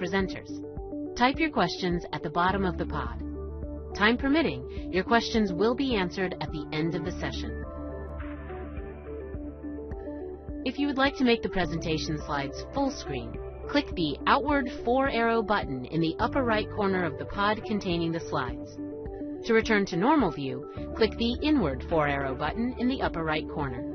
presenters. Type your questions at the bottom of the pod. Time permitting, your questions will be answered at the end of the session. If you would like to make the presentation slides full screen, click the outward 4-arrow button in the upper right corner of the pod containing the slides. To return to normal view, click the inward 4-arrow button in the upper right corner.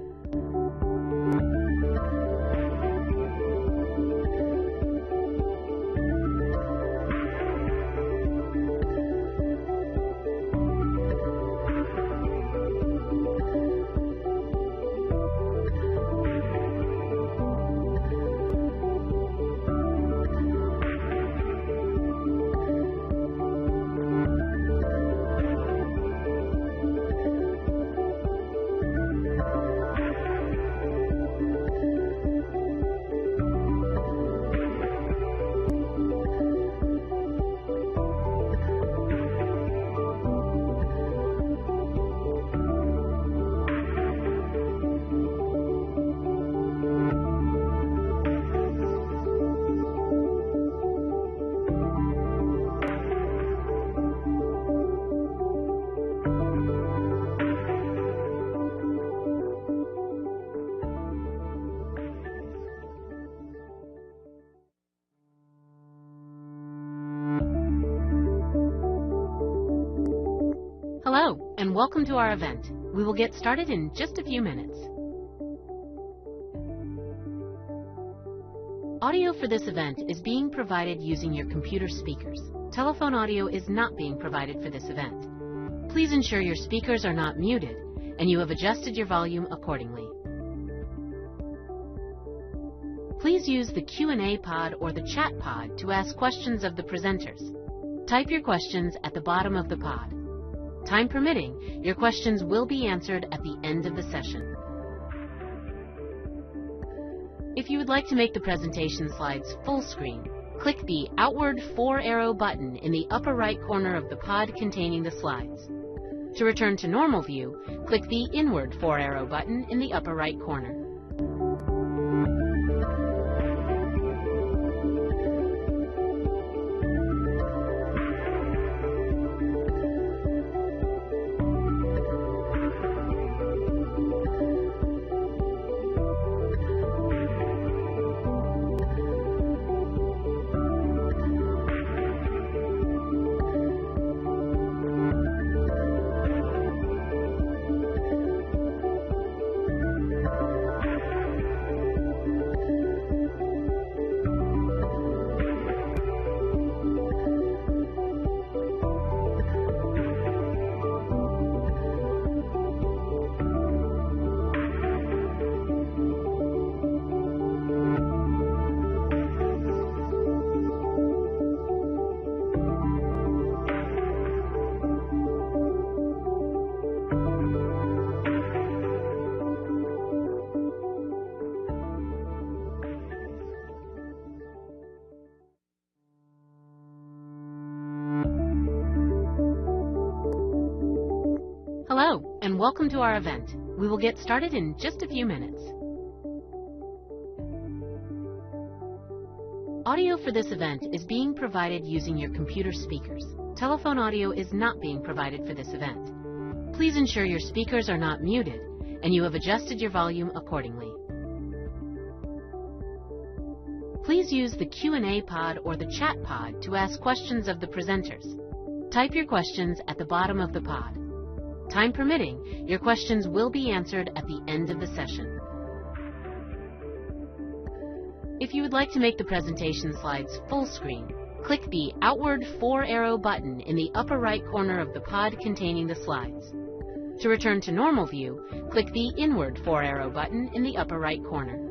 Hello, and welcome to our event. We will get started in just a few minutes. Audio for this event is being provided using your computer speakers. Telephone audio is not being provided for this event. Please ensure your speakers are not muted and you have adjusted your volume accordingly. Please use the Q&A pod or the chat pod to ask questions of the presenters. Type your questions at the bottom of the pod. Time permitting, your questions will be answered at the end of the session. If you would like to make the presentation slides full screen, click the outward 4-arrow button in the upper right corner of the pod containing the slides. To return to normal view, click the inward 4-arrow button in the upper right corner. Hello, and welcome to our event. We will get started in just a few minutes. Audio for this event is being provided using your computer speakers. Telephone audio is not being provided for this event. Please ensure your speakers are not muted and you have adjusted your volume accordingly. Please use the Q&A pod or the chat pod to ask questions of the presenters. Type your questions at the bottom of the pod. Time permitting, your questions will be answered at the end of the session. If you would like to make the presentation slides full screen, click the outward 4-arrow button in the upper right corner of the pod containing the slides. To return to normal view, click the inward 4-arrow button in the upper right corner.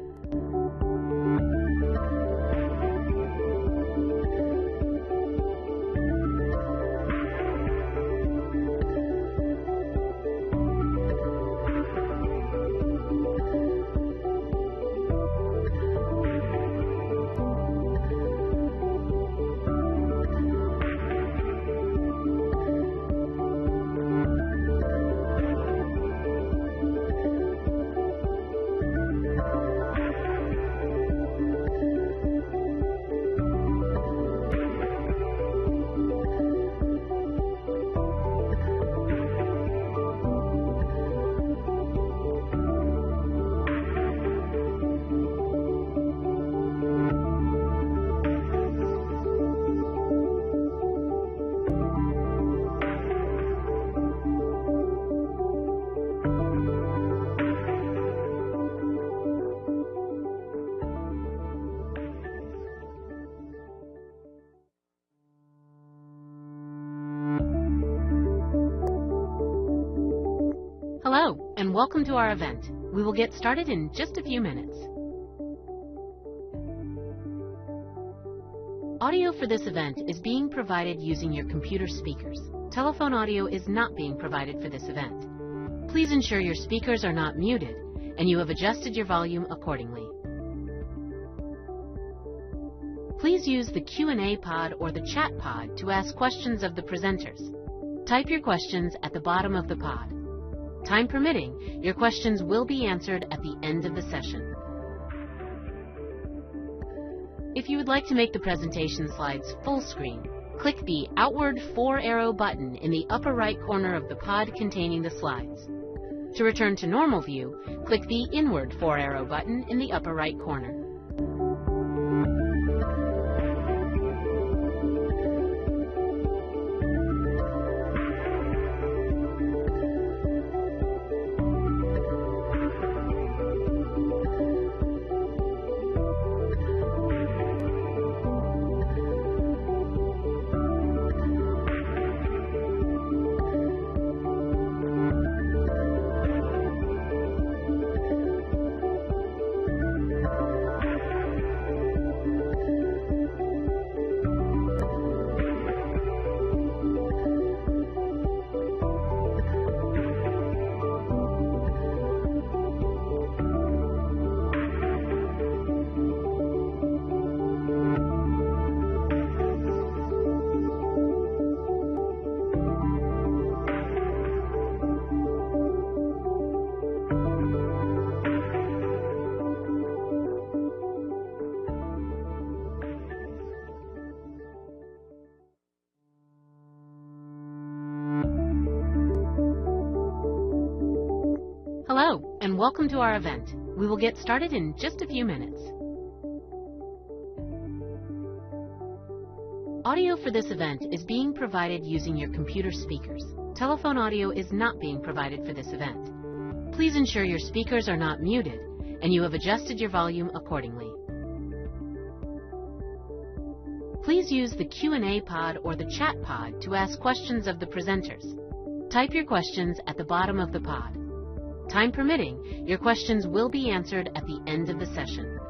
and welcome to our event. We will get started in just a few minutes. Audio for this event is being provided using your computer speakers. Telephone audio is not being provided for this event. Please ensure your speakers are not muted and you have adjusted your volume accordingly. Please use the Q&A pod or the chat pod to ask questions of the presenters. Type your questions at the bottom of the pod. Time permitting, your questions will be answered at the end of the session. If you would like to make the presentation slides full screen, click the outward 4-arrow button in the upper right corner of the pod containing the slides. To return to normal view, click the inward 4-arrow button in the upper right corner. Hello, and welcome to our event. We will get started in just a few minutes. Audio for this event is being provided using your computer speakers. Telephone audio is not being provided for this event. Please ensure your speakers are not muted and you have adjusted your volume accordingly. Please use the Q&A pod or the chat pod to ask questions of the presenters. Type your questions at the bottom of the pod. Time permitting, your questions will be answered at the end of the session.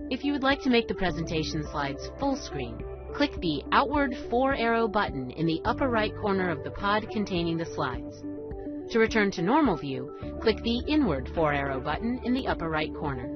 If you would like to make the presentation slides full screen, click the outward 4-arrow button in the upper right corner of the pod containing the slides. To return to normal view, click the inward 4-arrow button in the upper right corner.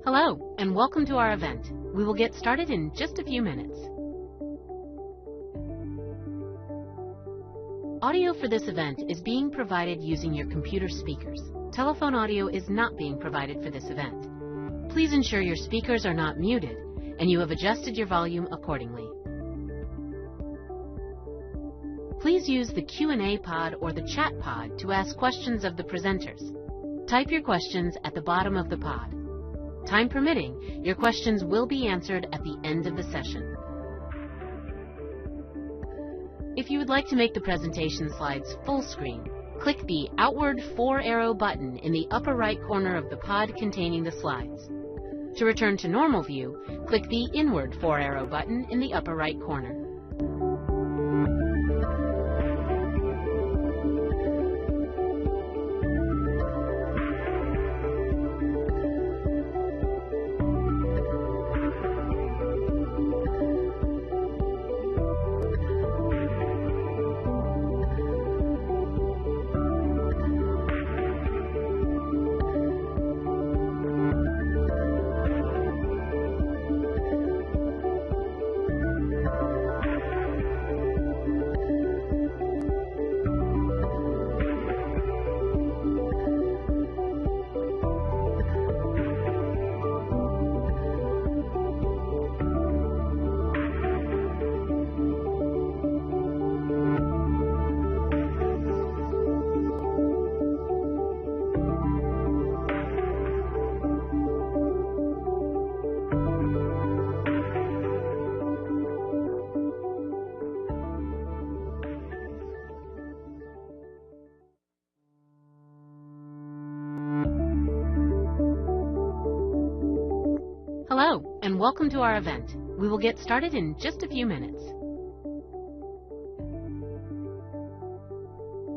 Hello, and welcome to our event. We will get started in just a few minutes. Audio for this event is being provided using your computer speakers. Telephone audio is not being provided for this event. Please ensure your speakers are not muted and you have adjusted your volume accordingly. Please use the Q&A pod or the chat pod to ask questions of the presenters. Type your questions at the bottom of the pod. Time permitting, your questions will be answered at the end of the session. If you would like to make the presentation slides full screen, click the outward 4-arrow button in the upper right corner of the pod containing the slides. To return to normal view, click the inward 4-arrow button in the upper right corner. and welcome to our event. We will get started in just a few minutes.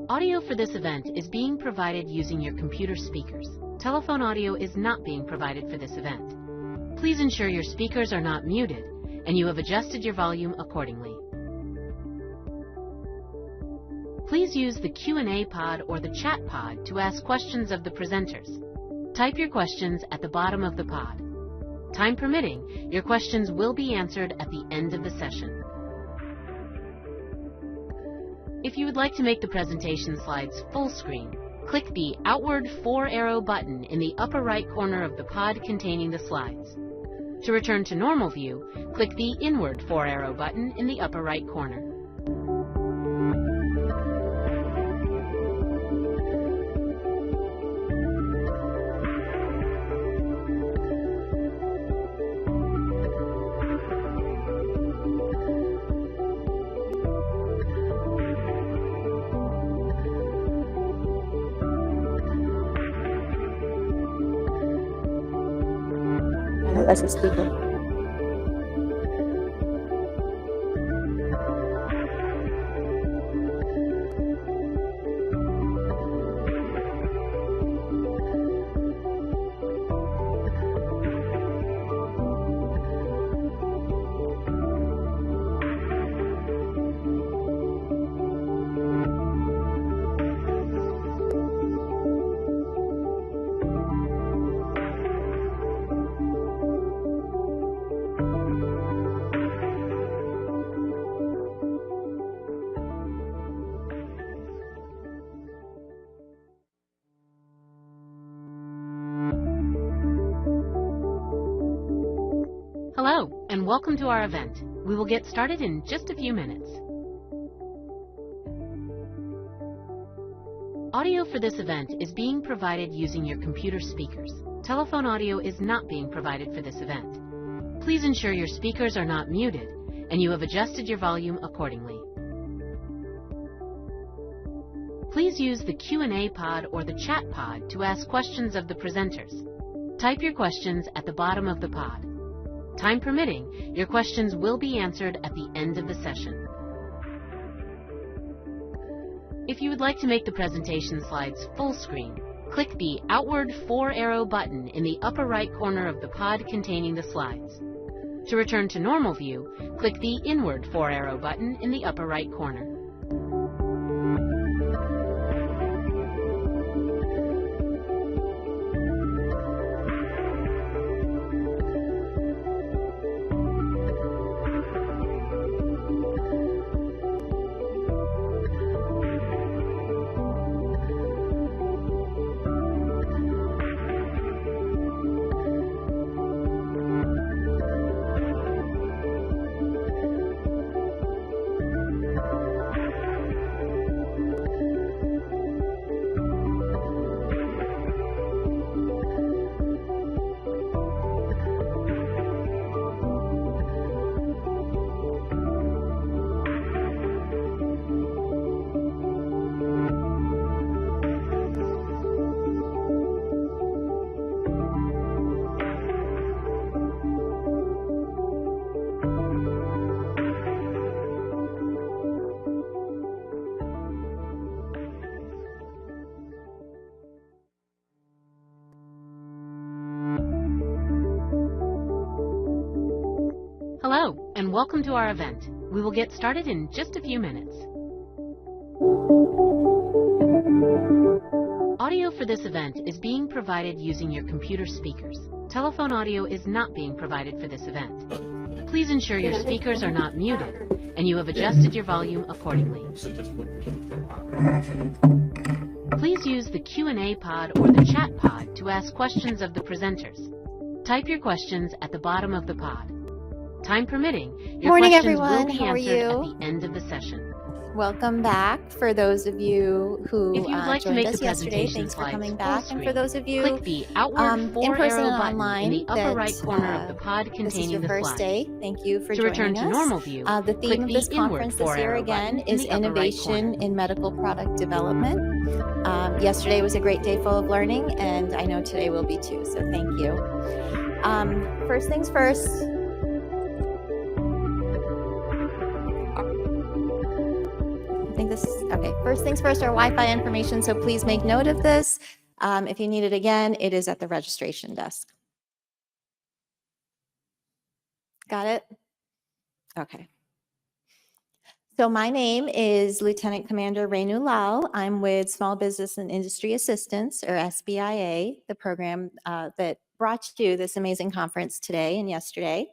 Audio for this event is being provided using your computer speakers. Telephone audio is not being provided for this event. Please ensure your speakers are not muted and you have adjusted your volume accordingly. Please use the Q&A pod or the chat pod to ask questions of the presenters. Type your questions at the bottom of the pod. Time permitting, your questions will be answered at the end of the session. If you would like to make the presentation slides full screen, click the outward 4-arrow button in the upper right corner of the pod containing the slides. To return to normal view, click the inward 4-arrow button in the upper right corner. As a speaker. Hello, and welcome to our event. We will get started in just a few minutes. Audio for this event is being provided using your computer speakers. Telephone audio is not being provided for this event. Please ensure your speakers are not muted and you have adjusted your volume accordingly. Please use the Q&A pod or the chat pod to ask questions of the presenters. Type your questions at the bottom of the pod. Time permitting, your questions will be answered at the end of the session. If you would like to make the presentation slides full screen, click the outward 4-arrow button in the upper right corner of the pod containing the slides. To return to normal view, click the inward 4-arrow button in the upper right corner. Hello, and welcome to our event. We will get started in just a few minutes. Audio for this event is being provided using your computer speakers. Telephone audio is not being provided for this event. Please ensure your speakers are not muted and you have adjusted your volume accordingly. Please use the Q&A pod or the chat pod to ask questions of the presenters. Type your questions at the bottom of the pod. Time permitting, your Morning, questions everyone. will be How are answered you? at the end of the session. Welcome back. For those of you who If you would like to joined make us the yesterday, presentation thanks for slides coming full back. And for screen, those of you click the outward in person 4-arrow and button online in the upper right that, corner of the pod this is containing your the first slides. day. Thank you for To return joining to us. normal view, The click theme of the this inward conference this year 4-arrow again button in is the upper right innovation corner. in medical product development. Yesterday was a great day full of learning, and I know today will be too, so thank you. First things first. I think this, okay. First things first, our Wi-Fi information, so please make note of this. If you need it again, it is at the registration desk. Got it? Okay. So my name is Lieutenant Commander Renu Lal. I'm with Small Business and Industry Assistance, or SBIA, the program that brought you this amazing conference today and yesterday.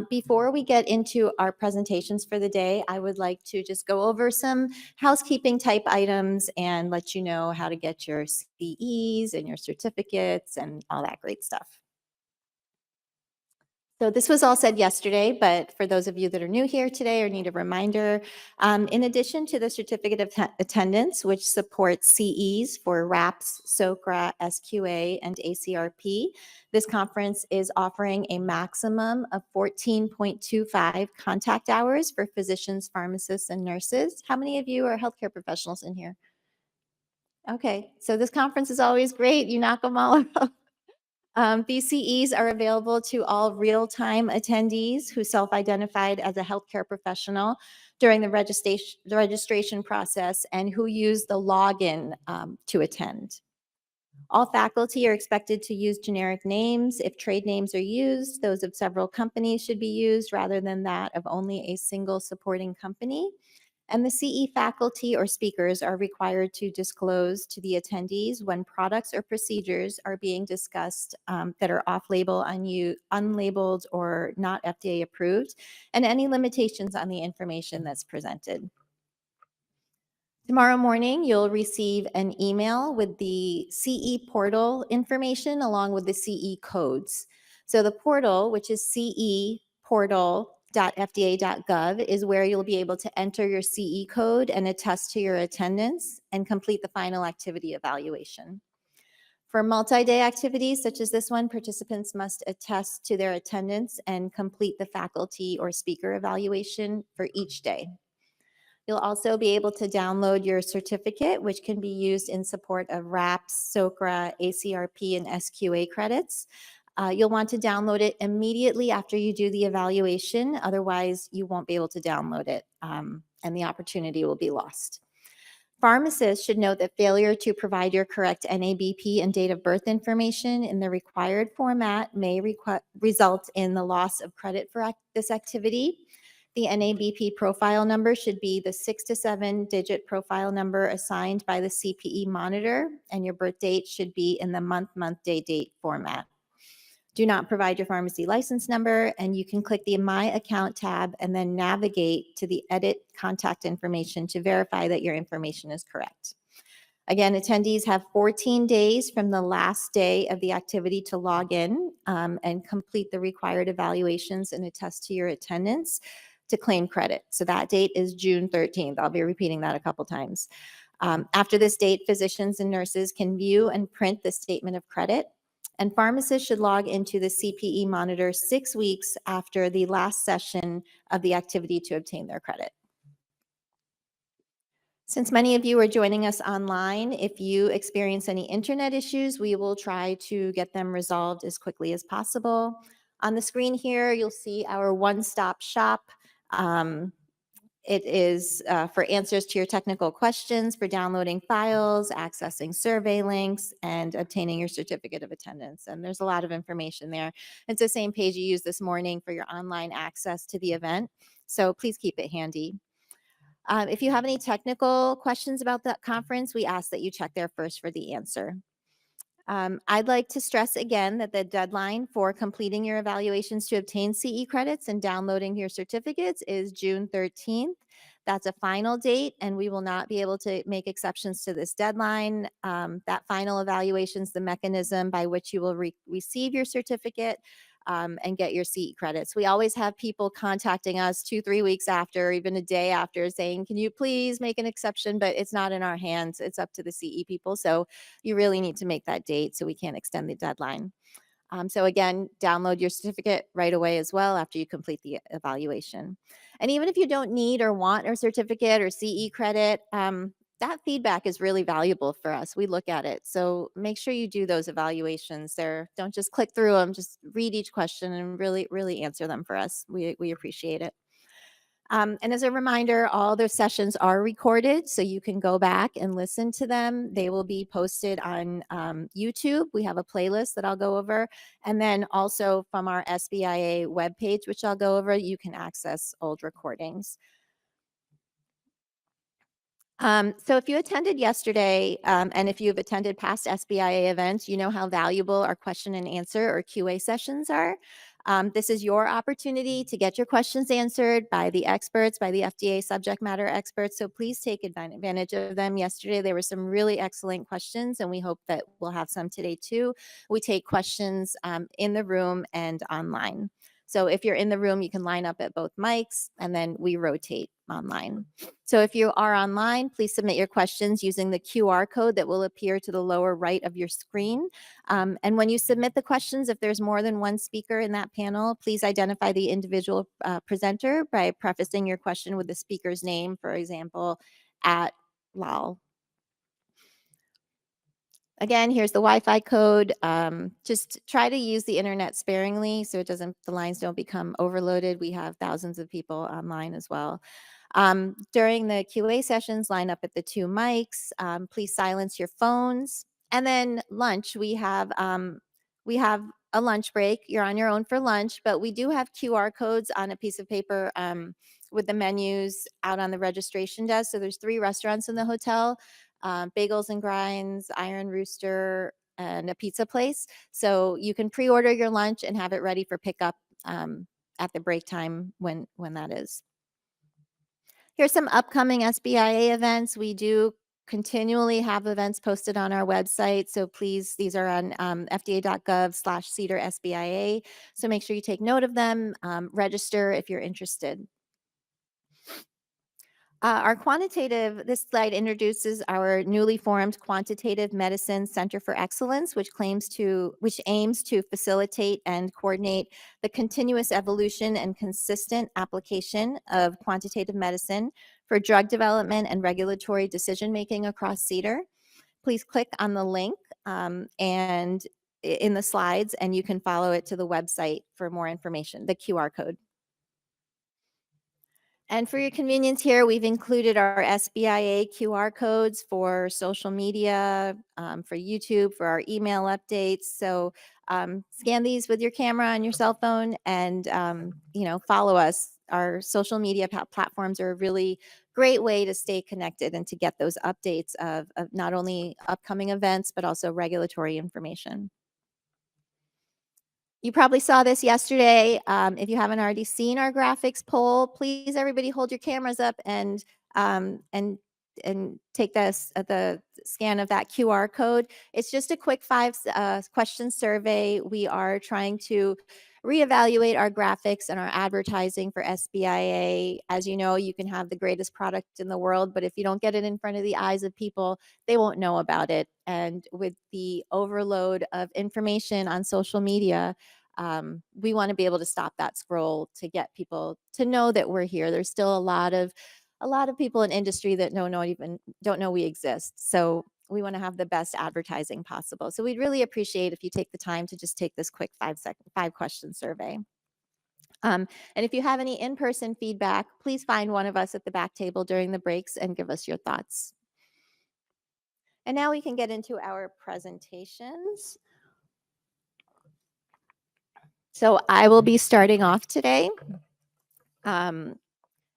Before we get into our presentations for the day, I would like to just go over some housekeeping type items and let you know how to get your CEs and your certificates and all that great stuff. So this was all said yesterday, but for those of you that are new here today or need a reminder, in addition to the certificate of attendance, which supports CEs for RAPS, SOCRA, SQA, and ACRP, this conference is offering a maximum of 14.25 contact hours for physicians, pharmacists, and nurses. How many of you are healthcare professionals in here? Okay, so this conference is always great. You knock them all out. These CEs are available to all real-time attendees who self-identified as a healthcare professional during the registration process and who use the login to attend. All faculty are expected to use generic names. If trade names are used, those of several companies should be used rather than that of only a single supporting company. And the CE faculty or speakers are required to disclose to the attendees when products or procedures are being discussed that are off-label, unlabeled, or not FDA approved, and any limitations on the information that's presented. Tomorrow morning, you'll receive an email with the CE portal information along with the CE codes. So the portal, which is ceportal.fda.gov, is where you'll be able to enter your CE code and attest to your attendance and complete the final activity evaluation. For multi-day activities such as this one, participants must attest to their attendance and complete the faculty or speaker evaluation for each day. You'll also be able to download your certificate, which can be used in support of RAPS, SOCRA, ACRP, and SQA credits. You'll want to download it immediately after you do the evaluation. Otherwise, you won't be able to download it, and the opportunity will be lost. Pharmacists should note that failure to provide your correct NABP and date of birth information in the required format may result in the loss of credit for this activity. The NABP profile number should be the 6 to 7 digit profile number assigned by the CPE monitor, and your birth date should be in the month, day, date format. Do not provide your pharmacy license number, and you can click the My Account tab and then navigate to the Edit Contact Information to verify that your information is correct. Again, attendees have 14 days from the last day of the activity to log in and complete the required evaluations and attest to your attendance to claim credit. So that date is June 13th. I'll be repeating that a couple times. After this date, physicians and nurses can view and print the statement of credit, and pharmacists should log into the CPE monitor 6 weeks after the last session of the activity to obtain their credit. Since many of you are joining us online, if you experience any internet issues, we will try to get them resolved as quickly as possible. On the screen here, you'll see our one-stop shop. It is for answers to your technical questions, for downloading files, accessing survey links, and obtaining your certificate of attendance. And there's a lot of information there. It's the same page you used this morning for your online access to the event. So please keep it handy. If you have any technical questions about that conference, we ask that you check there first for the answer. I'd like to stress again that the deadline for completing your evaluations to obtain CE credits and downloading your certificates is June 13th. That's a final date, and we will not be able to make exceptions to this deadline. That final evaluation is the mechanism by which you will receive your certificate and get your CE credits. We always have people contacting us 2-3 weeks after, even a day after, saying, can you please make an exception? But it's not in our hands. It's up to the CE people. So you really need to make that date, so we can't extend the deadline. So again, download your certificate right away as well after you complete the evaluation. And even if you don't need or want a certificate or CE credit, that feedback is really valuable for us. We look at it. So make sure you do those evaluations there. Don't just click through them, just read each question and really, really answer them for us. We appreciate it. And as a reminder, all the sessions are recorded, so you can go back and listen to them. They will be posted on YouTube. We have a playlist that I'll go over. And then also from our SBIA webpage, which I'll go over, you can access old recordings. So if you attended yesterday, and if you've attended past SBIA events, you know how valuable our question and answer or QA sessions are. This is your opportunity to get your questions answered by the experts, by the FDA subject matter experts. So please take advantage of them. Yesterday, there were some really excellent questions, and we hope that we'll have some today too. We take questions in the room and online. So if you're in the room, you can line up at both mics, and then we rotate online. So if you are online, please submit your questions using the QR code that will appear to the lower right of your screen. And when you submit the questions, if there's more than one speaker in that panel, please identify the individual presenter by prefacing your question with the speaker's name, for example, at Lal. Again, here's the Wi-Fi code. Just try to use the internet sparingly so the lines don't become overloaded. We have thousands of people online as well. During the QA sessions, line up at the 2 mics. Please silence your phones. And then lunch, we have a lunch break. You're on your own for lunch, but we do have QR codes on a piece of paper with the menus out on the registration desk. So there's 3 restaurants in the hotel. Bagels and Grinds, Iron Rooster, and a pizza place. So you can pre-order your lunch and have it ready for pickup at the break time when that is. Here's some upcoming SBIA events. We do continually have events posted on our website. So please, these are on fda.gov/CDER SBIA. So make sure you take note of them, register if you're interested. This slide introduces our newly formed Quantitative Medicine Center for Excellence, which aims to facilitate and coordinate the continuous evolution and consistent application of quantitative medicine for drug development and regulatory decision-making across CDER. Please click on the link and in the slides, and you can follow it to the website for more information, the QR code. And for your convenience here, we've included our SBIA QR codes for social media, for YouTube, for our email updates. So scan these with your camera on your cell phone and, follow us. Our social media platforms are a really great way to stay connected and to get those updates of not only upcoming events, but also regulatory information. You probably saw this yesterday. If you haven't already seen our graphics poll, please everybody hold your cameras up and take the scan of that QR code. It's just a quick 5 question survey. We are trying to reevaluate our graphics and our advertising for SBIA. As you know, you can have the greatest product in the world, but if you don't get it in front of the eyes of people, they won't know about it. And with the overload of information on social media, we want to be able to stop that scroll to get people to know that we're here. There's still a lot of people in industry that don't know we exist. So we want to have the best advertising possible. So we'd really appreciate if you take the time to just take this quick 5-question survey. And if you have any in-person feedback, please find one of us at the back table during the breaks and give us your thoughts. And now we can get into our presentations. So I will be starting off today.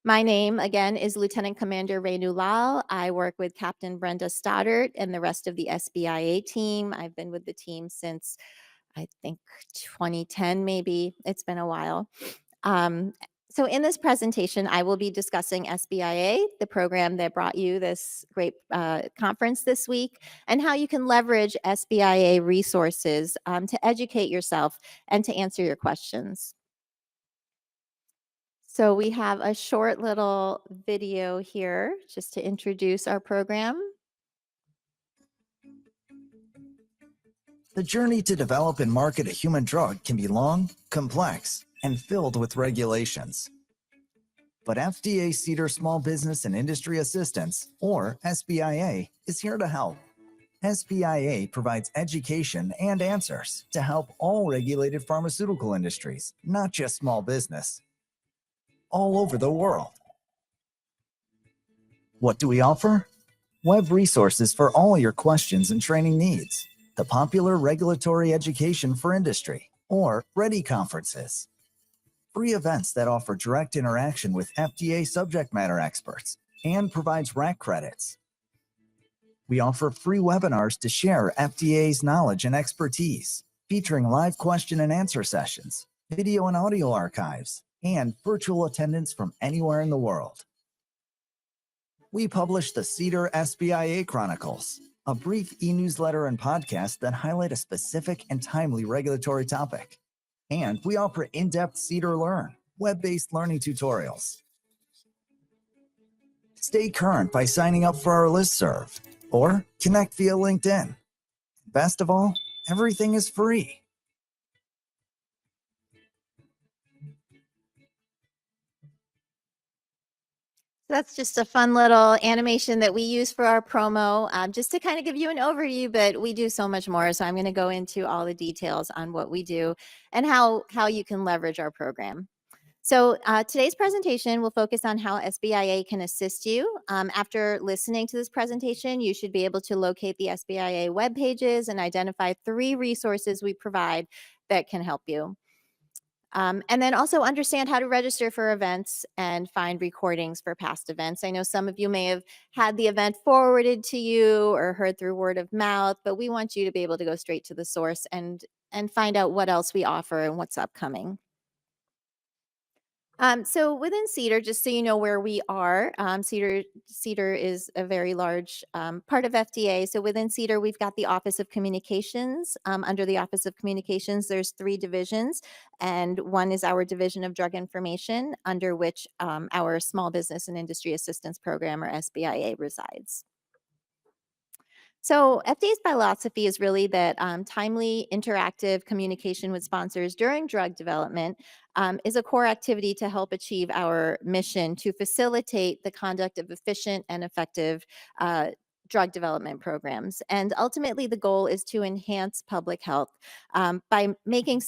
My name, again, is Lieutenant Commander Renu Lal. I work with Captain Brenda Stoddard and the rest of the SBIA team. I've been with the team since, I think, 2010, maybe. It's been a while. So in this presentation, I will be discussing SBIA, the program that brought you this great conference this week, and how you can leverage SBIA resources to educate yourself and to answer your questions. So we have a short little video here just to introduce our program. The journey to develop and market a human drug can be long, complex, and filled with regulations. But FDA CDER Small Business and Industry Assistance, or SBIA, is here to help. SBIA provides education and answers to help all regulated pharmaceutical industries, not just small business, all over the world. What do we offer? Web resources for all your questions and training needs, the popular regulatory education for industry, or REdI conferences, free events that offer direct interaction with FDA subject matter experts and provides RAC credits. We offer free webinars to share FDA's knowledge and expertise, featuring live question and answer sessions, video and audio archives, and virtual attendance from anywhere in the world. We publish the CDER SBIA Chronicles, a brief e-newsletter and podcast that highlight a specific and timely regulatory topic. And we offer in-depth CDER Learn, web-based learning tutorials. Stay current by signing up for our listserv or connect via LinkedIn. Best of all, everything is free. That's just a fun little animation that we use for our promo, just to kind of give you an overview, but we do so much more. So I'm going to go into all the details on what we do and how you can leverage our program. So today's presentation will focus on how SBIA can assist you. After listening to this presentation, you should be able to locate the SBIA web pages and identify 3 resources we provide that can help you. And then also understand how to register for events and find recordings for past events. I know some of you may have had the event forwarded to you or heard through word of mouth, but we want you to be able to go straight to the source and find out what else we offer and what's upcoming. So within CDER, just so you know where we are, CDER is a very large part of FDA. So within CDER, we've got the Office of Communications. Under the Office of Communications, there's 3 divisions, and one is our Division of Drug Information, under which our Small Business and Industry Assistance Program, or SBIA, resides. So FDA's philosophy is really that timely, interactive communication with sponsors during drug development is a core activity to help achieve our mission to facilitate the conduct of efficient and effective drug development programs. And ultimately, the goal is to enhance public health by making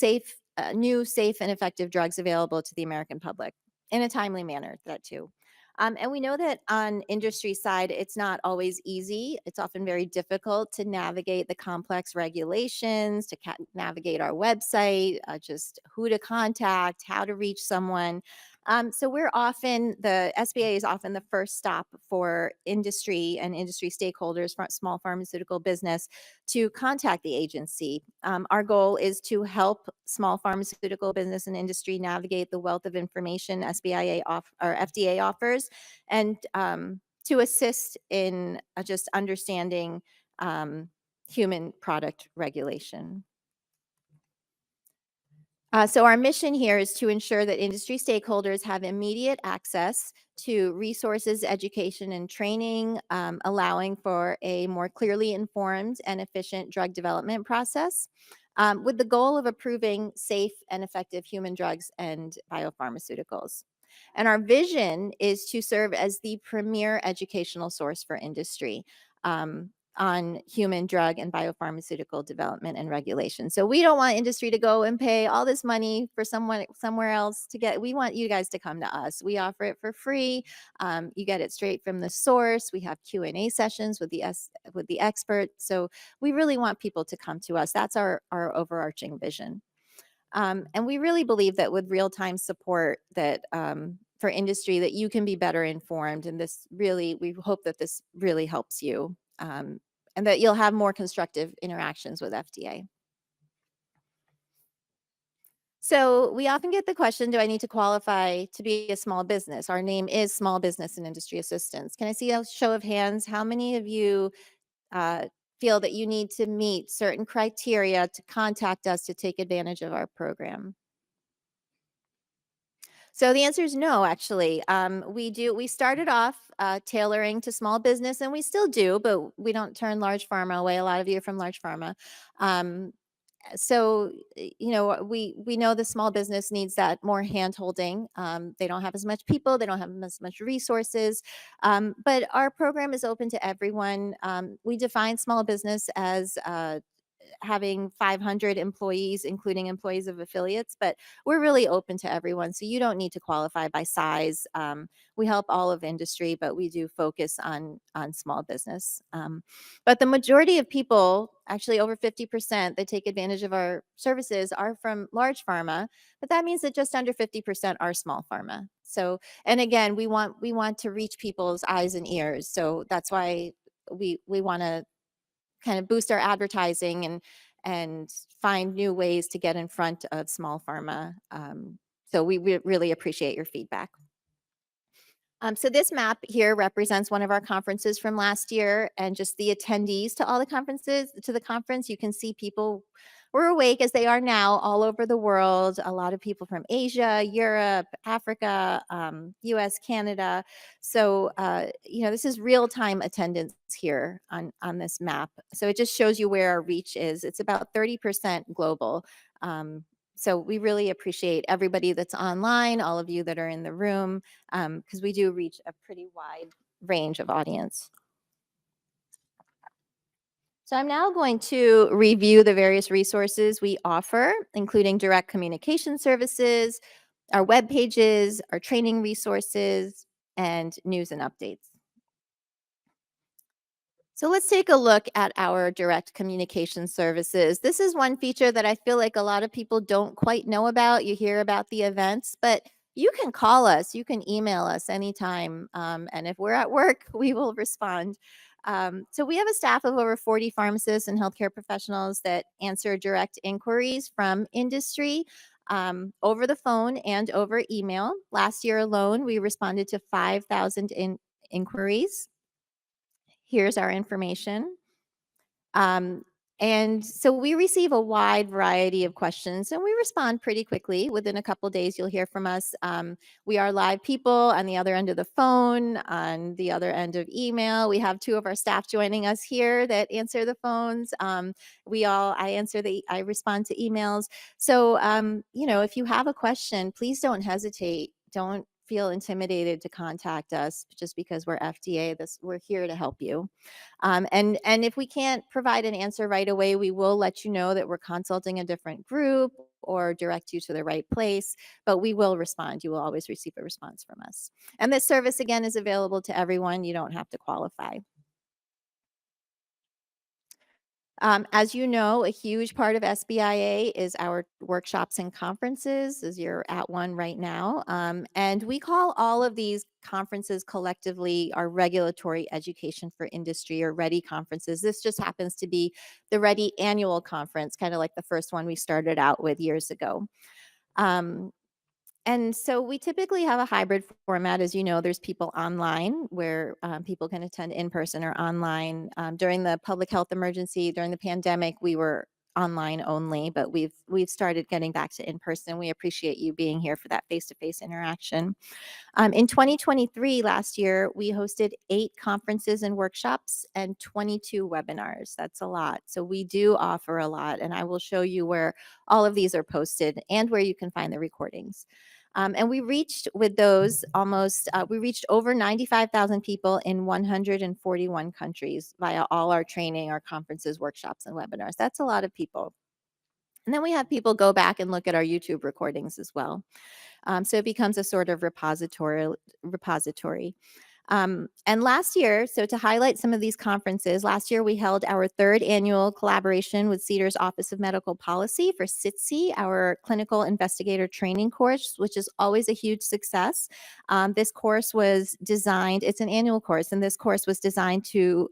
new, safe, and effective drugs available to the American public in a timely manner, that too. And we know that on industry side, it's not always easy. It's often very difficult to navigate the complex regulations, to navigate our website, just who to contact, how to reach someone. So the SBA is often the first stop for industry and industry stakeholders, small pharmaceutical business, to contact the agency. Our goal is to help small pharmaceutical business and industry navigate the wealth of information FDA offers, and to assist in just understanding human product regulation. So our mission here is to ensure that industry stakeholders have immediate access to resources, education, and training, allowing for a more clearly informed and efficient drug development process, with the goal of approving safe and effective human drugs and biopharmaceuticals. And our vision is to serve as the premier educational source for industry on human drug and biopharmaceutical development and regulation. So we don't want industry to go and pay all this money for someone somewhere else to get. We want you guys to come to us. We offer it for free. You get it straight from the source. We have Q&A sessions with the experts. So we really want people to come to us. That's our overarching vision. And we really believe that with real-time support that for industry, that you can be better informed. And we hope that this really helps you. And that you'll have more constructive interactions with FDA. So we often get the question, do I need to qualify to be a small business? Our name is Small Business and Industry Assistance. Can I see a show of hands? How many of you feel that you need to meet certain criteria to contact us to take advantage of our program? So the answer is no, actually. We started off tailoring to small business, and we still do, but we don't turn large pharma away. A lot of you are from large pharma. So, we know the small business needs that more hand holding. They don't have as much people, they don't have as much resources, but our program is open to everyone. We define small business as having 500 employees, including employees of affiliates, but we're really open to everyone. So you don't need to qualify by size. We help all of industry, but we do focus on small business. But the majority of people, actually over 50% that take advantage of our services, are from large pharma, but that means that just under 50% are small pharma. So, and again, we want to reach people's eyes and ears. So that's why we want to kind of boost our advertising and find new ways to get in front of small pharma. So we really appreciate your feedback. So this map here represents one of our conferences from last year, and just the attendees to all the conferences. To the conference, you can see people were awake, as they are now, all over the world. A lot of people from Asia, Europe, Africa, US, Canada. So this is real-time attendance here on this map. So it just shows you where our reach is. It's about 30% global. So we really appreciate everybody that's online, all of you that are in the room, because we do reach a pretty wide range of audience. So I'm now going to review the various resources we offer, including direct communication services, our web pages, our training resources, and news and updates. So let's take a look at our direct communication services. This is one feature that I feel like a lot of people don't quite know about. You hear about the events, but you can call us, you can email us anytime. And if we're at work, we will respond. So we have a staff of over 40 pharmacists and healthcare professionals that answer direct inquiries from industry over the phone and over email. Last year alone, we responded to 5,000 inquiries. Here's our information. And so we receive a wide variety of questions and we respond pretty quickly. Within a couple days, you'll hear from us. We are live people on the other end of the phone, on the other end of email. We have two of our staff joining us here that answer the phones. I respond to emails. So, if you have a question, please don't hesitate. Don't feel intimidated to contact us just because we're FDA. We're here to help you. And if we can't provide an answer right away, we will let you know that we're consulting a different group or direct you to the right place, but we will respond. You will always receive a response from us. And this service, again, is available to everyone. You don't have to qualify. As you know, a huge part of SBIA is our workshops and conferences, as you're at one right now. And we call all of these conferences collectively our Regulatory Education for Industry, or REdI conferences. This just happens to be the REdI annual conference, kind of like the first one we started out with years ago. And so we typically have a hybrid format. As you know, there's people online where people can attend in person or online. During the public health emergency, during the pandemic, we were online only, but we've started getting back to in person. We appreciate you being here for that face-to-face interaction. In 2023, last year, we hosted 8 conferences and workshops and 22 webinars. That's a lot. So we do offer a lot, and I will show you where all of these are posted and where you can find the recordings. And we reached with those we reached over 95,000 people in 141 countries via all our training, our conferences, workshops, and webinars. That's a lot of people. And then we have people go back and look at our YouTube recordings as well. So it becomes a sort of repository. And last year, so to highlight some of these conferences, last year we held our 3rd annual collaboration with CDER's Office of Medical Policy for CITSI, our clinical investigator training course, which is always a huge success. This course was designed, it's an annual course, and this course was designed to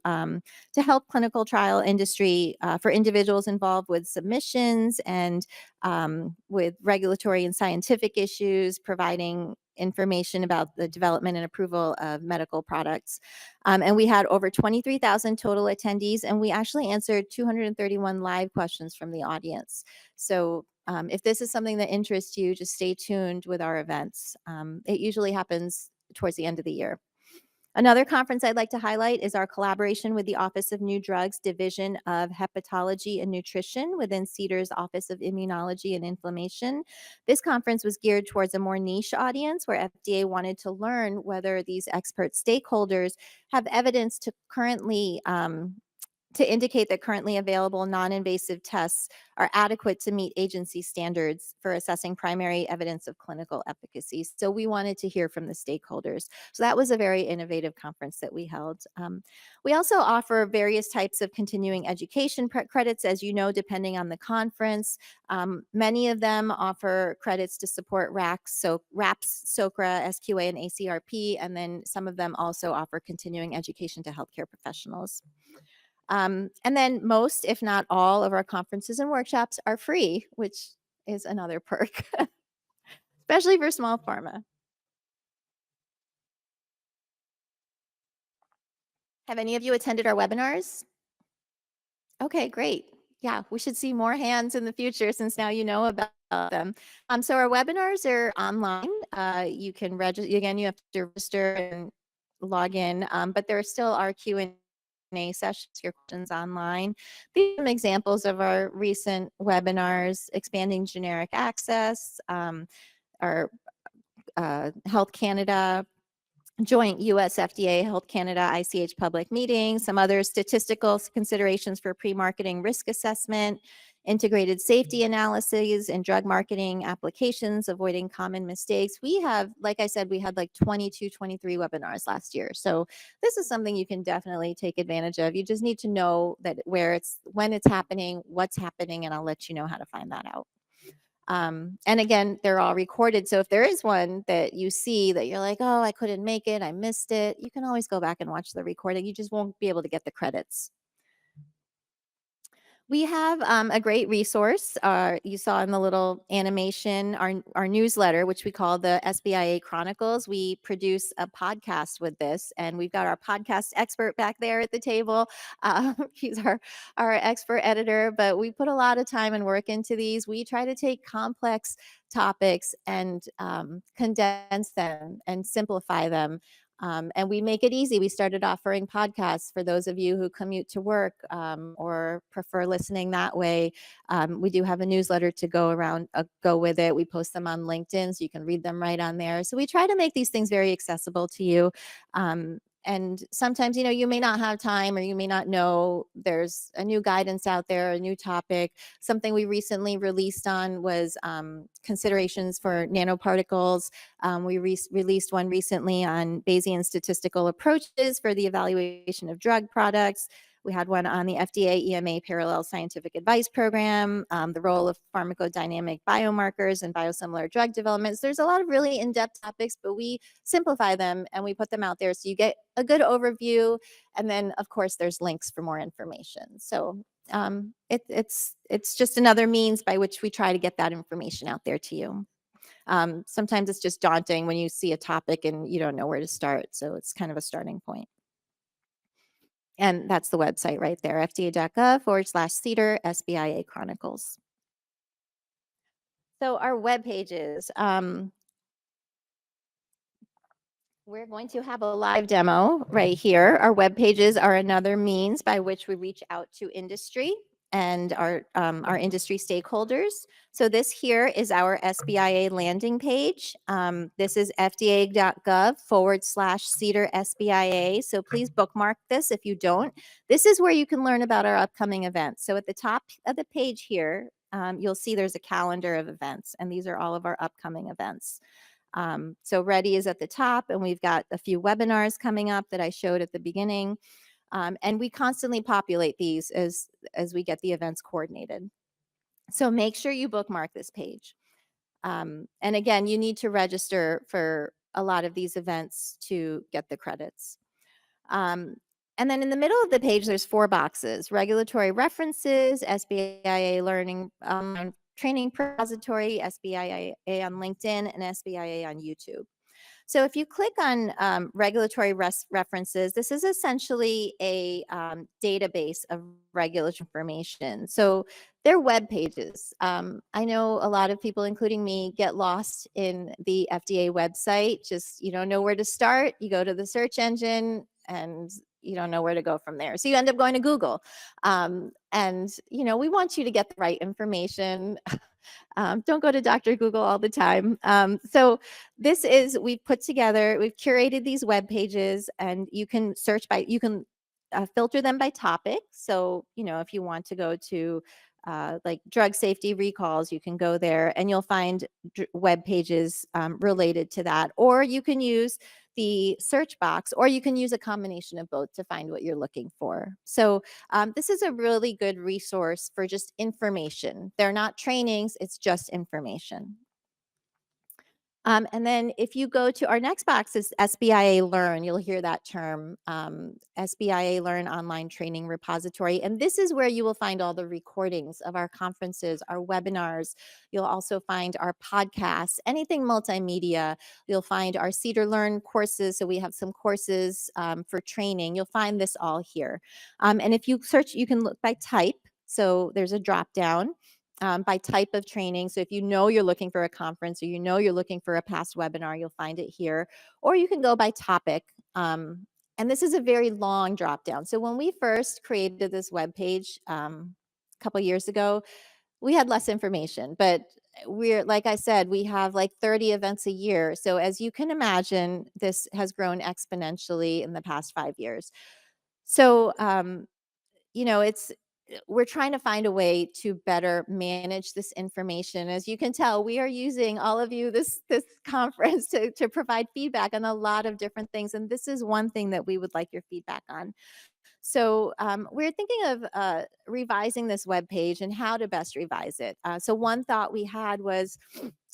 help clinical trial industry for individuals involved with submissions and with regulatory and scientific issues, providing information about the development and approval of medical products. And we had over 23,000 total attendees, and we actually answered 231 live questions from the audience. So if this is something that interests you, just stay tuned with our events. It usually happens towards the end of the year. Another conference I'd like to highlight is our collaboration with the Office of New Drugs Division of Hepatology and Nutrition within CDER's Office of Immunology and Inflammation. This conference was geared towards a more niche audience where FDA wanted to learn whether these expert stakeholders have evidence to currently to indicate that currently available non-invasive tests are adequate to meet agency standards for assessing primary evidence of clinical efficacy. So we wanted to hear from the stakeholders. So that was a very innovative conference that we held. We also offer various types of continuing education credits, as you know, depending on the conference. Many of them offer credits to support RAPS, SOCRA, SQA, and ACRP, and then some of them also offer continuing education to healthcare professionals. And then most, if not all, of our conferences and workshops are free, which is another perk, especially for small pharma. Have any of you attended our webinars? Okay, great. Yeah, we should see more hands in the future since now you know about them. So our webinars are online. You can register, again, you have to register and log in, but there still are Q&A sessions, your questions online. These are some examples of our recent webinars: expanding generic access, our Health Canada, joint US FDA, Health Canada, ICH public meetings, some other statistical considerations for pre-marketing risk assessment, integrated safety analyses and drug marketing applications, avoiding common mistakes. We have, like I said, we had like 22, 23 webinars last year. So this is something you can definitely take advantage of. You just need to know that when it's happening, what's happening, and I'll let you know how to find that out. And again, they're all recorded. So if there is one that you see that you're like, oh, I couldn't make it, I missed it, you can always go back and watch the recording. You just won't be able to get the credits. We have a great resource. You saw in the little animation, our newsletter, which we call the SBIA Chronicles. We produce a podcast with this, and we've got our podcast expert back there at the table. He's our expert editor, but we put a lot of time and work into these. We try to take complex topics and condense them and simplify them. And we make it easy. We started offering podcasts for those of you who commute to work or prefer listening that way. We do have a newsletter to go with it. We post them on LinkedIn, so you can read them right on there. So we try to make these things very accessible to you. And sometimes, you may not have time, or you may not know there's a new guidance out there, a new topic. Something we recently released on was considerations for nanoparticles. We released one recently on Bayesian statistical approaches for the evaluation of drug products. We had one on the FDA EMA Parallel Scientific Advice Program, the role of pharmacodynamic biomarkers and biosimilar drug developments. There's a lot of really in-depth topics, but we simplify them and we put them out there so you get a good overview. And then, of course, there's links for more information. So it's just another means by which we try to get that information out there to you. Sometimes it's just daunting when you see a topic and you don't know where to start. So it's kind of a starting point. And that's the website right there, fda.gov/CDER SBIA Chronicles. So our web pages. We're going to have a live demo right here. Our web pages are another means by which we reach out to industry and our industry stakeholders. So this here is our SBIA landing page. This is fda.gov/CDER SBIA. So please bookmark this if you don't. This is where you can learn about our upcoming events. So at the top of the page here, you'll see there's a calendar of events, and these are all of our upcoming events. So REdI is at the top, and we've got a few webinars coming up that I showed at the beginning. And we constantly populate these as we get the events coordinated. So make sure you bookmark this page. And again, you need to register for a lot of these events to get the credits. And then in the middle of the page, there's 4 boxes: regulatory references, SBIA learning training repository, SBIA on LinkedIn, and SBIA on YouTube. So if you click on regulatory references, this is essentially a database of regulatory information. So they're web pages. I know a lot of people, including me, get lost in the FDA website. Just you don't know where to start. You go to the search engine and you don't know where to go from there. So you end up going to Google. And, you know, we want you to get the right information. Don't go to Dr. Google all the time. So this is, we've curated these web pages, and you can search by, you can filter them by topic. So, you know, if you want to go to like drug safety recalls, you can go there and you'll find web pages related to that. Or you can use the search box, or you can use a combination of both to find what you're looking for. So this is a really good resource for just information. They're not trainings, it's just information. And then if you go to our next box is SBIA Learn, you'll hear that term, SBIA Learn Online Training Repository. And this is where you will find all the recordings of our conferences, our webinars. You'll also find our podcasts, anything multimedia. You'll find our CDER Learn courses. So we have some courses for training. You'll find this all here. And if you search, you can look by type. So there's a drop down. By type of training. So if you know you're looking for a conference, or you know you're looking for a past webinar, you'll find it here. Or you can go by topic. And this is a very long drop down. So when we first created this web page a couple years ago, we had less information, but we're, like I said, we have like 30 events a year. So as you can imagine, this has grown exponentially in the past 5 years. So, you know, we're trying to find a way to better manage this information. As you can tell, we are using all of you this conference to provide feedback on a lot of different things. And this is one thing that we would like your feedback on. So we're thinking of revising this web page and how to best revise it. So one thought we had was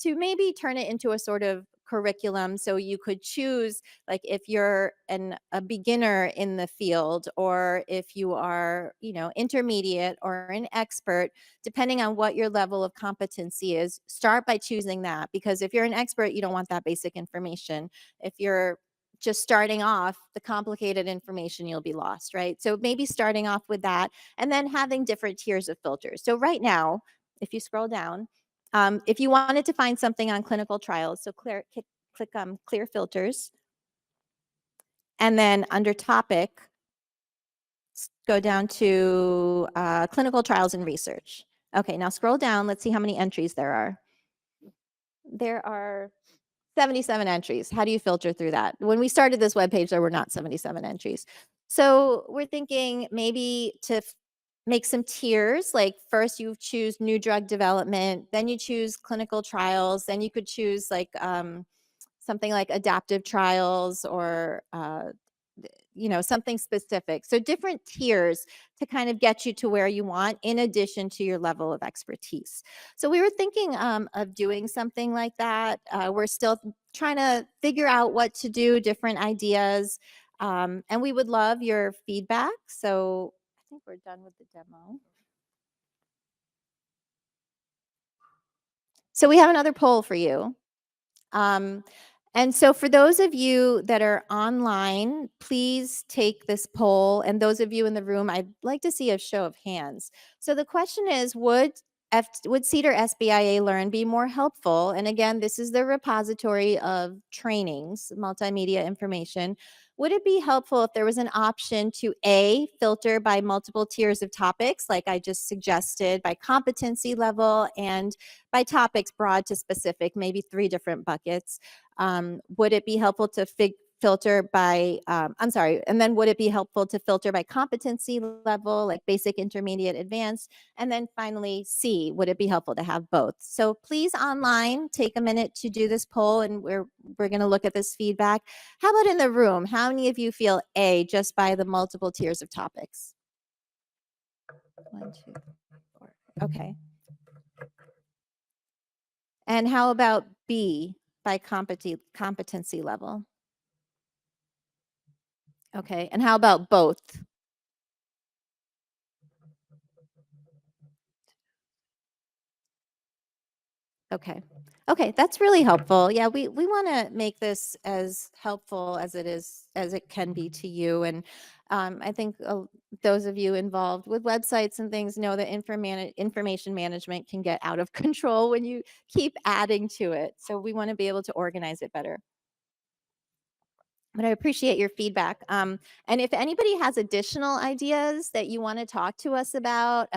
to maybe turn it into a sort of curriculum, so you could choose, like, if you're a beginner in the field, or if you are, you know, intermediate or an expert, depending on what your level of competency is, start by choosing that. Because if you're an expert, you don't want that basic information. If you're just starting off, the complicated information, you'll be lost, right? So maybe starting off with that, and then having different tiers of filters. So right now, if you scroll down, if you wanted to find something on clinical trials, so click clear filters, and then under topic, go down to clinical trials and research. Okay, now scroll down. Let's see how many entries there are. There are 77 entries. How do you filter through that? When we started this webpage, there were not 77 entries. So we're thinking maybe to make some tiers, like first you choose new drug development, then you choose clinical trials, then you could choose like something like adaptive trials, or you know, something specific. So different tiers to kind of get you to where you want, in addition to your level of expertise. So we were thinking of doing something like that. We're still trying to figure out what to do, different ideas, and we would love your feedback. So I think we're done with the demo. So we have another poll for you. And so for those of you that are online, please take this poll. And those of you in the room, I'd like to see a show of hands. So the question is, would CDER SBIA Learn be more helpful? And again, this is the repository of trainings, multimedia information. Would it be helpful if there was an option to A, filter by multiple tiers of topics, like I just suggested, by competency level, and by topics broad to specific, maybe 3 different buckets? Would it be helpful to filter by, and then would it be helpful to filter by competency level, like basic, intermediate, advanced? And then finally, C, would it be helpful to have both? So please, online, take a minute to do this poll, and we're going to look at this feedback. How about in the room? How many of you feel A, just by the multiple tiers of topics? 1, 2, 4. Okay. And how about B, by competency level? Okay, and how about both? Okay, Okay, that's really helpful. Yeah, we want to make this as helpful as it can be to you. And I think those of you involved with websites and things know that information management can get out of control when you keep adding to it. So we want to be able to organize it better. But I appreciate your feedback. And if anybody has additional ideas that you want to talk to us about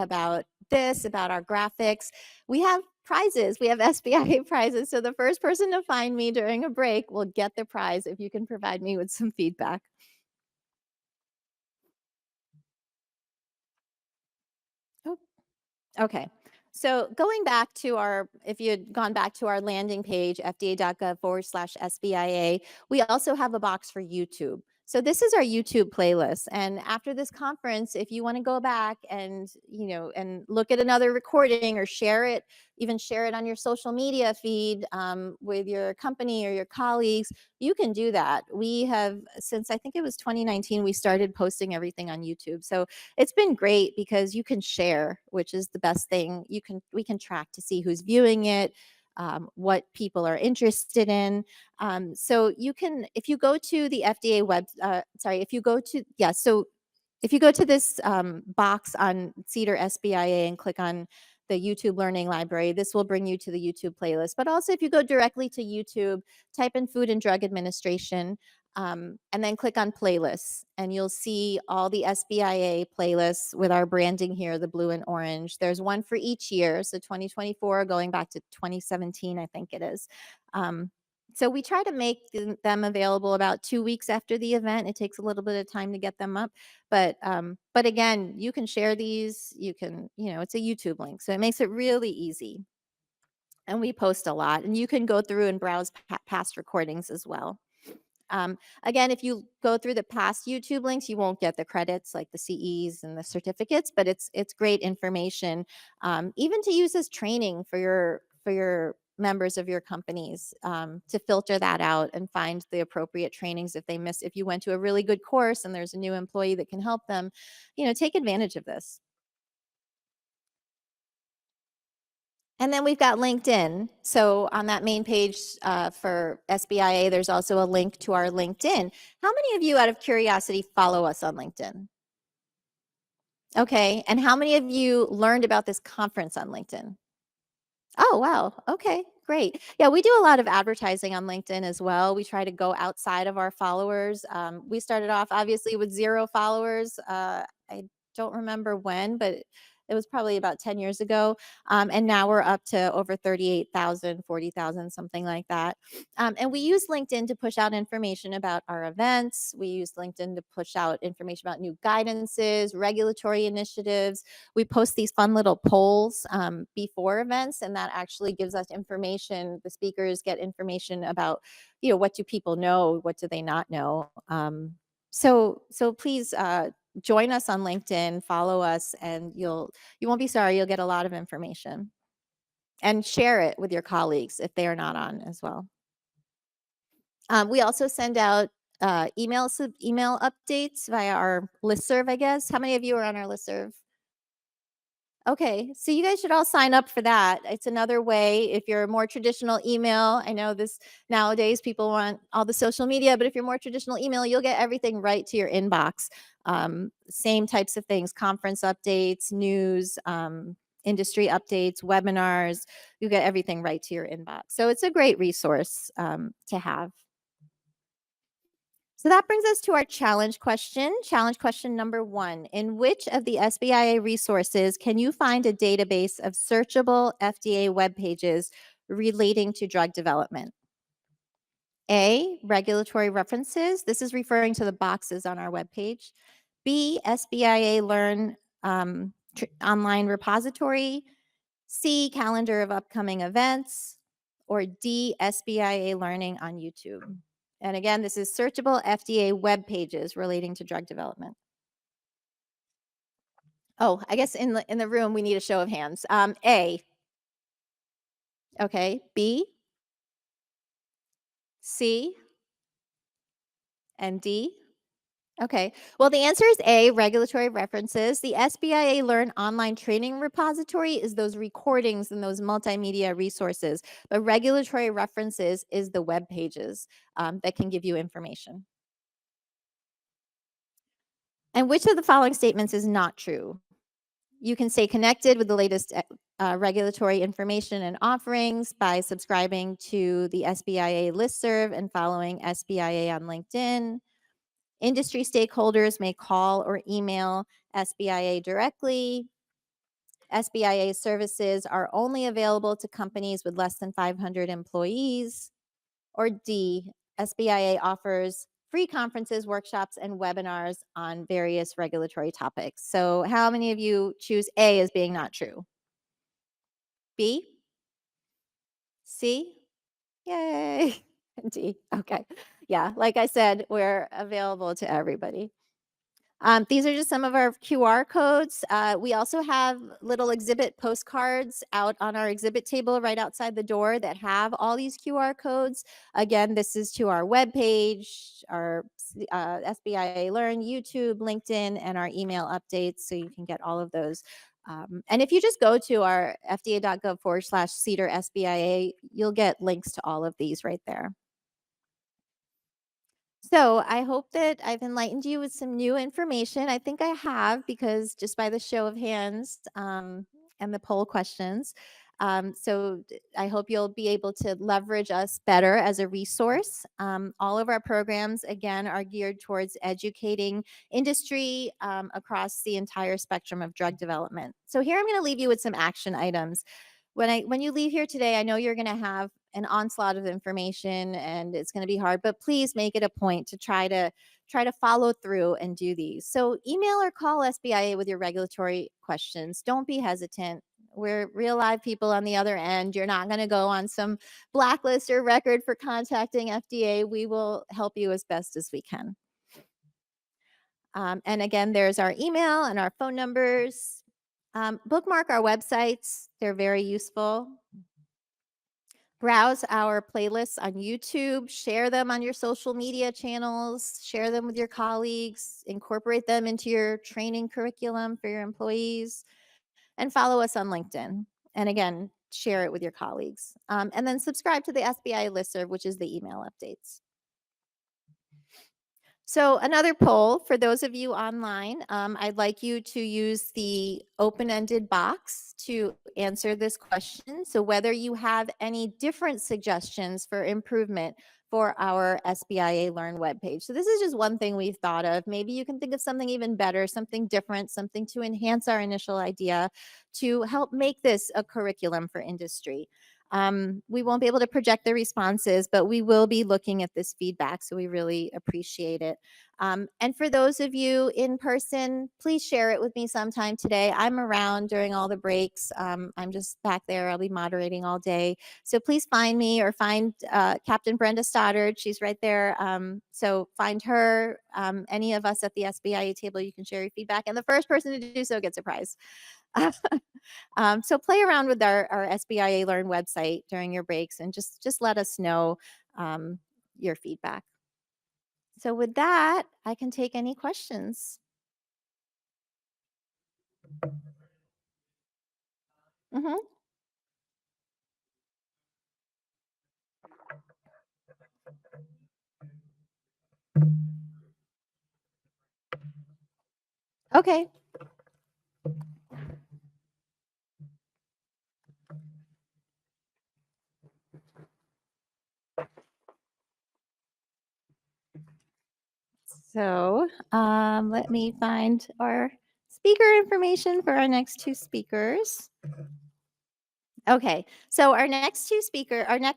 this, about our graphics, we have prizes. We have SBIA prizes. So the first person to find me during a break will get the prize if you can provide me with some feedback. Oh, okay. So going back to if you had gone back to our landing page, fda.gov/SBIA, we also have a box for YouTube. So this is our YouTube playlist. And after this conference, if you want to go back and, and look at another recording or share it, even share it on your social media feed with your company or your colleagues, you can do that. We have, since I think it was 2019, we started posting everything on YouTube. So it's been great because you can share, which is the best thing. We can track to see who's viewing it, what people are interested in. So you can, if you go to the FDA if you go to this box on CDER SBIA and click on the YouTube Learning Library, this will bring you to the YouTube playlist. But also if you go directly to YouTube, type in Food and Drug Administration, and then click on playlists, and you'll see all the SBIA playlists with our branding here, the blue and orange. There's one for each year, so 2024 going back to 2017, I think it is. So we try to make them available about 2 weeks after the event. It takes a little bit of time to get them up, but again, you can share these. You can, it's a YouTube link, so it makes it really easy. And we post a lot, and you can go through and browse past recordings as well. Again, if you go through the past YouTube links, you won't get the credits like the CEs and the certificates, but it's great information, even to use as training for your members of your companies, to filter that out and find the appropriate trainings if you went to a really good course and there's a new employee that can help them, take advantage of this. And then we've got LinkedIn. So on that main page for SBIA, there's also a link to our LinkedIn. How many of you, out of curiosity, follow us on LinkedIn? Okay. And how many of you learned about this conference on LinkedIn? Oh, wow. Okay, great. Yeah, we do a lot of advertising on LinkedIn as well. We try to go outside of our followers. We started off obviously with 0 followers. I don't remember when, but it was probably about 10 years ago. And now we're up to over 38,000, 40,000, something like that. And we use LinkedIn to push out information about our events. We use LinkedIn to push out information about new guidances, regulatory initiatives. We post these fun little polls before events, and that actually gives us information. The speakers get information about, what do people know? What do they not know? So please join us on LinkedIn, follow us, and you won't be sorry. You'll get a lot of information, and share it with your colleagues if they are not on as well. We also send out email updates via our listserv, I guess. How many of you are on our listserv? Okay, so you guys should all sign up for that. It's another way. If you're a more traditional email, I know this nowadays people want all the social media, but if you're more traditional email, you'll get everything right to your inbox. Same types of things: conference updates, news, industry updates, webinars. You get everything right to your inbox. So it's a great resource to have. So that brings us to our challenge question. Challenge question number 1. In which of the SBIA resources can you find a database of searchable FDA web pages relating to drug development? A, regulatory references. This is referring to the boxes on our webpage. B, SBIA Learn online repository. C, calendar of upcoming events. Or D, SBIA Learning on YouTube. And again, this is searchable FDA web pages relating to drug development. Oh, I guess in the room we need a show of hands. A. Okay. B. C. And D. Okay, well, the answer is A, regulatory references. The SBIA Learn online training repository is those recordings and those multimedia resources. But regulatory references is the web pages that can give you information. And which of the following statements is not true? You can stay connected with the latest regulatory information and offerings by subscribing to the SBIA listserv and following SBIA on LinkedIn. Industry stakeholders may call or email SBIA directly. SBIA services are only available to companies with less than 500 employees. Or D, SBIA offers free conferences, workshops, and webinars on various regulatory topics. So how many of you choose A as being not true? B? C? Yay. D. Okay. Yeah, like I said, we're available to everybody. These are just some of our QR codes. We also have little exhibit postcards out on our exhibit table right outside the door that have all these QR codes. Again, this is to our webpage, our SBIA Learn, YouTube, LinkedIn, and our email updates, so you can get all of those. And if you just go to our fda.gov/CDER SBIA, you'll get links to all of these right there. So I hope that I've enlightened you with some new information. I think I have, because just by the show of hands and the poll questions. I hope you'll be able to leverage us better as a resource. All of our programs, again, are geared towards educating industry across the entire spectrum of drug development. So here I'm going to leave you with some action items. When you leave here today, I know you're going to have an onslaught of information and it's going to be hard, but please make it a point to try to follow through and do these. So email or call SBIA with your regulatory questions. Don't be hesitant. We're real live people on the other end. You're not going to go on some blacklist or record for contacting FDA. We will help you as best as we can. And again, there's our email and our phone numbers. Bookmark our websites. They're very useful. Browse our playlists on YouTube, share them on your social media channels, share them with your colleagues, incorporate them into your training curriculum for your employees, and follow us on LinkedIn. And again, share it with your colleagues. And then subscribe to the SBI listserv, which is the email updates. So another poll for those of you online, I'd like you to use the open-ended box to answer this question. So whether you have any different suggestions for improvement for our SBIA Learn webpage. So this is just one thing we've thought of. Maybe you can think of something even better, something different, something to enhance our initial idea to help make this a curriculum for industry. We won't be able to project the responses, but we will be looking at this feedback, so we really appreciate it. And for those of you in person, please share it with me sometime today. I'm around during all the breaks. I'm just back there. I'll be moderating all day. So please find me or find Captain Brenda Stoddard. She's right there. So find her, any of us at the SBIA table, you can share your feedback. And the first person to do so gets a prize. So play around with our SBIA Learn website during your breaks and just let us know your feedback. So with that, I can take any questions. Mm-hmm. Okay. So let me find our speaker information for our next two speakers. Okay, so our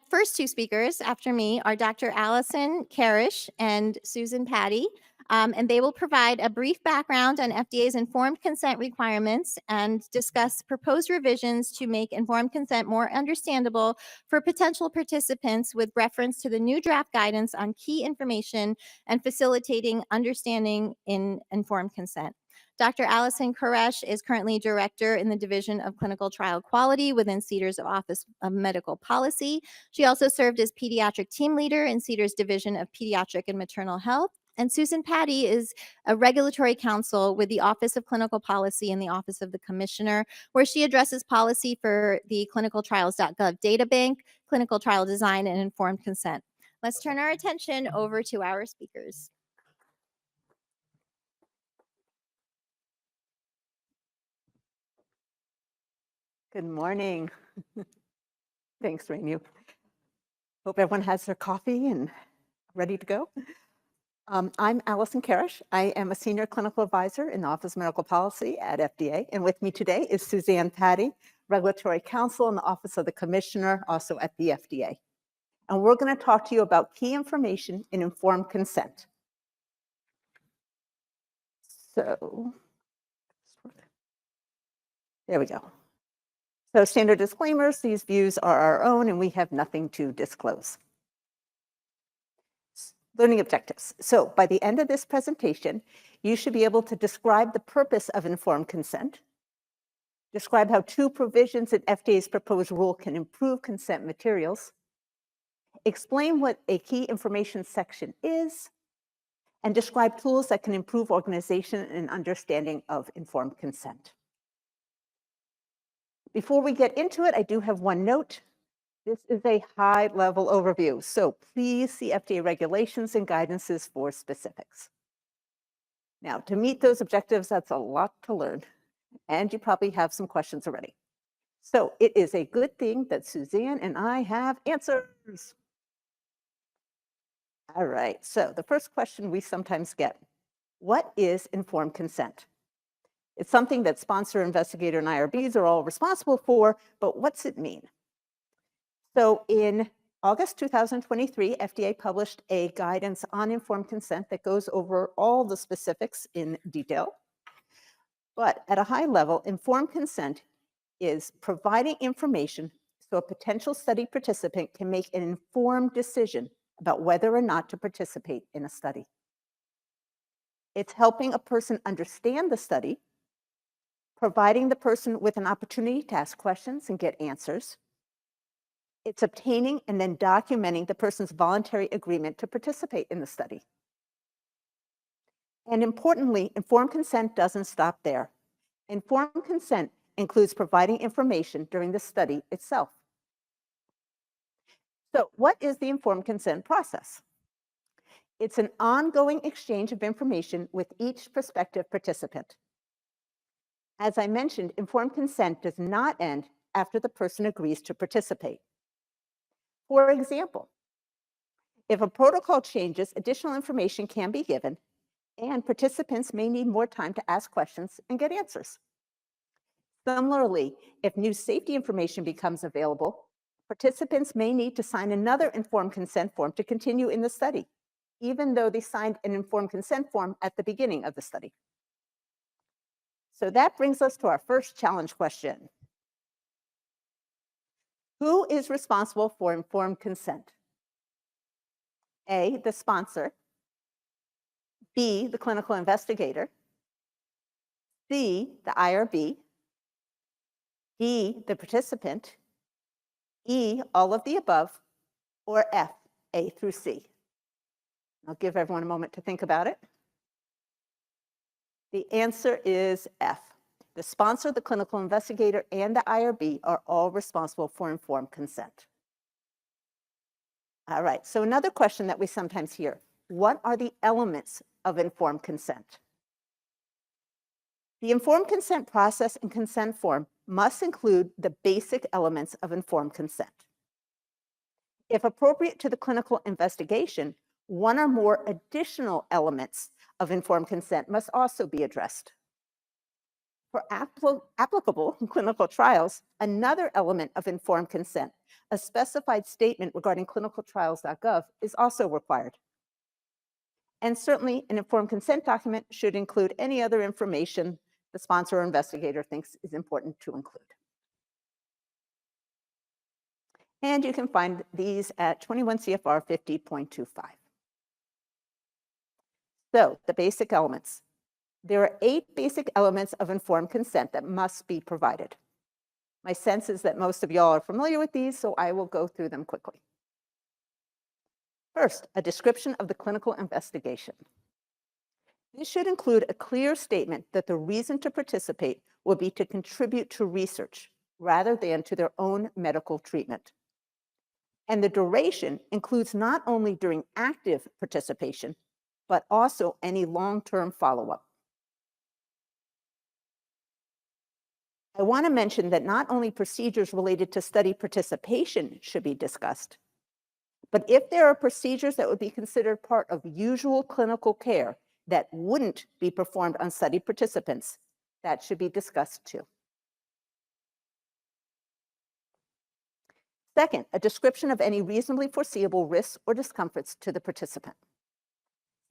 first two speakers after me are Dr. Allison Karish and Susan Patty, and they will provide a brief background on FDA's informed consent requirements and discuss proposed revisions to make informed consent more understandable for potential participants with reference to the new draft guidance on key information and facilitating understanding in informed consent. Dr. Allison Koresh is currently Director in the Division of Clinical Trial Quality within CDER's Office of Medical Policy. She also served as Pediatric Team Leader in CDER's Division of Pediatric and Maternal Health And Susan Patty is a regulatory counsel with the Office of Clinical Policy and the Office of the Commissioner, where she addresses policy for the clinicaltrials.gov data bank, clinical trial design, and informed consent. Let's turn our attention over to our speakers. Good morning. Thanks, Rainu. Hope everyone has their coffee and ready to go. I'm Allison Karish. I am a senior clinical advisor in the Office of Medical Policy at FDA. And with me today is Suzanne Patty, regulatory counsel in the Office of the Commissioner, also at the FDA. And we're going to talk to you about key information in informed consent. So, there we go. So standard disclaimers, these views are our own and we have nothing to disclose. Learning objectives. So by the end of this presentation, you should be able to describe the purpose of informed consent, describe how 2 provisions in FDA's proposed rule can improve consent materials, explain what a key information section is, and describe tools that can improve organization and understanding of informed consent. Before we get into it, I do have one note. This is a high-level overview, so please see FDA regulations and guidances for specifics. Now, to meet those objectives, that's a lot to learn, and you probably have some questions already. So it is a good thing that Suzanne and I have answers. All right, so the first question we sometimes get, what is informed consent? It's something that sponsor, investigator, and IRBs are all responsible for, but what's it mean? So in August 2023, FDA published a guidance on informed consent that goes over all the specifics in detail. But at a high level, informed consent is providing information so a potential study participant can make an informed decision about whether or not to participate in a study. It's helping a person understand the study, providing the person with an opportunity to ask questions and get answers. It's obtaining and then documenting the person's voluntary agreement to participate in the study. And importantly, informed consent doesn't stop there. Informed consent includes providing information during the study itself. So what is the informed consent process? It's an ongoing exchange of information with each prospective participant. As I mentioned, informed consent does not end after the person agrees to participate. For example, if a protocol changes, additional information can be given, and participants may need more time to ask questions and get answers. Similarly, if new safety information becomes available, participants may need to sign another informed consent form to continue in the study, even though they signed an informed consent form at the beginning of the study. So that brings us to our first challenge question. Who is responsible for informed consent? A, the sponsor. B, the clinical investigator. C, the IRB. D, the participant. E, all of the above. Or F, A through C. I'll give everyone a moment to think about it. The answer is F. The sponsor, the clinical investigator, and the IRB are all responsible for informed consent. All right, so another question that we sometimes hear, what are the elements of informed consent? The informed consent process and consent form must include the basic elements of informed consent. If appropriate to the clinical investigation, one or more additional elements of informed consent must also be addressed. For applicable clinical trials, another element of informed consent, a specified statement regarding clinicaltrials.gov, is also required. And certainly, an informed consent document should include any other information the sponsor or investigator thinks is important to include. And you can find these at 21 CFR 50.25. So, the basic elements. There are 8 basic elements of informed consent that must be provided. My sense is that most of y'all are familiar with these, so I will go through them quickly. First, a description of the clinical investigation. This should include a clear statement that the reason to participate will be to contribute to research rather than to their own medical treatment. And the duration includes not only during active participation, but also any long-term follow-up. I want to mention that not only procedures related to study participation should be discussed, but if there are procedures that would be considered part of usual clinical care that wouldn't be performed on study participants, that should be discussed too. Second, a description of any reasonably foreseeable risks or discomforts to the participant.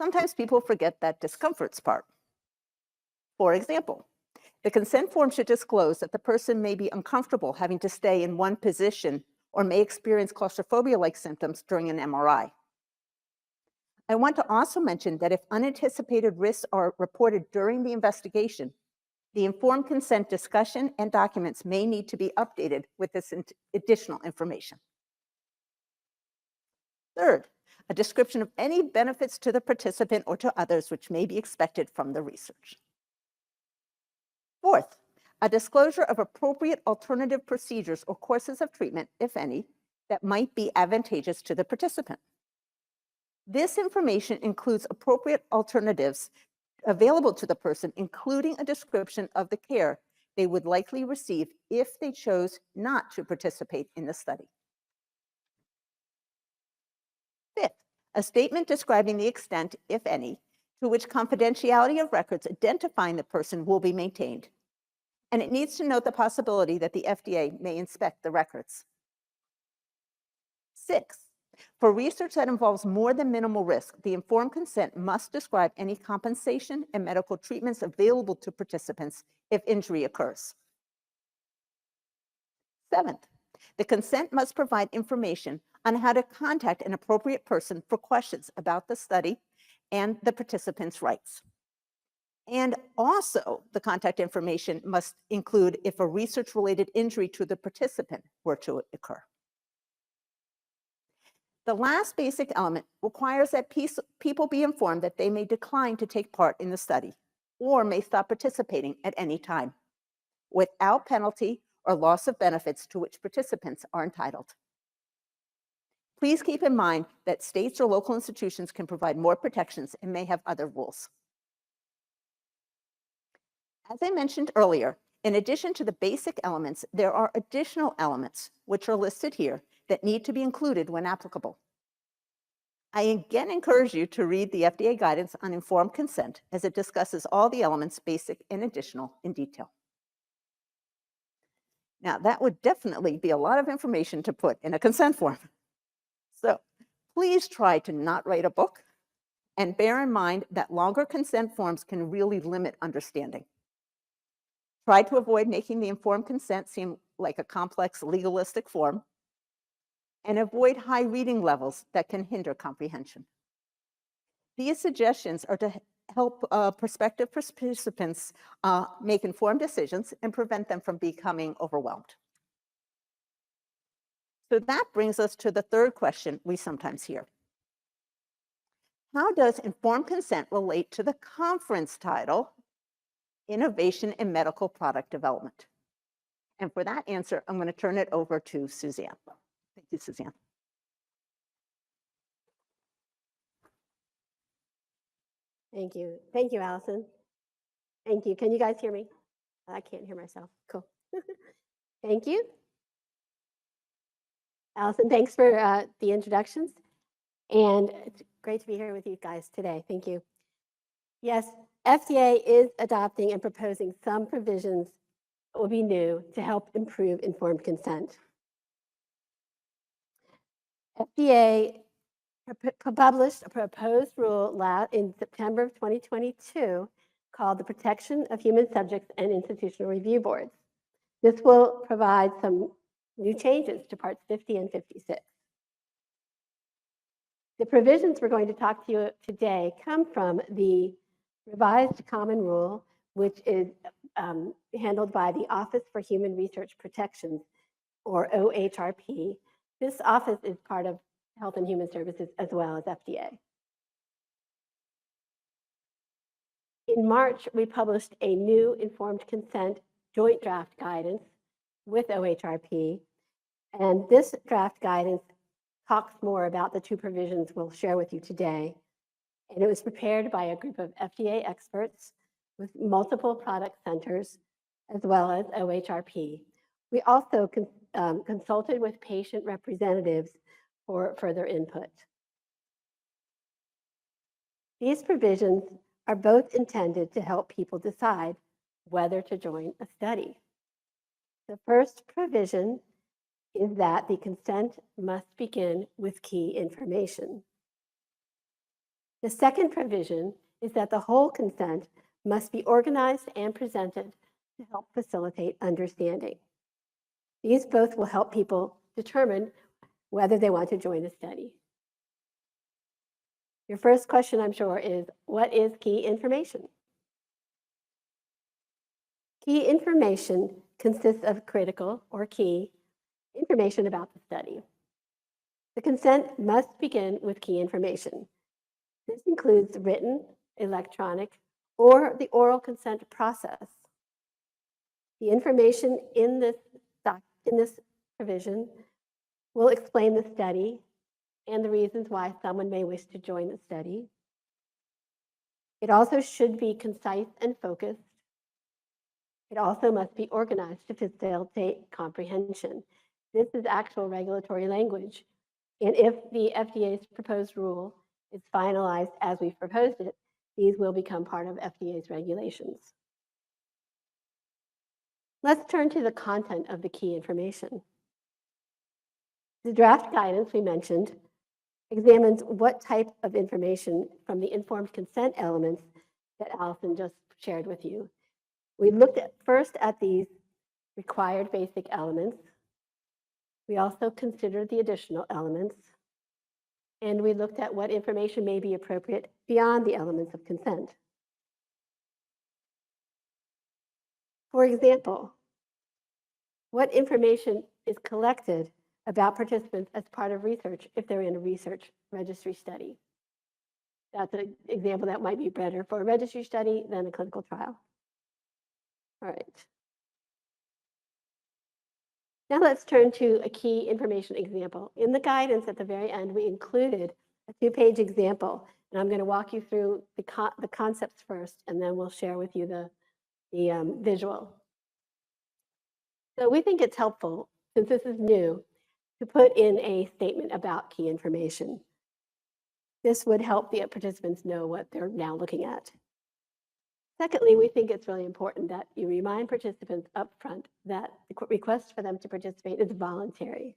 Sometimes people forget that discomforts part. For example, the consent form should disclose that the person may be uncomfortable having to stay in one position or may experience claustrophobia-like symptoms during an MRI. I want to also mention that if unanticipated risks are reported during the investigation, the informed consent discussion and documents may need to be updated with this additional information. Third, a description of any benefits to the participant or to others which may be expected from the research. Fourth, a disclosure of appropriate alternative procedures or courses of treatment, if any, that might be advantageous to the participant. This information includes appropriate alternatives available to the person, including a description of the care they would likely receive if they chose not to participate in the study. Fifth, a statement describing the extent, if any, to which confidentiality of records identifying the person will be maintained. And it needs to note the possibility that the FDA may inspect the records. Six, for research that involves more than minimal risk, the informed consent must describe any compensation and medical treatments available to participants if injury occurs. Seventh, the consent must provide information on how to contact an appropriate person for questions about the study and the participant's rights. And also, the contact information must include if a research-related injury to the participant were to occur. The last basic element requires that people be informed that they may decline to take part in the study or may stop participating at any time without penalty or loss of benefits to which participants are entitled. Please keep in mind that states or local institutions can provide more protections and may have other rules. As I mentioned earlier, in addition to the basic elements, there are additional elements which are listed here that need to be included when applicable. I again encourage you to read the FDA guidance on informed consent as it discusses all the elements, basic and additional, in detail. Now, that would definitely be a lot of information to put in a consent form. So please try to not write a book and bear in mind that longer consent forms can really limit understanding. Try to avoid making the informed consent seem like a complex legalistic form and avoid high reading levels that can hinder comprehension. These suggestions are to help prospective participants make informed decisions and prevent them from becoming overwhelmed. So that brings us to the third question we sometimes hear. How does informed consent relate to the conference title, Innovation in Medical Product Development? And for that answer, I'm going to turn it over to Suzanne. Thank you, Suzanne. Thank you. Thank you, Allison. Thank you. Can you guys hear me? I can't hear myself. Cool. Thank you. Allison, thanks for the introductions. And it's great to be here with you guys today. Thank you. Yes, FDA is adopting and proposing some provisions that will be new to help improve informed consent. FDA published a proposed rule in September of 2022 called the Protection of Human Subjects and Institutional Review Boards. This will provide some new changes to parts 50 and 56. The provisions we're going to talk to you today come from the Revised Common Rule, which is handled by the Office for Human Research Protections, or OHRP. This office is part of Health and Human Services as well as FDA. In March, we published a new informed consent joint draft guidance with OHRP, and this draft guidance talks more about the two provisions we'll share with you today. And it was prepared by a group of FDA experts with multiple product centers, as well as OHRP. We also consulted with patient representatives for further input. These provisions are both intended to help people decide whether to join a study. The first provision is that the consent must begin with key information. The second provision is that the whole consent must be organized and presented to help facilitate understanding. These both will help people determine whether they want to join a study. Your first question, I'm sure, is what is key information? Key information consists of critical or key information about the study. The consent must begin with key information. This includes written, electronic, or the oral consent process. The information in this provision will explain the study and the reasons why someone may wish to join the study. It also should be concise and focused. It also must be organized to facilitate comprehension. This is actual regulatory language. And if the FDA's proposed rule is finalized as we've proposed it, these will become part of FDA's regulations. Let's turn to the content of the key information. The draft guidance we mentioned examines what type of information from the informed consent elements that Allison just shared with you. We looked first at these required basic elements. We also considered the additional elements, and we looked at what information may be appropriate beyond the elements of consent. For example, what information is collected about participants as part of research if they're in a research registry study? That's an example that might be better for a registry study than a clinical trial. All right. Now let's turn to a key information example. In the guidance at the very end, we included a 2-page example, and I'm going to walk you through the concepts first, and then we'll share with you the visual. So we think it's helpful, since this is new, to put in a statement about key information. This would help the participants know what they're now looking at. Secondly, we think it's really important that you remind participants up front that the request for them to participate is voluntary.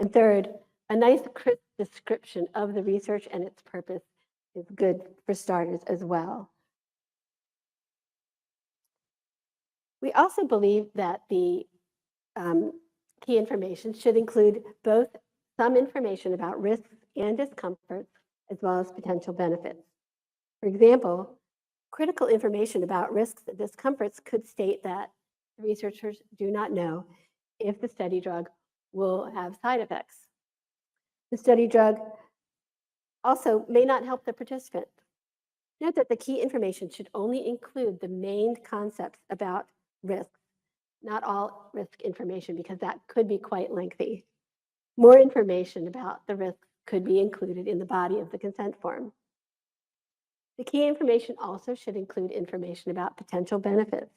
And third, a nice crisp description of the research and its purpose is good for starters as well. We also believe that the key information should include both some information about risks and discomforts, as well as potential benefits. For example, critical information about risks and discomforts could state that the researchers do not know if the study drug will have side effects. The study drug also may not help the participant. Note that the key information should only include the main concepts about risks, not all risk information, because that could be quite lengthy. More information about the risks could be included in the body of the consent form. The key information also should include information about potential benefits.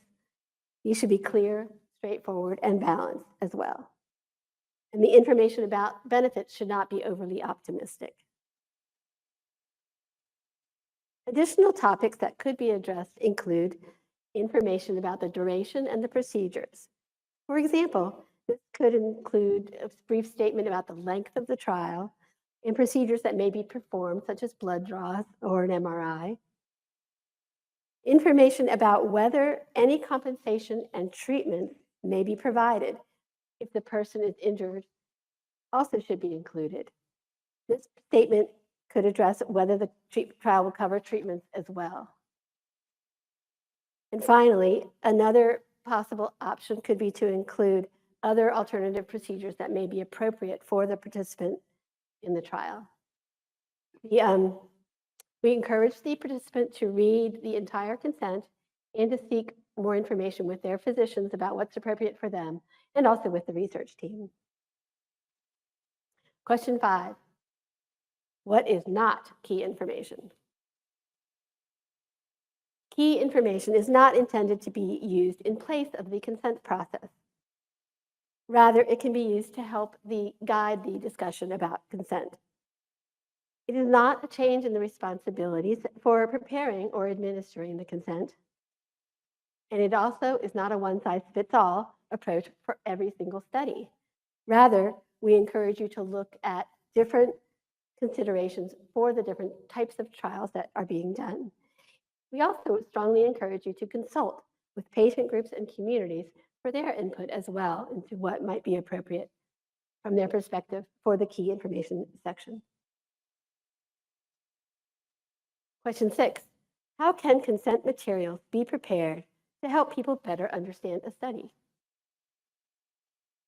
These should be clear, straightforward, and balanced as well. And the information about benefits should not be overly optimistic. Additional topics that could be addressed include information about the duration and the procedures. For example, this could include a brief statement about the length of the trial and procedures that may be performed, such as blood draws or an MRI. Information about whether any compensation and treatment may be provided if the person is injured also should be included. This statement could address whether the trial will cover treatments as well. And finally, another possible option could be to include other alternative procedures that may be appropriate for the participant in the trial. The We encourage the participant to read the entire consent and to seek more information with their physicians about what's appropriate for them, and also with the research team. Question 5. What is not key information? Key information is not intended to be used in place of the consent process. Rather, it can be used to help guide the discussion about consent. It is not a change in the responsibilities for preparing or administering the consent. And it also is not a one-size-fits-all approach for every single study. Rather, we encourage you to look at different considerations for the different types of trials that are being done. We also strongly encourage you to consult with patient groups and communities for their input as well into what might be appropriate from their perspective for the key information section. Question 6, how can consent materials be prepared to help people better understand a study?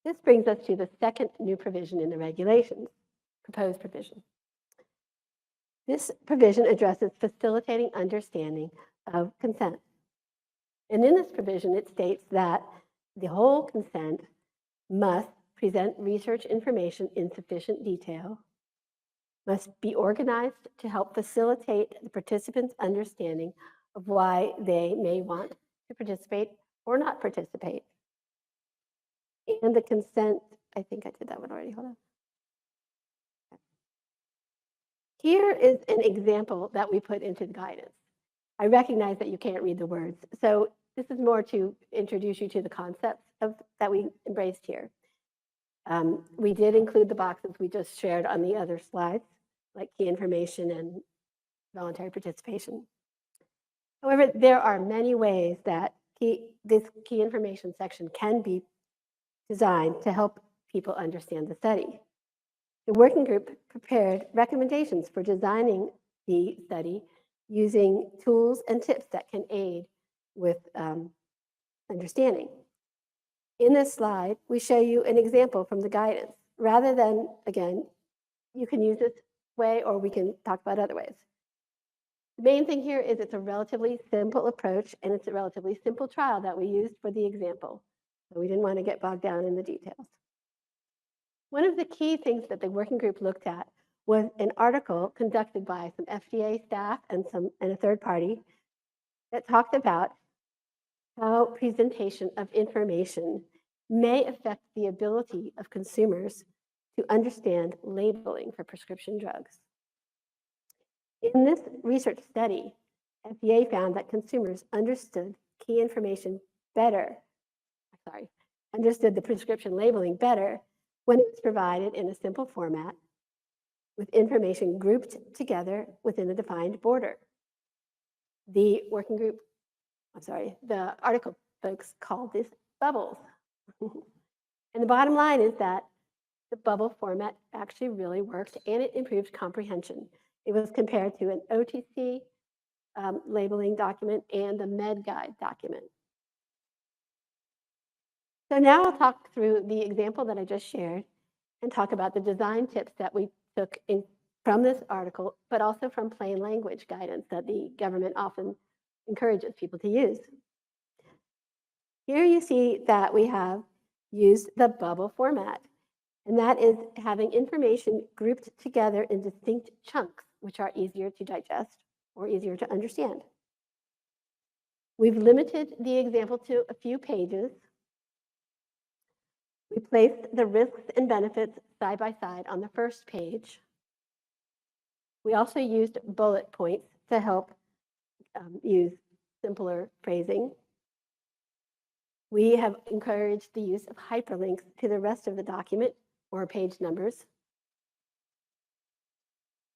This brings us to the second new provision in the regulations, proposed provision. This provision addresses facilitating understanding of consent. And in this provision, it states that the whole consent must present research information in sufficient detail, must be organized to help facilitate the participants' understanding of why they may want to participate or not participate. And the consent, I think I did that one already, hold on. Here is an example that we put into the guidance. I recognize that you can't read the words, so this is more to introduce you to the concepts that we embraced here. We did include the boxes we just shared on the other slides, like key information and voluntary participation. However, there are many ways that this key information section can be designed to help people understand the study. The working group prepared recommendations for designing the study using tools and tips that can aid with understanding. In this slide, we show you an example from the guidance. Rather than, again, you can use this way or we can talk about other ways. The main thing here is it's a relatively simple approach and it's a relatively simple trial that we used for the example. So we didn't want to get bogged down in the details. One of the key things that the working group looked at was an article conducted by some FDA staff and a third party that talked about how presentation of information may affect the ability of consumers to understand labeling for prescription drugs. In this research study, FDA found that consumers understood key information better, understood the prescription labeling better when it was provided in a simple format with information grouped together within a defined border. The working group, the article folks called this bubbles. And the bottom line is that the bubble format actually really worked and it improved comprehension. It was compared to an OTC labeling document and the med guide document. So now I'll talk through the example that I just shared and talk about the design tips that we took from this article, but also from plain language guidance that the government often encourages people to use. Here you see that we have used the bubble format, and that is having information grouped together in distinct chunks, which are easier to digest or easier to understand. We've limited the example to a few pages. We placed the risks and benefits side by side on the first page. We also used bullet points to help use simpler phrasing. We have encouraged the use of hyperlinks to the rest of the document or page numbers.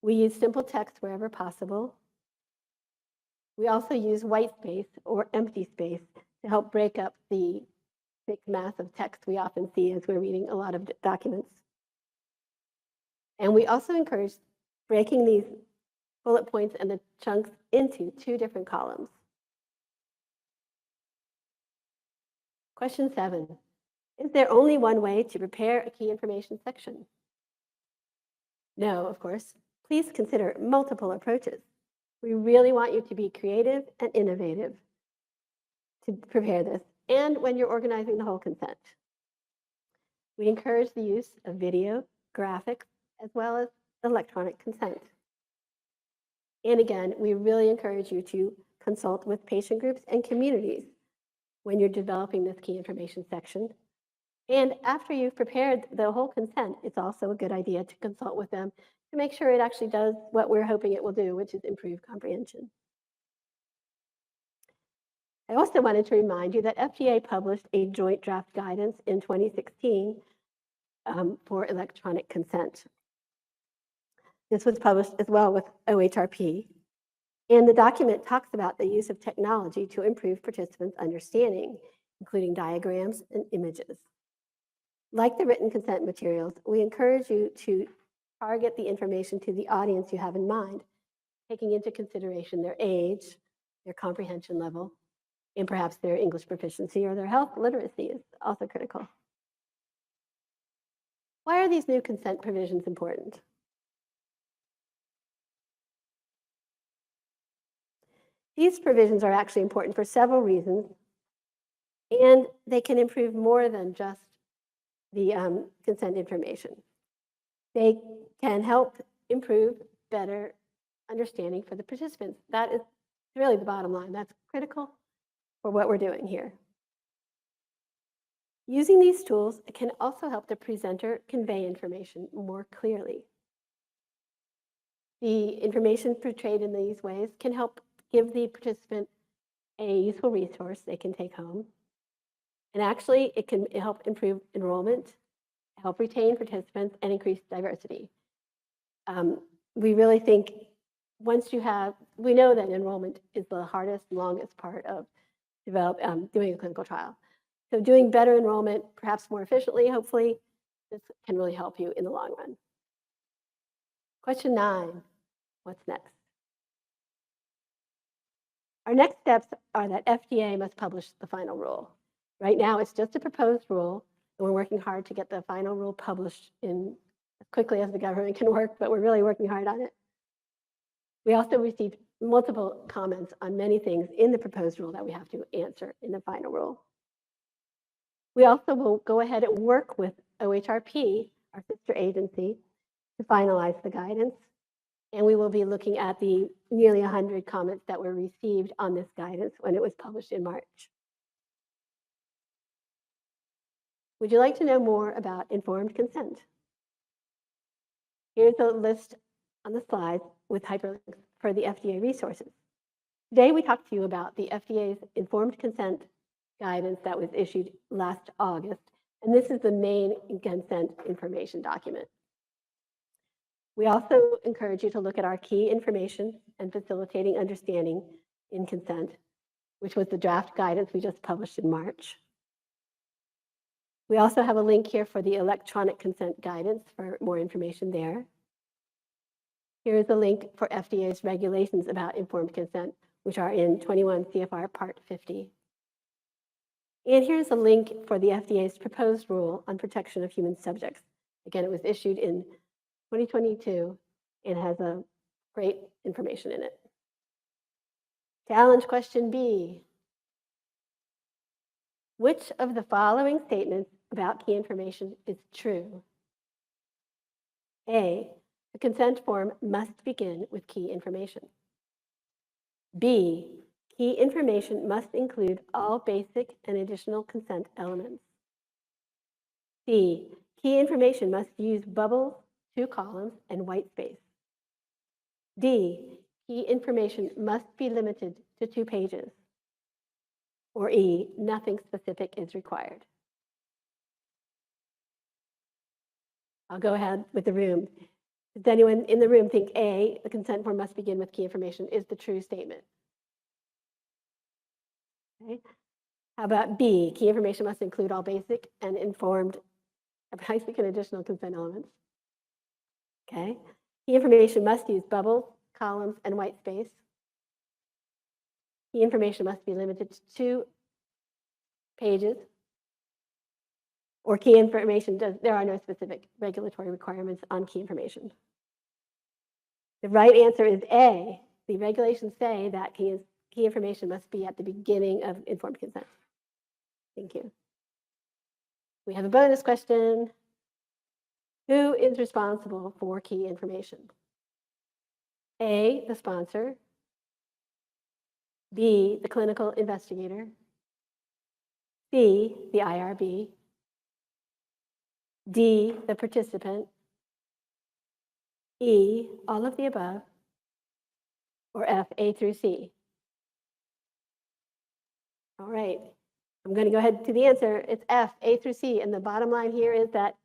We use simple text wherever possible. We also use white space or empty space to help break up the thick mass of text we often see as we're reading a lot of documents. And we also encourage breaking these bullet points and the chunks into two different columns. Question 7, is there only one way to prepare a key information section? No, of course. Please consider multiple approaches. We really want you to be creative and innovative to prepare this, and when you're organizing the whole consent. We encourage the use of video, graphics, as well as electronic consent. And again, we really encourage you to consult with patient groups and communities when you're developing this key information section. And after you've prepared the whole consent, it's also a good idea to consult with them to make sure it actually does what we're hoping it will do, which is improve comprehension. I also wanted to remind you that FDA published a joint draft guidance in 2016 for electronic consent. This was published as well with OHRP. And the document talks about the use of technology to improve participants' understanding, including diagrams and images. Like the written consent materials, we encourage you to target the information to the audience you have in mind, taking into consideration their age, their comprehension level, and perhaps their English proficiency or their health literacy is also critical. Why are these new consent provisions important? These provisions are actually important for several reasons, and they can improve more than just the consent information. They can help improve better understanding for the participants. That is really the bottom line. That's critical for what we're doing here. Using these tools can also help the presenter convey information more clearly. The information portrayed in these ways can help give the participant a useful resource they can take home. And actually, it can help improve enrollment, help retain participants, and increase diversity. We really think once you have, we know that enrollment is the hardest, longest part of doing a clinical trial. So doing better enrollment, perhaps more efficiently, hopefully, this can really help you in the long run. Question 9, what's next? Our next steps are that FDA must publish the final rule. Right now, it's just a proposed rule, and we're working hard to get the final rule published as quickly as the government can work, but we're really working hard on it. We also received multiple comments on many things in the proposed rule that we have to answer in the final rule. We also will go ahead and work with OHRP, our sister agency, to finalize the guidance. And we will be looking at the nearly 100 comments that were received on this guidance when it was published in March. Would you like to know more about informed consent? Here's a list on the slide with hyperlinks for the FDA resources. Today, we talked to you about the FDA's informed consent guidance that was issued last August, and this is the main consent information document. We also encourage you to look at our key information and facilitating understanding in consent, which was the draft guidance we just published in March. We also have a link here for the electronic consent guidance for more information there. Here is a link for FDA's regulations about informed consent, which are in 21 CFR Part 50. And here's a link for the FDA's proposed rule on protection of human subjects. Again, it was issued in 2022 and has a great information in it. Challenge question B. Which of the following statements about key information is true? A, the consent form must begin with key information. B, key information must include all basic and additional consent elements. C, key information must use bubbles, 2 columns, and white space. D, key information must be limited to 2 pages. Or E, nothing specific is required. I'll go ahead with the room. Does anyone in the room think A, the consent form must begin with key information, is the true statement? Okay. How about B, key information must include all basic and informed, basic and additional consent elements? Okay. Key information must use bubbles, columns, and white space. Key information must be limited to 2 pages. Or key information, there are no specific regulatory requirements on key information. The right answer is A, the regulations say that key information must be at the beginning of informed consent. Thank you. We have a bonus question. Who is responsible for key information? A, the sponsor. B, the clinical investigator. C, the IRB. D, the participant. E, all of the above. Or F, A through C. All right, I'm going to go ahead to the answer. It's F, A through C. And the bottom line here is that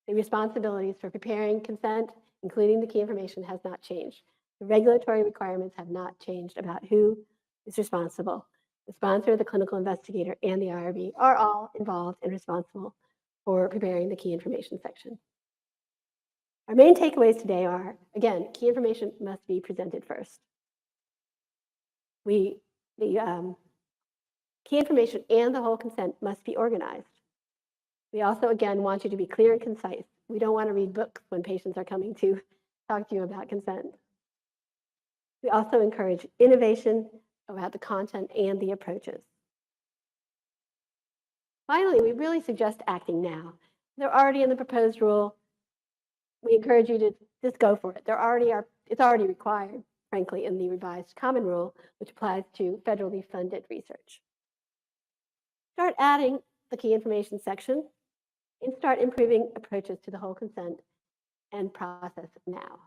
the responsibilities for preparing consent, including the key information, has not changed. The regulatory requirements have not changed about who is responsible. The sponsor, the clinical investigator, and the IRB are all involved and responsible for preparing the key information section. Our main takeaways today are, again, key information must be presented first. The key information and the whole consent must be organized. We also, again, want you to be clear and concise. We don't want to read books when patients are coming to talk to you about consent. We also encourage innovation about the content and the approaches. Finally, we really suggest acting now. They're already in the proposed rule. We encourage you to just go for it. It's already required, frankly, in the revised common rule, which applies to federally funded research. Start adding the key information section and start improving approaches to the whole consent and process now.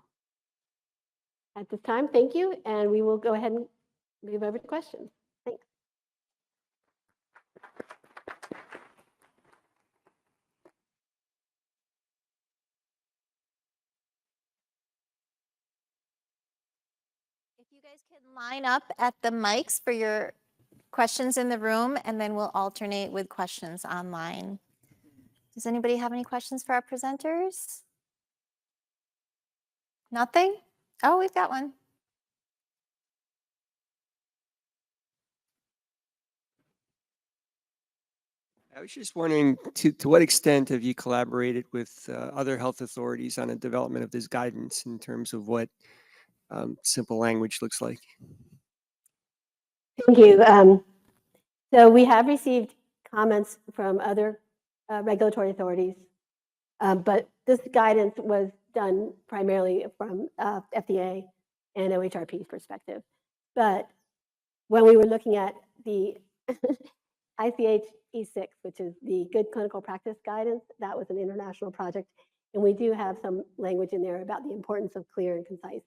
At this time, thank you, and we will go ahead and move over to questions. Thanks. If you guys can line up at the mics for your questions in the room, and then we'll alternate with questions online. Does anybody have any questions for our presenters? Nothing? Oh, we've got one. I was just wondering, to what extent have you collaborated with other health authorities on the development of this guidance in terms of what simple language looks like? Thank you. So we have received comments from other regulatory authorities, but this guidance was done primarily from FDA and OHRP's perspective. But when we were looking at the ICH E6, which is the Good Clinical Practice Guidance, that was an international project, and we do have some language in there about the importance of clear and concise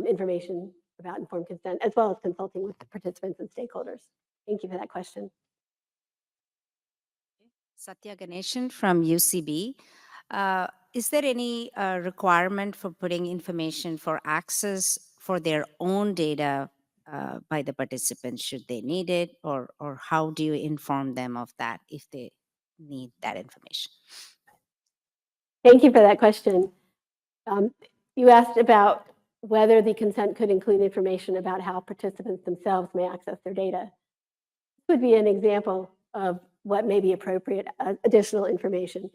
information about informed consent, as well as consulting with the participants and stakeholders. Thank you for that question. Satya Ganeshan from UCB. Is there any requirement for putting information for access for their own data by the participants should they need it, or how do you inform them of that if they need that information? Thank you for that question. You asked about whether the consent could include information about how participants themselves may access their data. This would be an example of what may be appropriate additional information.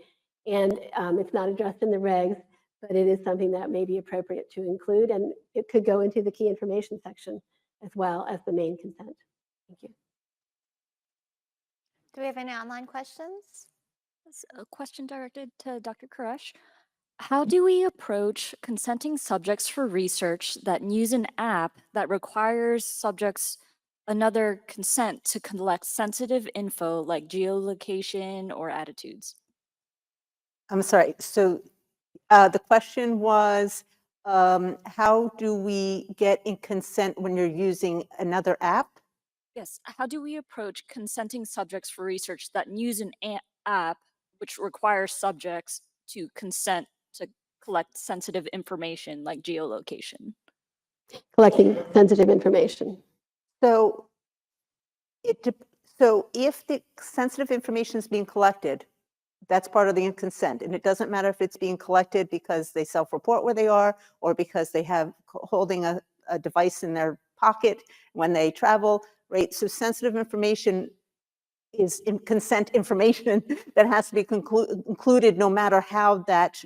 And it's not addressed in the regs, but it is something that may be appropriate to include, and it could go into the key information section as well as the main consent. Thank you. Do we have any online questions? A question directed to Dr. Koresh. How do we approach consenting subjects for research that use an app that requires subjects another consent to collect sensitive info like geolocation or attitudes? I'm sorry. So the question was, how do we get in consent when you're using another app? Yes. How do we approach consenting subjects for research that use an app which requires subjects to consent to collect sensitive information like geolocation? Collecting sensitive information. So if the sensitive information is being collected, that's part of the consent. And it doesn't matter if it's being collected because they self-report where they are or because they have holding a device in their pocket when they travel, right? So sensitive information is consent information that has to be included no matter how that,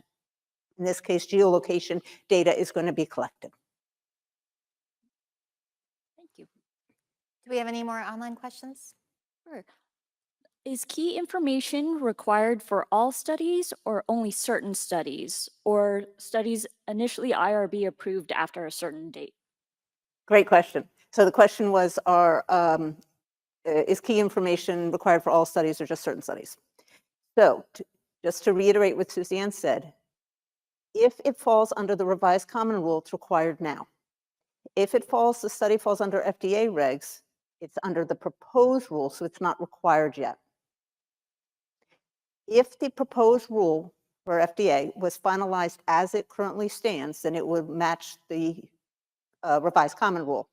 in this case, geolocation data is going to be collected. Do we have any more online questions? Sure. Is key information required for all studies or only certain studies, or studies initially IRB approved after a certain date? Great question. So the question was, is key information required for all studies or just certain studies? So just to reiterate what Suzanne said, if it falls under the revised common rule, it's required now. If the study falls under FDA regs, it's under the proposed rule, so it's not required yet. If the proposed rule for FDA was finalized as it currently stands, then it would match the revised common rule.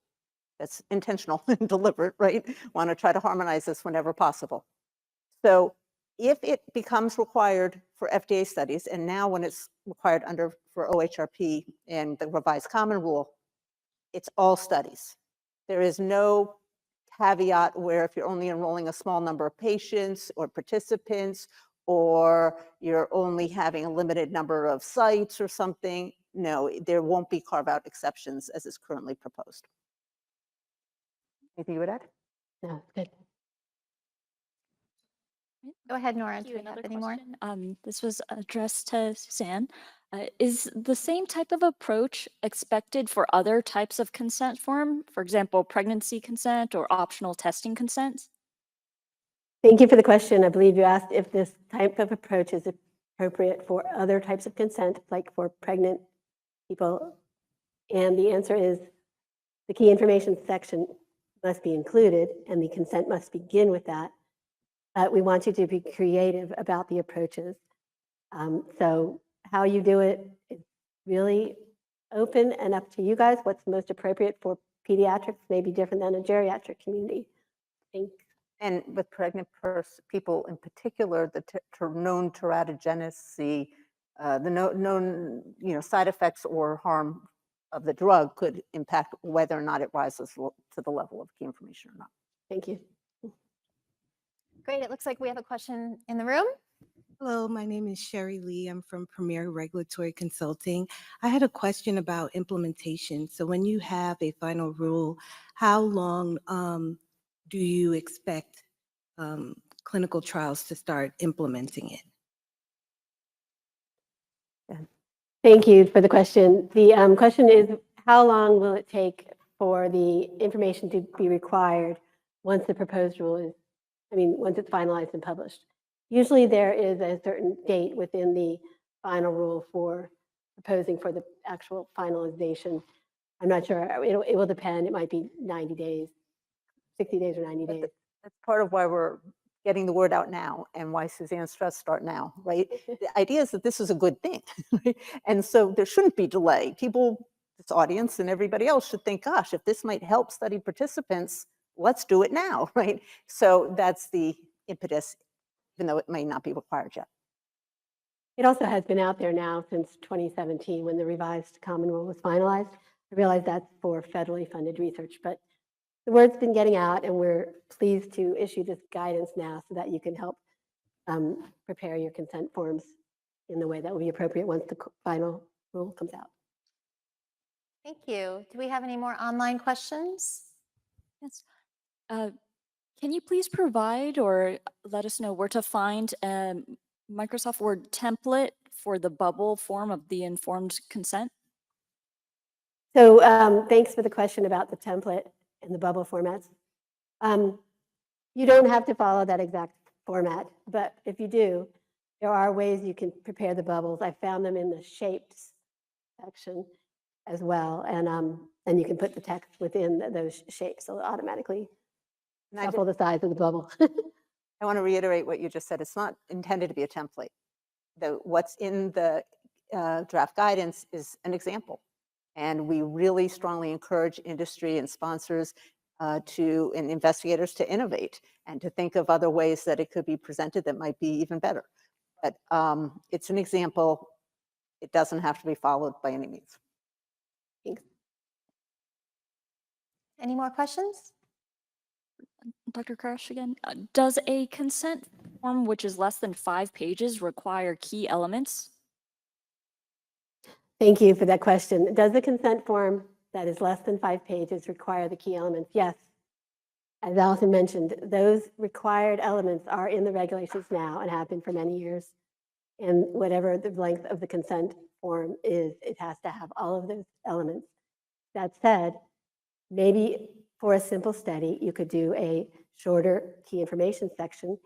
That's intentional and deliberate, right? Want to try to harmonize this whenever possible. So if it becomes required for FDA studies, and now when it's required for OHRP and the revised common rule, it's all studies. There is no caveat where if you're only enrolling a small number of patients or participants, or you're only having a limited number of sites or something, no, there won't be carve-out exceptions as is currently proposed. Anything you would add? No, good. Go ahead, Nora. Thank Do you. we have Another any more? question. This was addressed to Suzanne. Is the same type of approach expected for other types of consent form? For example, pregnancy consent or optional testing consents? Thank you for the question. I believe you asked if this type of approach is appropriate for other types of consent, like for pregnant people. And the answer is the key information section must be included and the consent must begin with that. But we want you to be creative about the approaches. So how you do it is really open and up to you guys. What's most appropriate for pediatrics may be different than a geriatric community. Thanks. And with pregnant people in particular, the known teratogenicity, the known side effects or harm of the drug could impact whether or not it rises to the level of key information or not. Thank you. Great. It looks like we have a question in the room. Hello, my name is Sherry Lee. I'm from Premier Regulatory Consulting. I had a question about implementation. So when you have a final rule, how long do you expect clinical trials to start implementing it? Thank you for the question. The question is, how long will it take for the information to be required once the proposed rule is, once it's finalized and published? Usually there is a certain date within the final rule for proposing for the actual finalization. I'm not sure. It will depend. It might be 90 days, 60 days or 90 days. That's part of why we're getting the word out now and why Suzanne stressed start now, right? The idea is that this is a good thing, right? And so there shouldn't be delay. People, this audience and everybody else should think, gosh, if this might help study participants, let's do it now, right? So that's the impetus, even though it may not be required yet. It also has been out there now since 2017 when the revised common rule was finalized. I realize that's for federally funded research, but the word's been getting out and we're pleased to issue this guidance now so that you can help prepare your consent forms in the way that will be appropriate once the final rule comes out. Thank you. Do we have any more online questions? Yes. Can you please provide or let us know where to find a Microsoft Word template for the bubble form of the informed consent? So thanks for the question about the template and the bubble formats. You don't have to follow that exact format, but if you do, there are ways you can prepare the bubbles. I found them in the shapes section as well, and you can put the text within those shapes, so it'll automatically shuffle the size of the bubble. I want to reiterate what you just said. It's not intended to be a template. What's in the draft guidance is an example. And we really strongly encourage industry and sponsors and investigators to innovate and to think of other ways that it could be presented that might be even better. But it's an example. It doesn't have to be followed by any means. Thanks. Any more questions? Dr. Crash again. Does a consent form which is less than 5 pages require key elements? Thank you for that question. Does the consent form that is less than 5 pages require the key elements? Yes. As Allison mentioned, those required elements are in the regulations now and have been for many years. And whatever the length of the consent form is, it has to have all of those elements. That said, maybe for a simple study, you could do a shorter key information section.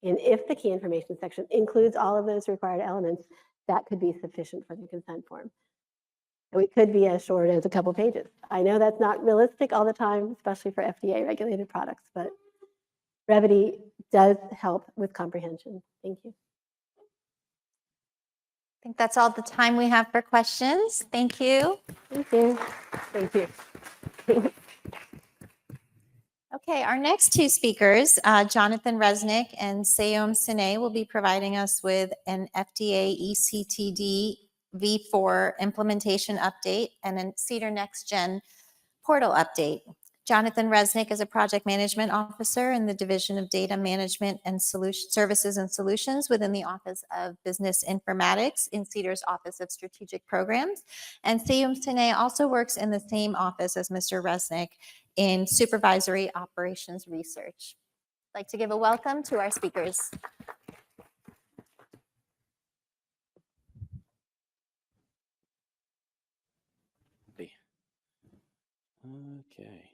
And if the key information section includes all of those required elements, that could be sufficient for the consent form. So it could be as short as a couple pages. I know that's not realistic all the time, especially for FDA regulated products, but brevity does help with comprehension. Thank you. I think that's all the time we have for questions. Thank you. Thank you. Thank you. Okay, our next two speakers, Jonathan Resnick and Sayom Sine, will be providing us with an FDA ECTD v4 implementation update and a CDER Next Gen portal update. Jonathan Resnick is a project management officer in the Division of Data Management and Services and Solutions within the Office of Business Informatics in CDER's Office of Strategic Programs. And Sayom Sine also works in the same office as Mr. Resnick in Supervisory Operations Research. I'd like to give a welcome to our speakers. Okay.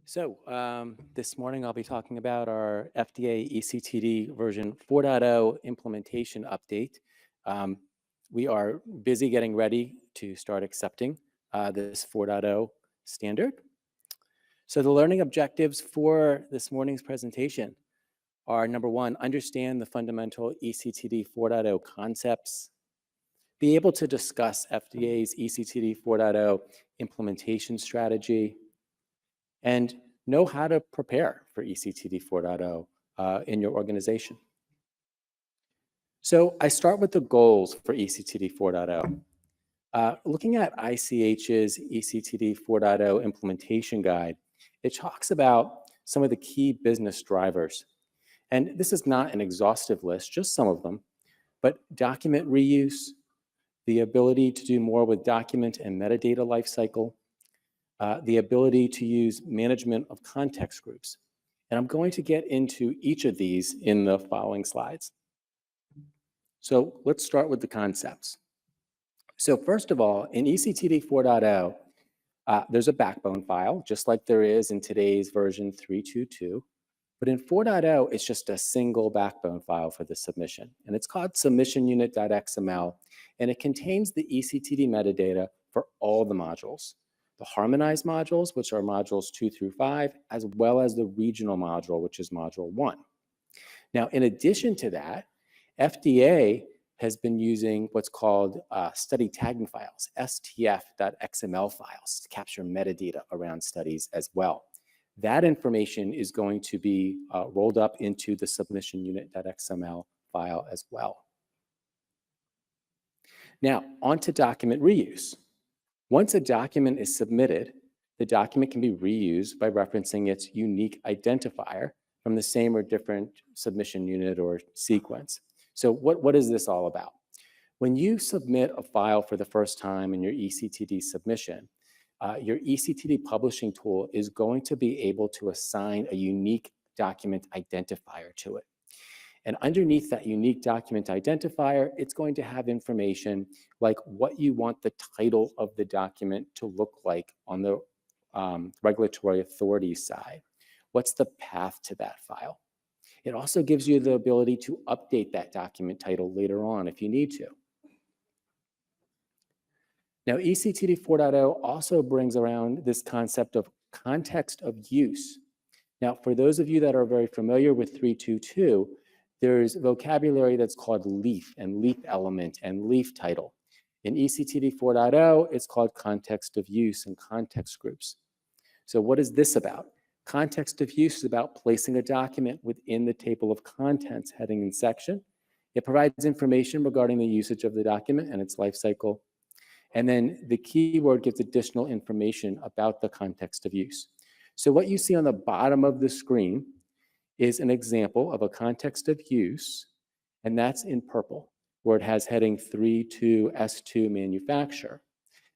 So this morning I'll be talking about our FDA ECTD version 4.0 implementation update. We are busy getting ready to start accepting this 4.0 standard. So the learning objectives for this morning's presentation are: number one, understand the fundamental ECTD 4.0 concepts, be able to discuss FDA's ECTD 4.0 implementation strategy, and know how to prepare for ECTD 4.0 in your organization. So I start with the goals for ECTD 4.0. Looking at ICH's ECTD 4.0 implementation guide, it talks about some of the key business drivers. And this is not an exhaustive list, just some of them, but document reuse, the ability to do more with document and metadata lifecycle, the ability to use management of context groups. And I'm going to get into each of these in the following slides. So let's start with the concepts. So first of all, in ECTD 4.0, there's a backbone file, just like there is in today's version 3.2.2. But in 4.0, it's just a single backbone file for the submission. And it's called submissionunit.xml. And it contains the ECTD metadata for all the modules. The harmonized modules, which are modules 2 through 5, as well as the regional module, which is module 1. Now, in addition to that, FDA has been using what's called study tagging files, stf.xml files, to capture metadata around studies as well. That information is going to be rolled up into the submissionunit.xml file as well. Now, on to document reuse. Once a document is submitted, the document can be reused by referencing its unique identifier from the same or different submission unit or sequence. So what is this all about? When you submit a file for the first time in your ECTD submission, your ECTD publishing tool is going to be able to assign a unique document identifier to it. And underneath that unique document identifier, it's going to have information like what you want the title of the document to look like on the regulatory authority side. What's the path to that file? It also gives you the ability to update that document title later on if you need to. Now, ECTD 4.0 also brings around this concept of context of use. Now, for those of you that are very familiar with 3.2.2, there's vocabulary that's called leaf and leaf element and leaf title. In ECTD 4.0, it's called context of use and context groups. So what is this about? Context of use is about placing a document within the table of contents heading and section. It provides information regarding the usage of the document and its life cycle. And then the keyword gives additional information about the context of use. So what you see on the bottom of the screen is an example of a context of use, and that's in purple, where it has heading 3.2 S2 manufacturer.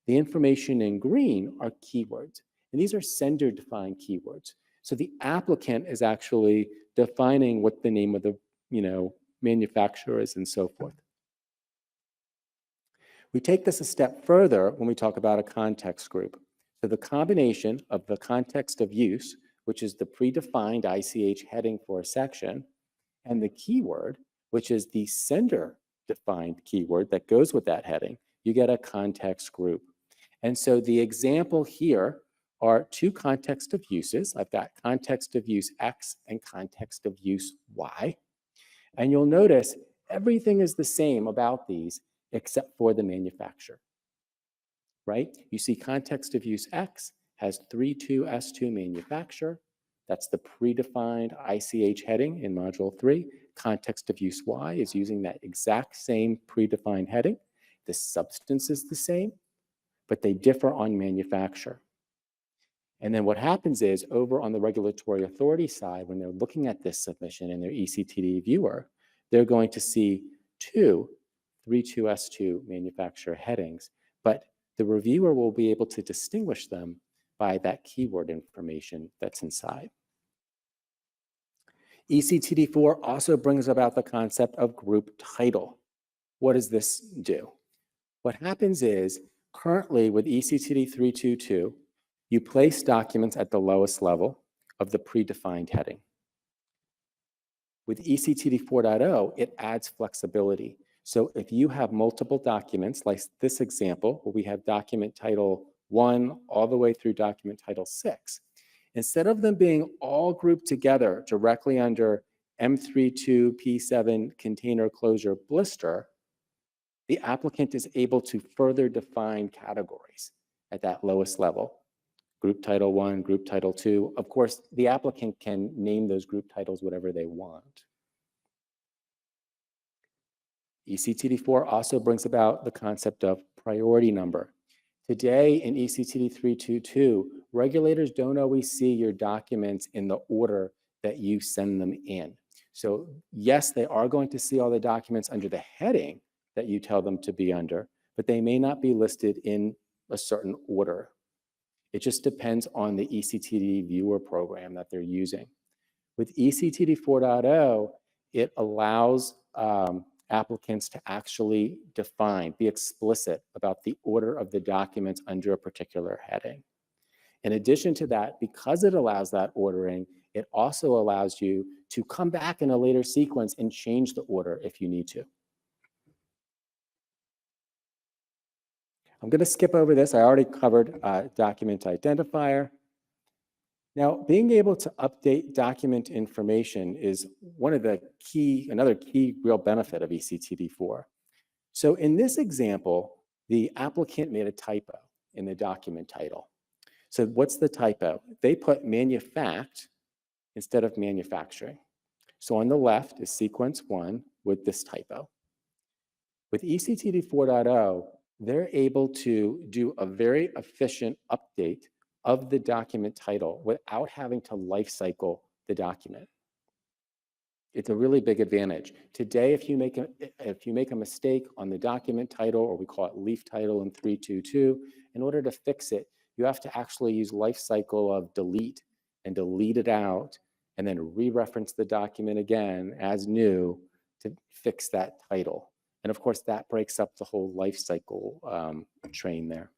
The information in green are keywords, and these are sender-defined keywords. So the applicant is actually defining what the name of the manufacturer is and so forth. We take this a step further when we talk about a context group. So the combination of the context of use, which is the predefined ICH heading for a section, and the keyword, which is the sender-defined keyword that goes with that heading, you get a context group. And so the example here are two context of uses. I've got context of use X and context of use Y. And you'll notice everything is the same about these except for the manufacturer, right? You see context of use X has 32S2 manufacturer. That's the predefined ICH heading in module 3. Context of use Y is using that exact same predefined heading. The substance is the same, but they differ on manufacturer. And then what happens is over on the regulatory authority side, when they're looking at this submission in their ECTD viewer, they're going to see two 32S2 manufacturer headings, but the reviewer will be able to distinguish them by that keyword information that's inside. ECTD4 also brings about the concept of group title. What does this do? What happens is currently with ECTD 322, you place documents at the lowest level of the predefined heading. With ECTD 4.0, it adds flexibility. So if you have multiple documents, like this example, where we have document title 1 all the way through document title 6, instead of them being all grouped together directly under M32P7 container closure blister, the applicant is able to further define categories at that lowest level. Group title 1, group title 2. Of course, the applicant can name those group titles whatever they want. ECTD4 also brings about the concept of priority number. Today in ECTD 322, regulators don't always see your documents in the order that you send them in. So yes, they are going to see all the documents under the heading that you tell them to be under, but they may not be listed in a certain order. It just depends on the ECTD viewer program that they're using. With ECTD 4.0, it allows applicants to actually define, be explicit about the order of the documents under a particular heading. In addition to that, because it allows that ordering, it also allows you to come back in a later sequence and change the order if you need to. I'm going to skip over this. I already covered document identifier. Now, being able to update document information is another key real benefit of ECTD4. So in this example, the applicant made a typo in the document title. So what's the typo? They put manufact instead of manufacturing. So on the left is sequence 1 with this typo. With ECTD 4.0, they're able to do a very efficient update of the document title without having to life cycle the document. It's a really big advantage. Today, if you make a mistake on the document title, or we call it leaf title in 322, in order to fix it, you have to actually use life cycle of delete and delete it out, and then re-reference the document again as new to fix that title. And of course, that breaks up the whole life cycle train there.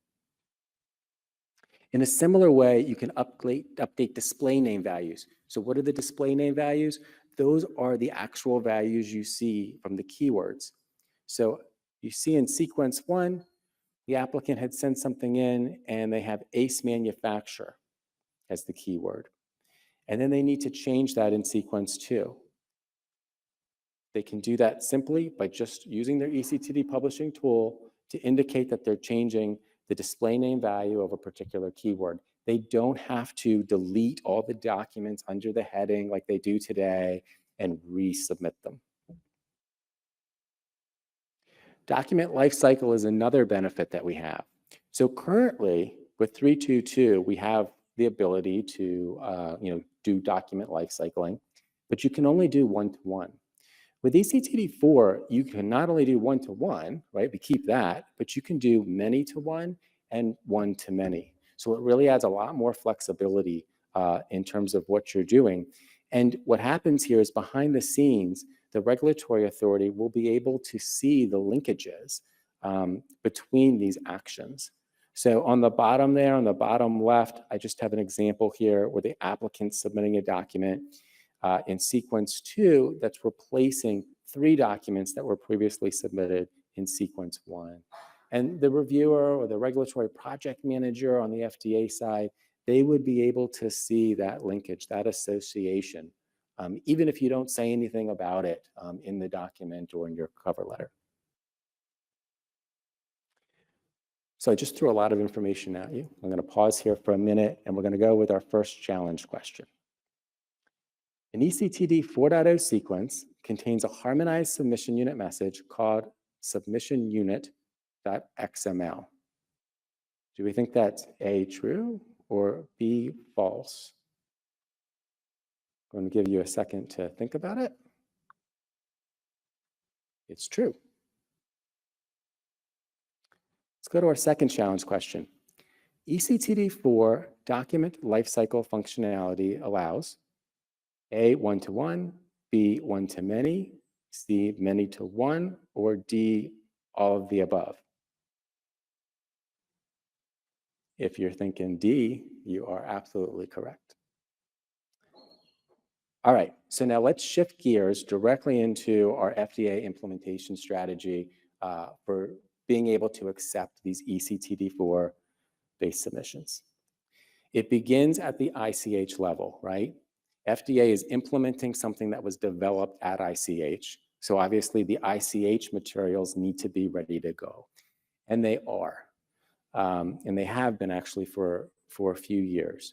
In a similar way, you can update display name values. So what are the display name values? Those are the actual values you see from the keywords. So you see in sequence 1, the applicant had sent something in and they have ACE manufacturer as the keyword. And then they need to change that in sequence 2. They can do that simply by just using their ECTD publishing tool to indicate that they're changing the display name value of a particular keyword. They don't have to delete all the documents under the heading like they do today and resubmit them. Document lifecycle is another benefit that we have. So currently with 322, we have the ability to do document lifecycling, but you can only do one-to-one. With ECTD4, you can not only do one-to-one, right? We keep that, but you can do many-to-one and one-to-many. So it really adds a lot more flexibility in terms of what you're doing. And what happens here is behind the scenes, the regulatory authority will be able to see the linkages between these actions. So on the bottom there, on the bottom left, I just have an example here where the applicant's submitting a document in sequence 2 that's replacing 3 documents that were previously submitted in sequence 1. And the reviewer or the regulatory project manager on the FDA side, they would be able to see that linkage, that association, even if you don't say anything about it in the document or in your cover letter. So I just threw a lot of information at you. I'm going to pause here for a minute, and we're going to go with our first challenge question. An eCTD 4.0 sequence contains a harmonized submission unit message called submission unit.xml. Do we think that's A, true, or B, false? I'm going to give you a second to think about it. It's true. Let's go to our second challenge question. eCTD4 document lifecycle functionality allows A, one-to-one, B, one-to-many, C, many-to-one, or D, all of the above. If you're thinking D, you are absolutely correct. All right, so now let's shift gears directly into our FDA implementation strategy for being able to accept these eCTD4 based submissions. It begins at the ICH level, right? FDA is implementing something that was developed at ICH. So obviously the ICH materials need to be ready to go. And they are. And they have been actually for a few years.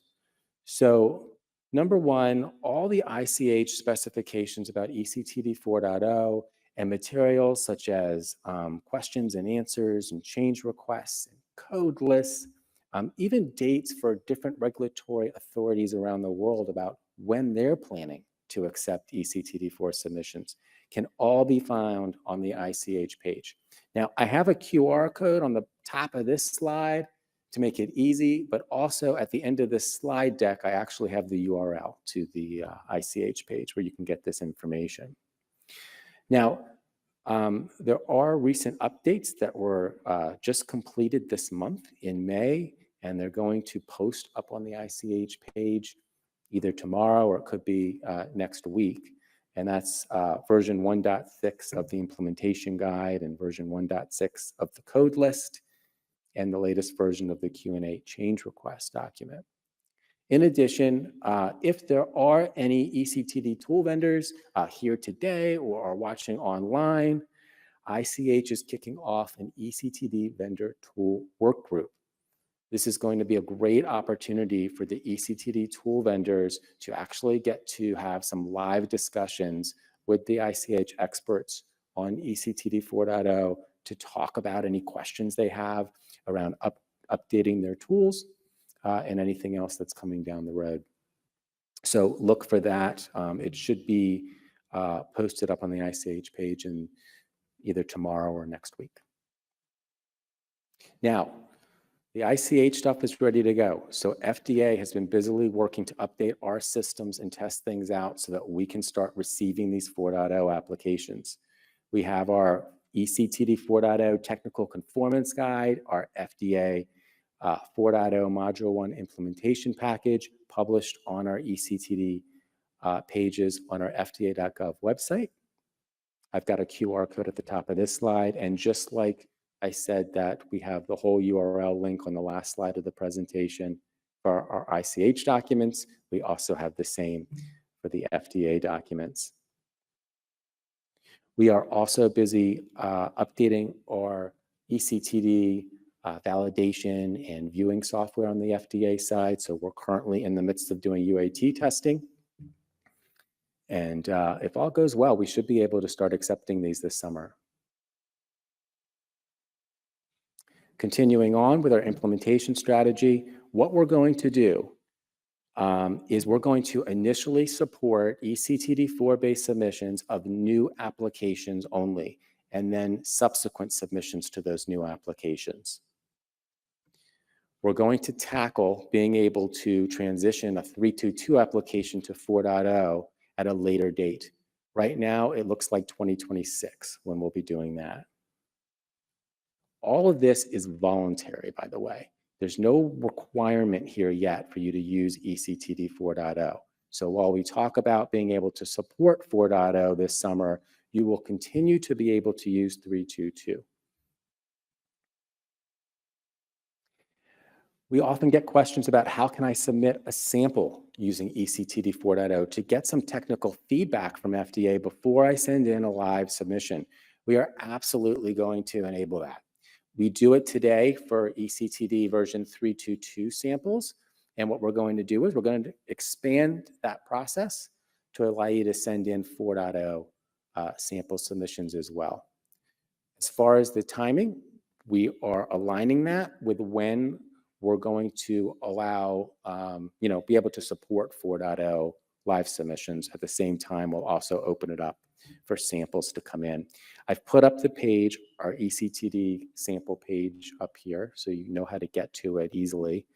So number one, all the ICH specifications about eCTD 4.0 and materials such as questions and answers and change requests and code lists, even dates for different regulatory authorities around the world about when they're planning to accept eCTD4 submissions can all be found on the ICH page. Now, I have a QR code on the top of this slide to make it easy, but also at the end of this slide deck, I actually have the URL to the ICH page where you can get this information. Now, there are recent updates that were just completed this month in May, and they're going to post up on the ICH page either tomorrow or it could be next week. And that's version 1.6 of the implementation guide and version 1.6 of the code list and the latest version of the Q&A change request document. In addition, if there are any eCTD tool vendors here today or are watching online, ICH is kicking off an eCTD vendor tool work group. This is going to be a great opportunity for the eCTD tool vendors to actually get to have some live discussions with the ICH experts on eCTD 4.0 to talk about any questions they have around updating their tools and anything else that's coming down the road. So look for that. It should be posted up on the ICH page in either tomorrow or next week. Now, the ICH stuff is ready to go. So FDA has been busily working to update our systems and test things out so that we can start receiving these 4.0 applications. We have our eCTD 4.0 technical conformance guide, our FDA 4.0 Module 1 implementation package published on our eCTD pages on our fda.gov website. I've got a QR code at the top of this slide, and just like I said that we have the whole URL link on the last slide of the presentation for our ICH documents, we also have the same for the FDA documents. We are also busy updating our eCTD validation and viewing software on the FDA side. So we're currently in the midst of doing UAT testing. And if all goes well, we should be able to start accepting these this summer. Continuing on with our implementation strategy, what we're going to do is we're going to initially support eCTD4 based submissions of new applications only, and then subsequent submissions to those new applications. We're going to tackle being able to transition a 3.2.2 application to 4.0 at a later date. Right now, it looks like 2026 when we'll be doing that. All of this is voluntary, by the way. There's no requirement here yet for you to use ECTD 4.0. So while we talk about being able to support 4.0 this summer, you will continue to be able to use 3.2.2. We often get questions about how can I submit a sample using ECTD 4.0 to get some technical feedback from FDA before I send in a live submission. We are absolutely going to enable that. We do it today for ECTD version 3.2.2 samples. And what we're going to do is we're going to expand that process to allow you to send in 4.0 sample submissions as well. As far as the timing, we are aligning that with when we're going to allow, be able to support 4.0 live submissions. At the same time, we'll also open it up for samples to come in. I've put up the page, our ECTD sample page up here, so you know how to get to it easily.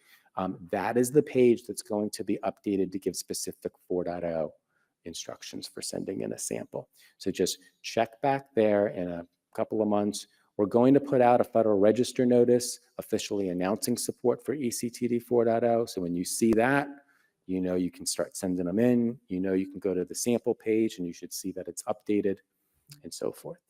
That is the page that's going to be updated to give specific 4.0 instructions for sending in a sample. So just check back there in a couple of months. We're going to put out a Federal Register notice officially announcing support for ECTD 4.0. So when you see that, you know you can start sending them in. You know you can go to the sample page and you should see that it's updated and so forth.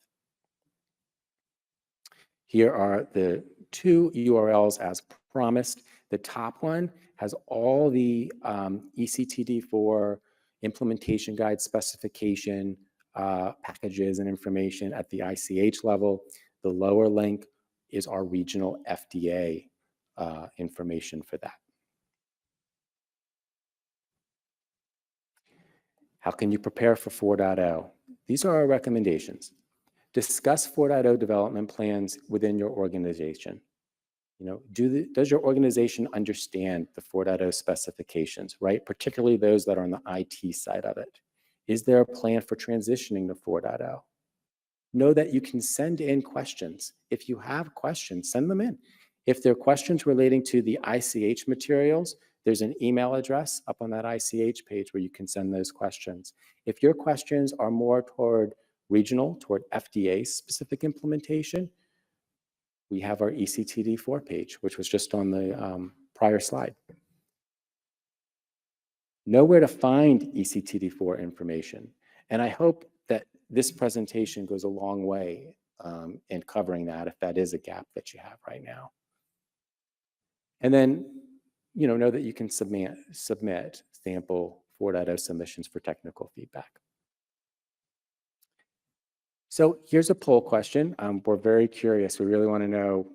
Here are the two URLs as promised. The top one has all the ECTD4 implementation guide specification packages and information at the ICH level. The lower link is our regional FDA information for that. How can you prepare for 4.0? These are our recommendations. Discuss 4.0 development plans within your organization. Does your organization understand the 4.0 specifications, right? Particularly those that are on the IT side of it. Is there a plan for transitioning to 4.0? Know that you can send in questions. If you have questions, send them in. If there are questions relating to the ICH materials, there's an email address up on that ICH page where you can send those questions. If your questions are more toward regional, toward FDA specific implementation, we have our ECTD4 page, which was just on the prior slide. Know where to find ECTD4 information. And I hope that this presentation goes a long way in covering that, if that is a gap that you have right now. And then, know that you can submit sample 4.0 submissions for technical feedback. So here's a poll question. We're very curious. We really want to know,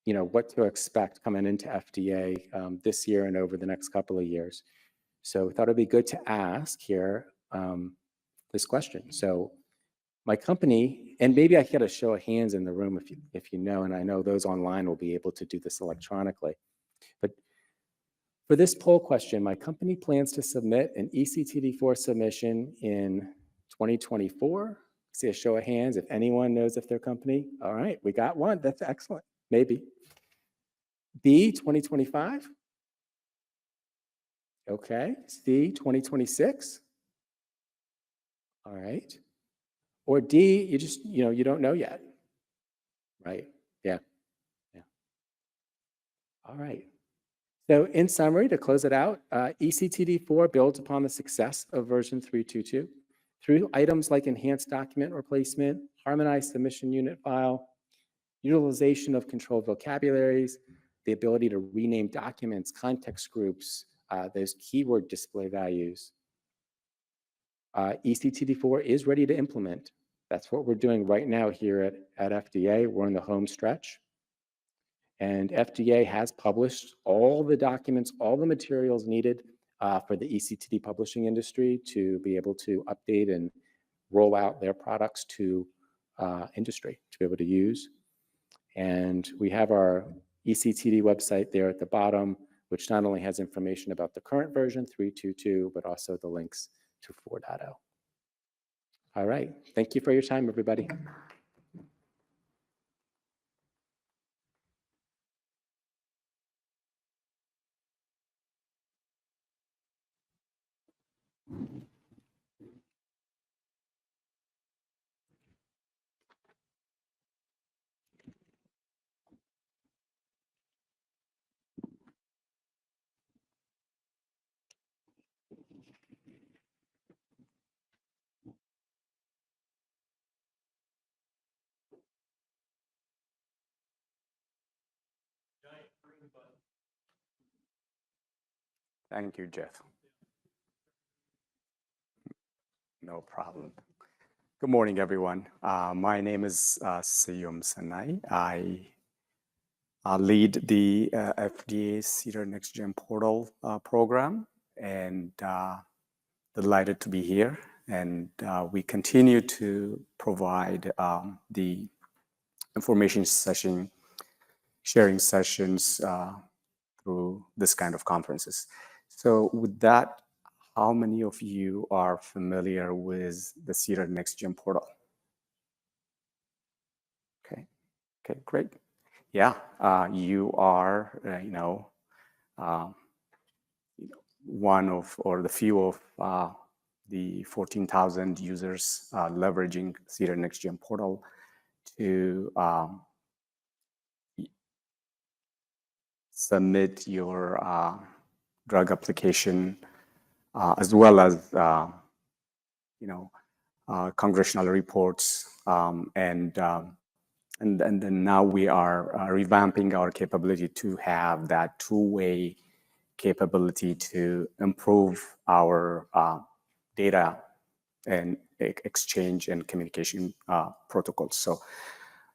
what to expect coming into FDA this year and over the next couple of years. So we thought it'd be good to ask here this question. So my company, and maybe I get a show of hands in the room if you know, and I know those online will be able to do this electronically. But for this poll question, my company plans to submit an ECTD4 submission in 2024. See a show of hands if anyone knows if their company. All right, we got one. That's excellent. Maybe. B, 2025. Okay. C, 2026. All right. Or D, you just, you don't know yet. Right? Yeah. All right. So in summary, to close it out, ECTD4 builds upon the success of version 3.2.2 through items like enhanced document replacement, harmonized submission unit file, utilization of controlled vocabularies, the ability to rename documents, context groups, those keyword display values. ECTD4 is ready to implement. That's what we're doing right now here at FDA. We're in the home stretch. And FDA has published all the documents, all the materials needed for the ECTD publishing industry to be able to update and roll out their products to industry to be able to use. And we have our ECTD website there at the bottom, which not only has information about the current version 3.2.2, but also the links to 4.0. All right. Thank you for your time, everybody. Thank you, Jeff. No problem. Good morning, everyone. My name is Seyum Sanai. I lead the FDA CDER Next Gen Portal program, and delighted to be here. And we continue to provide the information session, sharing sessions through this kind of conferences. So with that, how many of you are familiar with the CDER Next Gen Portal? Okay, great. Yeah, you are, one of, or the few of the 14,000 users leveraging CDER Next Gen Portal to submit your drug application, as well as congressional reports, and then now we are revamping our capability to have that two-way capability to improve our data and exchange and communication protocols.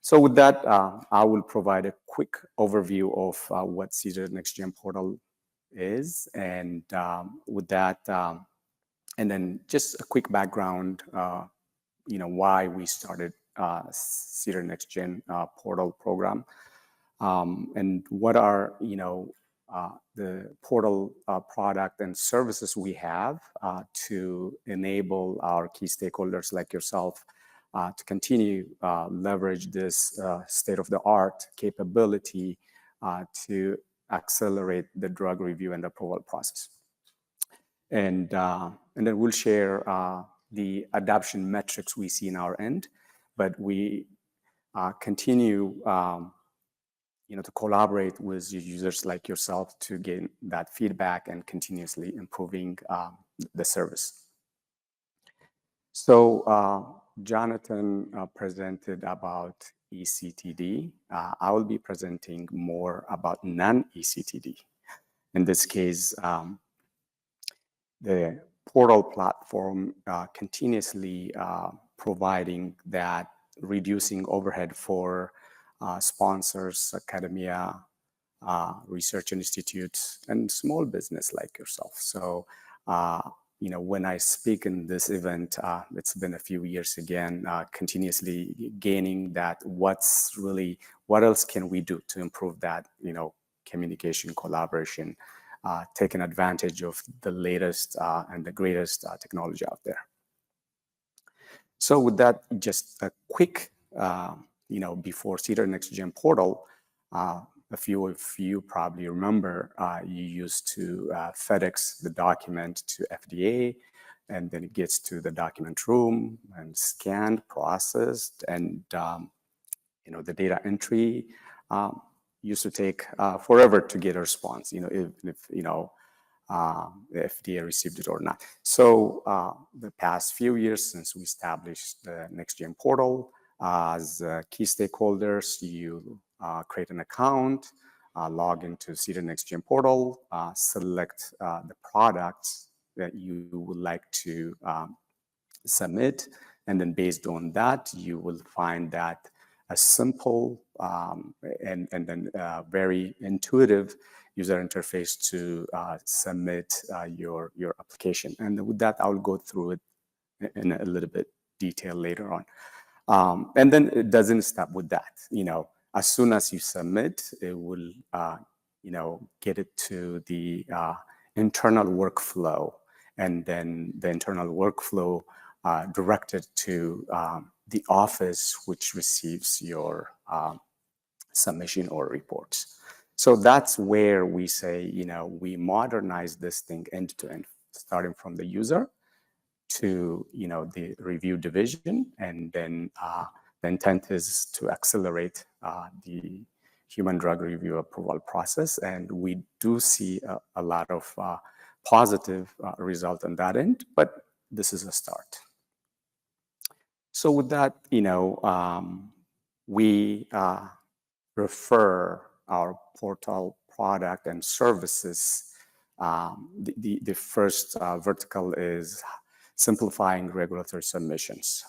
So with that, I will provide a quick overview of what CDER Next Gen Portal is, and with that, and then just a quick background, why we started CDER Next Gen Portal program, and what are the portal product and services we have to enable our key stakeholders like yourself to continue leverage this state-of-the-art capability to accelerate the drug review and approval process. And then we'll share the adoption metrics we see in our end, but we continue to collaborate with users like yourself to gain that feedback and continuously improving the service. So Jonathan presented about ECTD. I will be presenting more about non-ECTD. In this case, the portal platform continuously providing that reducing overhead for sponsors, academia, research institutes, and small business like yourself. So, when I speak in this event, it's been a few years again, continuously gaining that what else can we do to improve that, communication, collaboration, taking advantage of the latest and the greatest technology out there. So with that, just a quick, before CDER Next Gen Portal, a few of you probably remember you used to FedEx the document to FDA, and then it gets to the document room and scanned, processed, and the data entry used to take forever to get a response, if the FDA received it or not. So the past few years since we established the Next Gen Portal, as key stakeholders, you create an account, log into CDER Next Gen Portal, select the products that you would like to submit, and then based on that, you will find that a simple and then very intuitive user interface to submit your application. And with that, I'll go through it in a little bit detail later on. And then it doesn't stop with that. As soon as you submit, it will get it to the internal workflow, and then the internal workflow directed to the office which receives your submission or reports. So that's where we say, we modernize this thing end to end, starting from the user, to, the review division, and then the intent is to accelerate the human drug review approval process, and we do see a lot of positive result on that end, but this is a start. So with that, we refer our portal product and services. The first vertical is simplifying regulatory submissions.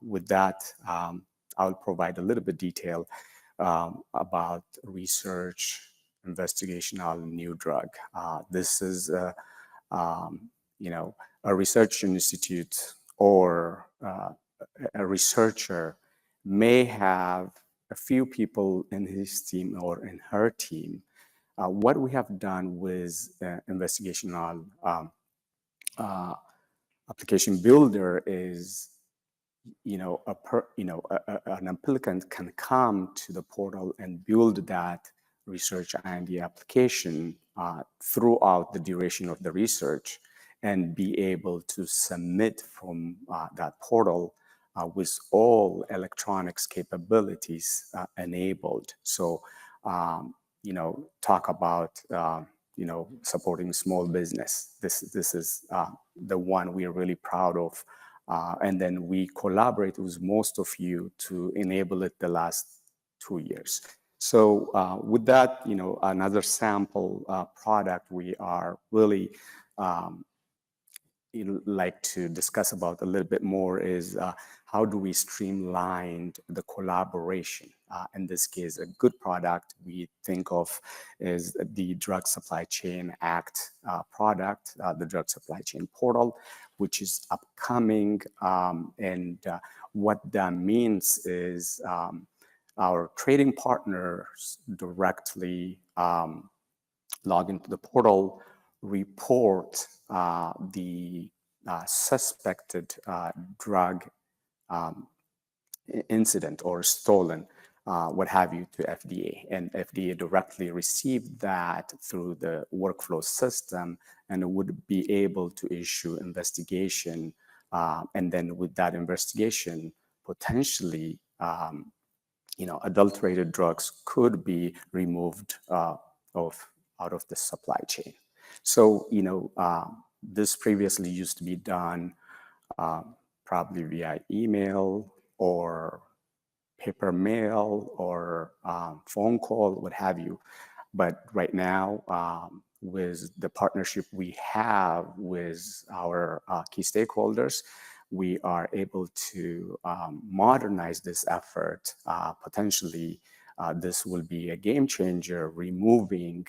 With that, I'll provide a little bit detail about research, investigational new drug. This is, a research institute or a researcher may have a few people in his team or in her team. What we have done with investigational application builder is, an applicant can come to the portal and build that research IND application throughout the duration of the research and be able to submit from that portal with all electronics capabilities enabled. So, talk about, supporting small business. This is the one we are really proud of. And then we collaborate with most of you to enable it the last 2 years. So with that, another sample product we are really like to discuss about a little bit more is how do we streamline the collaboration? In this case, a good product we think of is the Drug Supply Chain Act product, the Drug Supply Chain Portal, which is upcoming. And what that means is our trading partners directly log into the portal, report the suspected drug incident or stolen, what have you, to FDA. And FDA directly received that through the workflow system and would be able to issue investigation. And then with that investigation, potentially, adulterated drugs could be removed out of the supply chain. So, this previously used to be done probably via email or paper mail or phone call, what have you. But right now, with the partnership we have with our key stakeholders, we are able to modernize this effort. Potentially, this will be a game changer, removing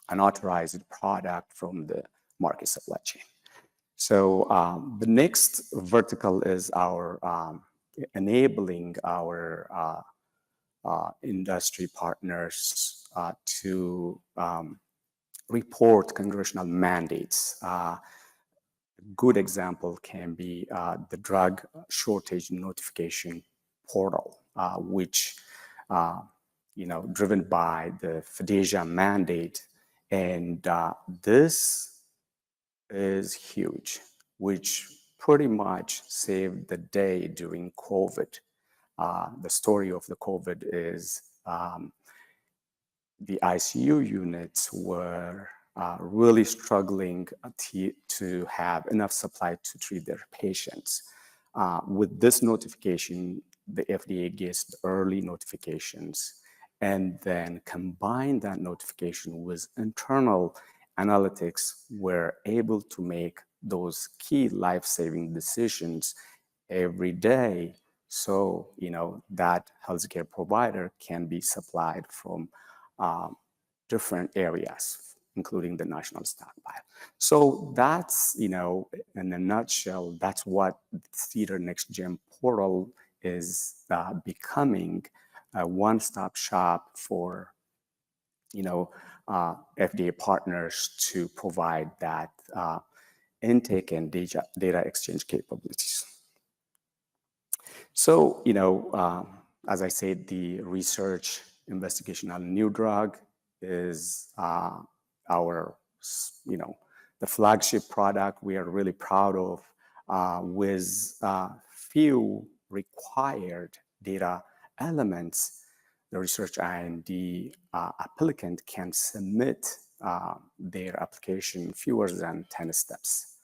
unauthorized product from the market supply chain. So the next vertical is our enabling our industry partners to report congressional mandates. Good example can be the drug shortage notification portal, which, driven by the FDASIA mandate. And this is huge, which pretty much saved the day during COVID. The story of the COVID is the ICU units were really struggling to have enough supply to treat their patients. With this notification, the FDA gets the early notifications and then combine that notification with internal analytics, we're able to make those key life-saving decisions every day. So, that healthcare provider can be supplied from different areas, including the national stockpile. So that's, in a nutshell, that's what CDER Next Gen portal is becoming, a one-stop shop for, FDA partners to provide that intake and data exchange capabilities. So, as I said, the research investigational new drug is our, the flagship product we are really proud of with few required data elements. The research IND applicant can submit their application fewer than 10 steps.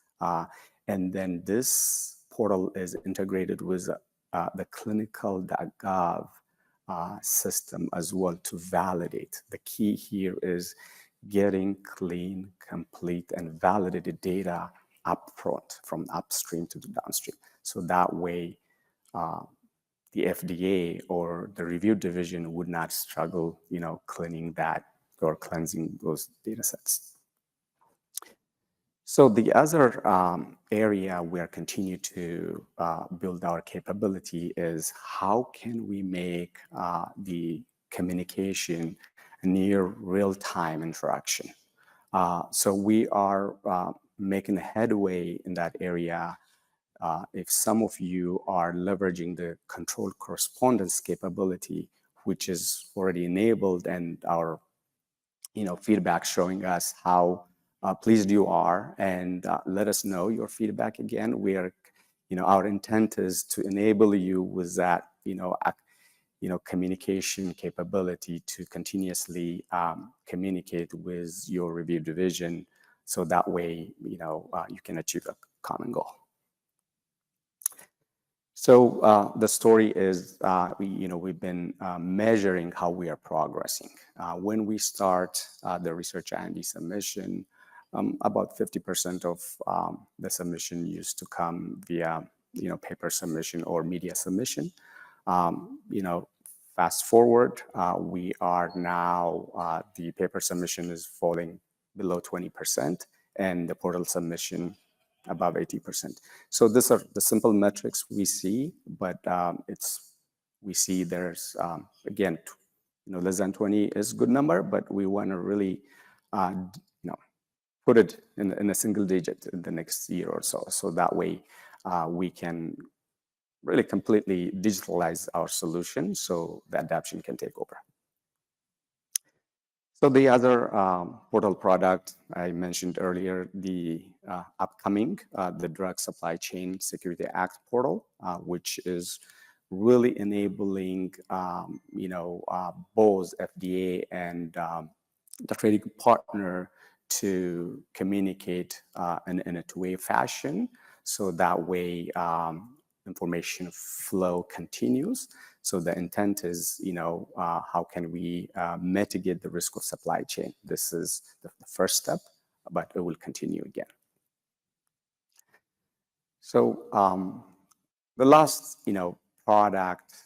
And then this portal is integrated with the clinical.gov system as well to validate. The key here is getting clean, complete, and validated data upfront from upstream to the downstream. So that way, the FDA or the review division would not struggle, cleaning that or cleansing those data sets. So the other area where continue to build our capability is how can we make the communication near real-time interaction. So we are making headway in that area. If some of you are leveraging the controlled correspondence capability, which is already enabled, and our feedback showing us how pleased you are, and let us know your feedback again. We are, our intent is to enable you with that, communication capability to continuously communicate with your review division, so that way, you can achieve a common goal. So the story is, we've been measuring how we are progressing. When we start the research IND submission, about 50% of the submission used to come via, paper submission or media submission. Fast forward, we are now, the paper submission is falling below 20%, and the portal submission above 80%. So these are the simple metrics we see, but we see there's, again, less than 20 is a good number, but we want to really, put it in a single digit in the next year or so. So that way we can really completely digitalize our solution so the adoption can take over. So the other portal product I mentioned earlier, the upcoming, the Drug Supply Chain Security Act portal, which is really enabling, both FDA and the trading partner to communicate in a two-way fashion. So that way information flow continues. So the intent is, how can we mitigate the risk of supply chain? This is the first step, but it will continue again. So the last, product,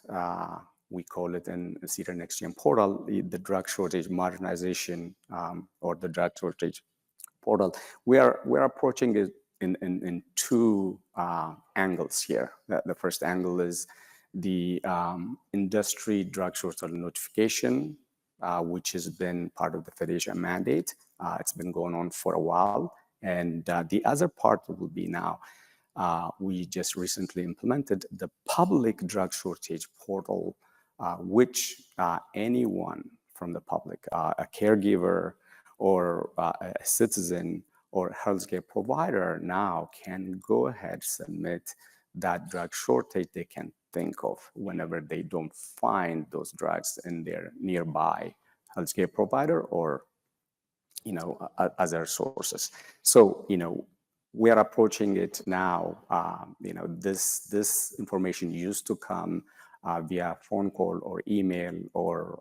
we call it in CDER Next-Gen portal, the drug shortage modernization or the drug shortage portal. We're approaching it in two angles here. The first angle is the industry drug shortage notification, which has been part of the FDA's mandate. It's been going on for a while. And the other part will be now, we just recently implemented the public drug shortage portal, which anyone from the public, a caregiver or a citizen or healthcare provider now can go ahead, submit that drug shortage they can think of whenever they don't find those drugs in their nearby healthcare provider or, other sources. So, we are approaching it now. This information used to come via phone call or email or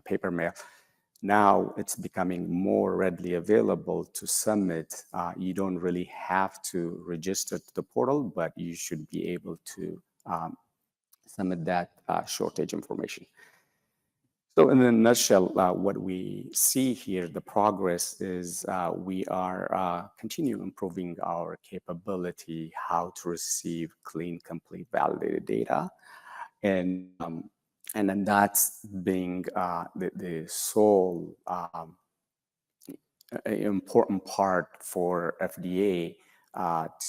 paper mail. Now it's becoming more readily available to submit. You don't really have to register to the portal, but you should be able to submit that shortage information. So in a nutshell, what we see here, the progress is we are continue improving our capability, how to receive clean, complete, validated data. And then that's being the sole important part for FDA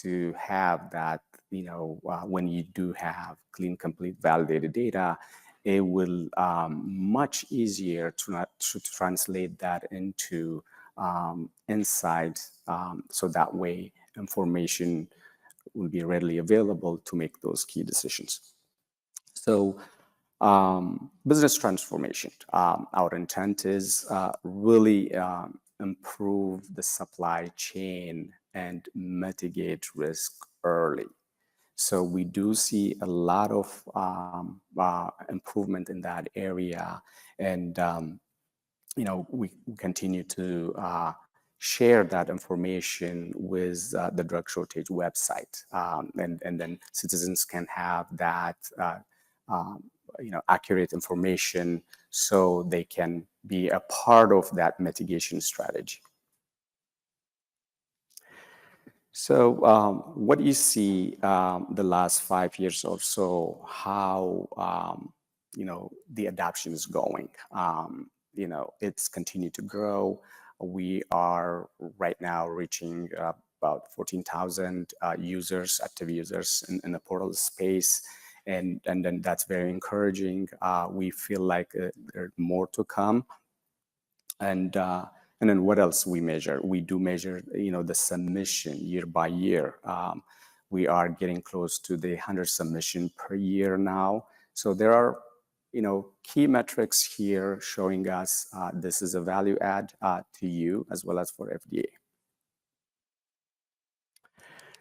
to have that, when you do have clean, complete, validated data, it will much easier to translate that into inside, so that way information will be readily available to make those key decisions. So business transformation. Our intent is really improve the supply chain and mitigate risk early. So we do see a lot of improvement in that area, and we continue to share that information with the drug shortage website, and then citizens can have that accurate information so they can be a part of that mitigation strategy. So what you see the last 5 years or so, how the adoption is going. It's continued to grow. We are right now reaching about 14,000 users, active users in the portal space. And then that's very encouraging. We feel like there's more to come. And then what else we measure? We do measure, the submission year by year. We are getting close to the 100 submission per year now. So there are, key metrics here showing us this is a value add to you as well as for FDA.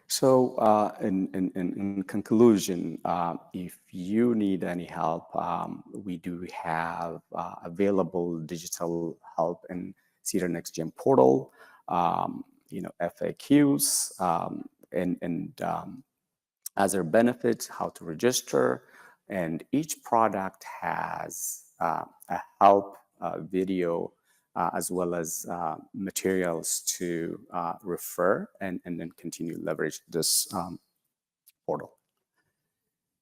So in conclusion, if you need any help, we do have available digital help in CDER Next Gen portal, FAQs, and other benefits, how to register, and each product has a help video as well as materials to refer and then continue to leverage this portal.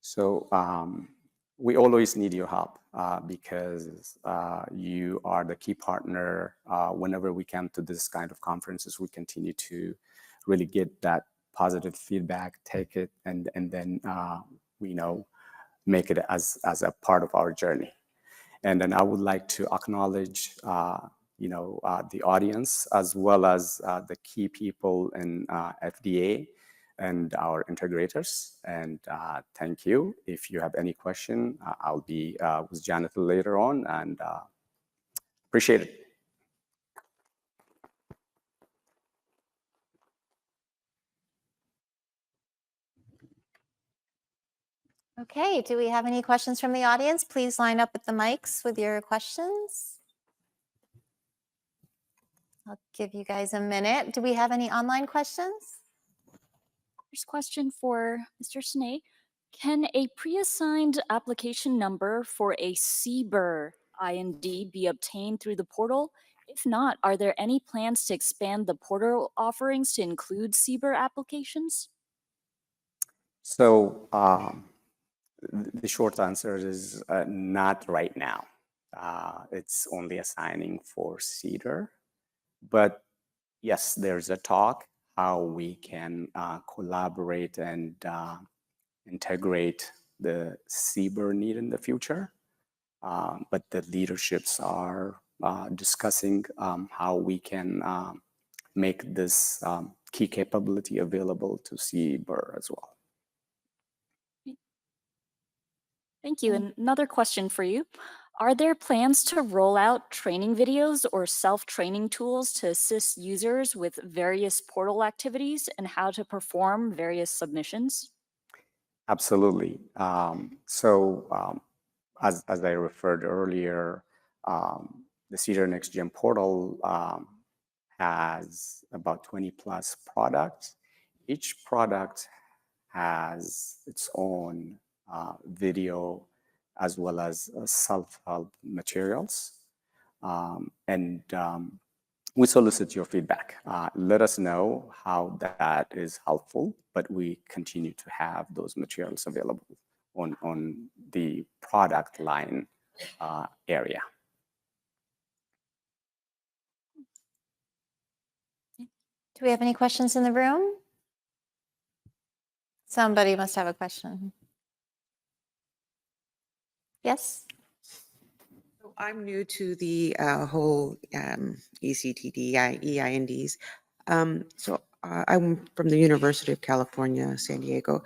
So we always need your help because you are the key partner. Whenever we come to this kind of conferences, we continue to really get that positive feedback, take it, and then we make it as a part of our journey. And then I would like to acknowledge the audience as well as the key people in FDA and our integrators. And thank you. If you have any question, I'll be with Jonathan later on, and appreciate it. Okay, do we have any questions from the audience? Please line up at the mics with your questions. I'll give you guys a minute. Do we have any online questions? First question for Mr. Snee. Can a pre-assigned application number for a CBER IND be obtained through the portal? If not, are there any plans to expand the portal offerings to include CBER applications? So the short answer is not right now. It's only assigning for CDER. But yes, there's a talk how we can collaborate and integrate the CBER need in the future. But the leaderships are discussing how we can make this key capability available to CBER as well. Thank you. And another question for you. Are there plans to roll out training videos or self-training tools to assist users with various portal activities and how to perform various submissions? Absolutely. As I referred earlier, the CDER Next Gen portal has about 20 plus products. Each product has its own video as well as self-help materials. We solicit your feedback. Let us know how that is helpful, but we continue to have those materials available on the product line area. Do we have any questions in the room? Somebody must have a question. Yes? I'm new to the whole ECTD, EINDs. I'm from the University of California, San Diego.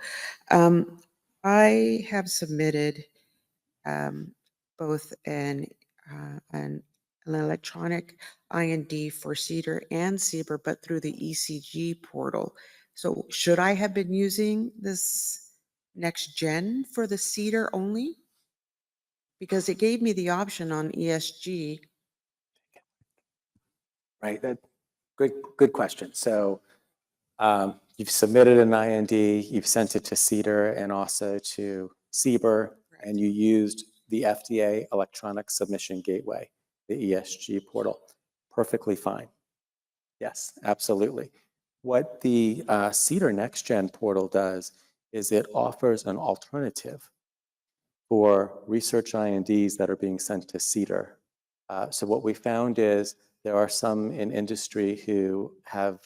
I have submitted both an electronic IND for CDER and CBER, but through the ECG portal. So should I have been using this next gen for the CDER only? Because it gave me the option on ESG. Right, good question. So you've submitted an IND, you've sent it to CDER and also to CBER, and you used the FDA Electronic Submission Gateway, the ESG portal. Perfectly fine. Yes, absolutely. What the CDER NextGen portal does is it offers an alternative for research INDs that are being sent to CDER. So what we found is there are some in industry who have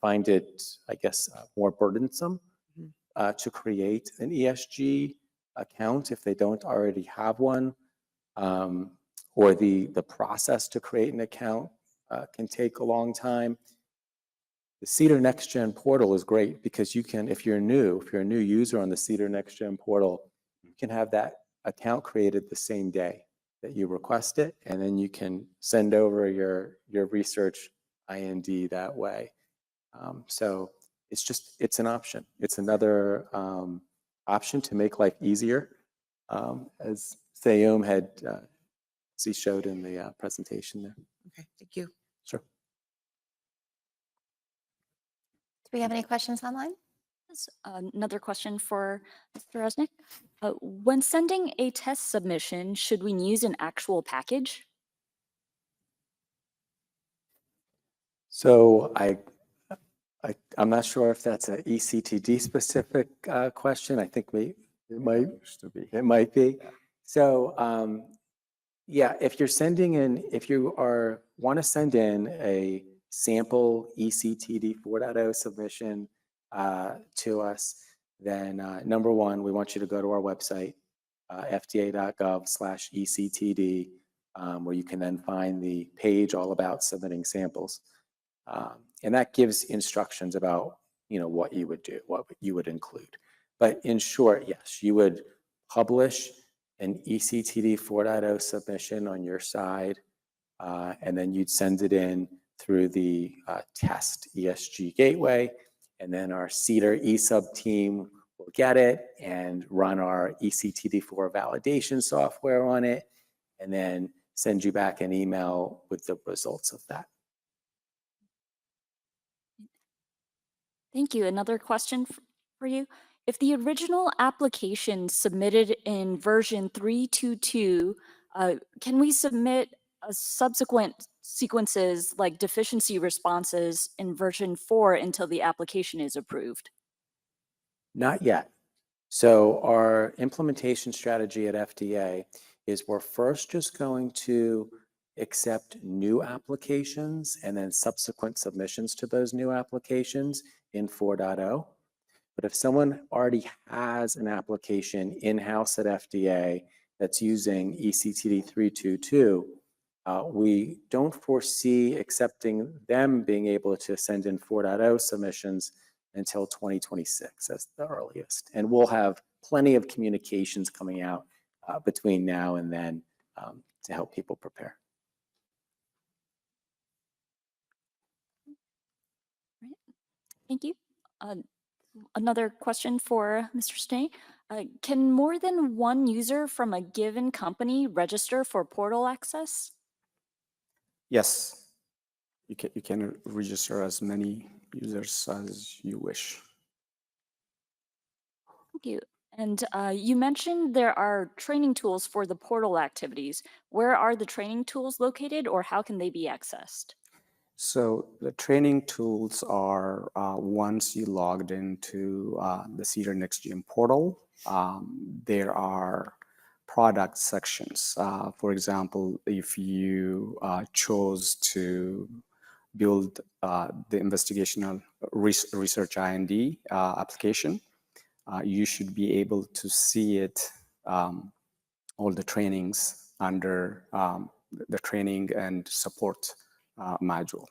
find it, I guess, more burdensome to create an ESG account if they don't already have one, or the process to create an account can take a long time. The CDER NextGen portal is great because you can, if you're a new user on the CDER NextGen portal, you can have that account created the same day that you request it, and then you can send over your research IND that way. So it's an option. It's another option to make life easier, as Sayom had showed in the presentation there. Okay, thank you. Sure. Do we have any questions online? Another question for Mr. Resnick. When sending a test submission, should we use an actual package? So I'm not sure if that's an ECTD specific question. I think it might be. So yeah, if you want to send in a sample ECTD 4.0 submission to us, then number one, we want you to go to our website, fda.gov/ECTD, where you can then find the page all about submitting samples. And that gives instructions about, what you would do, what you would include. But in short, yes, you would publish an ECTD 4.0 submission on your side, and then you'd send it in through the test ESG gateway, and then our CDER eSub team will get it and run our ECTD4 validation software on it, and then send you back an email with the results of that. Thank you. Another question for you. If the original application submitted in version 3.2.2, can we submit subsequent sequences like deficiency responses in version 4 until the application is approved? Not yet. So our implementation strategy at FDA is we're first just going to accept new applications and then subsequent submissions to those new applications in 4.0. But if someone already has an application in-house at FDA that's using ECTD 3.2.2, we don't foresee accepting them being able to send in 4.0 submissions until 2026 as the earliest. And we'll have plenty of communications coming out between now and then to help people prepare. Right. Thank you. Another question for Mr. Snee. Can more than one user from a given company register for portal access? Yes, you can register as many users as you wish. Thank you. And you mentioned there are training tools for the portal activities. Where are the training tools located, or how can they be accessed? So the training tools are once you logged into the CDER NextGen portal, there are product sections. For example, if you chose to build the investigational research IND application, you should be able to see it, all the trainings under the training and support module.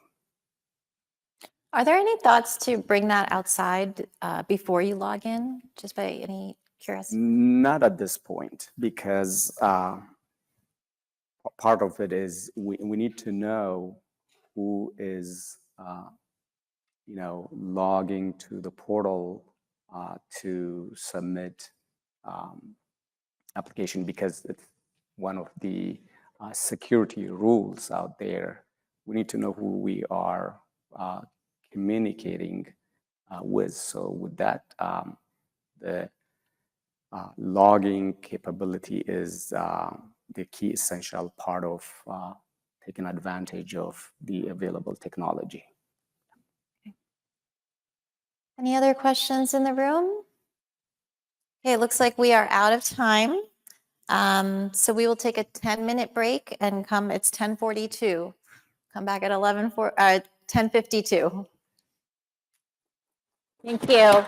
Are there any thoughts to bring that outside before you log in, just by any curiosity? Not at this point, because part of it is we need to know who is logging to the portal to submit application, because it's one of the security rules out there. We need to know who we are communicating with. So with that, the logging capability is the key essential part of taking advantage of the available technology. Any other questions in the room? Okay, it looks like we are out of time. So we will take a 10-minute break and it's 10:42. Come back at 10:52. Thank you.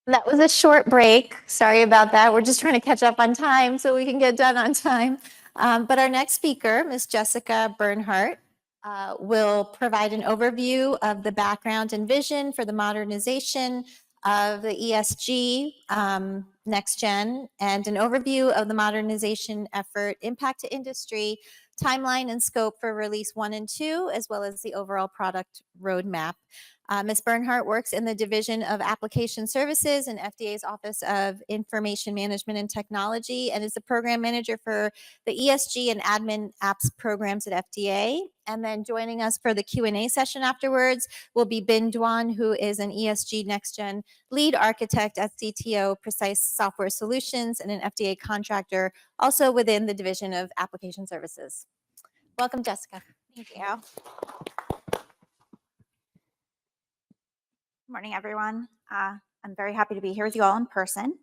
That was a short break. Sorry about that. We're just trying to catch up on time so we can get done on time. But our next speaker, Ms. Jessica Bernhardt, will provide an overview of the background and vision for the modernization of the ESG Next Gen and an overview of the modernization effort, impact to industry, timeline and scope for release 1 and 2, as well as the overall product roadmap. Ms. Bernhardt works in the Division of Application Services in FDA's Office of Information Management and Technology and is the program manager for the ESG and admin apps programs at FDA. And then joining us for the Q&A session afterwards will be Bin Dwan, who is an ESG Next Gen lead architect at CTO Precise Software Solutions and an FDA contractor, also within the Division of Application Services. Welcome, Jessica. Thank you. Good morning, everyone. I'm very happy to be here with you all in person.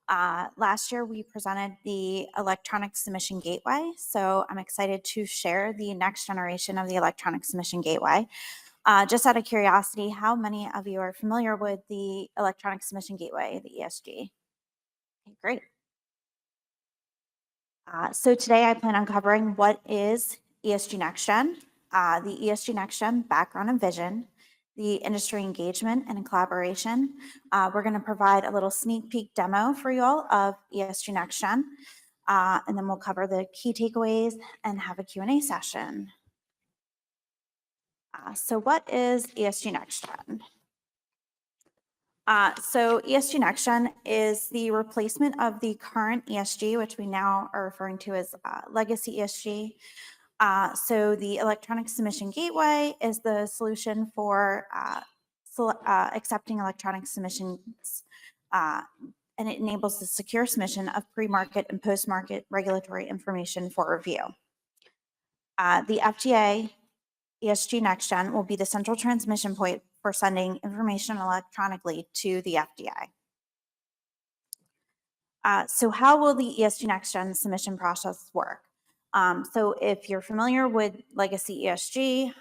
Last year, we presented the Electronic Submission Gateway, so I'm excited to share the next generation of the Electronic Submission Gateway. Just out of curiosity, how many of you are familiar with the Electronic Submission Gateway, the ESG? Okay, great. So today I plan on covering what is ESG Next Gen, the ESG Next Gen background and vision, the industry engagement and collaboration. We're going to provide a little sneak peek demo for you all of ESG Next Gen, and then we'll cover the key takeaways and have a Q&A session. So what is ESG Next Gen? So ESG Next Gen is the replacement of the current ESG, which we now are referring to as legacy ESG. So the Electronic Submission Gateway is the solution for accepting electronic submissions, and it enables the secure submission of pre-market and post-market regulatory information for review. The FDA ESG Next Gen will be the central transmission point for sending information electronically to the FDA. So how will the ESG Next Gen submission process work? So if you're familiar with legacy ESG,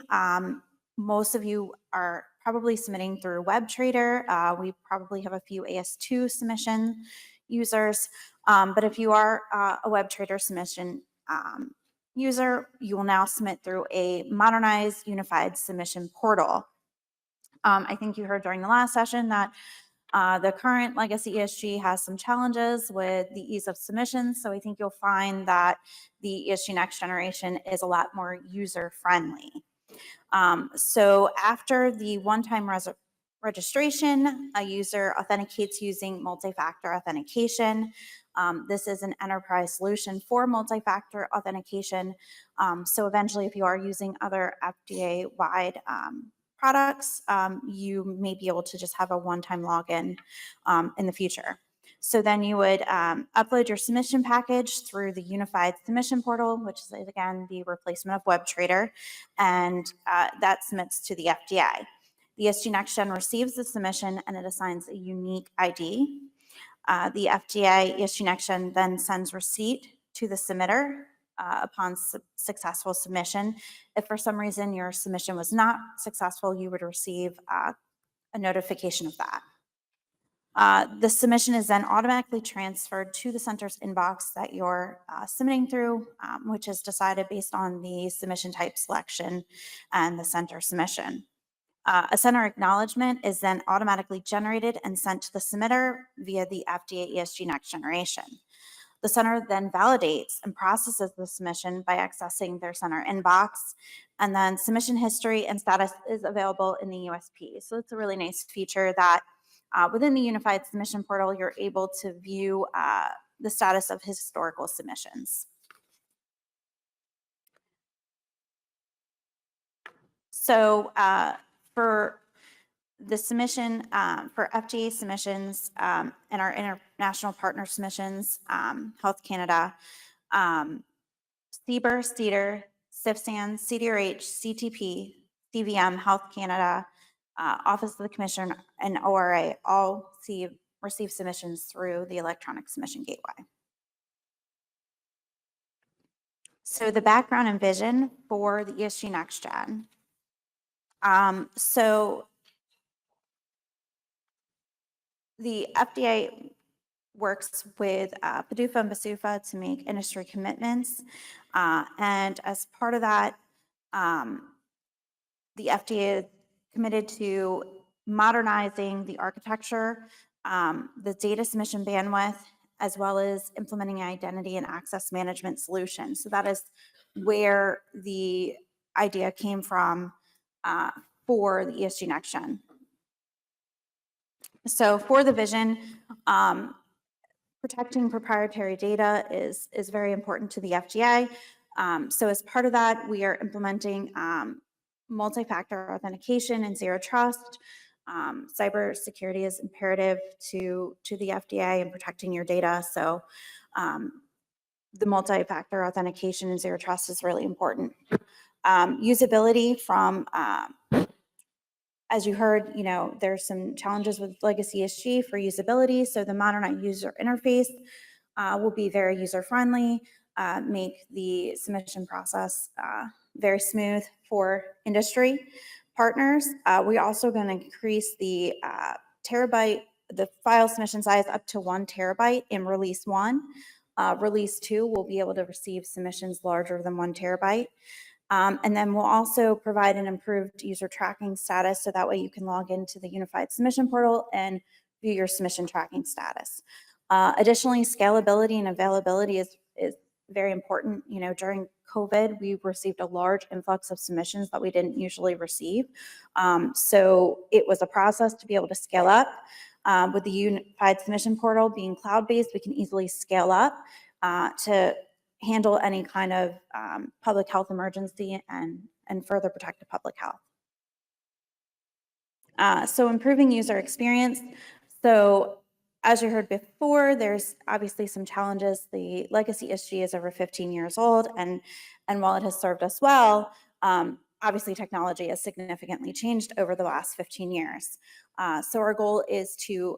most of you are probably submitting through WebTrader. We probably have a few AS2 submission users, but if you are a WebTrader submission user, you will now submit through a modernized unified submission portal. I think you heard during the last session that the current legacy ESG has some challenges with the ease of submissions, so I think you'll find that the ESG Next Generation is a lot more user-friendly. So after the one-time registration, a user authenticates using multi-factor authentication. This is an enterprise solution for multi-factor authentication. So eventually, if you are using other FDA-wide products, you may be able to just have a one-time login in the future. So then you would upload your submission package through the unified submission portal, which is again the replacement of WebTrader, and that submits to the FDA. The ESG NextGen receives the submission and it assigns a unique ID. The FDA ESG NextGen then sends receipt to the submitter upon successful submission. If for some reason your submission was not successful, you would receive a notification of that. The submission is then automatically transferred to the center's inbox that you're submitting through, which is decided based on the submission type selection and the center submission. A center acknowledgement is then automatically generated and sent to the submitter via the FDA ESG Next Generation. The center then validates and processes the submission by accessing their center inbox, and then submission history and status is available in the USP. So it's a really nice feature that within the Unified Submission Portal, you're able to view the status of historical submissions. So for the submission, for FDA submissions and our international partner submissions, Health Canada, CBER, CDER, CIFSAN, CDRH, CTP, CVM, Health Canada, Office of the Commissioner, and ORA all receive submissions through the electronic submission gateway. So the background and vision for the ESG NextGen. So the FDA works with PDUFA and BSUFA to make industry commitments. And as part of that, the FDA is committed to modernizing the architecture, the data submission bandwidth, as well as implementing an identity and access management solution. So that is where the idea came from for the ESG NextGen. So for the vision, protecting proprietary data is very important to the FDA. So as part of that, we are implementing multi-factor authentication and zero trust. Cybersecurity is imperative to the FDA in protecting your data. So the multi-factor authentication and zero trust is really important. Usability from, as you heard, there's some challenges with legacy ESG for usability. So the modernized user interface will be very user-friendly, make the submission process very smooth for industry partners. We're also going to increase the the file submission size up to 1 terabyte in release 1. Release 2 will be able to receive submissions larger than 1 terabyte. And then we'll also provide an improved user tracking status, so that way you can log into the Unified Submission Portal and view your submission tracking status. Additionally, scalability and availability is very important. During COVID, we received a large influx of submissions that we didn't usually receive. So it was a process to be able to scale up. With the Unified Submission Portal being cloud-based, we can easily scale up to handle any kind of public health emergency and further protect the public health. So improving user experience. So as you heard before, there's obviously some challenges. The legacy ESG is over 15 years old, and while it has served us well, obviously technology has significantly changed over the last 15 years. So our goal is to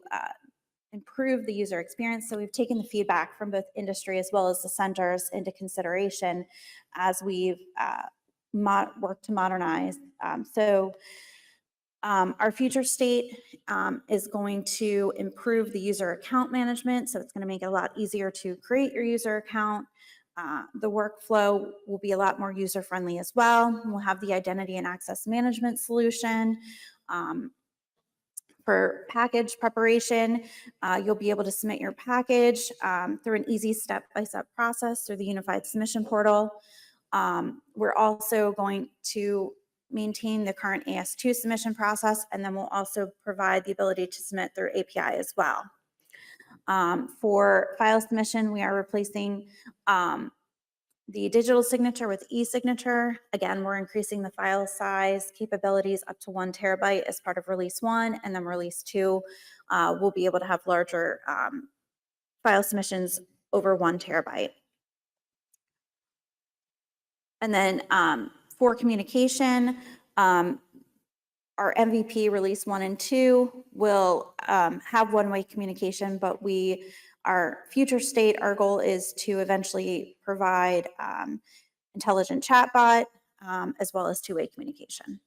improve the user experience. So we've taken the feedback from both industry as well as the centers into consideration as we've worked to modernize. Our future state is going to improve the user account management. So it's going to make it a lot easier to create your user account. The workflow will be a lot more user-friendly as well. We'll have the identity and access management solution. For package preparation, you'll be able to submit your package through an easy step-by-step process through the Unified Submission Portal. We're also going to maintain the current AS2 submission process, and then we'll also provide the ability to submit through API as well. For file submission, we are replacing the digital signature with e-signature. Again, we're increasing the file size capabilities up to 1 terabyte as part of release 1, and then release 2 will be able to have larger file submissions over 1 terabyte. And then for communication, our MVP release 1 and 2 will have one-way communication, but our future state, our goal is to eventually provide intelligent chatbot as well as two-way communication.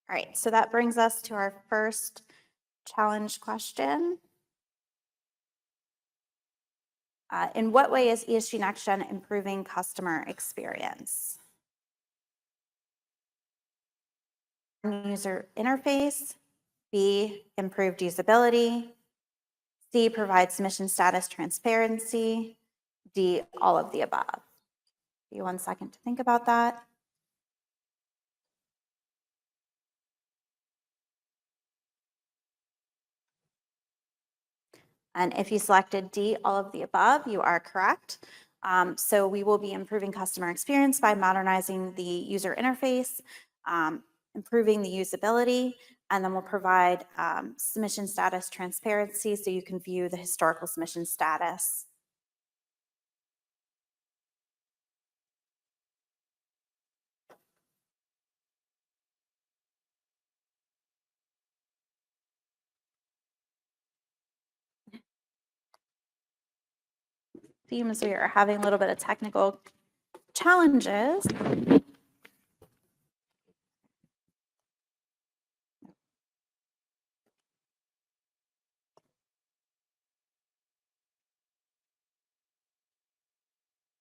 All right, so that brings us to our first challenge question. In what way is ESG NextGen improving customer experience? User interface, B, improved usability, C, provide submission status transparency, D, all of the above. Give you 1 second to think about that. And if you selected D, all of the above, you are correct. So we will be improving customer experience by modernizing the user interface, improving the usability, and then we'll provide submission status transparency so you can view the historical submission status. Seems we are having a little bit of technical challenges.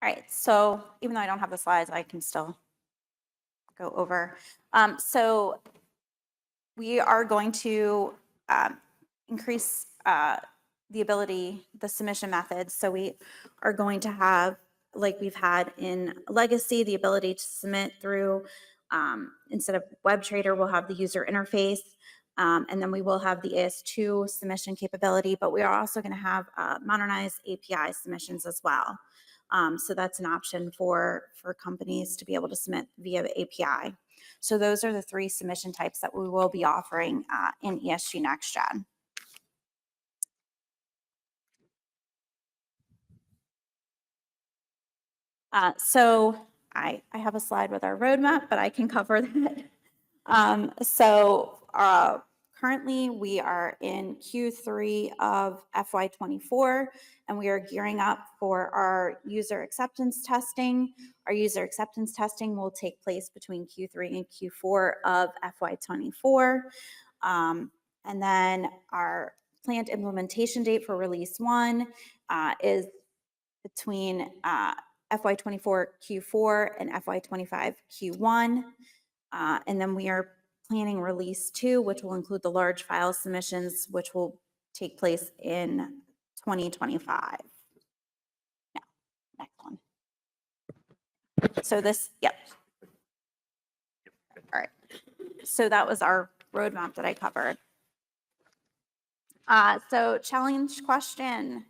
All right, so even though I don't have the slides, I can still go over. So we are going to increase the ability, the submission methods. So we are going to have, like we've had in Legacy, the ability to submit through, instead of WebTrader, we'll have the user interface. And then we will have the AS2 submission capability, but we are also going to have modernized API submissions as well. So that's an option for companies to be able to submit via the API. So those are the 3 submission types that we will be offering in ESG NextGen. So I have a slide with our roadmap, but I can cover that. Currently we are in Q3 of FY24, and we are gearing up for our user acceptance testing. Our user acceptance testing will take place between Q3 and Q4 of FY24. And then our planned implementation date for release 1 is between FY24 Q4 and FY25 Q1. And then we are planning release 2, which will include the large file submissions, which will take place in 2025. Yeah, next one. So this, yep. All right. So that was our roadmap that I covered. So challenge question.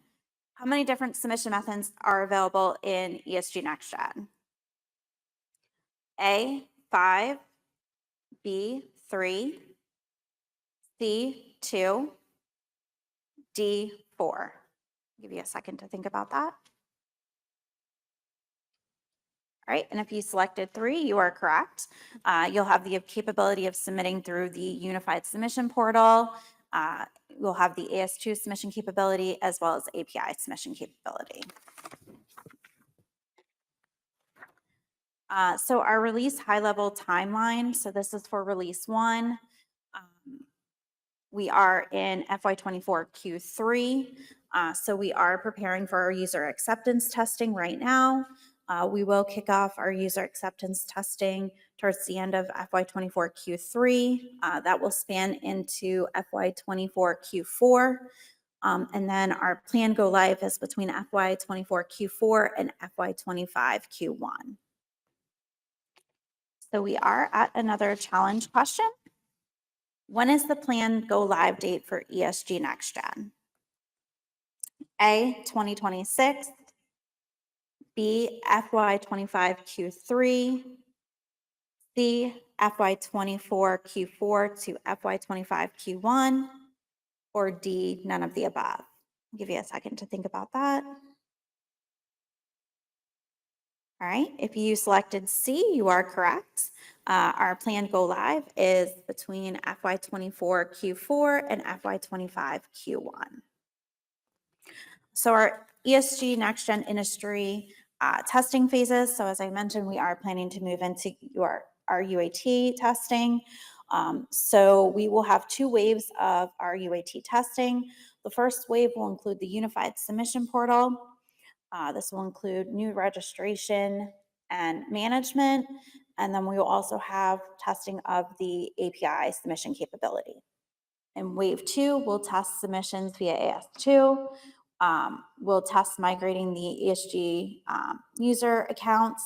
How many different submission methods are available in ESG NextGen? A, 5, B, 3, C, 2, D, 4. I'll give you a second to think about that. All right, and if you selected 3, you are correct. You'll have the capability of submitting through the Unified Submission Portal. We'll have the AS2 submission capability as well as API submission capability. So our release high-level timeline, so this is for release 1. We are in FY24 Q3, so we are preparing for our user acceptance testing right now. We will kick off our user acceptance testing towards the end of FY24 Q3. That will span into FY24 Q4. And then our plan go live is between FY24 Q4 and FY25 Q1. So we are at another challenge question. When is the planned go live date for ESG NextGen? A, 2026, B, FY25 Q3, C, FY24 Q4 to FY25 Q1, or D, none of the above? I'll give you a second to think about that. All right, if you selected C, you are correct. Our planned go live is between FY24 Q4 and FY25 Q1. So our ESG Next Gen industry testing phases. So as I mentioned, we are planning to move into our UAT testing. So we will have 2 waves of our UAT testing. The first wave will include the unified submission portal. This will include new registration and management. And then we will also have testing of the API submission capability. In wave 2, we'll test submissions via AS2. We'll test migrating the ESG user accounts.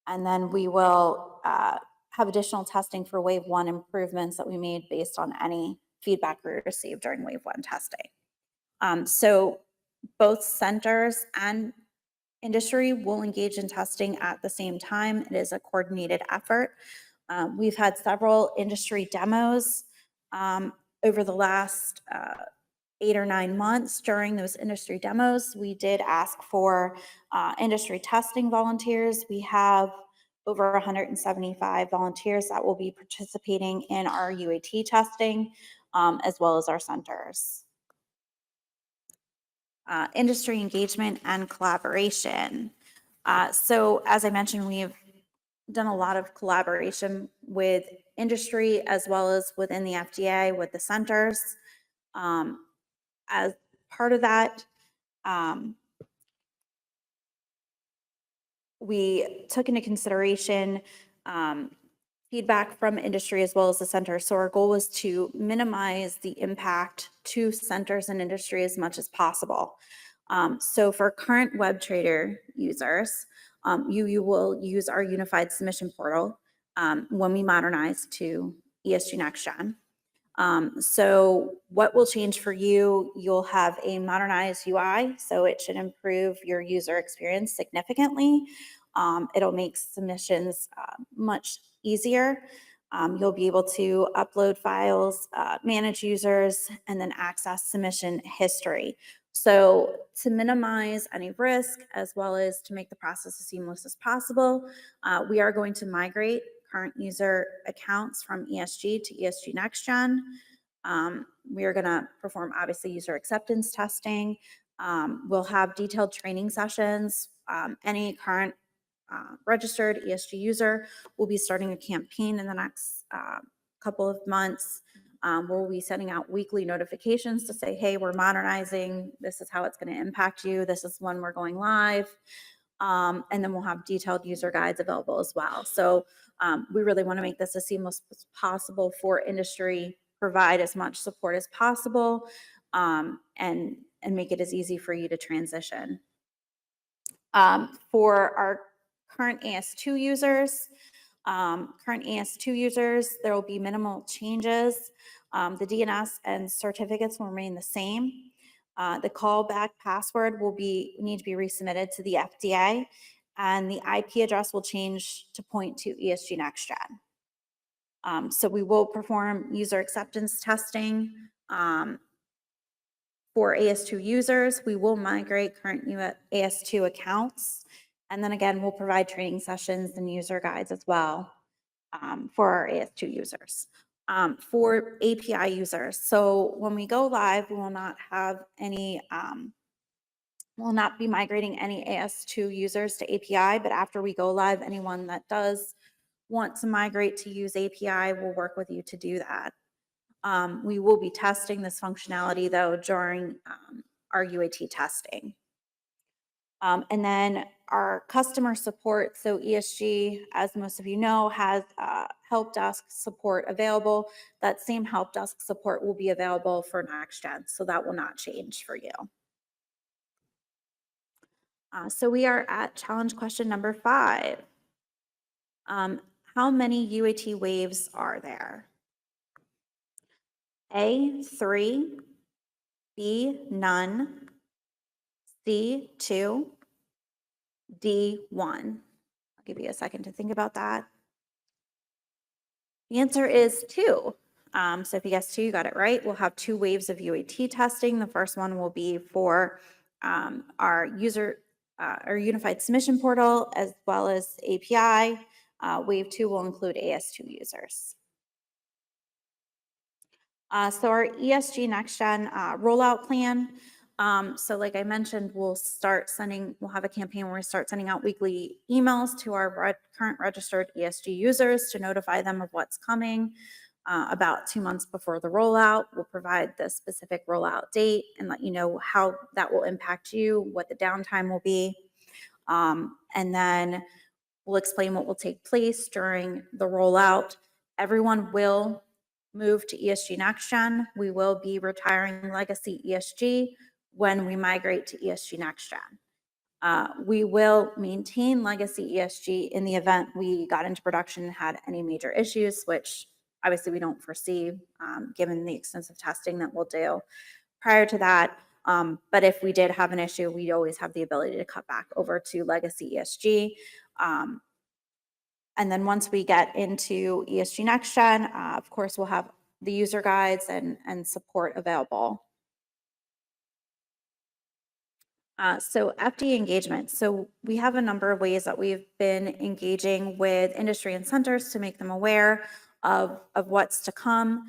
And then we will have additional testing for wave 1 improvements that we made based on any feedback we received during wave 1 testing. So both centers and industry will engage in testing at the same time. It is a coordinated effort. We've had several industry demos over the last 8 or 9 months. During those industry demos, we did ask for industry testing volunteers. We have over 175 volunteers that will be participating in our UAT testing, as well as our centers. Industry engagement and collaboration. So as I mentioned, we've done a lot of collaboration with industry as well as within the FDA with the centers. As part of that, we took into consideration feedback from industry as well as the center. So our goal was to minimize the impact to centers and industry as much as possible. So for current WebTrader users, you will use our unified submission portal when we modernize to ESG Next Gen. So what will change for you? You'll have a modernized UI, so it should improve your user experience significantly. It'll make submissions much easier. You'll be able to upload files, manage users, and then access submission history. So to minimize any risk, as well as to make the process as seamless as possible, we are going to migrate current user accounts from ESG to ESG Next Gen. We are going to perform, obviously, user acceptance testing. We'll have detailed training sessions. Any current registered ESG user will be starting a campaign in the next couple of months. We'll be sending out weekly notifications to say, hey, we're modernizing. This is how it's going to impact you. This is when we're going live. And then we'll have detailed user guides available as well. So we really want to make this as seamless as possible for industry, provide as much support as possible, and make it as easy for you to transition. For our current AS2 users, there will be minimal changes. The DNS and certificates will remain the same. The callback password will need to be resubmitted to the FDA, and the IP address will change to point to ESG Next Gen. So we will perform user acceptance testing for AS2 users. We will migrate current AS2 accounts. And then again, we'll provide training sessions and user guides as well for our AS2 users. For API users, so when we go live, we will not have any, we'll not be migrating any AS2 users to API, but after we go live, anyone that does want to migrate to use API, we'll work with you to do that. We will be testing this functionality though during our UAT testing. And then our customer support, so ESG, as most of you know, has help desk support available. That same help desk support will be available for Next Gen, so that will not change for you. So we are at challenge question number 5. How many UAT waves are there? A, 3, B, none, D2, D1? I'll give you a second to think about that. The answer is 2. So if you guessed 2, you got it right. We'll have 2 waves of UAT testing. The first one will be for our unified submission portal as well as API. Wave 2 will include AS2 users. So our ESG Next Gen rollout plan. So like I mentioned, we'll have a campaign where we start sending out weekly emails to our current registered ESG users to notify them of what's coming. About 2 months before the rollout, we'll provide the specific rollout date and let you know how that will impact you, what the downtime will be. And then we'll explain what will take place during the rollout. Everyone will move to ESG Next Gen. We will be retiring legacy ESG when we migrate to ESG Next Gen. We will maintain legacy ESG in the event we got into production and had any major issues, which obviously we don't foresee given the extensive testing that we'll do prior to that. But if we did have an issue, we'd always have the ability to cut back over to legacy ESG. And then once we get into ESG Next Gen, of course, we'll have the user guides and support available. So FDA engagement. So we have a number of ways that we've been engaging with industry and centers to make them aware of what's to come.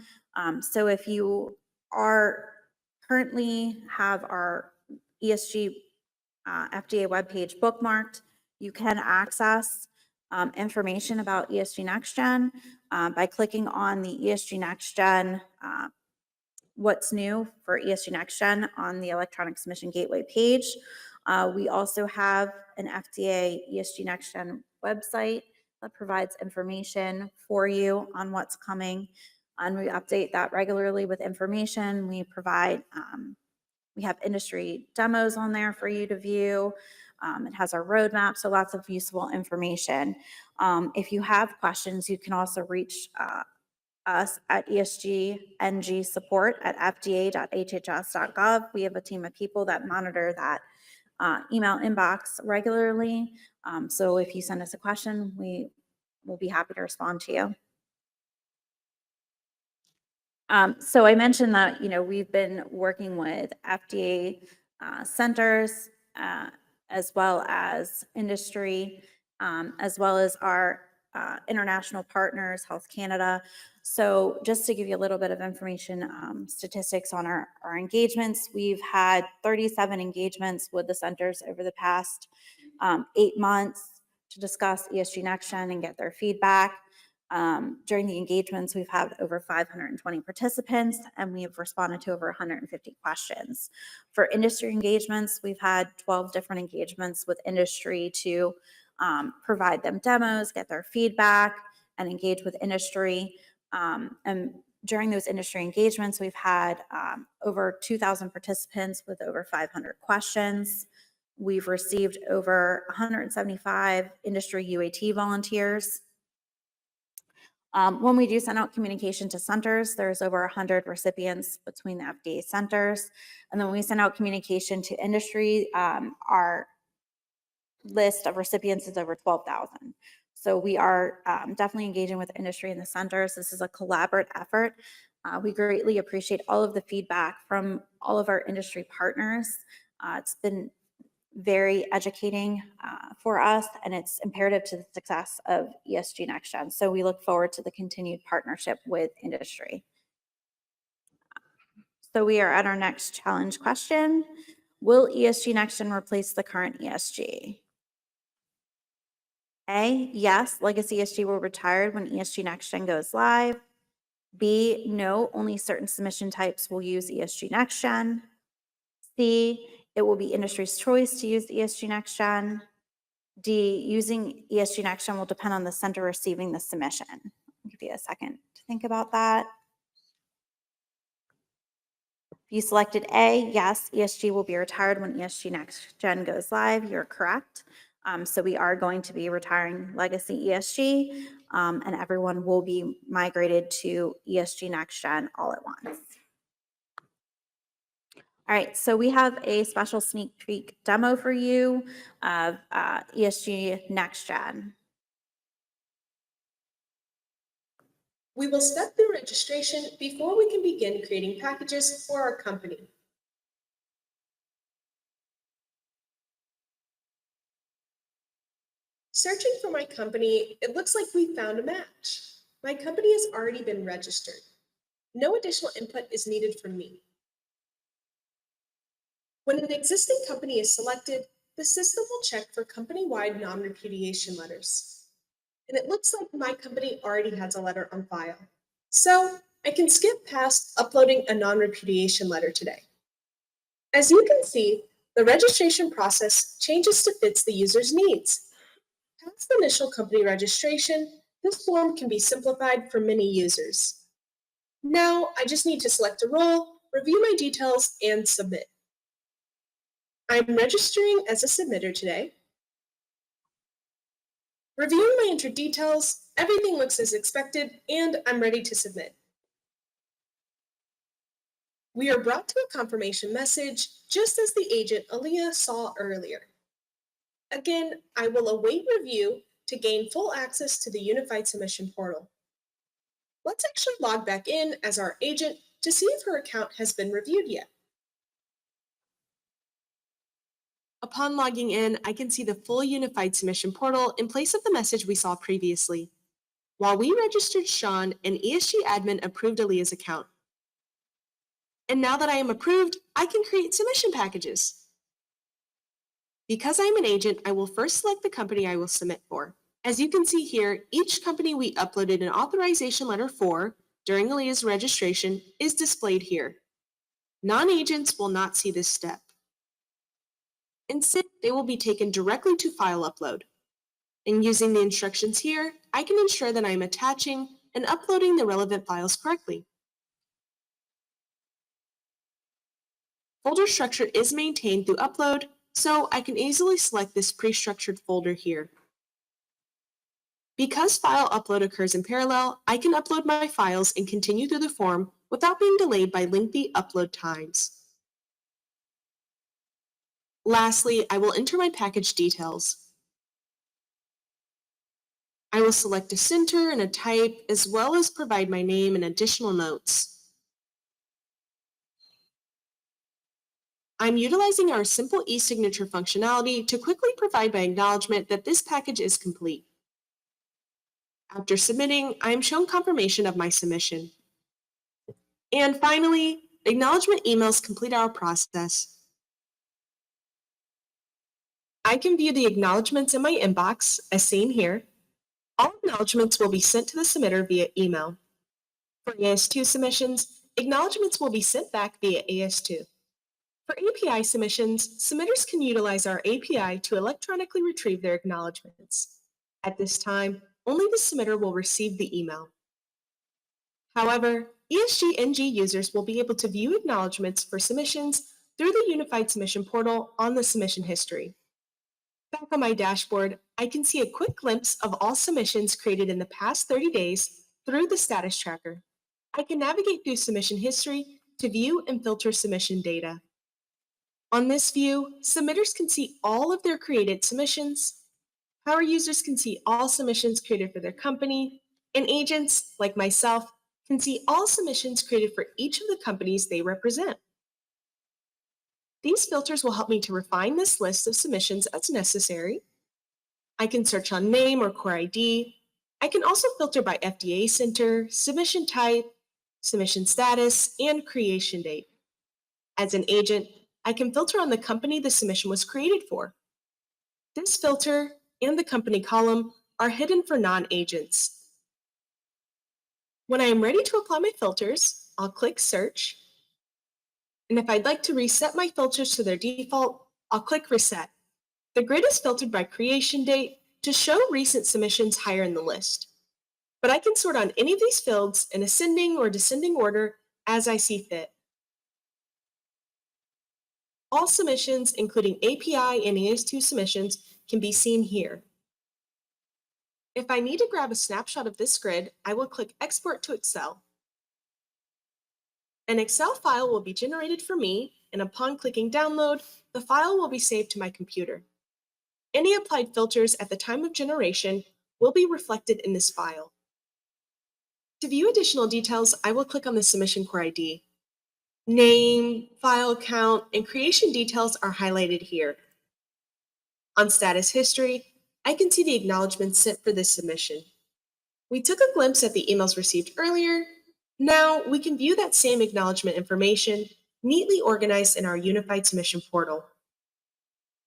So if you currently have our ESG FDA webpage bookmarked, you can access information about ESG Next Gen by clicking on the ESG Next Gen what's new for ESG Next Gen on the electronic submission gateway page. We also have an FDA ESG Next Gen website that provides information for you on what's coming, and we update that regularly with information. We provide we have industry demos on there for you to view. It has our roadmap, so lots of useful information. If you have questions, you can also reach us at esgngsupport@fda.hhs.gov. We have a team of people that monitor that email inbox regularly. So if you send us a question, we will be happy to respond to you. So I mentioned that, we've been working with FDA centers as well as industry, as well as our international partners, Health Canada. So just to give you a little bit of information, statistics on our engagements, we've had 37 engagements with the centers over the past 8 months to discuss ESG Next Gen and get their feedback. During the engagements, we've had over 520 participants, and we have responded to over 150 questions. For industry engagements, we've had 12 different engagements with industry to provide them demos, get their feedback, and engage with industry. And during those industry engagements, we've had over 2,000 participants with over 500 questions. We've received over 175 industry UAT volunteers. When we do send out communication to centers, there's over 100 recipients between the FDA centers. And then when we send out communication to industry, our list of recipients is over 12,000. So we are definitely engaging with industry and the centers. This is a collaborative effort. We greatly appreciate all of the feedback from all of our industry partners. It's been very educating for us, and it's imperative to the success of ESG Next Gen. So we look forward to the continued partnership with industry. So we are at our next challenge question. Will ESG Next Gen replace the current ESG? A, yes, legacy ESG will retire when ESG Next Gen goes live. B, no, only certain submission types will use ESG Next Gen. C, it will be industry's choice to use ESG Next Gen. D, using ESG Next Gen will depend on the center receiving the submission. I'll give you a second to think about that. If you selected A, yes, ESG will be retired when ESG Next Gen goes live. You're correct. So we are going to be retiring legacy ESG, and everyone will be migrated to ESG Next Gen all at once. All right, so we have a special sneak peek demo for you of ESG Next Gen. We will step through registration before we can begin creating packages for our company. Searching for my company, it looks like we found a match. My company has already been registered. No additional input is needed from me. When an existing company is selected, the system will check for company-wide non-repudiation letters. And it looks like my company already has a letter on file. So I can skip past uploading a non-repudiation letter today. As you can see, the registration process changes to fit the user's needs. Past the initial company registration, this form can be simplified for many users. Now I just need to select a role, review my details, and submit. I'm registering as a submitter today. Reviewing my entered details, everything looks as expected, and I'm ready to submit. We are brought to a confirmation message, just as the agent Aaliyah saw earlier. Again, I will await review to gain full access to the Unified Submission Portal. Let's actually log back in as our agent to see if her account has been reviewed yet. Upon logging in, I can see the full Unified Submission Portal in place of the message we saw previously. While we registered Sean, an ESG admin approved Aaliyah's account. And now that I am approved, I can create submission packages. Because I'm an agent, I will first select the company I will submit for. As you can see here, each company we uploaded an authorization letter for during Aaliyah's registration is displayed here. Non-agents will not see this step. Instead, they will be taken directly to file upload. And using the instructions here, I can ensure that I am attaching and uploading the relevant files correctly. Folder structure is maintained through upload, so I can easily select this pre-structured folder here. Because file upload occurs in parallel, I can upload my files and continue through the form without being delayed by lengthy upload times. Lastly, I will enter my package details. I will select a center and a type, as well as provide my name and additional notes. I'm utilizing our simple e-signature functionality to quickly provide my acknowledgement that this package is complete. After submitting, I am shown confirmation of my submission. And finally, acknowledgement emails complete our process. I can view the acknowledgements in my inbox, as seen here. All acknowledgements will be sent to the submitter via email. For AS2 submissions, acknowledgements will be sent back via AS2. For API submissions, submitters can utilize our API to electronically retrieve their acknowledgements. At this time, only the submitter will receive the email. However, ESG NG users will be able to view acknowledgements for submissions through the Unified Submission Portal on the submission history. Back on my dashboard, I can see a quick glimpse of all submissions created in the past 30 days through the status tracker. I can navigate through submission history to view and filter submission data. On this view, submitters can see all of their created submissions. Power users can see all submissions created for their company, and agents, like myself, can see all submissions created for each of the companies they represent. These filters will help me to refine this list of submissions as necessary. I can search on name or core ID. I can also filter by FDA center, submission type, submission status, and creation date. As an agent, I can filter on the company the submission was created for. This filter and the company column are hidden for non-agents. When I am ready to apply my filters, I'll click Search. And if I'd like to reset my filters to their default, I'll click Reset. The grid is filtered by creation date to show recent submissions higher in the list. But I can sort on any of these fields in ascending or descending order as I see fit. All submissions, including API and AS2 submissions, can be seen here. If I need to grab a snapshot of this grid, I will click Export to Excel. An Excel file will be generated for me, and upon clicking download, the file will be saved to my computer. Any applied filters at the time of generation will be reflected in this file. To view additional details, I will click on the submission core ID. Name, file count, and creation details are highlighted here. On status history, I can see the acknowledgments sent for this submission. We took a glimpse at the emails received earlier. Now we can view that same acknowledgement information neatly organized in our unified submission portal.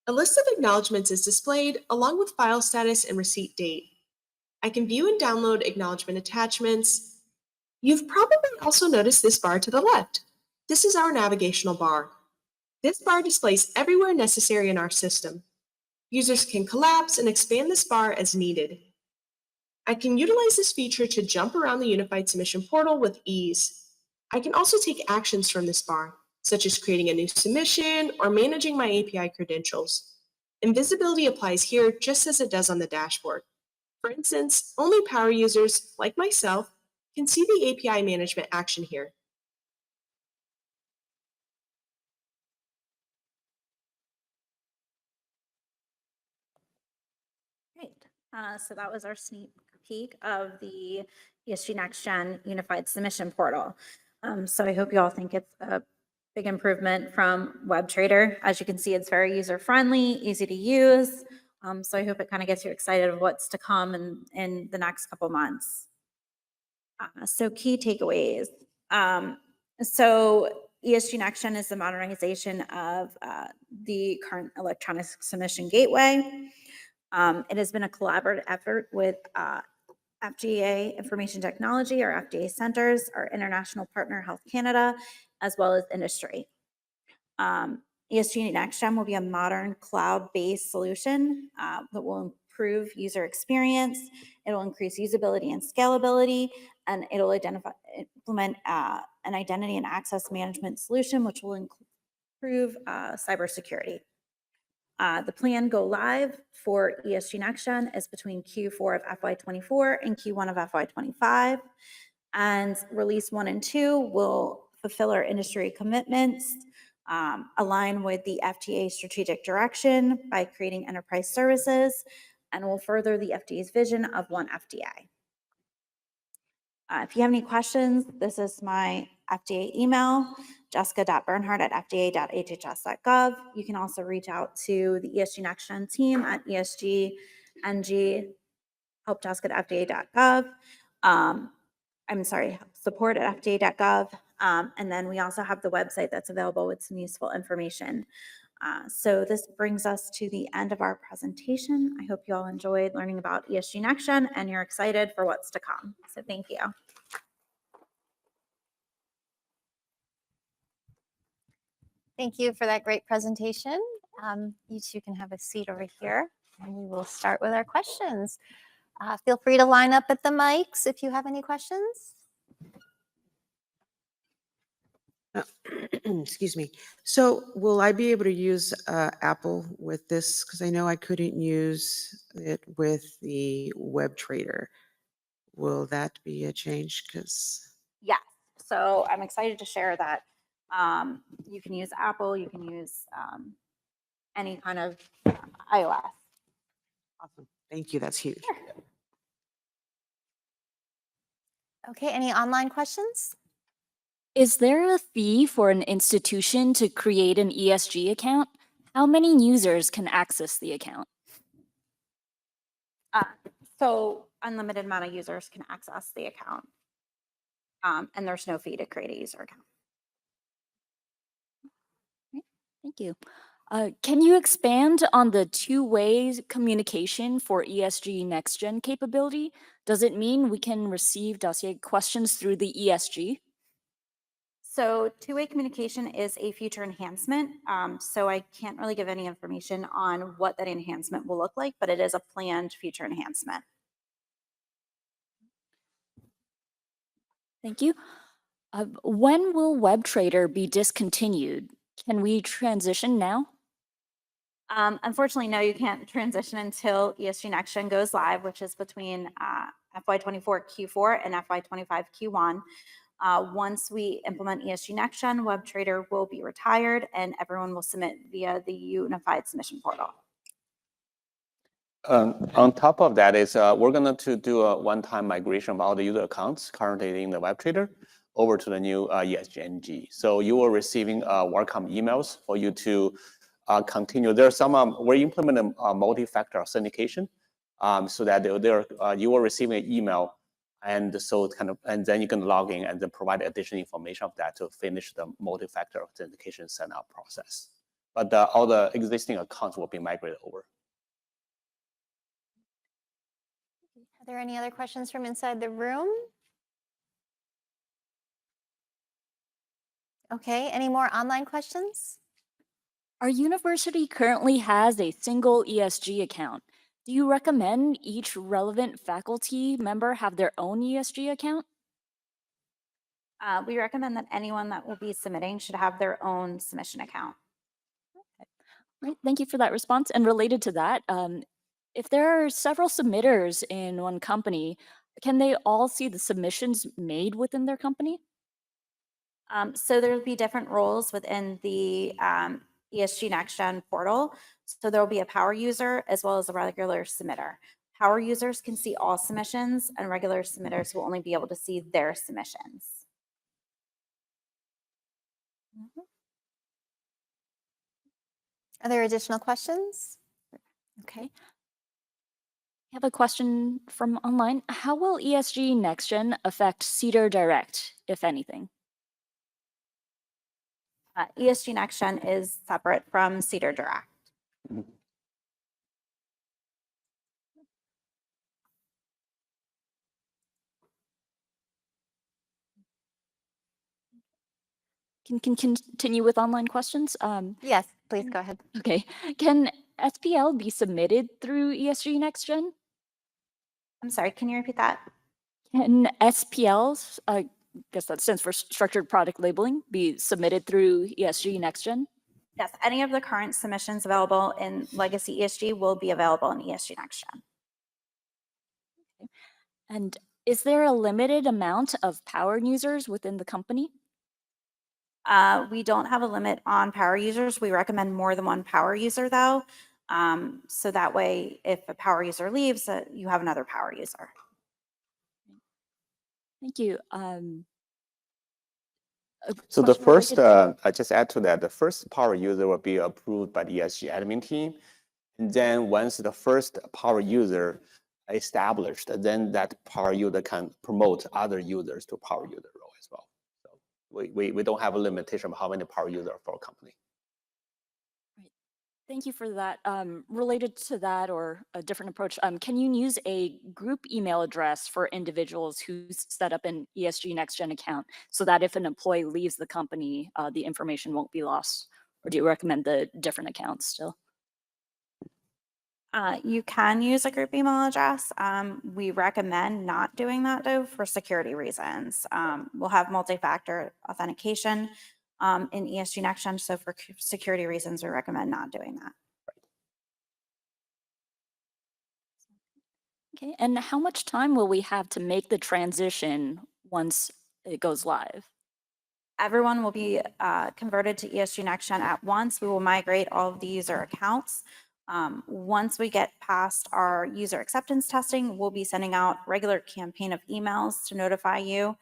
A list of acknowledgments is displayed along with file status and receipt date. I can view and download acknowledgement attachments. You've probably also noticed this bar to the left. This is our navigational bar. This bar displays everywhere necessary in our system. Users can collapse and expand this bar as needed. I can utilize this feature to jump around the unified submission portal with ease. I can also take actions from this bar, such as creating a new submission or managing my API credentials. Invisibility applies here just as it does on the dashboard. For instance, only power users, like myself, can see the API management action here. Great. So that was our sneak peek of the ESG Next Gen Unified Submission Portal. So I hope you all think it's a big improvement from WebTrader. As you can see, it's very user-friendly, easy to use. So I hope it kind of gets you excited of what's to come in the next couple months. So key takeaways. So ESG Next Gen is the modernization of the current electronic submission gateway. It has been a collaborative effort with FDA Information Technology, our FDA centers, our international partner Health Canada, as well as industry. ESG Next Gen will be a modern cloud-based solution that will improve user experience. It will increase usability and scalability, and it will implement an identity and access management solution, which will improve cybersecurity. The plan go live for ESG Next Gen is between Q4 of FY24 and Q1 of FY25. And release 1 and 2 will fulfill our industry commitments, align with the FDA strategic direction by creating enterprise services, and will further the FDA's vision of one FDA. If you have any questions, this is my FDA email, jessica.bernhardt@fda.hhs.gov. You can also reach out to the ESG Next Gen team at esgng helpdesk@fda.gov. support@fda.gov. And then we also have the website that's available with some useful information. So this brings us to the end of our presentation. I hope you all enjoyed learning about ESG Next Gen and you're excited for what's to come. So thank you. Thank you for that great presentation. You two can have a seat over here and we will start with our questions. Feel free to line up at the mics if you have any questions. Excuse me. So will I be able to use Apple with this? Because I know I couldn't use it with the WebTrader. Will that be a change? Because Yes. So I'm excited to share that you can use Apple, you can use any kind of iOS. awesome. Thank you. That's huge. Sure. Okay, any online questions? Is there a fee for an institution to create an ESG account? How many users can access the account? So unlimited amount of users can access the account. And there's no fee to create a user account. Thank you. Can you expand on the two-way communication for ESG Next Gen capability? Does it mean we can receive dossier questions through the ESG? So two-way communication is a future enhancement. So I can't really give any information on what that enhancement will look like, but it is a planned future enhancement. Thank you. When will WebTrader be discontinued? Can we transition now? Unfortunately, no, you can't transition until ESG Next Gen goes live, which is between FY24 Q4 and FY25 Q1. Once we implement ESG NextGen, WebTrader will be retired and everyone will submit via the unified submission portal. On top of that is we're going to do a one-time migration of all the user accounts currently in the WebTrader over to the new ESG-NG. So you are receiving welcome emails for you to continue. There's some, we're implementing multi-factor authentication so that you are receiving an email and so and then you can log in and then provide additional information of that to finish the multi-factor authentication sign up process. But all the existing accounts will be migrated over. Are there any other questions from inside the room? Okay, any more online questions? Our university currently has a single ESG account. Do you recommend each relevant faculty member have their own ESG account? We recommend that anyone that will be submitting should have their own submission account. Right, thank you for that response. And related to that, if there are several submitters in one company, can they all see the submissions made within their company? So there'll be different roles within the ESG NextGen portal. So there'll be a power user as well as a regular submitter. Power users can see all submissions and regular submitters will only be able to see their submissions. Are there additional questions? Okay. I have a question from online. How will ESG NextGen affect CDER Direct, if anything? ESG NextGen is separate from CDER Direct. Can continue with online questions? Yes, please go ahead. Okay. Can SPL be submitted through ESG NextGen? I'm sorry, can you repeat that? Can SPLs, I guess that stands for Structured Product Labeling, be submitted through ESG NextGen? Yes, any of the current submissions available in Legacy ESG will be available in ESG NextGen. Okay. And is there a limited amount of power users within the company? We don't have a limit on power users. We recommend more than one power user though. So that way, if a power user leaves, you have another power user. Thank you. So the first, I just add to that, the first power user will be approved by the ESG admin team. And then once the first power user established, then that power user can promote other users to power user role as well. So we don't have a limitation of how many power users for a company. Right. Thank you for that. Related to that or a different approach, can you use a group email address for individuals who set up an ESG NextGen account so that if an employee leaves the company, the information won't be lost? Or do you recommend the different accounts still? You can use a group email address. We recommend not doing that though for security reasons. We'll have multi-factor authentication in ESG NextGen. So for security reasons, we recommend not doing that. Okay, and how much time will we have to make the transition once it goes live? Everyone will be converted to ESG NextGen at once. We will migrate all of the user accounts. Once we get past our user acceptance testing, we'll be sending out regular campaign of emails to notify you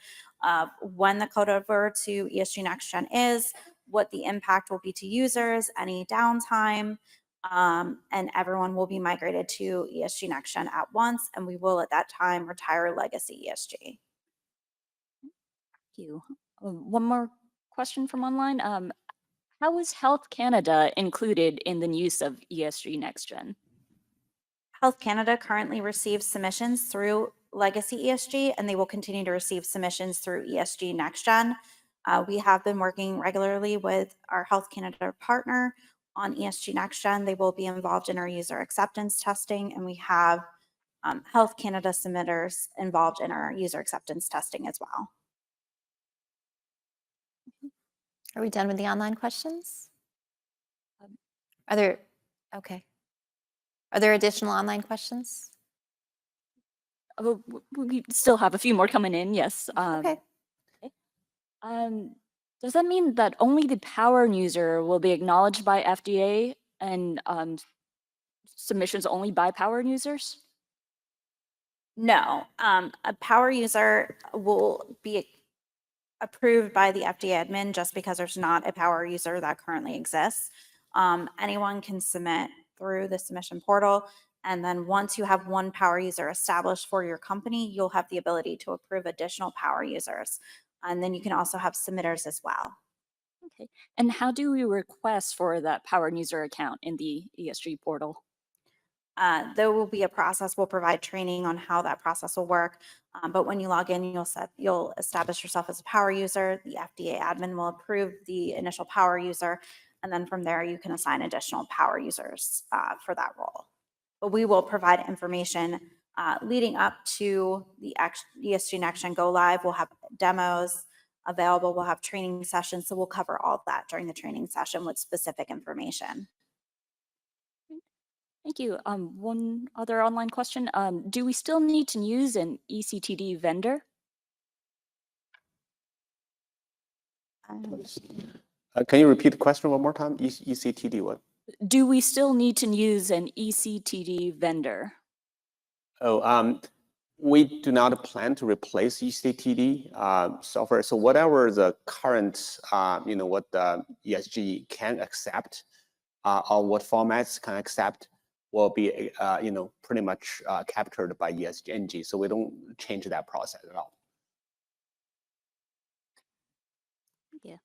when the cutover to ESG NextGen is, what the impact will be to users, any downtime, and everyone will be migrated to ESG NextGen at once, and we will at that time retire legacy ESG. Thank you. One more question from online. How is Health Canada included in the use of ESG NextGen? Health Canada currently receives submissions through Legacy ESG, and they will continue to receive submissions through ESG NextGen. We have been working regularly with our Health Canada partner on ESG NextGen. They will be involved in our user acceptance testing, and we have Health Canada submitters involved in our user acceptance testing as well. Are we done with the online questions? Are there, okay. Are there additional online questions? We still have a few more coming in, yes. Okay. Does that mean that only the power user will be acknowledged by FDA and submissions only by power users? No, a power user will be approved by the FDA admin just because there's not a power user that currently exists. Anyone can submit through the submission portal. And then once you have one power user established for your company, you'll have the ability to approve additional power users. And then you can also have submitters as well. Okay. And how do we request for that power user account in the ESG portal? There will be a process. We'll provide training on how that process will work. But when you log in, you'll establish yourself as a power user. The FDA admin will approve the initial power user, and then from there you can assign additional power users for that role. But we will provide information leading up to the ESG Next Gen Go Live. We'll have demos available. We'll have training sessions. So we'll cover all of that during the training session with specific information. Thank you. One other online question. Do we still need to use an ECTD vendor? Can you repeat the question one more time? ECTD what? Do we still need to use an ECTD vendor? Oh, we do not plan to replace ECTD software. So whatever the current, what the ESG can accept, or what formats can accept, will be, pretty much captured by ESG. So we don't change that process at all. Yeah.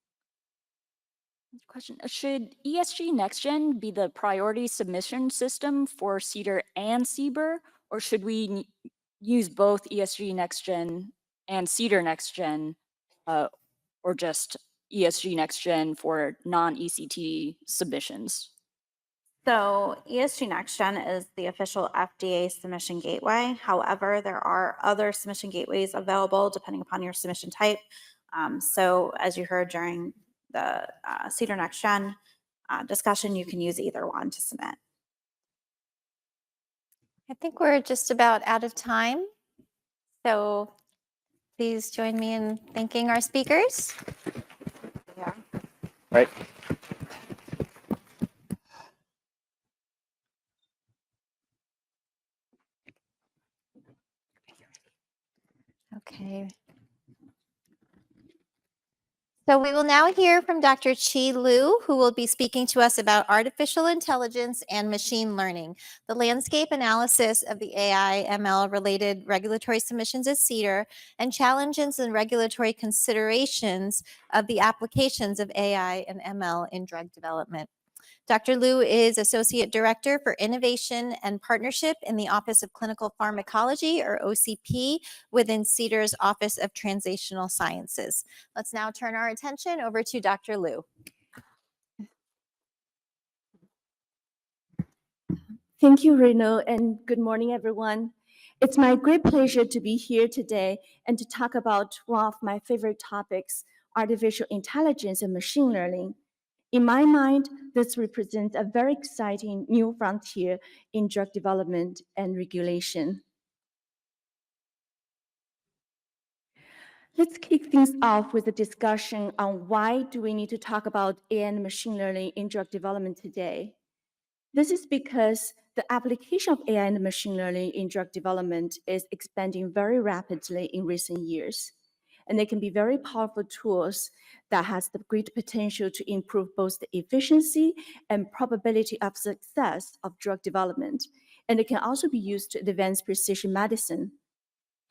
Question: should ESG Next Gen be the priority submission system for CDER and CBER, or should we use both ESG Next Gen and CDER Next Gen, or just ESG Next Gen for non-ECT submissions? So ESG Next Gen is the official FDA submission gateway. However, there are other submission gateways available depending upon your submission type. So as you heard during the CDER Next Gen discussion, you can use either one to submit. I think we're just about out of time. So please join me in thanking our speakers. Yeah. Right. Okay. So we will now hear from Dr. Chi Liu, who will be speaking to us about artificial intelligence and machine learning, the landscape analysis of the AI ML related regulatory submissions at CDER, and challenges and regulatory considerations of the applications of AI and ML in drug development. Dr. Liu is Associate Director for Innovation and Partnership in the Office of Clinical Pharmacology, or OCP, within CDER's Office of Translational Sciences. Let's now turn our attention over to Dr. Liu. Thank you, Reno, and good morning, everyone. It's my great pleasure to be here today and to talk about one of my favorite topics, artificial intelligence and machine learning. In my mind, this represents a very exciting new frontier in drug development and regulation. Let's kick things off with a discussion on why do we need to talk about AI and machine learning in drug development today. This is because the application of AI and machine learning in drug development is expanding very rapidly in recent years. And they can be very powerful tools that has the great potential to improve both the efficiency and probability of success of drug development. And it can also be used to advance precision medicine.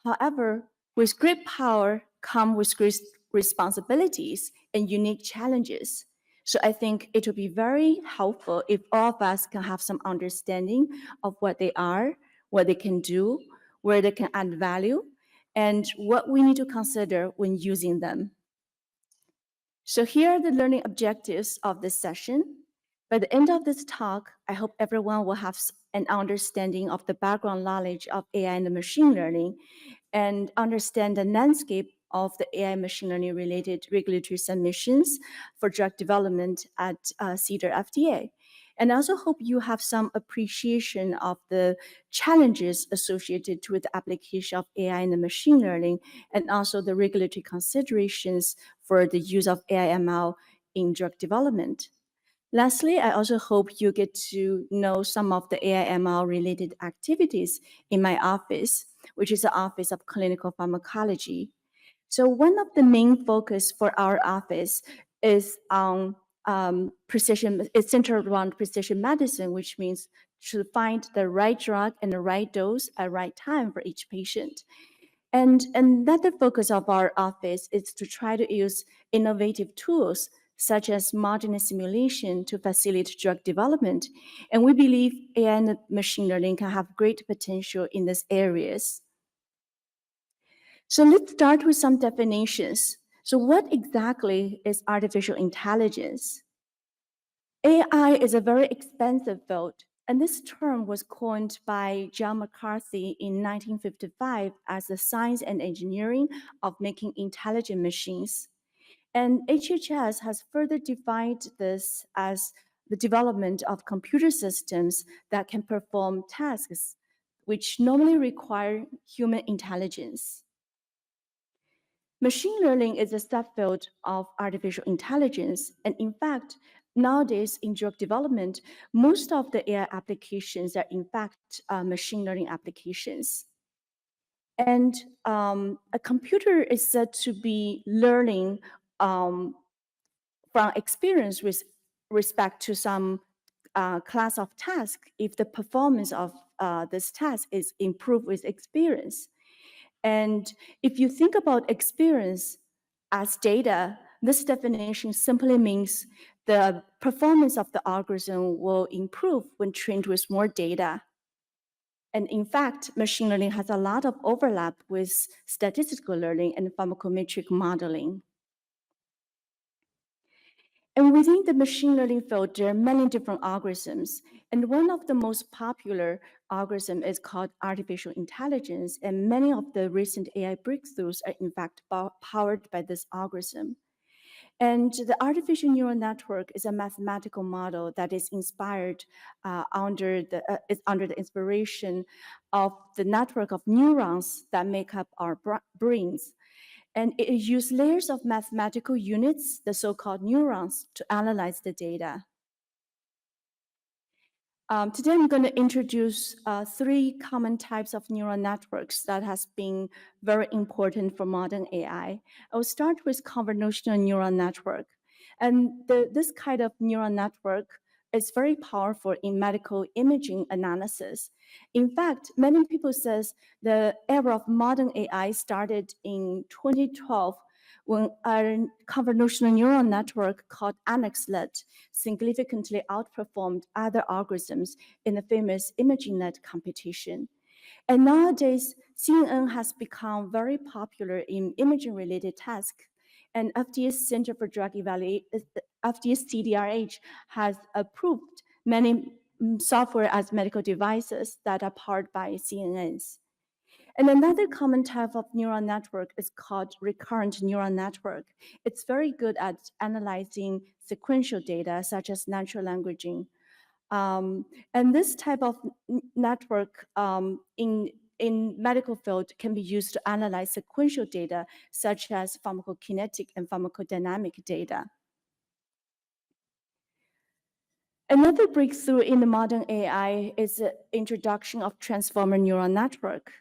However, with great power come with great responsibilities and unique challenges. So I think it will be very helpful if all of us can have some understanding of what they are, what they can do, where they can add value, and what we need to consider when using them. So here are the learning objectives of this session. By the end of this talk, I hope everyone will have an understanding of the background knowledge of AI and machine learning and understand the landscape of the AI machine learning related regulatory submissions for drug development at CDER FDA. And I also hope you have some appreciation of the challenges associated with the application of AI and the machine learning, and also the regulatory considerations for the use of AI/ML in drug development. Lastly, I also hope you get to know some of the AI/ML related activities in my office, which is the Office of Clinical Pharmacology. So one of the main focus for our office is on precision. It's centered around precision medicine, which means to find the right drug and the right dose at right time for each patient. And another focus of our office is to try to use innovative tools such as modeling simulation to facilitate drug development. And we believe AI and machine learning can have great potential in these areas. So let's start with some definitions. So what exactly is artificial intelligence? AI is a very expensive field, and this term was coined by John McCarthy in 1955 as the science and engineering of making intelligent machines. And HHS has further defined this as the development of computer systems that can perform tasks which normally require human intelligence. Machine learning is a subfield of artificial intelligence, and in fact, nowadays in drug development, most of the AI applications are in fact machine learning applications. And a computer is said to be learning from experience with respect to some class of task if the performance of this task is improved with experience. And if you think about experience as data, this definition simply means the performance of the algorithm will improve when trained with more data. And in fact, machine learning has a lot of overlap with statistical learning and pharmacometric modeling. And within the machine learning field, there are many different algorithms. And one of the most popular algorithms is called artificial intelligence. And many of the recent AI breakthroughs are in fact powered by this algorithm. And the artificial neural network is a mathematical model that is inspired under the inspiration of the network of neurons that make up our brains. And it uses layers of mathematical units, the so-called neurons, to analyze the data. Today, I'm going to introduce 3 common types of neural networks that has been very important for modern AI. I will start with convolutional neural network. And this kind of neural network is very powerful in medical imaging analysis. In fact, many people says the era of modern AI started in 2012 when a convolutional neural network called ANNEXLET significantly outperformed other algorithms in the famous ImageNet competition. And nowadays, CNN has become very popular in imaging-related tasks. And FDA's Center for Drug Evaluation, FDA's CDRH, has approved many software as medical devices that are powered by CNNs. And another common type of neural network is called recurrent neural network. It's very good at analyzing sequential data, such as natural languaging. And this type of network in medical field can be used to analyze sequential data, such as pharmacokinetic and pharmacodynamic data. Another breakthrough in the modern AI is the introduction of transformer neural network.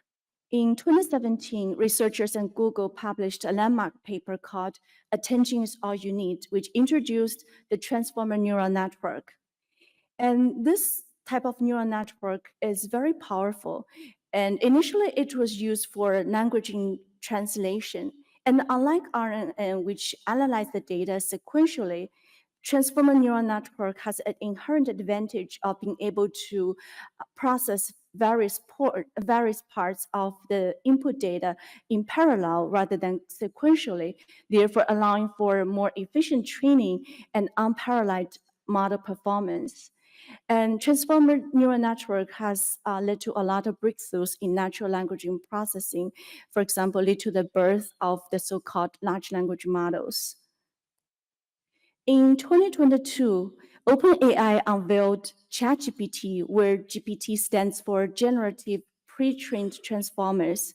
In 2017, researchers at Google published a landmark paper called "Attention is All You Need," which introduced the transformer neural network. And this type of neural network is very powerful. And initially, it was used for language translation. And unlike RNN, which analyze the data sequentially, transformer neural network has an inherent advantage of being able to process various parts of the input data in parallel rather than sequentially, therefore allowing for more efficient training and unparalleled model performance. And transformer neural network has led to a lot of breakthroughs in natural language processing, for example, led to the birth of the so-called large language models. In 2022, OpenAI unveiled ChatGPT, where GPT stands for Generative Pre-trained Transformers.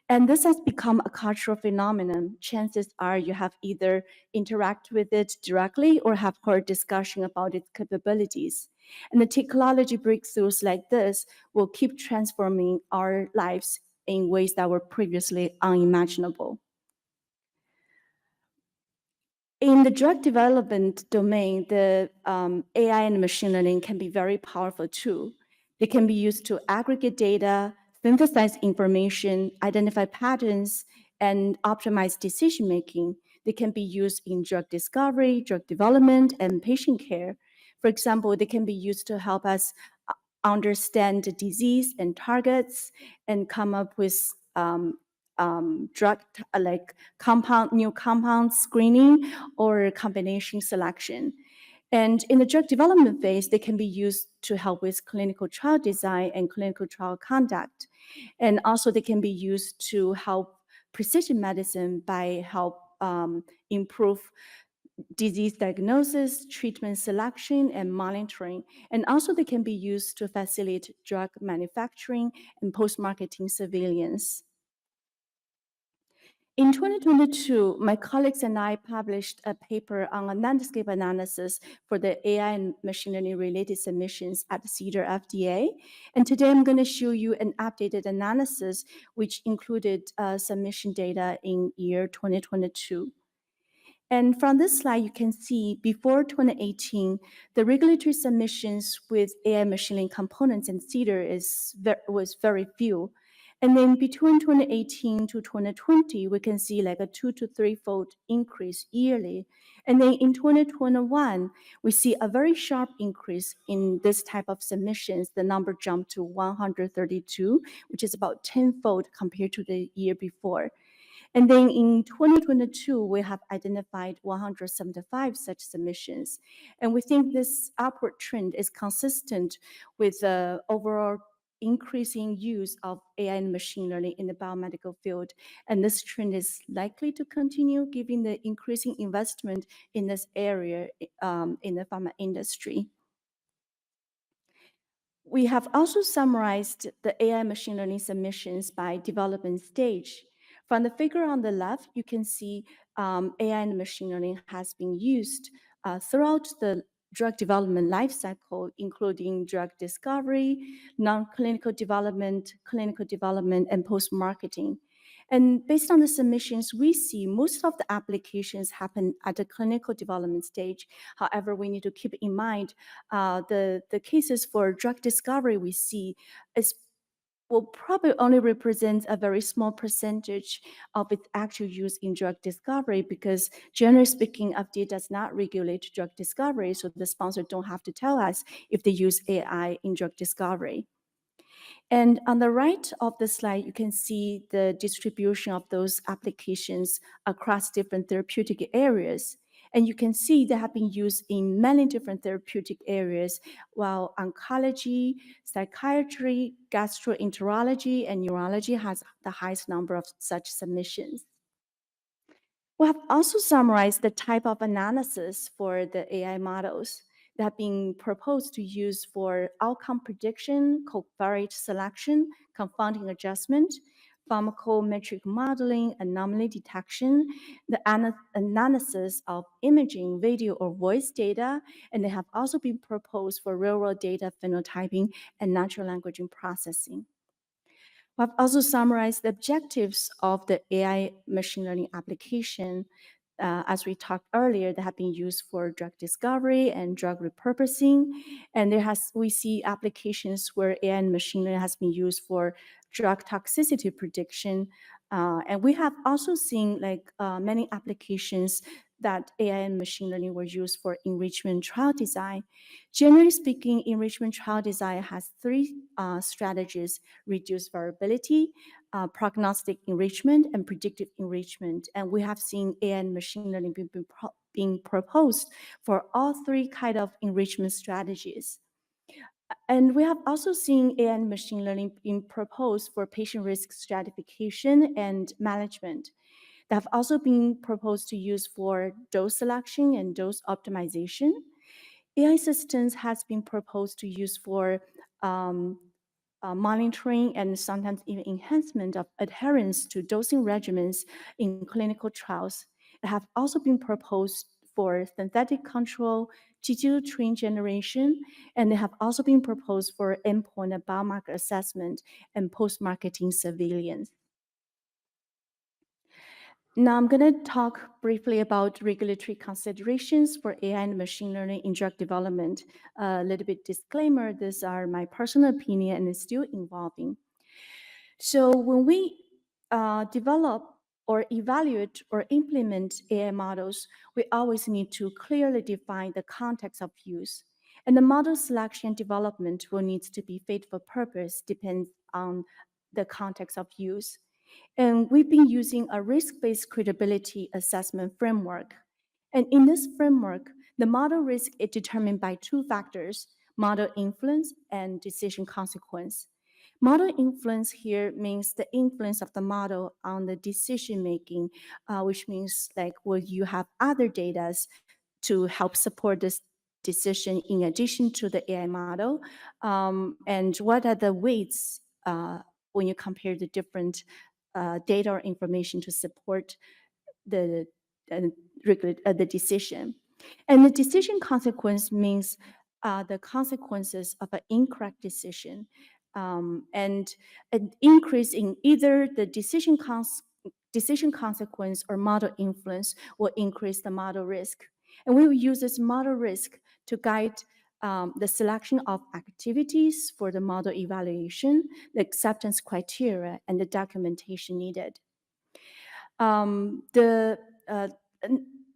And this has become a cultural phenomenon. Chances are you have either interacted with it directly or have heard discussion about its capabilities. And the technology breakthroughs like this will keep transforming our lives in ways that were previously unimaginable. In the drug development domain, the AI and machine learning can be very powerful too. They can be used to aggregate data, synthesize information, identify patterns, and optimize decision-making. They can be used in drug discovery, drug development, and patient care. For example, they can be used to help us understand the disease and targets and come up with like new compound screening or combination selection. And in the drug development phase, they can be used to help with clinical trial design and clinical trial conduct. And also they can be used to help precision medicine by help improve disease diagnosis, treatment selection, and monitoring. And also they can be used to facilitate drug manufacturing and post-marketing surveillance. In 2022, my colleagues and I published a paper on a landscape analysis for the AI and machine learning related submissions at CDER FDA. And today I'm going to show you an updated analysis which included submission data in year 2022. And from this slide, you can see before 2018, the regulatory submissions with AI machine learning components in CDER was very few. And then between 2018 to 2020, we can see like a 2 to 3-fold increase yearly. And then in 2021, we see a very sharp increase in this type of submissions. The number jumped to 132, which is about 10-fold compared to the year before. And then in 2022, we have identified 175 such submissions. And we think this upward trend is consistent with the overall increasing use of AI and machine learning in the biomedical field. And this trend is likely to continue given the increasing investment in this area in the pharma industry. We have also summarized the AI machine learning submissions by development stage. From the figure on the left, you can see AI and machine learning has been used throughout the drug development lifecycle, including drug discovery, non-clinical development, clinical development, and post-marketing. And based on the submissions, we see most of the applications happen at the clinical development stage. However, we need to keep in mind the cases for drug discovery we see will probably only represent a very small percentage of its actual use in drug discovery because generally speaking, FDA does not regulate drug discovery, so the sponsor don't have to tell us if they use AI in drug discovery. And on the right of the slide, you can see the distribution of those applications across different therapeutic areas. And you can see they have been used in many different therapeutic areas, while oncology, psychiatry, gastroenterology, and neurology has the highest number of such submissions. We have also summarized the type of analysis for the AI models that have been proposed to use for outcome prediction, covariate selection, confounding adjustment, pharmacometric modeling, anomaly detection, the analysis of imaging, video, or voice data, and they have also been proposed for real-world data phenotyping and natural language processing. We've also summarized the objectives of the AI machine learning application. As we talked earlier, that have been used for drug discovery and drug repurposing. And we see applications where AI and machine learning has been used for drug toxicity prediction. And we have also seen many applications that AI and machine learning were used for enrichment trial design. Generally speaking, enrichment trial design has three strategies: reduced variability, prognostic enrichment, and predictive enrichment. And we have seen AI and machine learning being proposed for all three kinds of enrichment strategies. And we have also seen AI and machine learning being proposed for patient risk stratification and management. They have also been proposed to use for dose selection and dose optimization. AI systems has been proposed to use for monitoring and sometimes even enhancement of adherence to dosing regimens in clinical trials. It have also been proposed for synthetic control, digital twin generation, and they have also been proposed for endpoint and biomarker assessment and post-marketing surveillance. Now I'm going to talk briefly about regulatory considerations for AI and machine learning in drug development. A little bit disclaimer, these are my personal opinion and it's still evolving. So when we develop or evaluate or implement AI models, we always need to clearly define the context of use. And the model selection and development will need to be fit for purpose, depends on the context of use. And we've been using a risk-based credibility assessment framework. And in this framework, the model risk is determined by two factors, model influence and decision consequence. Model influence here means the influence of the model on the decision making, which means like will you have other data to help support this decision in addition to the AI model, and what are the weights when you compare the different data or information to support the decision. And the decision consequence means the consequences of an incorrect decision, and an increase in either the decision consequence or model influence will increase the model risk. And we will use this model risk to guide the selection of activities for the model evaluation, the acceptance criteria, and the documentation needed. The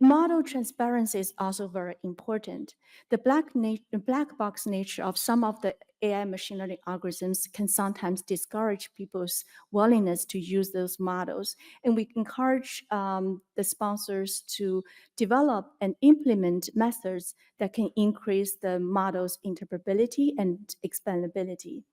model transparency is also very important. The black box nature of some of the AI machine learning algorithms can sometimes discourage people's willingness to use those models. And we encourage the sponsors to develop and implement methods that can increase the model's interpretability and explainability.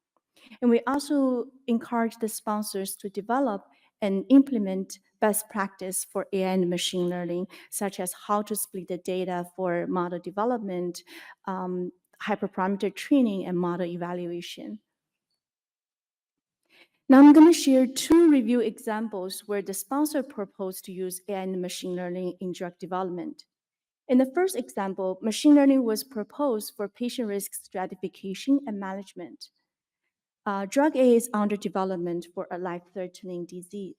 And we also encourage the sponsors to develop and implement best practice for AI and machine learning, such as how to split the data for model development, hyperparameter training, and model evaluation. Now I'm going to share two review examples where the sponsor proposed to use AI and machine learning in drug development. In the first example, machine learning was proposed for patient risk stratification and management. Drug A is under development for a life-threatening disease.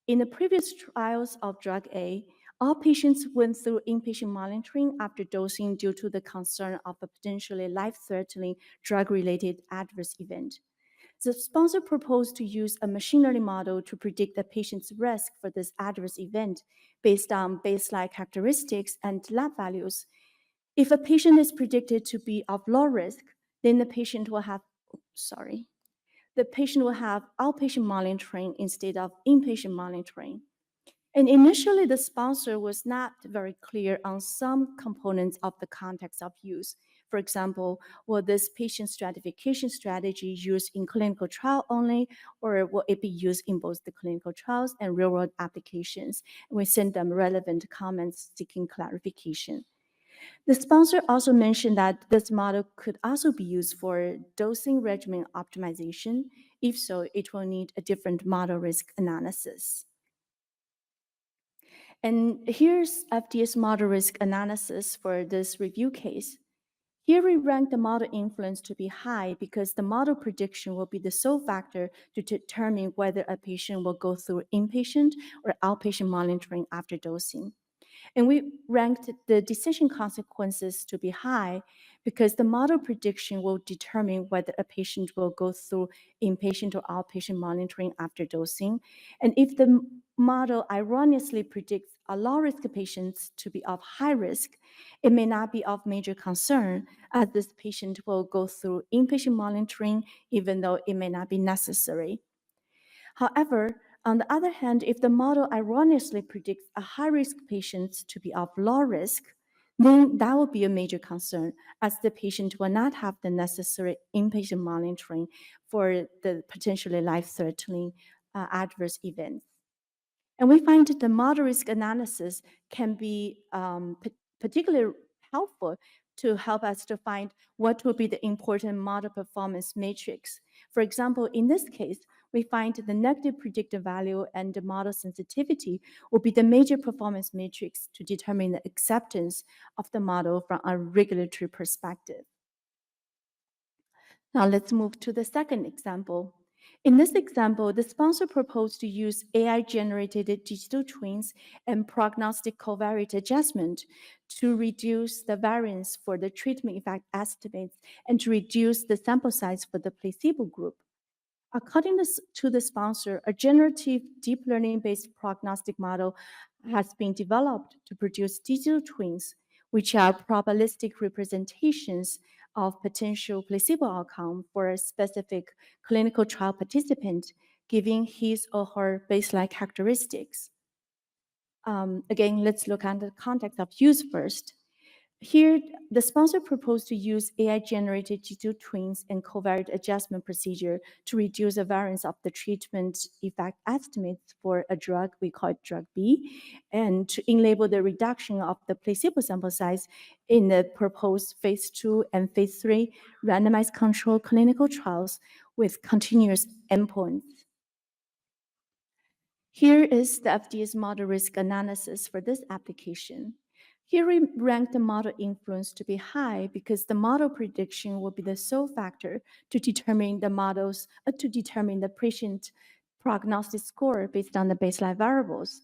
In the previous trials of drug A, all patients went through inpatient monitoring after dosing due to the concern of a potentially life-threatening drug-related adverse event. The sponsor proposed to use a machine learning model to predict the patient's risk for this adverse event based on baseline characteristics and lab values. If a patient is predicted to be of low risk, then the patient will have outpatient monitoring instead of inpatient monitoring. And initially, the sponsor was not very clear on some components of the context of use. For example, will this patient stratification strategy used in clinical trial only, or will it be used in both the clinical trials and real-world applications? And we sent them relevant comments seeking clarification. The sponsor also mentioned that this model could also be used for dosing regimen optimization. If so, it will need a different model risk analysis. And here's FDA's model risk analysis for this review case. Here we rank the model influence to be high because the model prediction will be the sole factor to determine whether a patient will go through inpatient or outpatient monitoring after dosing. And we ranked the decision consequences to be high because the model prediction will determine whether a patient will go through inpatient or outpatient monitoring after dosing. And if the model erroneously predicts a low-risk patient to be of high risk, it may not be of major concern as this patient will go through inpatient monitoring even though it may not be necessary. However, on the other hand, if the model erroneously predicts a high-risk patient to be of low risk, then that will be a major concern as the patient will not have the necessary inpatient monitoring for the potentially life-threatening adverse events. And we find that the model risk analysis can be particularly helpful to help us to find what will be the important model performance matrix. For example, in this case, we find the negative predictive value and the model sensitivity will be the major performance matrix to determine the acceptance of the model from a regulatory perspective. Now let's move to the second example. In this example, the sponsor proposed to use AI-generated digital twins and prognostic covariate adjustment to reduce the variance for the treatment effect estimates and to reduce the sample size for the placebo group. According to the sponsor, a generative deep learning-based prognostic model has been developed to produce digital twins, which are probabilistic representations of potential placebo outcome for a specific clinical trial participant, giving his or her baseline characteristics. Again, let's look at the context of use first. Here, the sponsor proposed to use AI-generated digital twins and covariate adjustment procedure to reduce the variance of the treatment effect estimates for a drug, we call it drug B, and to enable the reduction of the placebo sample size in the proposed phase 2 and phase 3 randomized controlled clinical trials with continuous endpoints. Here is the FDA's model risk analysis for this application. Here we rank the model influence to be high because the model prediction will be the sole factor to determine the patient prognostic score based on the baseline variables.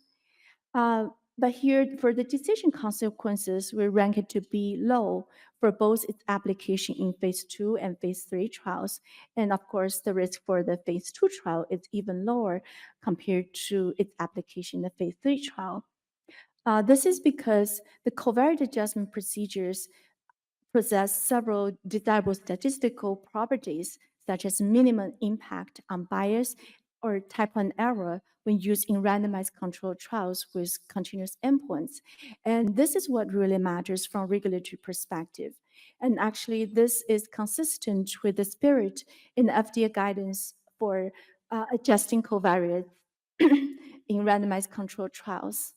But here, for the decision consequences, we rank it to be low for both its application in phase 2 and phase 3 trials. And of course, the risk for the phase 2 trial is even lower compared to its application in the phase 3 trial. This is because the covariate adjustment procedures possess several desirable statistical properties, such as minimum impact on bias or type 1 error when used in randomized controlled trials with continuous endpoints. And this is what really matters from a regulatory perspective. And actually, this is consistent with the spirit in the FDA guidance for adjusting covariates in randomized controlled trials.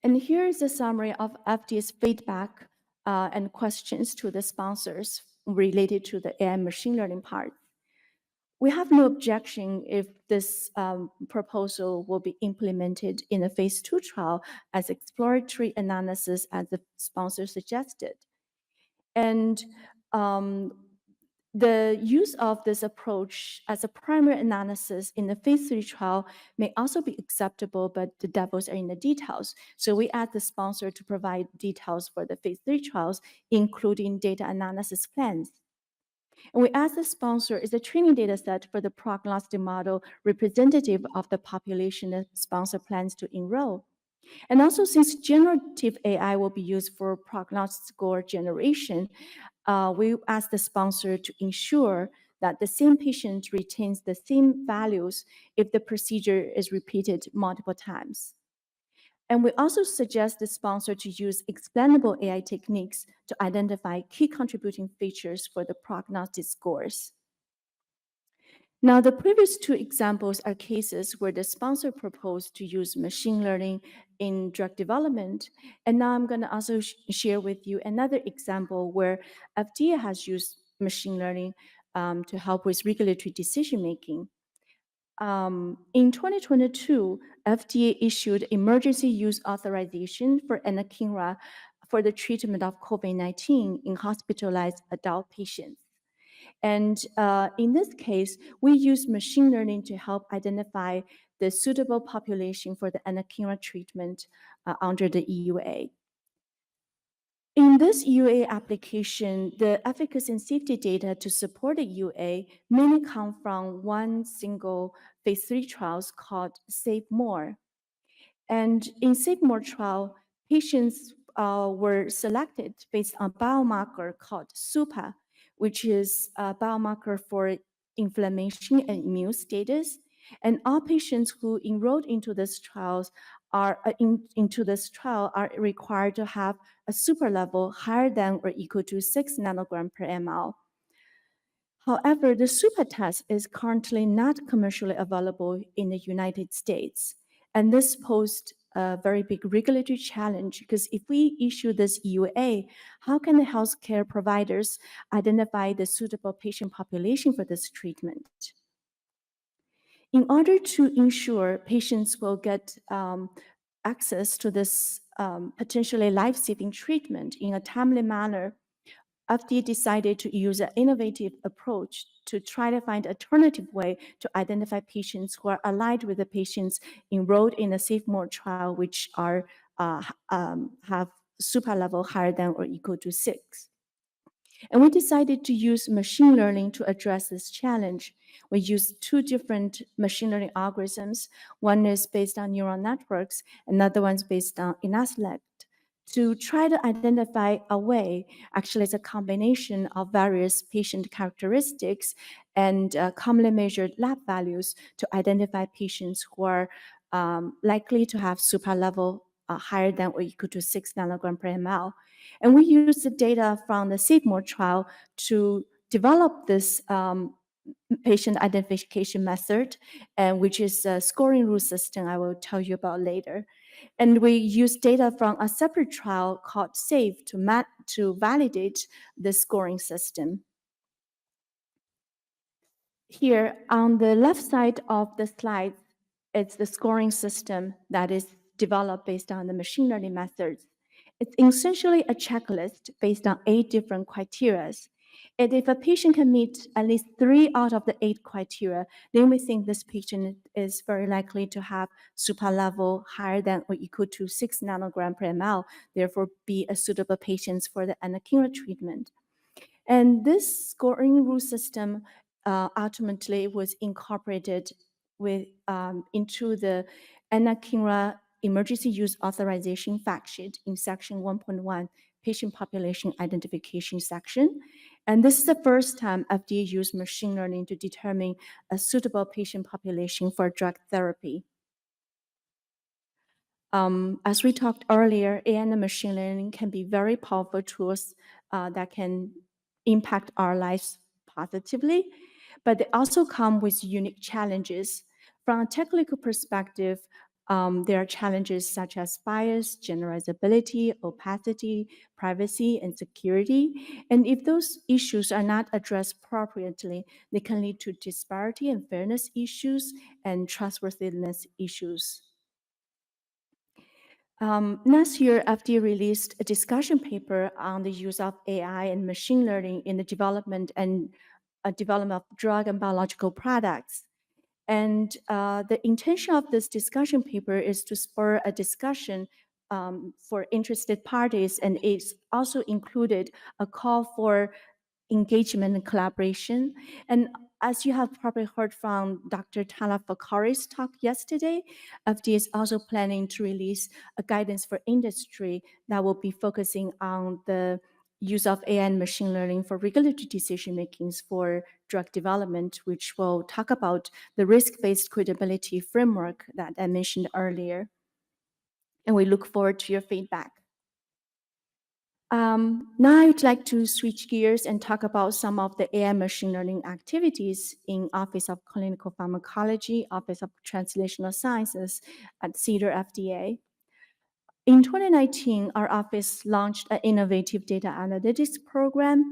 And here is a summary of FDA's feedback and questions to the sponsors related to the AI machine learning part. We have no objection if this proposal will be implemented in a phase 2 trial as exploratory analysis as the sponsor suggested. And the use of this approach as a primary analysis in the phase 3 trial may also be acceptable, but the devils are in the details. So we asked the sponsor to provide details for the phase 3 trials, including data analysis plans. And we asked the sponsor, is the training data set for the prognostic model representative of the population the sponsor plans to enroll? And also, since generative AI will be used for prognostic score generation, we asked the sponsor to ensure that the same patient retains the same values if the procedure is repeated multiple times. And we also suggest the sponsor to use explainable AI techniques to identify key contributing features for the prognostic scores. Now, the previous two examples are cases where the sponsor proposed to use machine learning in drug development. And now I'm going to also share with you another example where FDA has used machine learning to help with regulatory decision-making. In 2022, FDA issued emergency use authorization for anakinra for the treatment of COVID-19 in hospitalized adult patients. And in this case, we use machine learning to help identify the suitable population for the anakinra treatment under the EUA. In this EUA application, the efficacy and safety data to support the EUA mainly come from one single phase 3 trials called Save More. And in Save More trial, patients were selected based on a biomarker called SUPA, which is a biomarker for inflammation and immune status. And all patients who enrolled into this trial are required to have a SUPA level higher than or equal to 6 nanogram per ml. However, the SUPA test is currently not commercially available in the United States. And this posed a very big regulatory challenge, because if we issue this EUA, how can the healthcare providers identify the suitable patient population for this treatment? In order to ensure patients will get access to this potentially life-saving treatment in a timely manner, FDA decided to use an innovative approach to try to find alternative way to identify patients who are allied with the patients enrolled in the SafeMore trial, which are have super level higher than or equal to 6. And we decided to use machine learning to address this challenge. We used 2 different machine learning algorithms. One is based on neural networks, another one's based on intellect, to try to identify a way, actually it's a combination of various patient characteristics and commonly measured lab values to identify patients who are likely to have super level higher than or equal to 6 nanogram per ml. And we use the data from the SafeMore trial to develop this patient identification method, which is a scoring rule system I will tell you about later. And we use data from a separate trial called SAFE to validate the scoring system. Here on the left side of the slide, it's the scoring system that is developed based on the machine learning methods. It's essentially a checklist based on 8 different criteria. And if a patient can meet at least 3 out of the 8 criteria, then we think this patient is very likely to have super level higher than or equal to 6 nanogram per ml, therefore be a suitable patient for the anakinra treatment. And this scoring rule system ultimately was incorporated into the anakinra emergency use authorization fact sheet in section 1.1 patient population identification section. And this is the first time FDA used machine learning to determine a suitable patient population for drug therapy. As we talked earlier, AI and machine learning can be very powerful tools that can impact our lives positively, but they also come with unique challenges. From a technical perspective, there are challenges such as bias, generalizability, opacity, privacy, and security. And if those issues are not addressed appropriately, they can lead to disparity and fairness issues and trustworthiness issues. Last year, FDA released a discussion paper on the use of AI and machine learning in the development of drug and biological products. And the intention of this discussion paper is to spur a discussion for interested parties, and it's also included a call for engagement and collaboration. And as you have probably heard from Dr. Tala Fakhari's talk yesterday, FDA is also planning to release a guidance for industry that will be focusing on the use of AI and machine learning for regulatory decision makings for drug development, which will talk about the risk-based credibility framework that I mentioned earlier. And we look forward to your feedback. Now I'd like to switch gears and talk about some of the AI machine learning activities in Office of Clinical Pharmacology, Office of Translational Sciences at CDER FDA. In 2019, our office launched an innovative data analytics program,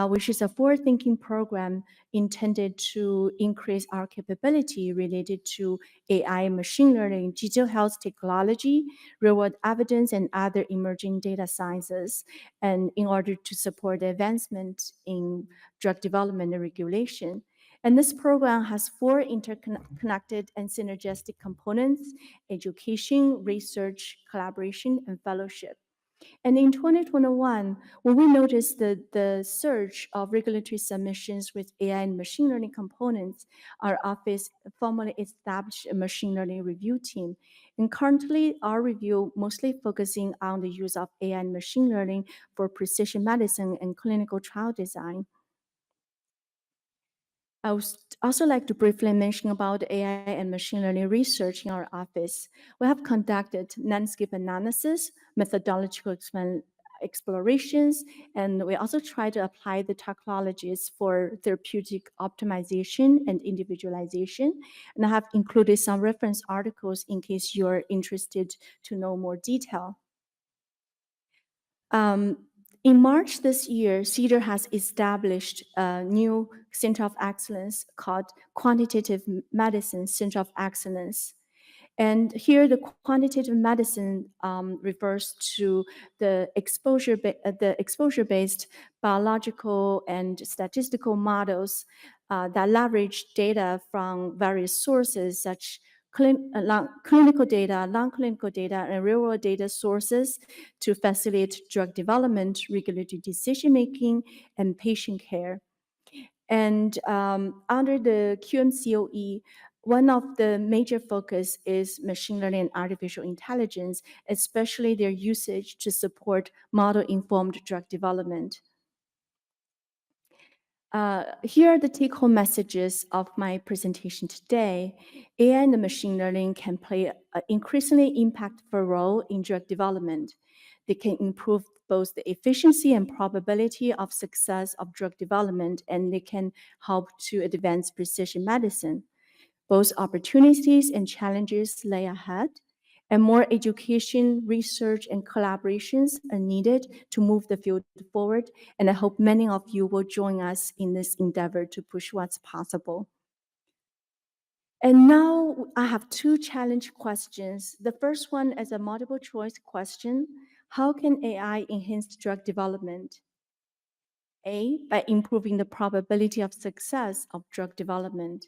which is a forward-thinking program intended to increase our capability related to AI, machine learning, digital health technology, real-world evidence, and other emerging data sciences, and in order to support the advancement in drug development and regulation. And this program has 4 interconnected and synergistic components: education, research, collaboration, and fellowship. And in 2021, when we noticed the surge of regulatory submissions with AI and machine learning components, our office formally established a machine learning review team. And currently, our review mostly focusing on the use of AI and machine learning for precision medicine and clinical trial design. I would also like to briefly mention about AI and machine learning research in our office. We have conducted landscape analysis, methodological explorations, and we also try to apply the technologies for therapeutic optimization and individualization. And I have included some reference articles in case you're interested to know more detail. In March this year, CDER has established a new Center of Excellence called Quantitative Medicine Center of Excellence. And here the quantitative medicine refers to the exposure-based biological and statistical models that leverage data from various sources such clinical data, non-clinical data, and real-world data sources to facilitate drug development, regulatory decision-making, and patient care. And under the QMCOE, one of the major focus is machine learning and artificial intelligence, especially their usage to support model-informed drug development. Here are the take-home messages of my presentation today. AI and machine learning can play an increasingly impactful role in drug development. They can improve both the efficiency and probability of success of drug development, and they can help to advance precision medicine. Both opportunities and challenges lay ahead, and more education, research, and collaborations are needed to move the field forward. And I hope many of you will join us in this endeavor to push what's possible. And now I have two challenge questions. The first one is a multiple choice question. How can AI enhance drug development? A, by improving the probability of success of drug development.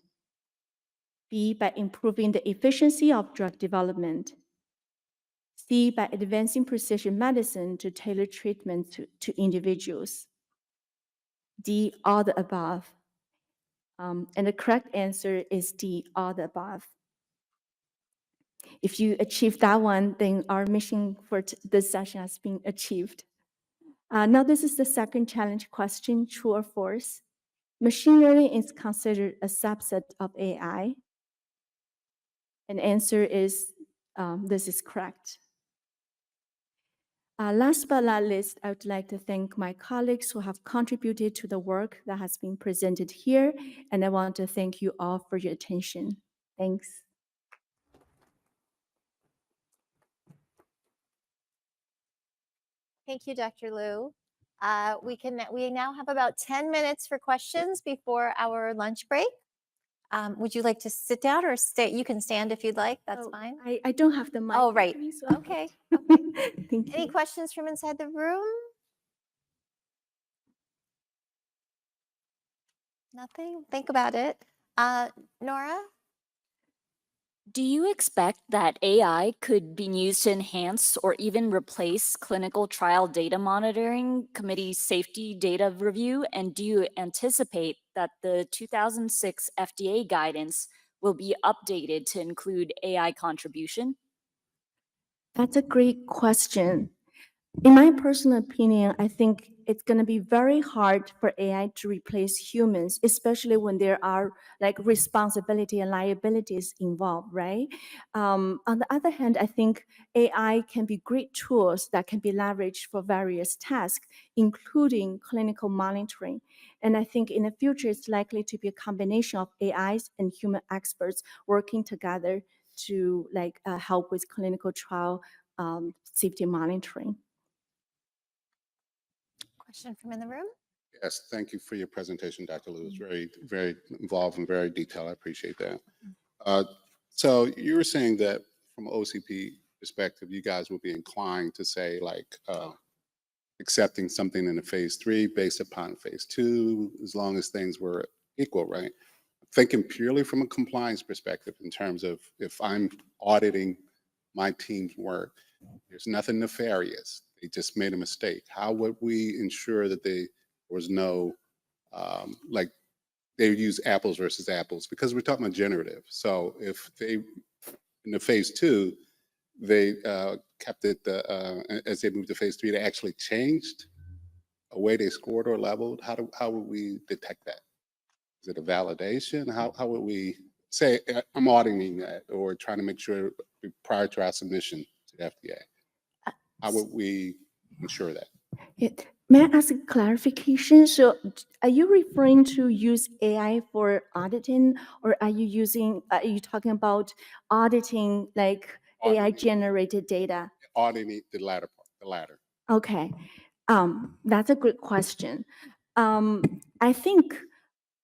B, by improving the efficiency of drug development. C, by advancing precision medicine to tailor treatment to individuals. D, all the above. And the correct answer is D, all the above. If you achieve that one, then our mission for this session has been achieved. Now this is the second challenge question, true or false. Machine learning is considered a subset of AI. And answer is, this is correct. Last but not least, I would like to thank my colleagues who have contributed to the work that has been presented here, and I want to thank you all for your attention. Thanks. Thank you, Dr. Liu. We now have about 10 minutes for questions before our lunch break. Would you like to sit down or stay? You can stand if you'd like. That's fine. I don't have the mic. Oh, right. Me, so Okay. thank you. Any questions from inside the room? Nothing? Think about it. Nora? Do you expect that AI could be used to enhance or even replace clinical trial data monitoring, committee safety data review? And do you anticipate that the 2006 FDA guidance will be updated to include AI contribution? That's a great question. In my personal opinion, I think it's going to be very hard for AI to replace humans, especially when there are like responsibility and liabilities involved, right? On the other hand, I think AI can be great tools that can be leveraged for various tasks, including clinical monitoring. And I think in the future, it's likely to be a combination of AIs and human experts working together to help with clinical trial safety monitoring. Question from in the room? Yes, thank you for your presentation, Dr. Liu. It's very, very involved and very detailed. I appreciate that. So you were saying that from OCP perspective, you guys would be inclined to say accepting something in a phase 3 based upon phase 2, as long as things were equal, right? Thinking purely from a compliance perspective in terms of if I'm auditing my team's work, there's nothing nefarious. They just made a mistake. How would we ensure that there was no, they use apples versus apples? Because we're talking about generative. So if they, in the phase 2, they kept it, as they moved to phase 3, they actually changed a way they scored or leveled. How would we detect that? Is it a validation? How would we say, I'm auditing that or trying to make sure prior to our submission to the FDA? How would we ensure that? May I ask a clarification? So are you referring to use AI for auditing, or are you talking about auditing like AI generated data? Auditing the latter part, the latter. Okay, that's a good question. I think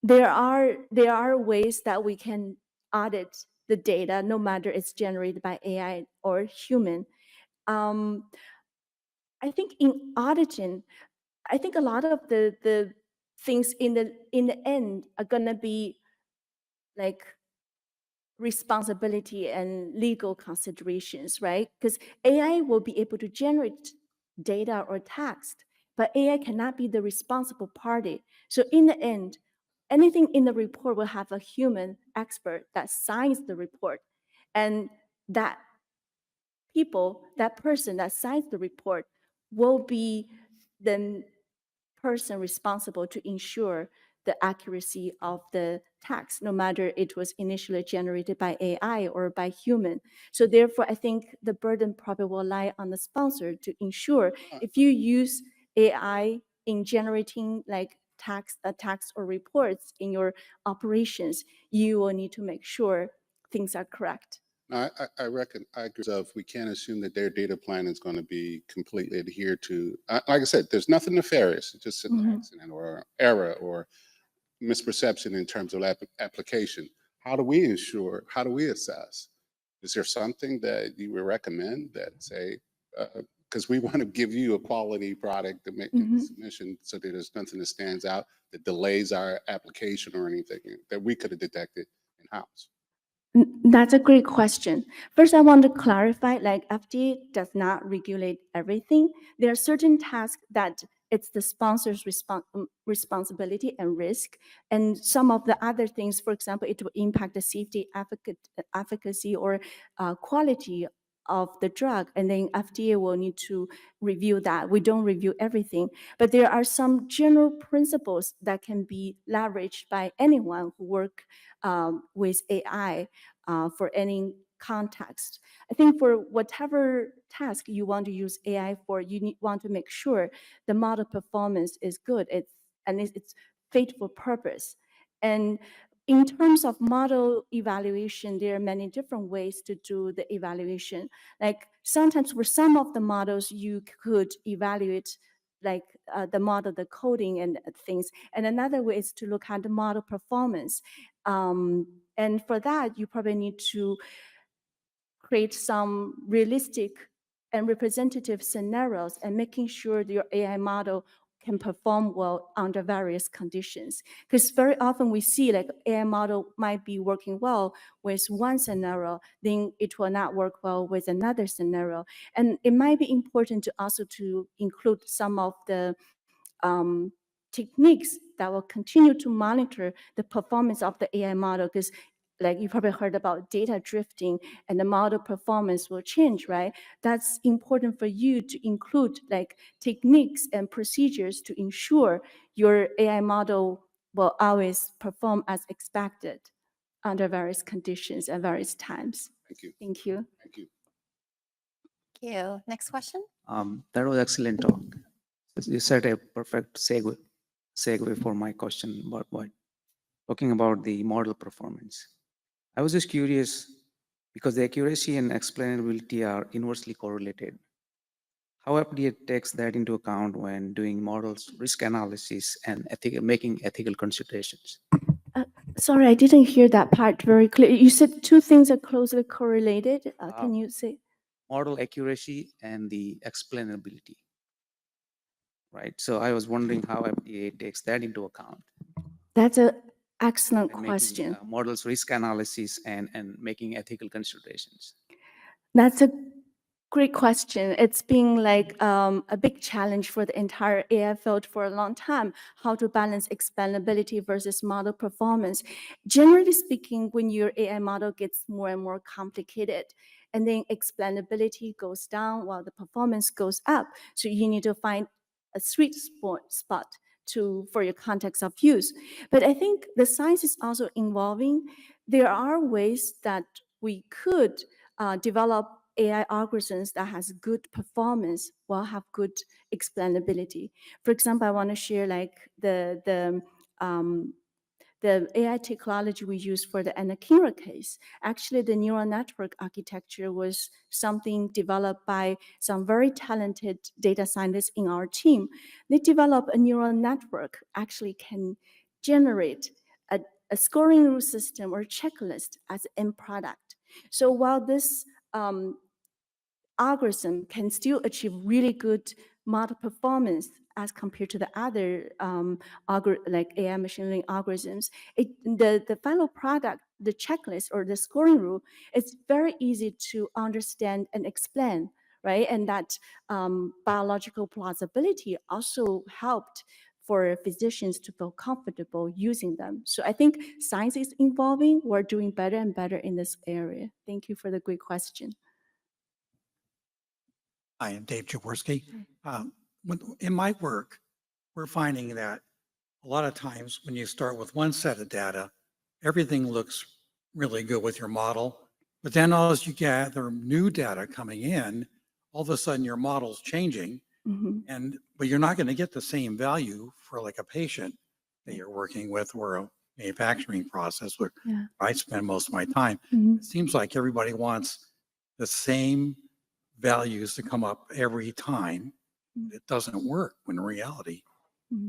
there are ways that we can audit the data, no matter it's generated by AI or human. Um, I think in auditing, I think a lot of the things in the end are gonna be like responsibility and legal considerations, right? Because AI will be able to generate data or text, but AI cannot be the responsible party. So in the end, anything in the report will have a human expert that signs the report, and that that person that signs the report will be the person responsible to ensure the accuracy of the text, no matter it was initially generated by AI or by human. So therefore, I think the burden probably will lie on the sponsor to ensure if you use AI in generating like text or reports in your operations, you will need to make sure things are correct. I reckon I agree. So if we can't assume that their data plan is going to be completely adhered to, like I said, there's nothing nefarious. It's just an accident or error or misperception in terms of application. How do we ensure? How do we assess? Is there something that you would recommend that say, because we want to give you a quality product to make the submission so that there's nothing that stands out that delays our application or anything that we could have detected in-house? That's a great question. First, I want to clarify, like FDA does not regulate everything. There are certain tasks that it's the sponsor's responsibility and risk. And some of the other things, for example, it will impact the safety, efficacy, or quality of the drug. And then FDA will need to review that. We don't review everything. But there are some general principles that can be leveraged by anyone who work with AI for any context. I think for whatever task you want to use AI for, you want to make sure the model performance is good. It's fit for purpose. And in terms of model evaluation, there are many different ways to do the evaluation. Like sometimes for some of the models, you could evaluate like the model, the coding and things. And another way is to look at the model performance. And for that, you probably need to create some realistic and representative scenarios and making sure that your AI model can perform well under various conditions. Because very often we see like AI model might be working well with one scenario, then it will not work well with another scenario. And it might be important to also to include some of the techniques that will continue to monitor the performance of the AI model, because like you probably heard about data drifting and the model performance will change, right? That's important for you to include like techniques and procedures to ensure your AI model will always perform as expected under various conditions at various times. Thank you. Thank you. Thank you. Thank you. Next question. That was excellent talk. You set a perfect segue for my question about what talking about the model performance. I was just curious because the accuracy and explainability are inversely correlated. How FDA takes that into account when doing models risk analysis and making ethical considerations? Sorry, I didn't hear that part very clear. You said two things are closely correlated. Can you say? Model accuracy and the explainability. Right. So I was wondering how FDA takes that into account. That's an excellent and question. Making, models risk analysis and making ethical considerations. That's a great question. It's been like a big challenge for the entire AI field for a long time, how to balance explainability versus model performance. Generally speaking, when your AI model gets more and more complicated, and then explainability goes down while the performance goes up. So you need to find a sweet spot for your context of use. But I think the science is also evolving. There are ways that we could develop AI algorithms that has good performance will have good explainability. For example, I want to share like the AI technology we use for the anakinra case. Actually, the neural network architecture was something developed by some very talented data scientists in our team. They developed a neural network, actually can generate a scoring rule system or checklist as an end product. So while this algorithm can still achieve really good model performance as compared to the other like AI machine learning algorithms, the final product, the checklist or the scoring rule, it's very easy to understand and explain, right? And that biological plausibility also helped for physicians to feel comfortable using them. So I think science is evolving. We're doing better and better in this area. Thank you for the great question. Hi, I'm Dave Jaworski. In my work, we're finding that a lot of times when you start with one set of data, everything looks really good with your model. But then as you gather new data coming in, all of a sudden your model's changing. But you're not going to get the same value for like a patient that you're working with or a manufacturing process where I spend most of my time. It seems like everybody wants the same values to come up every time. It doesn't work when in reality.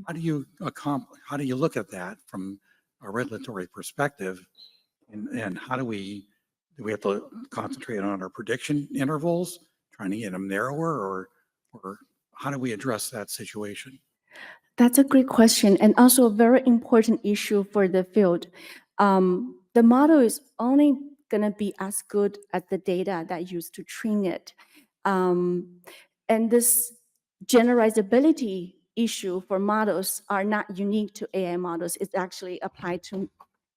How do you look at that from a regulatory perspective? And how do we have to concentrate on our prediction intervals, trying to get them narrower, or how do we address that situation? That's a great question, and also a very important issue for the field. The model is only going to be as good as the data that used to train it. And this generalizability issue for models are not unique to AI models. It's actually applied to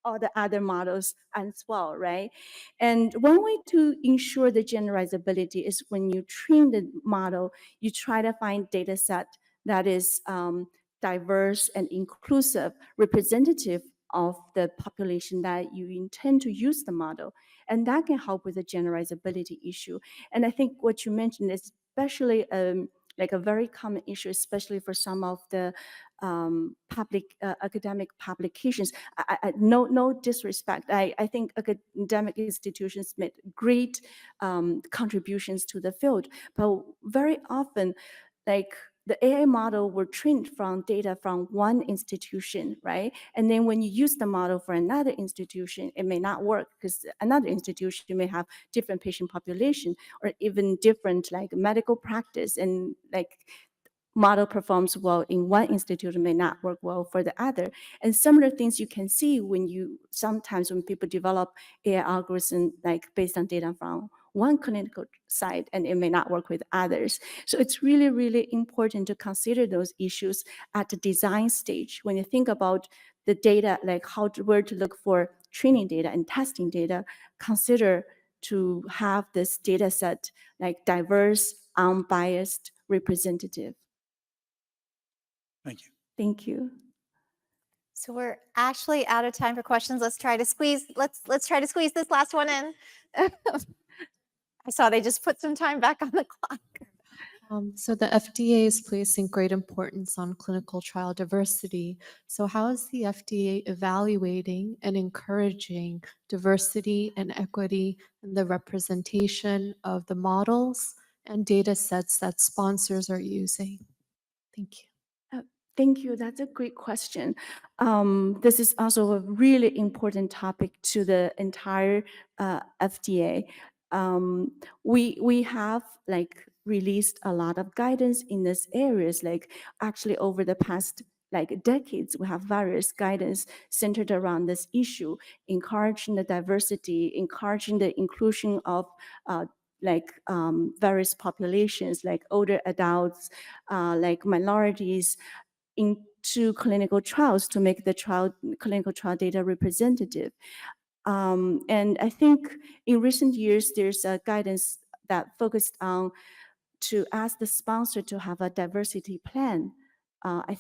all the other models as well, right? And one way to ensure the generalizability is when you train the model, you try to find data set that is diverse and inclusive, representative of the population that you intend to use the model. And that can help with the generalizability issue. And I think what you mentioned is especially like a very common issue, especially for some of the academic publications. No disrespect. I think academic institutions made great contributions to the field, but very often, like the AI model were trained from data from one institution, right? And then when you use the model for another institution, it may not work because another institution may have different patient population or even different like medical practice, and like model performs well in one institute may not work well for the other. And similar things you can see sometimes when people develop AI algorithm like based on data from one clinical site, and it may not work with others. So it's really, really important to consider those issues at the design stage. When you think about the data, like where to look for training data and testing data, consider to have this data set like diverse, unbiased, representative. Thank you. Thank you. So we're actually out of time for questions. Let's try to squeeze this last one in. I saw they just put some time back on the clock. So the FDA is placing great importance on clinical trial diversity. So how is the FDA evaluating and encouraging diversity and equity in the representation of the models and data sets that sponsors are using? Thank you. Thank you. That's a great question. This is also a really important topic to the entire FDA. We have like released a lot of guidance in this areas. Like actually over the past like decades, we have various guidance centered around this issue, encouraging the diversity, encouraging the inclusion of various populations, like older adults, like minorities, into clinical trials to make the clinical trial data representative. And I think in recent years, there's a guidance that focused on to ask the sponsor to have a diversity plan. I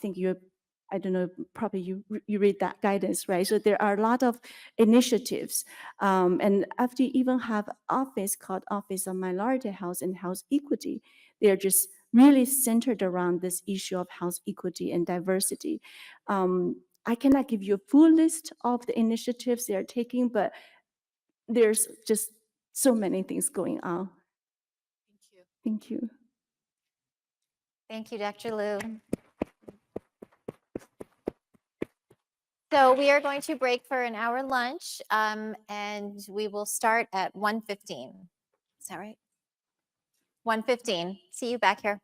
I don't know, probably you read that guidance, right? So there are a lot of initiatives. And after you even have office called Office of Minority Health and Health Equity, they're just really centered around this issue of health equity and diversity. I cannot give you a full list of the initiatives they are taking, but there's just so many things going on. Thank you. Thank you, Dr. Liu. So we are going to break for an hour lunch, and we will start at 1:15. Is that right? 1:15. See you back here.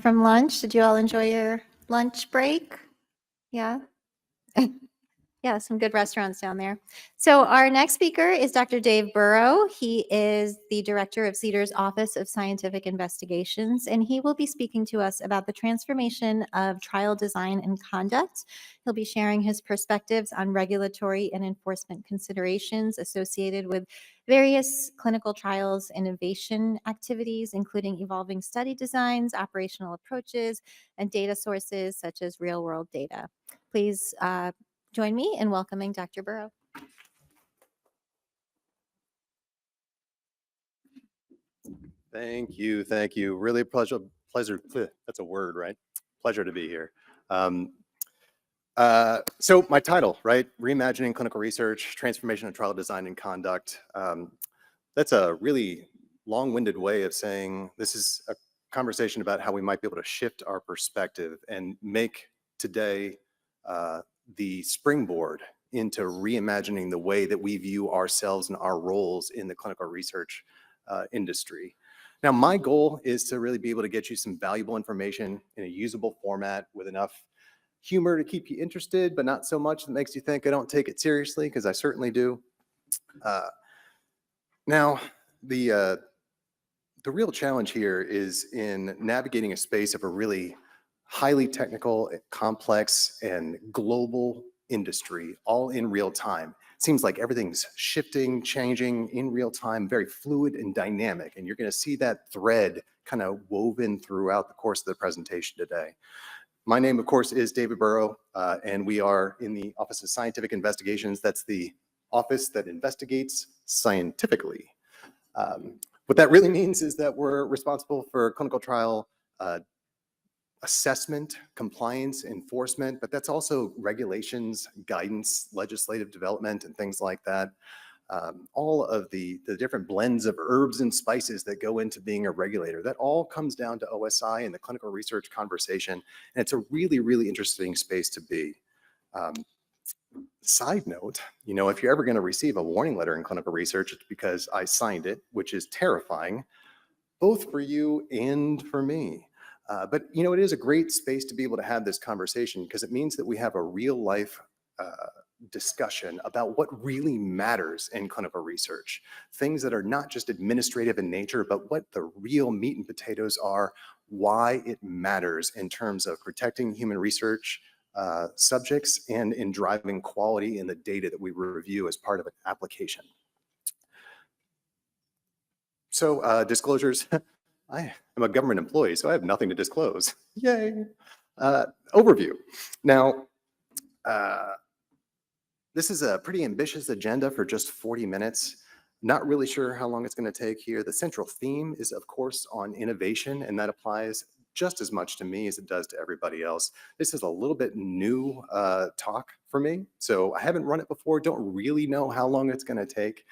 from lunch. Did you all enjoy your lunch break? Yeah. Yeah, some good restaurants down there. So our next speaker is Dr. Dave Burrow. He is the director of CDER's Office of Scientific Investigations, and he will be speaking to us about the transformation of trial design and conduct. He'll be sharing his perspectives on regulatory and enforcement considerations associated with various clinical trials innovation activities, including evolving study designs, operational approaches, and data sources such as real-world data. Please join me in welcoming Dr. Burrow. Thank you. Thank you. Really pleasure. That's a word, right? Pleasure to be here. So my title, right? Reimagining clinical research, transformation of trial design and conduct. That's a really long-winded way of saying this is a conversation about how we might be able to shift our perspective and make today the springboard into reimagining the way that we view ourselves and our roles in the clinical research industry. Now, my goal is to really be able to get you some valuable information in a usable format with enough humor to keep you interested, but not so much that makes you think I don't take it seriously, because I certainly do. Now, the real challenge here is in navigating a space of a really highly technical, complex, and global industry, all in real time. It seems like everything's shifting, changing in real time, very fluid and dynamic, and you're going to see that thread kind of woven throughout the course of the presentation today. My name, of course, is David Burrow, and we are in the Office of Scientific Investigations. That's the office that investigates scientifically. What that really means is that we're responsible for clinical trial assessment, compliance, enforcement, but that's also regulations, guidance, legislative development, and things like that. All of the different blends of herbs and spices that go into being a regulator, that all comes down to OSI and the clinical research conversation, and it's a really, really interesting space to be. Side note, you know, if you're ever going to receive a warning letter in clinical research, it's because I signed it, which is terrifying, both for you and for me. But, you know, it is a great space to be able to have this conversation because it means that we have a real life discussion about what really matters in clinical research. Things that are not just administrative in nature, but what the real meat and potatoes are, why it matters in terms of protecting human research subjects and in driving quality in the data that we review as part of an application. So disclosures. I am a government employee, so I have nothing to disclose. Yay. Overview. Now, this is a pretty ambitious agenda for just 40 minutes. Not really sure how long it's going to take here. The central theme is, of course, on innovation, and that applies just as much to me as it does to everybody else. This is a little bit new talk for me, so I haven't run it before, don't really know how long it's going to take.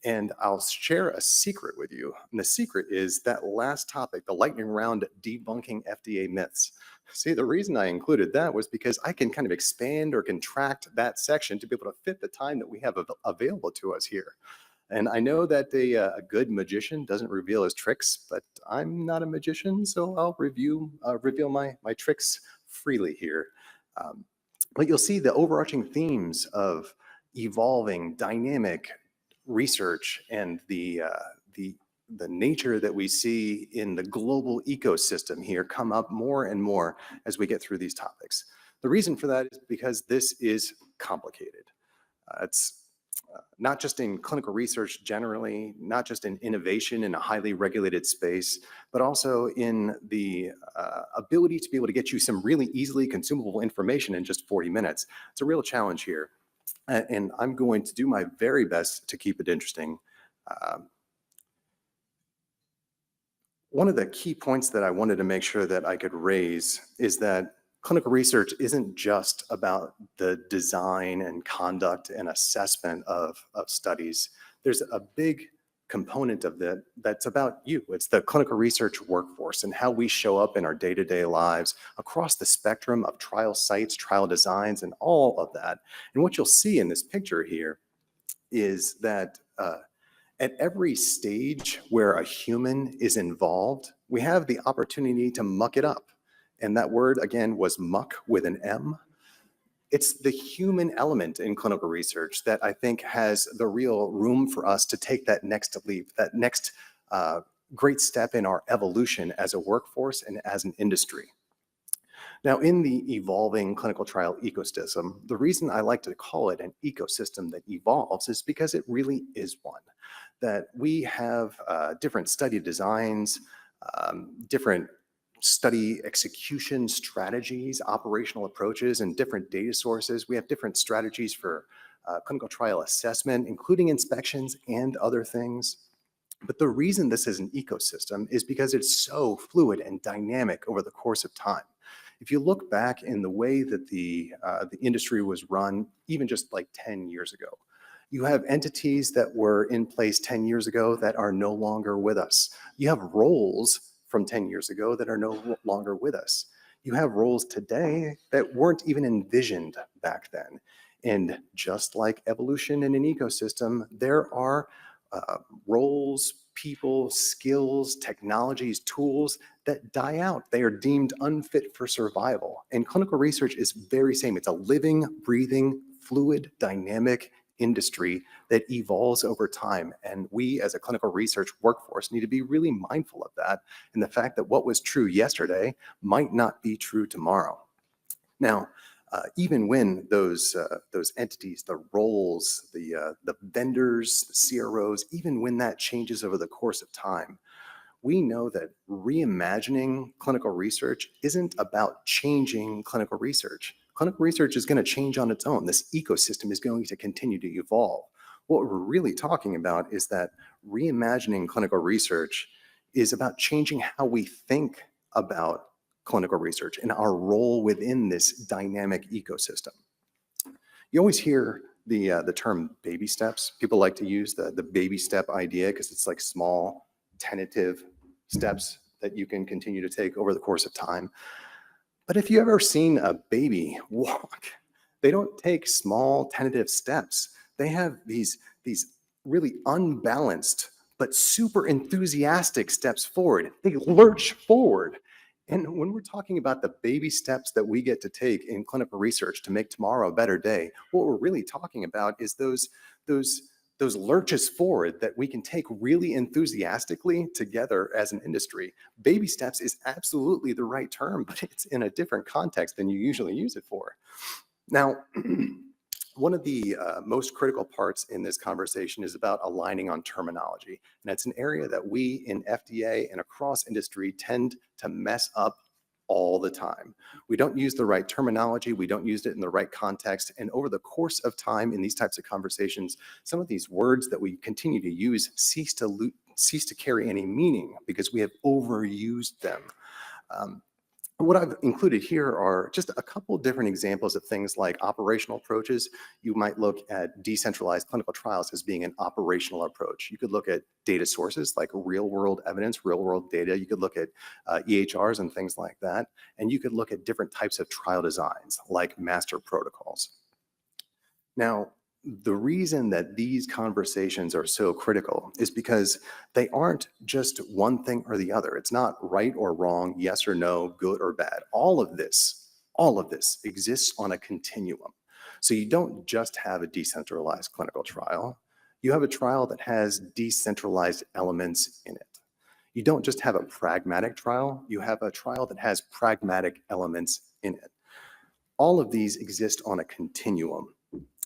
And I'll share a secret with you. And the secret is that last topic, the lightning round, debunking FDA myths. See, the reason I included that was because I can kind of expand or contract that section to be able to fit the time that we have available to us here. And I know that a good magician doesn't reveal his tricks, but I'm not a magician, so I'll reveal my tricks freely here. But you'll see the overarching themes of evolving, dynamic research and the nature that we see in the global ecosystem here come up more and more as we get through these topics. The reason for that is because this is complicated. It's not just in clinical research generally, not just in innovation in a highly regulated space, but also in the ability to be able to get you some really easily consumable information in just 40 minutes. It's a real challenge here. And I'm going to do my very best to keep it interesting. One of the key points that I wanted to make sure that I could raise is that clinical research isn't just about the design and conduct and assessment of studies. There's a big component of that that's about you. It's the clinical research workforce and how we show up in our day-to-day lives across the spectrum of trial sites, trial designs, and all of that. And what you'll see in this picture here is that at every stage where a human is involved, we have the opportunity to muck it up, And that word, again, was muck with an M. It's the human element in clinical research that I think has the real room for us to take that next leap, that next great step in our evolution as a workforce and as an industry. Now, in the evolving clinical trial ecosystem, the reason I like to call it an ecosystem that evolves is because it really is one. That we have different study designs, different study execution strategies, operational approaches, and different data sources. We have different strategies for clinical trial assessment, including inspections and other things. But the reason this is an ecosystem is because it's so fluid and dynamic over the course of time. If you look back in the way that the industry was run, even just like 10 years ago, you have entities that were in place 10 years ago that are no longer with us. You have roles from 10 years ago that are no longer with us. You have roles today that weren't even envisioned back then. And just like evolution in an ecosystem, there are roles, people, skills, technologies, tools that die out. They are deemed unfit for survival. And clinical research is very same. It's a living, breathing, fluid, dynamic industry that evolves over time. And we as a clinical research workforce need to be really mindful of that and the fact that what was true yesterday might not be true tomorrow. Now, even when those entities, the roles, the vendors, the CROs, even when that changes over the course of time, we know that reimagining clinical research isn't about changing clinical research. Clinical research is going to change on its own. This ecosystem is going to continue to evolve. What we're really talking about is that reimagining clinical research is about changing how we think about clinical research and our role within this dynamic ecosystem. You always hear the term baby steps. People like to use the baby step idea because it's like small, tentative steps that you can continue to take over the course of time. But if you've ever seen a baby walk, they don't take small, tentative steps. They have these really unbalanced but super enthusiastic steps forward. They lurch forward. And when we're talking about the baby steps that we get to take in clinical research to make tomorrow a better day, what we're really talking about is those lurches forward that we can take really enthusiastically together as an industry. Baby steps is absolutely the right term, but it's in a different context than you usually use it for. Now, one of the most critical parts in this conversation is about aligning on terminology. And it's an area that we in FDA and across industry tend to mess up all the time. We don't use the right terminology, we don't use it in the right context, and over the course of time in these types of conversations, some of these words that we continue to use cease to carry any meaning because we have overused them. What I've included here are just a couple different examples of things like operational approaches. You might look at decentralized clinical trials as being an operational approach. You could look at data sources like real world evidence, real world data. You could look at EHRs and things like that. And you could look at different types of trial designs like master protocols. Now, the reason that these conversations are so critical is because they aren't just one thing or the other. It's not right or wrong, yes or no, good or bad. All of this exists on a continuum. So you don't just have a decentralized clinical trial. You have a trial that has decentralized elements in it. You don't just have a pragmatic trial, you have a trial that has pragmatic elements in it. All of these exist on a continuum.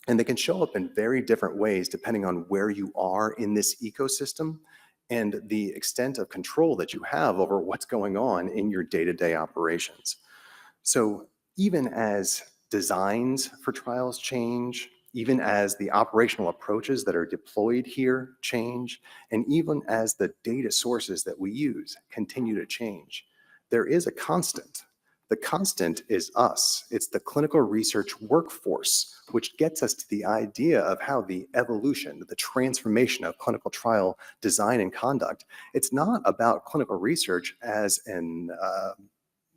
And they can show up in very different ways depending on where you are in this ecosystem and the extent of control that you have over what's going on in your day-to-day operations. So even as designs for trials change, even as the operational approaches that are deployed here change, and even as the data sources that we use continue to change, there is a constant. The constant is us. It's the clinical research workforce, which gets us to the idea of how the evolution, the transformation of clinical trial design and conduct, it's not about clinical research as an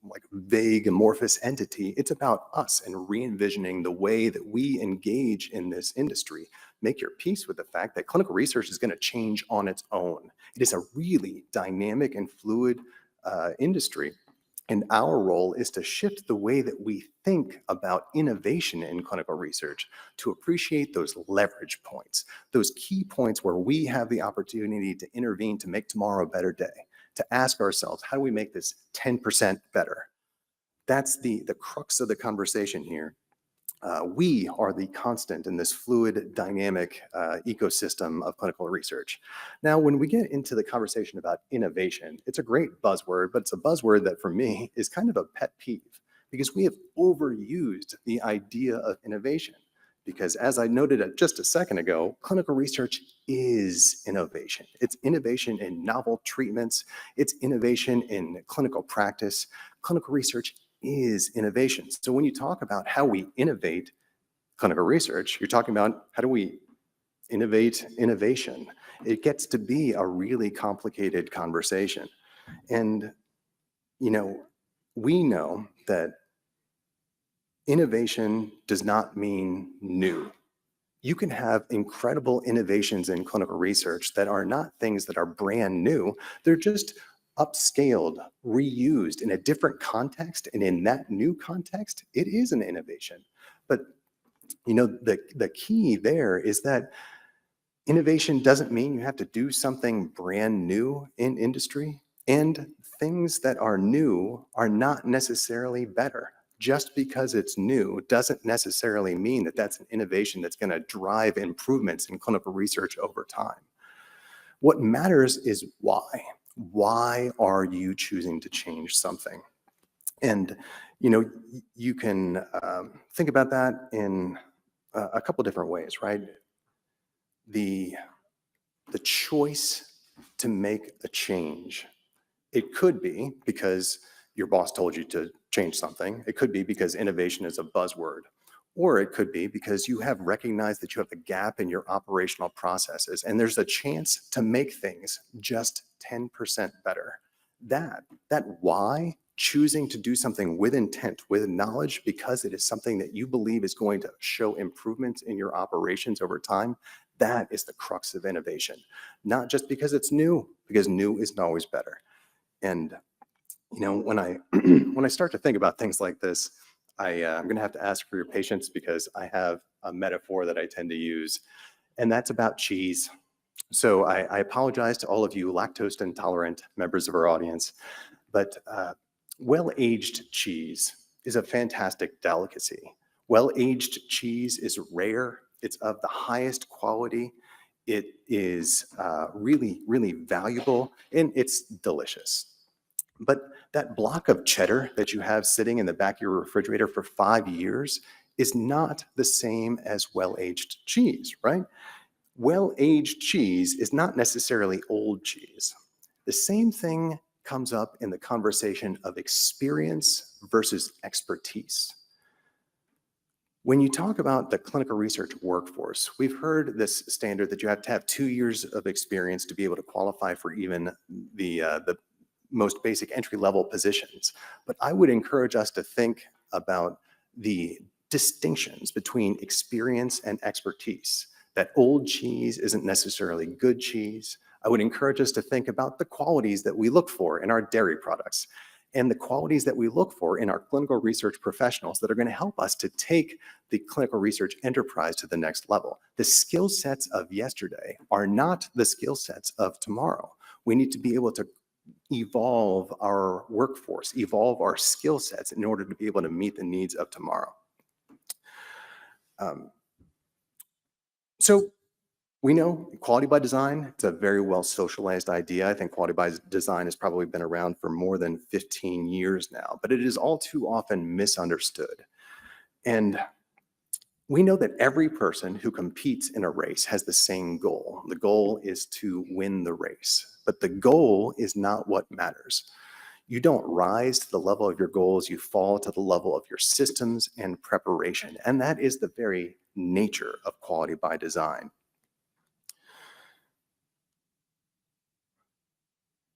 like vague amorphous entity. It's about us and re-envisioning the way that we engage in this industry. Make your peace with the fact that clinical research is going to change on its own. It is a really dynamic and fluid industry. And our role is to shift the way that we think about innovation in clinical research to appreciate those leverage points, those key points where we have the opportunity to intervene to make tomorrow a better day, to ask ourselves, how do we make this 10% better? That's the crux of the conversation here. We are the constant in this fluid, dynamic ecosystem of clinical research. Now, when we get into the conversation about innovation, it's a great buzzword, but it's a buzzword that for me is kind of a pet peeve because we have overused the idea of innovation. Because as I noted just a second ago, clinical research is innovation. It's innovation in novel treatments. It's innovation in clinical practice. Clinical research is innovation. So when you talk about how we innovate clinical research, you're talking about how do we innovate innovation. It gets to be a really complicated conversation. And, we know that innovation does not mean new. You can have incredible innovations in clinical research that are not things that are brand new. They're just upscaled, reused in a different context. And in that new context, it is an innovation. But the key there is that innovation doesn't mean you have to do something brand new in industry. And things that are new are not necessarily better. Just because it's new doesn't necessarily mean that that's an innovation that's going to drive improvements in clinical research over time. What matters is why. Why are you choosing to change something? And, you can think about that in a couple different ways, right? The choice to make a change. It could be because your boss told you to change something. It could be because innovation is a buzzword. Or it could be because you have recognized that you have a gap in your operational processes and there's a chance to make things just 10% better. That why, choosing to do something with intent, with knowledge, because it is something that you believe is going to show improvements in your operations over time, that is the crux of innovation. Not just because it's new, because new isn't always better. And when I start to think about things like this, I'm going to have to ask for your patience because I have a metaphor that I tend to use, and that's about cheese. So I apologize to all of you lactose intolerant members of our audience, but well-aged cheese is a fantastic delicacy. Well-aged cheese is rare. It's of the highest quality. It is really, really valuable, and it's delicious. But that block of cheddar that you have sitting in the back of your refrigerator for 5 years is not the same as well-aged cheese, right? Well-aged cheese is not necessarily old cheese. The same thing comes up in the conversation of experience versus expertise. When you talk about the clinical research workforce, we've heard this standard that you have to have 2 years of experience to be able to qualify for even the most basic entry-level positions. But I would encourage us to think about the distinctions between experience and expertise. That old cheese isn't necessarily good cheese. I would encourage us to think about the qualities that we look for in our dairy products and the qualities that we look for in our clinical research professionals that are going to help us to take the clinical research enterprise to the next level. The skill sets of yesterday are not the skill sets of tomorrow. We need to be able to evolve our workforce, evolve our skill sets in order to be able to meet the needs of tomorrow. So we know quality by design, it's a very well socialized idea. I think quality by design has probably been around for more than 15 years now, but it is all too often misunderstood. And we know that every person who competes in a race has the same goal. The goal is to win the race, but the goal is not what matters. You don't rise to the level of your goals, you fall to the level of your systems and preparation. And that is the very nature of quality by design.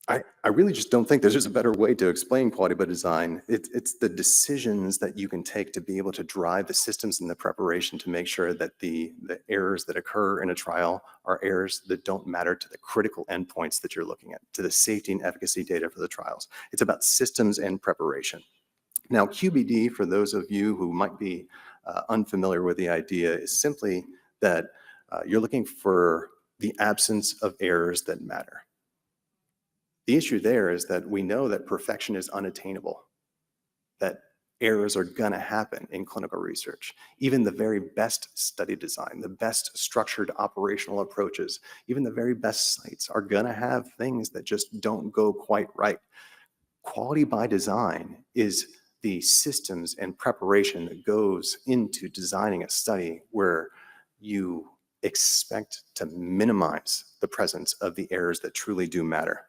I really just don't think there's just a better way to explain quality by design. It's the decisions that you can take to be able to drive the systems and the preparation to make sure that the errors that occur in a trial are errors that don't matter to the critical endpoints that you're looking at, to the safety and efficacy data for the trials. It's about systems and preparation. Now, QBD, for those of you who might be unfamiliar with the idea, is simply that you're looking for the absence of errors that matter. The issue there is that we know that perfection is unattainable, that errors are going to happen in clinical research. Even the very best study design, the best structured operational approaches, even the very best sites are going to have things that just don't go quite right. Quality by design is the systems and preparation that goes into designing a study where you expect to minimize the presence of the errors that truly do matter.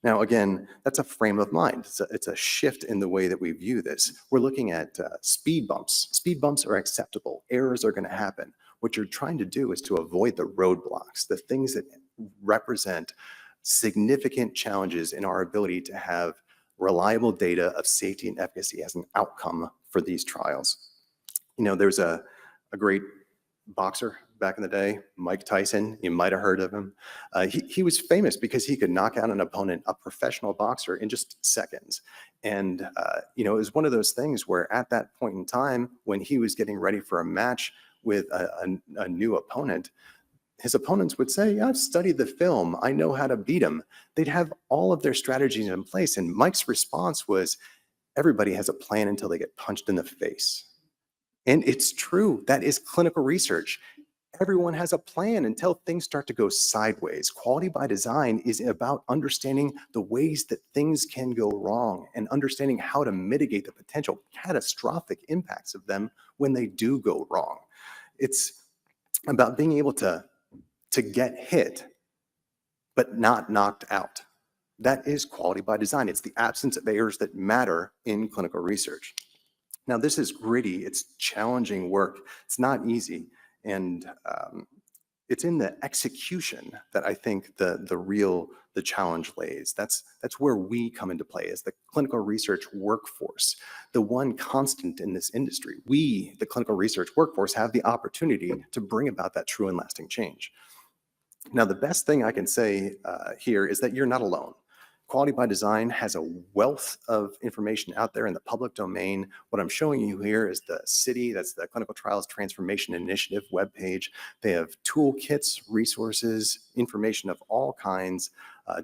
Now, again, that's a frame of mind. It's a shift in the way that we view this. We're looking at speed bumps. Speed bumps are acceptable. Errors are going to happen. What you're trying to do is to avoid the roadblocks, the things that represent significant challenges in our ability to have reliable data of safety and efficacy as an outcome for these trials. You know, there's a great boxer back in the day, Mike Tyson. You might have heard of him. He was famous because he could knock out an opponent, a professional boxer, in just seconds. And, you know, it was one of those things where at that point in time, when he was getting ready for a match with a new opponent, his opponents would say, I've studied the film. I know how to beat him. They'd have all of their strategies in place. And Mike's response was, everybody has a plan until they get punched in the face. And it's true. That is clinical research. Everyone has a plan until things start to go sideways. Quality by design is about understanding the ways that things can go wrong and understanding how to mitigate the potential catastrophic impacts of them when they do go wrong. It's about being able to get hit, but not knocked out. That is quality by design. It's the absence of errors that matter in clinical research. Now, this is gritty. It's challenging work. It's not easy. And it's in the execution that I think the challenge lays. That's where we come into play as the clinical research workforce. The one constant in this industry, we, the clinical research workforce, have the opportunity to bring about that true and lasting change. Now, the best thing I can say here is that you're not alone. Quality by Design has a wealth of information out there in the public domain. What I'm showing you here is the CITI, that's the Clinical Trials Transformation Initiative webpage. They have toolkits, resources, information of all kinds,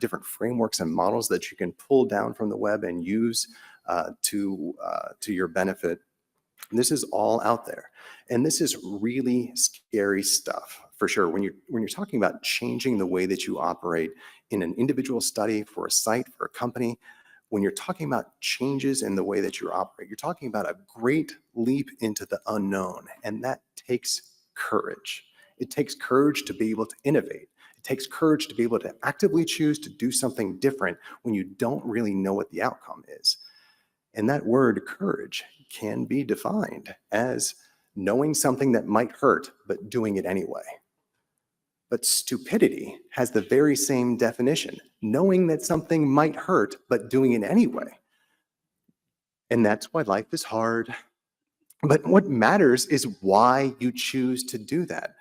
different frameworks and models that you can pull down from the web and use to your benefit. And this is all out there. And this is really scary stuff, for sure. When you're talking about changing the way that you operate in an individual study, for a site, for a company, when you're talking about changes in the way that you operate, you're talking about a great leap into the unknown. And that takes courage. It takes courage to be able to innovate. It takes courage to be able to actively choose to do something different when you don't really know what the outcome is. And that word courage can be defined as knowing something that might hurt, but doing it anyway. But stupidity has the very same definition, knowing that something might hurt, but doing it anyway. And that's why life is hard. But what matters is why you choose to do that.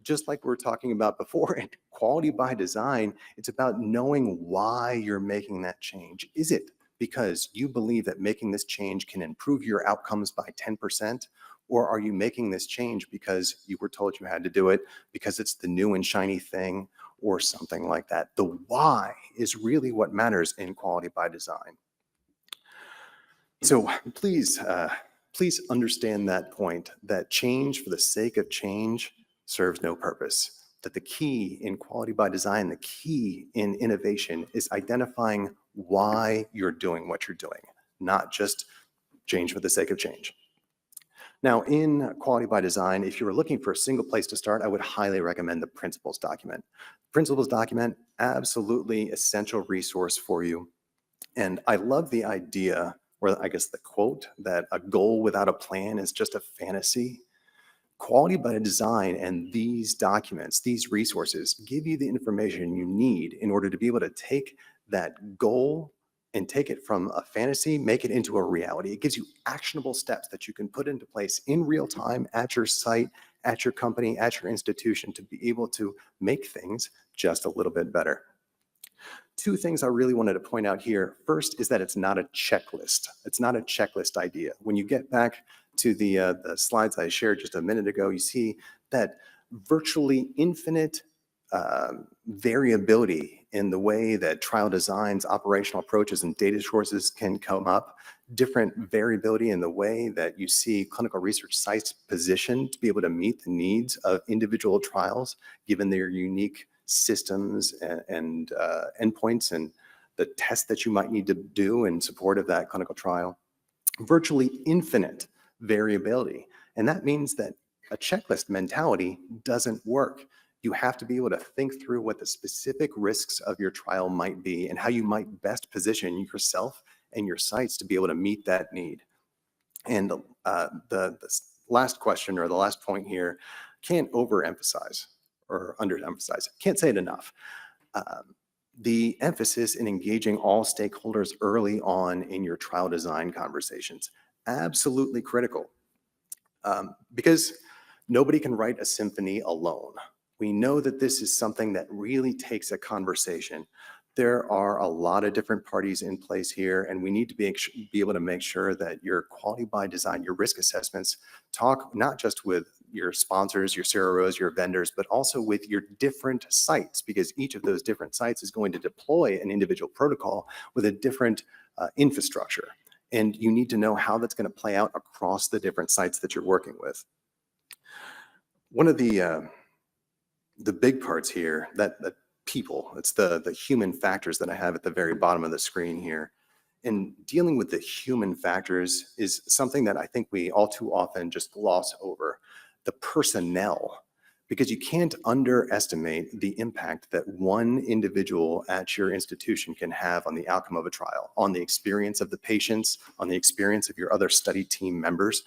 Just like we were talking about before, in Quality by Design, it's about knowing why you're making that change. Is it because you believe that making this change can improve your outcomes by 10%? Or are you making this change because you were told you had to do it, because it's the new and shiny thing, or something like that? The why is really what matters in Quality by Design. So please understand that point, that change for the sake of change serves no purpose. That the key in Quality by Design, the key in innovation is identifying why you're doing what you're doing, not just change for the sake of change. Now, in Quality by Design, if you were looking for a single place to start, I would highly recommend the Principles document. Principles document, absolutely essential resource for you. And I love the idea, or I guess the quote, that a goal without a plan is just a fantasy. Quality by Design and these documents, these resources, give you the information you need in order to be able to take that goal and take it from a fantasy, make it into a reality. It gives you actionable steps that you can put into place in real time at your site, at your company, at your institution to be able to make things just a little bit better. Two things I really wanted to point out here. First is that it's not a checklist. It's not a checklist idea. When you get back to the slides I shared just a minute ago, you see that virtually infinite variability in the way that trial designs, operational approaches, and data sources can come up, different variability in the way that you see clinical research sites positioned to be able to meet the needs of individual trials, given their unique systems and endpoints and the tests that you might need to do in support of that clinical trial. Virtually infinite variability. And that means that a checklist mentality doesn't work. You have to be able to think through what the specific risks of your trial might be and how you might best position yourself and your sites to be able to meet that need. And the last question or the last point here, can't overemphasize or underemphasize, can't say it enough. The emphasis in engaging all stakeholders early on in your trial design conversations, absolutely critical. Because nobody can write a symphony alone. We know that this is something that really takes a conversation. There are a lot of different parties in place here, and we need to be able to make sure that your quality by design, your risk assessments, talk not just with your sponsors, your CROs, your vendors, but also with your different sites, because each of those different sites is going to deploy an individual protocol with a different infrastructure. And you need to know how that's going to play out across the different sites that you're working with. One of the big parts here, that people, it's the human factors that I have at the very bottom of the screen here. And dealing with the human factors is something that I think we all too often just gloss over. The personnel, because you can't underestimate the impact that one individual at your institution can have on the outcome of a trial, on the experience of the patients, on the experience of your other study team members.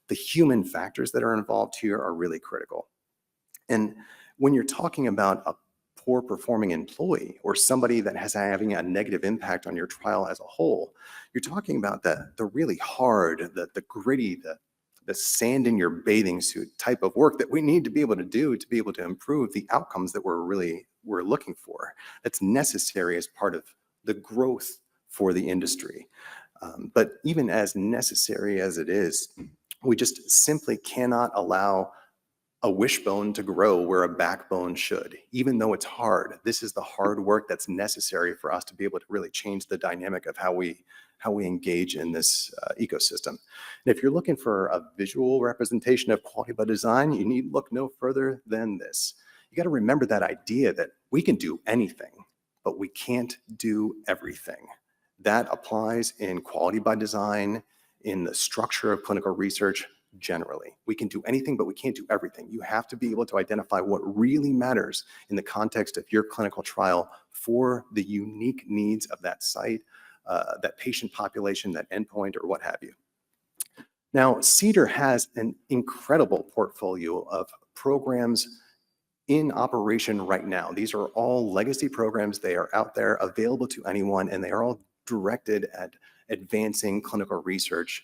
The human factors that are involved here are really critical. And when you're talking about a poor performing employee or somebody that has having a negative impact on your trial as a whole, you're talking about the really hard, the gritty, the sand in your bathing suit type of work that we need to be able to do to be able to improve the outcomes that we're looking for. That's necessary as part of the growth for the industry. But even as necessary as it is, we just simply cannot allow a wishbone to grow where a backbone should. Even though it's hard, this is the hard work that's necessary for us to be able to really change the dynamic of how we engage in this ecosystem. And if you're looking for a visual representation of quality by design, you need look no further than this. You got to remember that idea that we can do anything, but we can't do everything. That applies in quality by design, in the structure of clinical research generally. We can do anything, but we can't do everything. You have to be able to identify what really matters in the context of your clinical trial for the unique needs of that site, that patient population, that endpoint, or what have you. Now, CDER has an incredible portfolio of programs in operation right now. These are all legacy programs. They are out there available to anyone, and they are all directed at advancing clinical research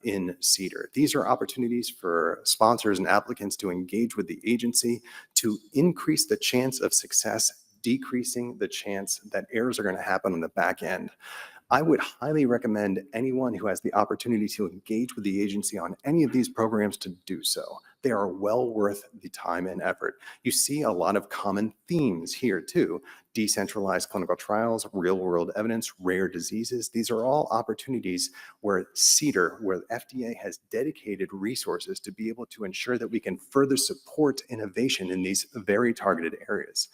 in CDER. These are opportunities for sponsors and applicants to engage with the agency to increase the chance of success, decreasing the chance that errors are going to happen on the back end. I would highly recommend anyone who has the opportunity to engage with the agency on any of these programs to do so. They are well worth the time and effort. You see a lot of common themes here too. Decentralized clinical trials, real-world evidence, rare diseases. These are all opportunities where CDER, where FDA has dedicated resources to be able to ensure that we can further support innovation in these very targeted areas.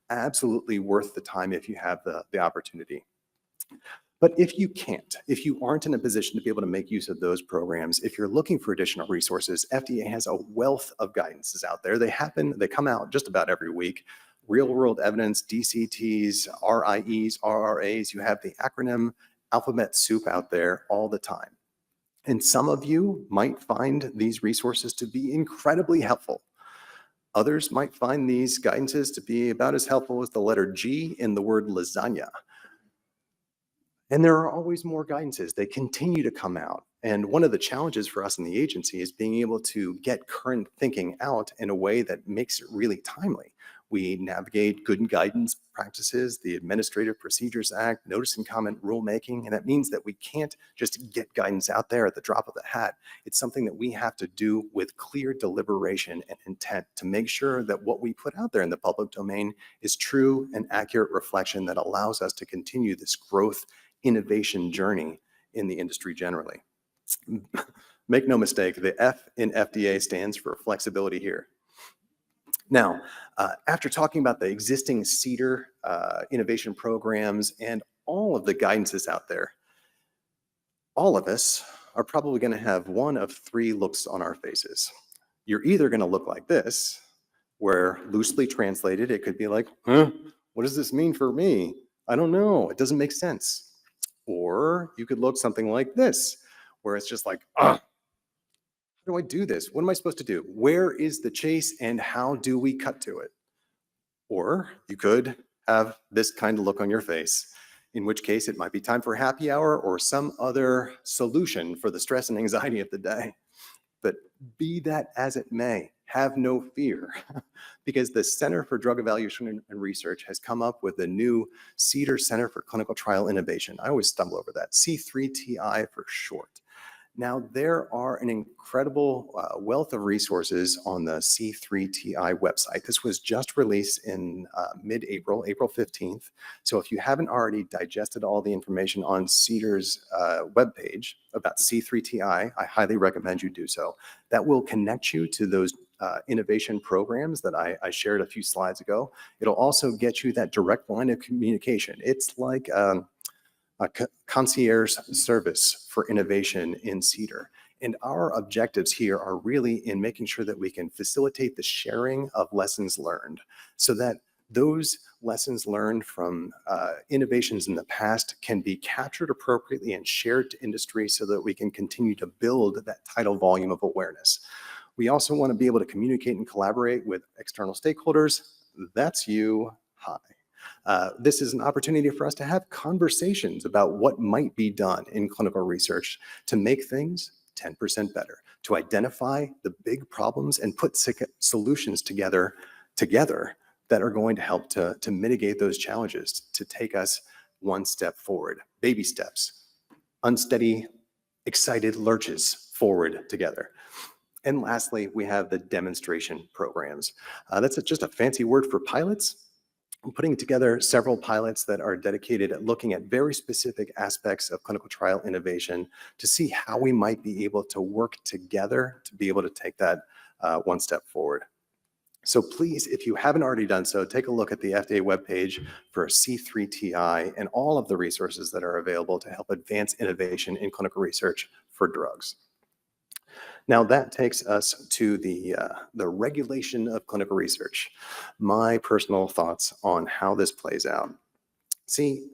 Absolutely worth the time if you have the opportunity. But if you can't, if you aren't in a position to be able to make use of those programs, if you're looking for additional resources, FDA has a wealth of guidances out there. They come out just about every week. Real world evidence, DCTs, RIEs, RRAs, you have the acronym alphabet soup out there all the time. And some of you might find these resources to be incredibly helpful. Others might find these guidances to be about as helpful as the letter G in the word lasagna. And there are always more guidances. They continue to come out. And one of the challenges for us in the agency is being able to get current thinking out in a way that makes it really timely. We navigate good guidance practices, the Administrative Procedures Act, notice and comment rulemaking, and that means that we can't just get guidance out there at the drop of a hat. It's something that we have to do with clear deliberation and intent to make sure that what we put out there in the public domain is true and accurate reflection that allows us to continue this growth innovation journey in the industry generally. Make no mistake, the F in FDA stands for flexibility here. Now, after talking about the existing CDER innovation programs and all of the guidances out there, all of us are probably going to have one of three looks on our faces. You're either going to look like this, where loosely translated, it could be like, huh, what does this mean for me? I don't know, it doesn't make sense. Or you could look something like this, where it's just like, how do I do this? What am I supposed to do? Where is the chase and how do we cut to it? Or you could have this kind of look on your face, in which case it might be time for happy hour or some other solution for the stress and anxiety of the day. But be that as it may, have no fear, because the Center for Drug Evaluation and Research has come up with a new CDER Center for Clinical Trial Innovation. I always stumble over that, C3TI for short. Now, there are an incredible wealth of resources on the C3TI website. This was just released in mid-April, April 15th. So if you haven't already digested all the information on CDER's webpage about C3TI, I highly recommend you do so. That will connect you to those innovation programs that I shared a few slides ago. It'll also get you that direct line of communication. It's like a concierge service for innovation in CDER. And our objectives here are really in making sure that we can facilitate the sharing of lessons learned so that those lessons learned from innovations in the past can be captured appropriately and shared to industry so that we can continue to build that tidal volume of awareness. We also want to be able to communicate and collaborate with external stakeholders. That's you. Hi. This is an opportunity for us to have conversations about what might be done in clinical research to make things 10% better, to identify the big problems and put solutions together that are going to help to mitigate those challenges, to take us one step forward. Baby steps, unsteady, excited lurches forward together. And lastly, we have the demonstration programs. That's just a fancy word for pilots. I'm putting together several pilots that are dedicated at looking at very specific aspects of clinical trial innovation to see how we might be able to work together to be able to take that one step forward. So please, if you haven't already done so, take a look at the FDA webpage for C3TI and all of the resources that are available to help advance innovation in clinical research for drugs. Now that takes us to the regulation of clinical research. My personal thoughts on how this plays out. See,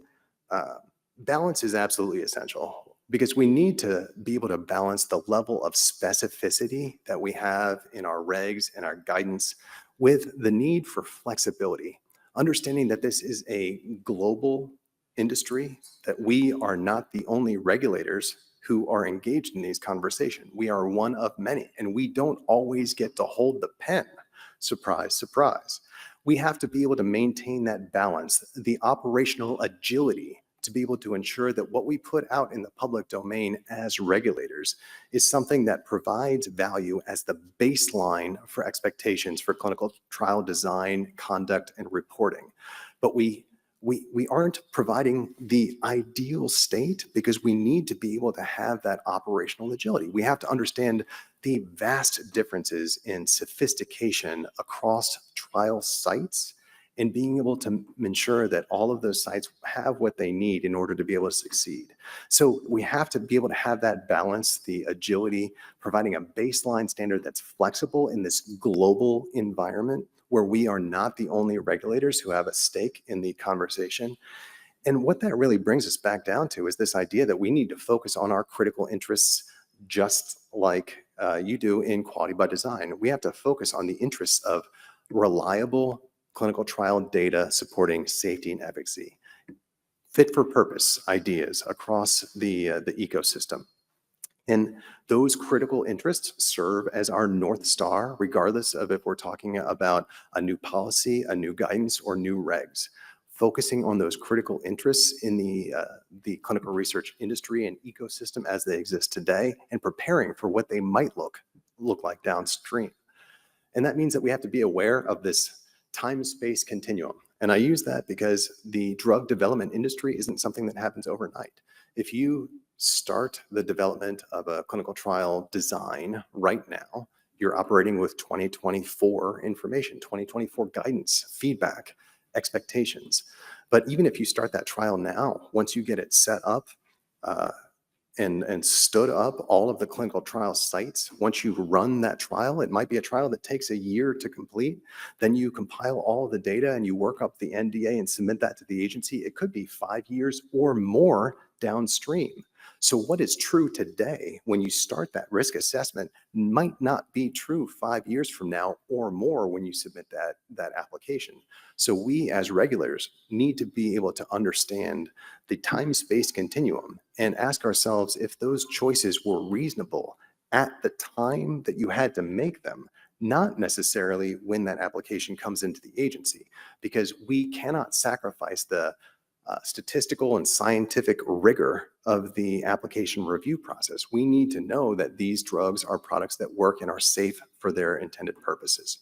balance is absolutely essential because we need to be able to balance the level of specificity that we have in our regs and our guidance with the need for flexibility. Understanding that this is a global industry, that we are not the only regulators who are engaged in these conversations. We are one of many, and we don't always get to hold the pen. Surprise, surprise. We have to be able to maintain that balance, the operational agility to be able to ensure that what we put out in the public domain as regulators is something that provides value as the baseline for expectations for clinical trial design, conduct, and reporting. But we aren't providing the ideal state because we need to be able to have that operational agility. We have to understand the vast differences in sophistication across trial sites and being able to ensure that all of those sites have what they need in order to be able to succeed. So we have to be able to have that balance, the agility, providing a baseline standard that's flexible in this global environment where we are not the only regulators who have a stake in the conversation. And what that really brings us back down to is this idea that we need to focus on our critical interests just like you do in quality by design. We have to focus on the interests of reliable clinical trial data supporting safety and efficacy. fit for purpose ideas across the ecosystem. And those critical interests serve as our North Star, regardless of if we're talking about a new policy, a new guidance, or new regs. Focusing on those critical interests in the clinical research industry and ecosystem as they exist today, and preparing for what they might look like downstream. And that means that we have to be aware of this time-space continuum. And I use that because the drug development industry isn't something that happens overnight. If you start the development of a clinical trial design right now, you're operating with 2024 information, 2024 guidance, feedback, expectations. But even if you start that trial now, once you get it set up and stood up all of the clinical trial sites, once you run that trial, it might be a trial that takes a year to complete. Then you compile all of the data and you work up the NDA and submit that to the agency. It could be 5 years or more downstream. So what is true today when you start that risk assessment might not be true 5 years from now or more when you submit that application. So we as regulators need to be able to understand the time-space continuum and ask ourselves if those choices were reasonable at the time that you had to make them, not necessarily when that application comes into the agency, because we cannot sacrifice the statistical and scientific rigor of the application review process. We need to know that these drugs are products that work and are safe for their intended purposes.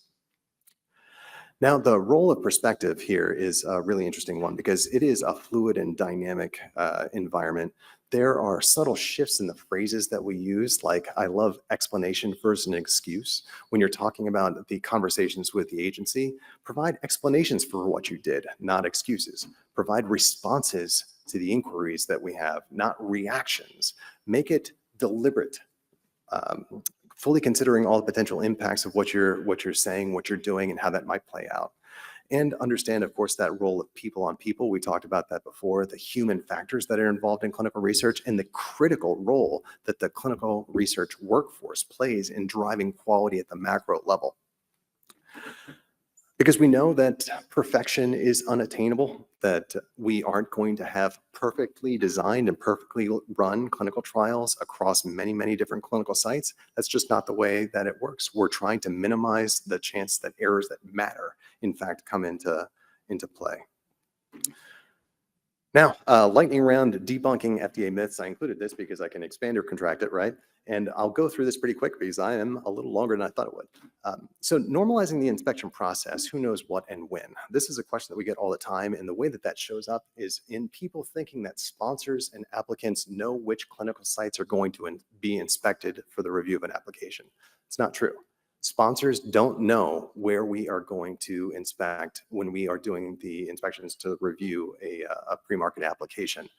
Now, the role of perspective here is a really interesting one because it is a fluid and dynamic environment. There are subtle shifts in the phrases that we use, like I love explanation versus an excuse. When you're talking about the conversations with the agency, provide explanations for what you did, not excuses. Provide responses to the inquiries that we have, not reactions. Make it deliberate, fully considering all the potential impacts of what you're saying, what you're doing, and how that might play out. And understand, of course, that role of people on people. We talked about that before, the human factors that are involved in clinical research and the critical role that the clinical research workforce plays in driving quality at the macro level. Because we know that perfection is unattainable, that we aren't going to have perfectly designed and perfectly run clinical trials across many, many different clinical sites. That's just not the way that it works. We're trying to minimize the chance that errors that matter, in fact, come into play. Now, lightning round debunking FDA myths. I included this because I can expand or contract it, right? And I'll go through this pretty quick because I am a little longer than I thought it would. So normalizing the inspection process, who knows what and when? This is a question that we get all the time. And the way that that shows up is in people thinking that sponsors and applicants know which clinical sites are going to be inspected for the review of an application. It's not true. Sponsors don't know where we are going to inspect when we are doing the inspections to review a pre-market application.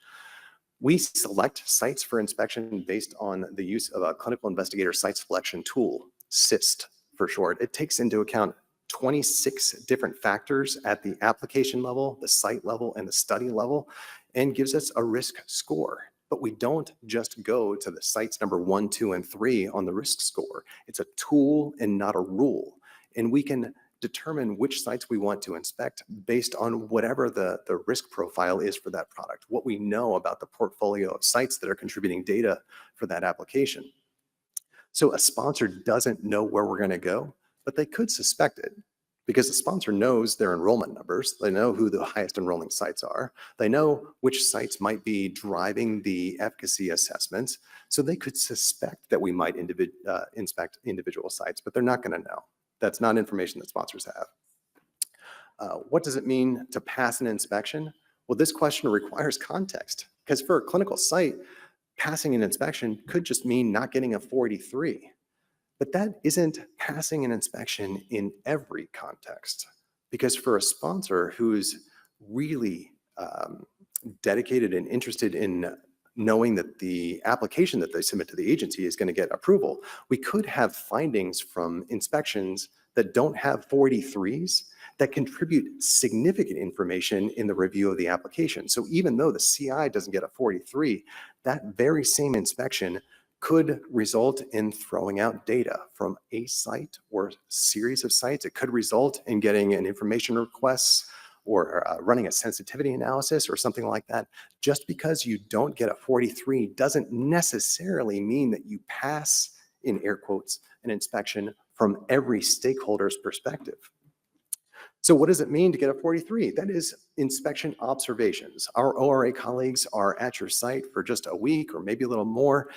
We select sites for inspection based on the use of a clinical investigator site selection tool, CIST for short. It takes into account 26 different factors at the application level, the site level, and the study level, and gives us a risk score. But we don't just go to the sites number 1, 2, and 3 on the risk score. It's a tool and not a rule. And we can determine which sites we want to inspect based on whatever the risk profile is for that product, what we know about the portfolio of sites that are contributing data for that application. So a sponsor doesn't know where we're going to go, but they could suspect it because the sponsor knows their enrollment numbers. They know who the highest enrolling sites are. They know which sites might be driving the efficacy assessments. So they could suspect that we might inspect individual sites, but they're not going to know. That's not information that sponsors have. What does it mean to pass an inspection? Well, this question requires context because for a clinical site, passing an inspection could just mean not getting a 483. But that isn't passing an inspection in every context, because for a sponsor who's really dedicated and interested in knowing that the application that they submit to the agency is going to get approval, we could have findings from inspections that don't have 483s that contribute significant information in the review of the application. So even though the CI doesn't get a 483, that very same inspection could result in throwing out data from a site or series of sites. It could result in getting an information request or running a sensitivity analysis or something like that, just because you don't get a 43 doesn't necessarily mean that you pass, in air quotes, an inspection from every stakeholder's perspective. So what does it mean to get a 43? That is inspection observations. Our ORA colleagues are at your site for just a week or maybe a little more.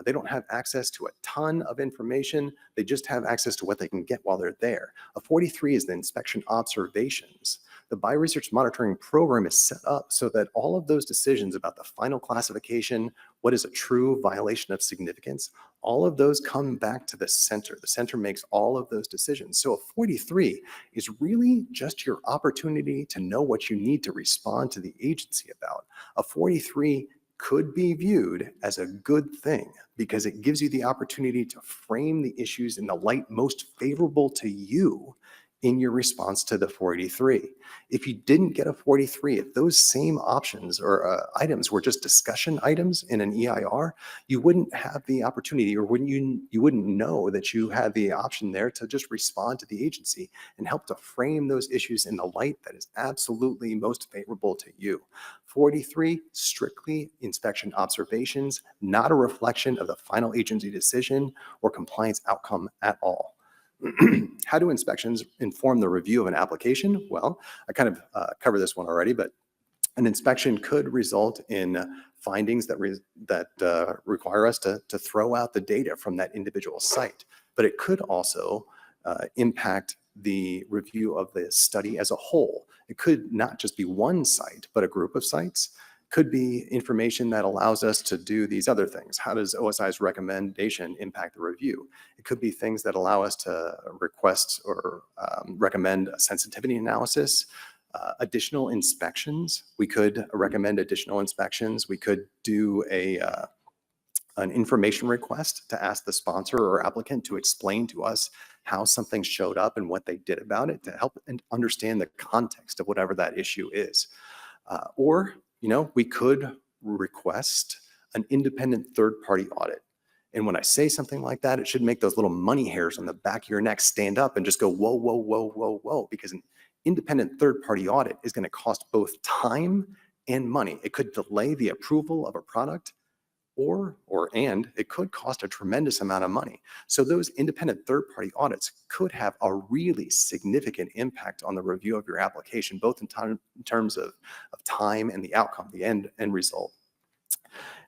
They don't have access to a ton of information. They just have access to what they can get while they're there. A 43 is the inspection observations. The bioresearch monitoring program is set up so that all of those decisions about the final classification, what is a true violation of significance, all of those come back to the center. The center makes all of those decisions. So a 43 is really just your opportunity to know what you need to respond to the agency about. A 43 could be viewed as a good thing because it gives you the opportunity to frame the issues in the light most favorable to you in your response to the 483. If you didn't get a 43, if those same options or items were just discussion items in an EIR, you wouldn't have the opportunity, or you wouldn't know that you had the option there to just respond to the agency and help to frame those issues in the light that is absolutely most favorable to you. 43, strictly inspection observations, not a reflection of the final agency decision or compliance outcome at all. How do inspections inform the review of an application? Well, I kind of covered this one already, but an inspection could result in findings that require us to throw out the data from that individual site. But it could also impact the review of the study as a whole. It could not just be one site, but a group of sites. Could be information that allows us to do these other things. How does OSI's recommendation impact the review? It could be things that allow us to request or recommend a sensitivity analysis, additional inspections. We could recommend additional inspections. We could do an information request to ask the sponsor or applicant to explain to us how something showed up and what they did about it to help understand the context of whatever that issue is. Or we could request an independent third-party audit. And when I say something like that, it should make those little money hairs on the back of your neck stand up and just go, whoa, whoa, whoa, whoa, whoa, because an independent third-party audit is going to cost both time and money. It could delay the approval of a product, and it could cost a tremendous amount of money. So those independent third-party audits could have a really significant impact on the review of your application, both in terms of time and the outcome, the end result.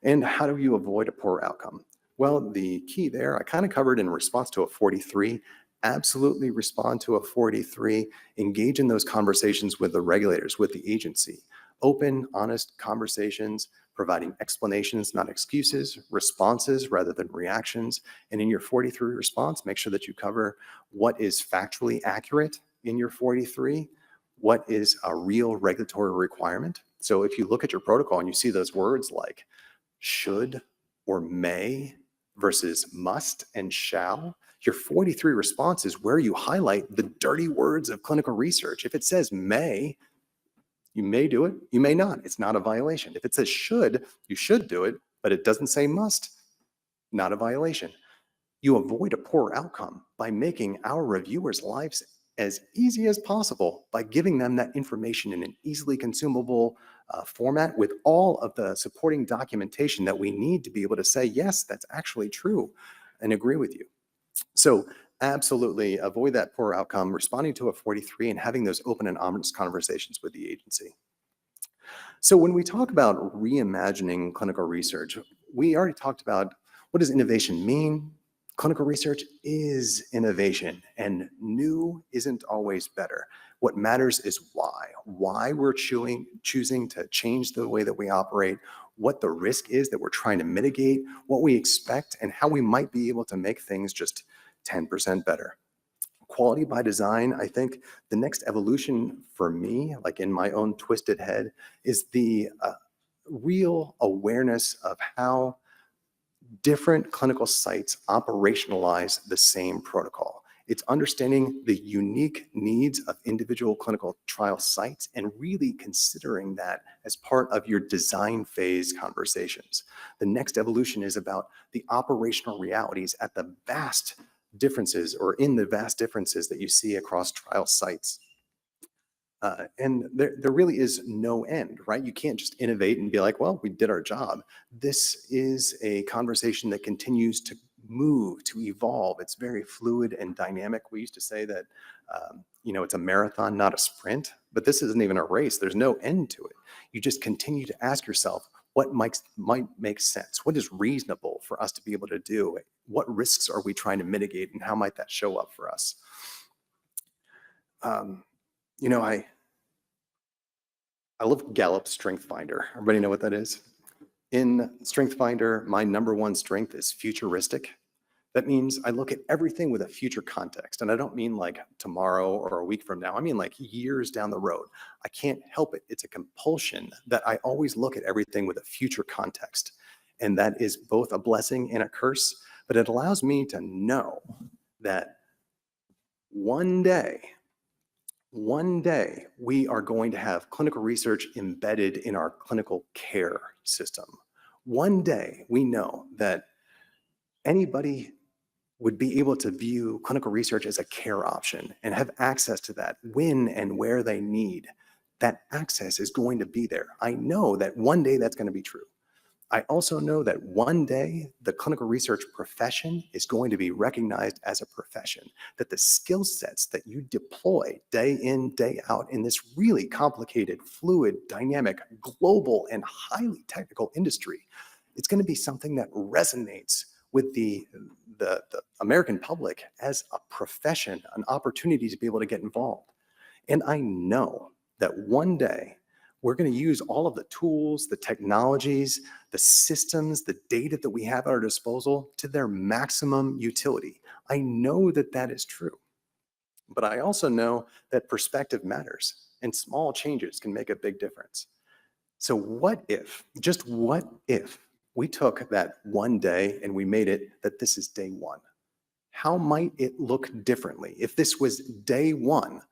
And how do you avoid a poor outcome? Well, the key there, I kind of covered in response to a 43. Absolutely respond to a 43. Engage in those conversations with the regulators, with the agency. Open, honest conversations, providing explanations, not excuses, responses rather than reactions. And in your 43 response, make sure that you cover what is factually accurate in your 43, what is a real regulatory requirement. So if you look at your protocol and you see those words like should or may versus must and shall, your 43 response is where you highlight the dirty words of clinical research. If it says may, you may do it, you may not. It's not a violation. If it says should, you should do it, but it doesn't say must, not a violation. You avoid a poor outcome by making our reviewers' lives as easy as possible by giving them that information in an easily consumable format with all of the supporting documentation that we need to be able to say, yes, that's actually true, and agree with you. So absolutely avoid that poor outcome, responding to a 43 and having those open and honest conversations with the agency. So when we talk about reimagining clinical research, we already talked about what does innovation mean? Clinical research is innovation, and new isn't always better. What matters is why we're choosing to change the way that we operate, what the risk is that we're trying to mitigate, what we expect, and how we might be able to make things just 10% better. Quality by design, I think the next evolution for me, like in my own twisted head, is the real awareness of how different clinical sites operationalize the same protocol. It's understanding the unique needs of individual clinical trial sites and really considering that as part of your design phase conversations. The next evolution is about the operational realities at the vast differences or in the vast differences that you see across trial sites. And there really is no end, right? You can't just innovate and be like, well, we did our job. This is a conversation that continues to move, to evolve. It's very fluid and dynamic. We used to say that, it's a marathon, not a sprint, but this isn't even a race. There's no end to it. You just continue to ask yourself, what might make sense? What is reasonable for us to be able to do? What risks are we trying to mitigate, and how might that show up for us? I love Gallup Strength Finder. Everybody know what that is? In Strength Finder, my number one strength is futuristic. That means I look at everything with a future context. And I don't mean like tomorrow or a week from now. I mean like years down the road. I can't help it. It's a compulsion that I always look at everything with a future context. And that is both a blessing and a curse, but it allows me to know that one day, we are going to have clinical research embedded in our clinical care system. One day, we know that anybody would be able to view clinical research as a care option and have access to that when and where they need. That access is going to be there. I know that one day that's going to be true. I also know that one day the clinical research profession is going to be recognized as a profession, that the skill sets that you deploy day in, day out in this really complicated, fluid, dynamic, global, and highly technical industry, it's going to be something that resonates with the American public as a profession, an opportunity to be able to get involved. And I know that one day we're going to use all of the tools, the technologies, the systems, the data that we have at our disposal to their maximum utility. I know that that is true. But I also know that perspective matters, and small changes can make a big difference. So what if, just what if, we took that one day and we made it that this is day one? How might it look differently if this was day one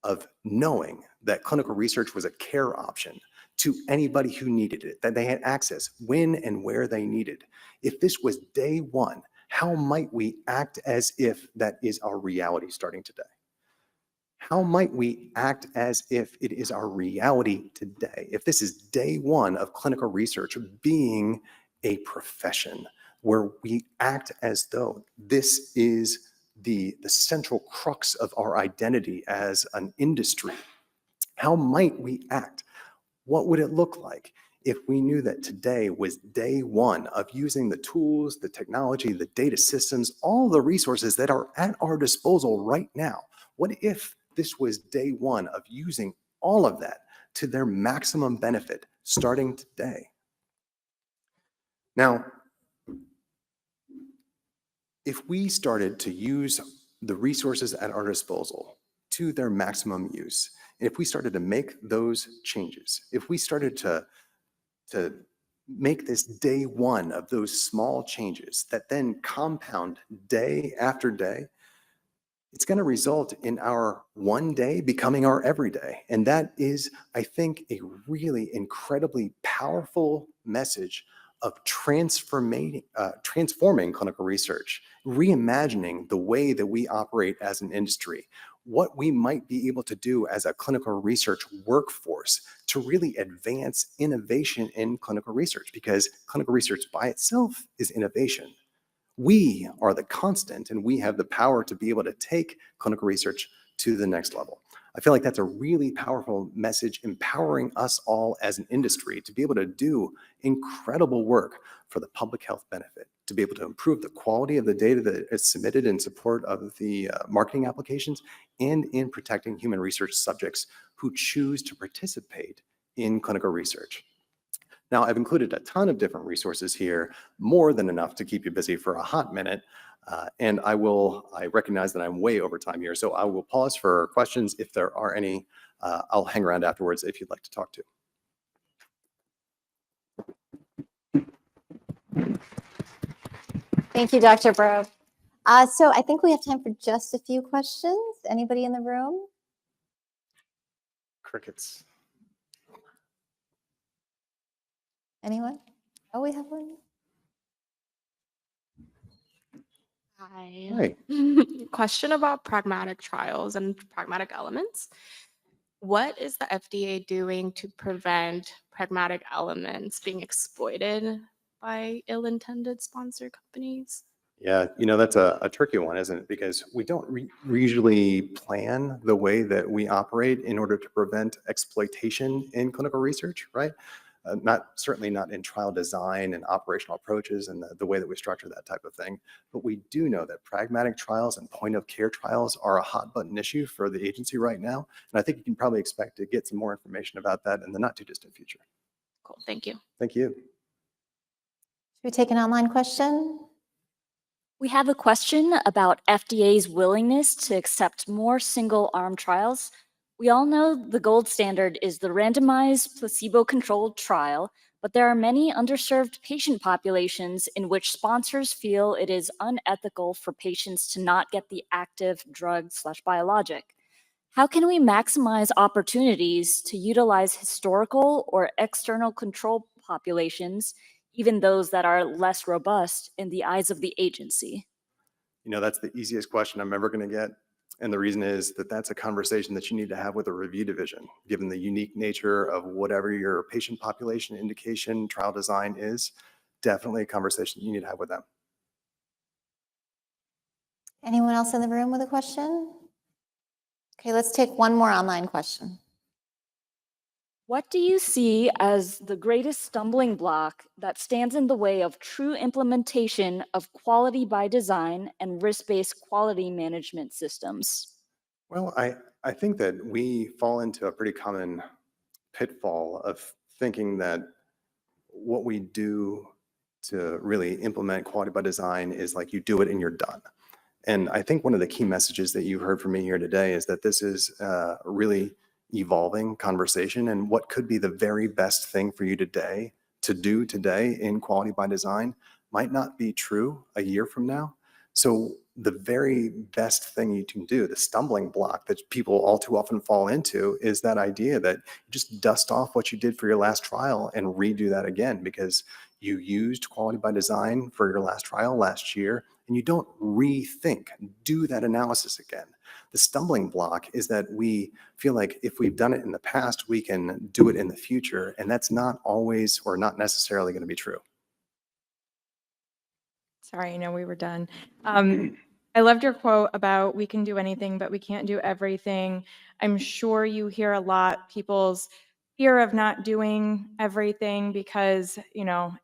of knowing that clinical research was a care option to anybody who needed it, that they had access when and where they needed? If this was day one, how might we act as if that is our reality starting today? How might we act as if it is our reality today? If this is day one of clinical research being a profession where we act as though this is the central crux of our identity as an industry, how might we act? What would it look like if we knew that today was day one of using the tools, the technology, the data systems, all the resources that are at our disposal right now? What if this was day one of using all of that to their maximum benefit starting today? Now, if we started to use the resources at our disposal to their maximum use, and if we started to make those changes, if we started to make this day one of those small changes that then compound day after day, it's going to result in our one day becoming our everyday. And that is, I think, a really incredibly powerful message of transforming clinical research, reimagining the way that we operate as an industry, what we might be able to do as a clinical research workforce to really advance innovation in clinical research, because clinical research by itself is innovation. We are the constant, and we have the power to be able to take clinical research to the next level. I feel like that's a really powerful message, empowering us all as an industry to be able to do incredible work for the public health benefit, to be able to improve the quality of the data that is submitted in support of the marketing applications, and in protecting human research subjects who choose to participate in clinical research. Now, I've included a ton of different resources here, more than enough to keep you busy for a hot minute. And I recognize that I'm way over time here, so I will pause for questions if there are any. I'll hang around afterwards if you'd like to talk to. Thank you, Dr. Burrow. So I think we have time for just a few questions. Anybody in the room? Crickets. Anyone? Oh, we have one. Hi. Hi. Question about pragmatic trials and pragmatic elements. What is the FDA doing to prevent pragmatic elements being exploited by ill-intended sponsor companies? Yeah, that's a tricky one, isn't it? Because we don't usually plan the way that we operate in order to prevent exploitation in clinical research, right? Certainly not in trial design and operational approaches and the way that we structure that type of thing. But we do know that pragmatic trials and point of care trials are a hot button issue for the agency right now. And I think you can probably expect to get some more information about that in the not too distant future. Cool, thank you. Thank you. Should we take an online question? We have a question about FDA's willingness to accept more single-arm trials. We all know the gold standard is the randomized placebo-controlled trial, but there are many underserved patient populations in which sponsors feel it is unethical for patients to not get the active drug/biologic. How can we maximize opportunities to utilize historical or external control populations, even those that are less robust in the eyes of the agency? That's the easiest question I'm ever going to get. And the reason is that that's a conversation that you need to have with a review division, given the unique nature of whatever your patient population indication trial design is. Definitely a conversation you need to have with them. Anyone else in the room with a question? Okay, let's take one more online question. What do you see as the greatest stumbling block that stands in the way of true implementation of quality by design and risk-based quality management systems? Well, I think that we fall into a pretty common pitfall of thinking that what we do to really implement quality by design is like you do it and you're done. And I think one of the key messages that you heard from me here today is that this is really evolving conversation, and what could be the very best thing for you today to do today in quality by design might not be true a year from now. So the very best thing you can do, the stumbling block that people all too often fall into, is that idea that you just dust off what you did for your last trial and redo that again because you used quality by design for your last trial last year, and you don't rethink, do that analysis again. The stumbling block is that we feel like if we've done it in the past, we can do it in the future, and that's not always or not necessarily going to be true. Sorry, I know we were done. I loved your quote about we can do anything, but we can't do everything. I'm sure you hear a lot people's fear of not doing everything because,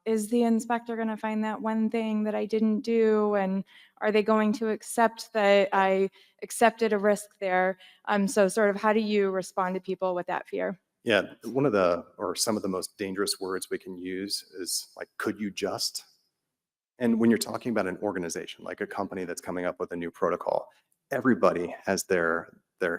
is the inspector going to find that one thing that I didn't do? And are they going to accept that I accepted a risk there? So sort of how do you respond to people with that fear? Yeah, some of the most dangerous words we can use is like, could you just? And when you're talking about an organization, like a company that's coming up with a new protocol, everybody has their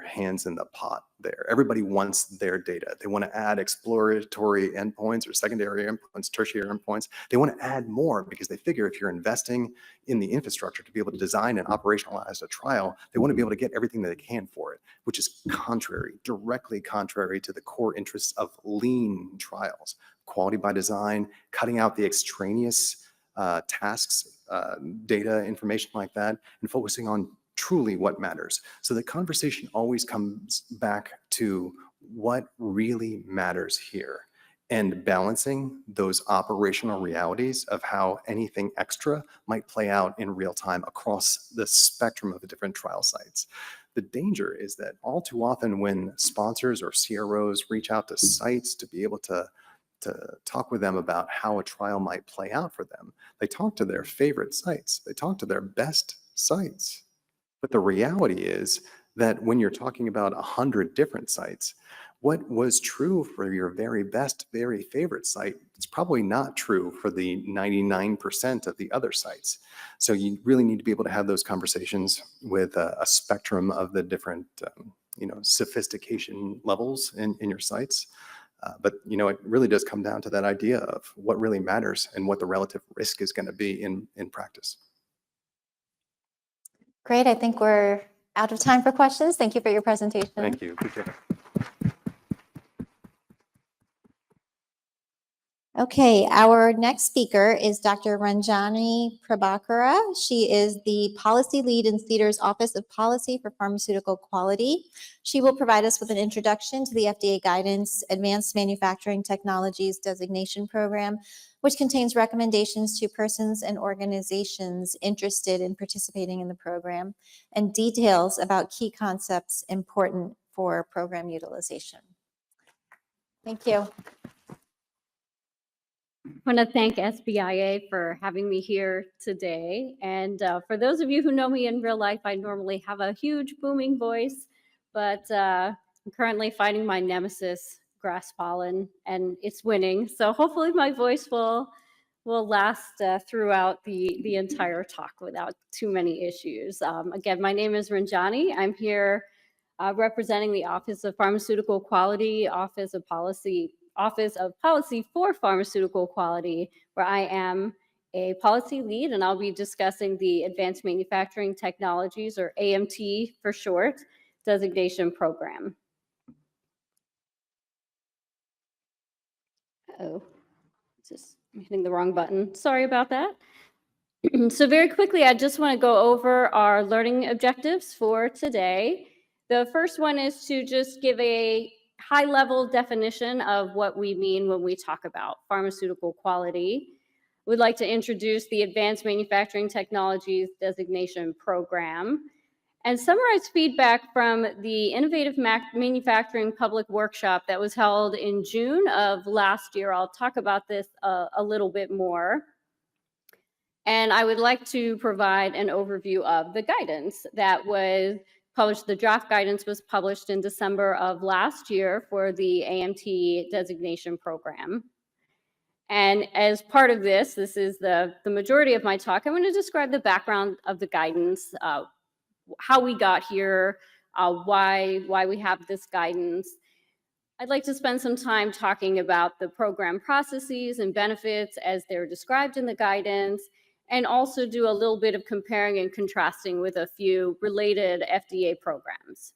hands in the pot there. Everybody wants their data. They want to add exploratory endpoints or secondary endpoints, tertiary endpoints. They want to add more because they figure if you're investing in the infrastructure to be able to design and operationalize a trial, they want to be able to get everything that they can for it, which is directly contrary to the core interests of lean trials. Quality by design, cutting out the extraneous tasks, data, information like that, and focusing on truly what matters. So the conversation always comes back to what really matters here and balancing those operational realities of how anything extra might play out in real time across the spectrum of the different trial sites. The danger is that all too often when sponsors or CROs reach out to sites to be able to talk with them about how a trial might play out for them, they talk to their favorite sites. They talk to their best sites. But the reality is that when you're talking about 100 different sites, what was true for your very best, very favorite site is probably not true for the 99% of the other sites. So you really need to be able to have those conversations with a spectrum of the different sophistication levels in your sites. But it really does come down to that idea of what really matters and what the relative risk is going to be in practice. Great, I think we're out of time for questions. Thank you for your presentation. Thank you. Appreciate it. Okay, our next speaker is Dr. Ranjani Prabhakara. She is the policy lead in CDER's Office of Policy for Pharmaceutical Quality. She will provide us with an introduction to the FDA guidance Advanced Manufacturing Technologies Designation Program, which contains recommendations to persons and organizations interested in participating in the program, and details about key concepts important for program utilization. Thank you. I want to thank SBIA for having me here today. And for those of you who know me in real life, I normally have a huge booming voice, but I'm currently fighting my nemesis, grass pollen, and it's winning. So hopefully my voice will last throughout the entire talk without too many issues. Again, my name is Ranjani. I'm here representing the Office of Pharmaceutical Quality, Office of Policy for Pharmaceutical Quality, where I am a policy lead, and I'll be discussing the Advanced Manufacturing Technologies, or AMT for short, designation program. Oh, just I'm hitting the wrong button. Sorry about that. So very quickly, I just want to go over our learning objectives for today. The first one is to just give a high-level definition of what we mean when we talk about pharmaceutical quality. We'd like to introduce the Advanced Manufacturing Technologies Designation Program and summarize feedback from the Innovative Manufacturing Public Workshop that was held in June of last year. I'll talk about this a little bit more. And I would like to provide an overview of the guidance that was published. The draft guidance was published in December of last year for the AMT designation program. And as part of this is the majority of my talk. I'm going to describe the background of the guidance, how we got here, why we have this guidance. I'd like to spend some time talking about the program processes and benefits as they're described in the guidance, and also do a little bit of comparing and contrasting with a few related FDA programs.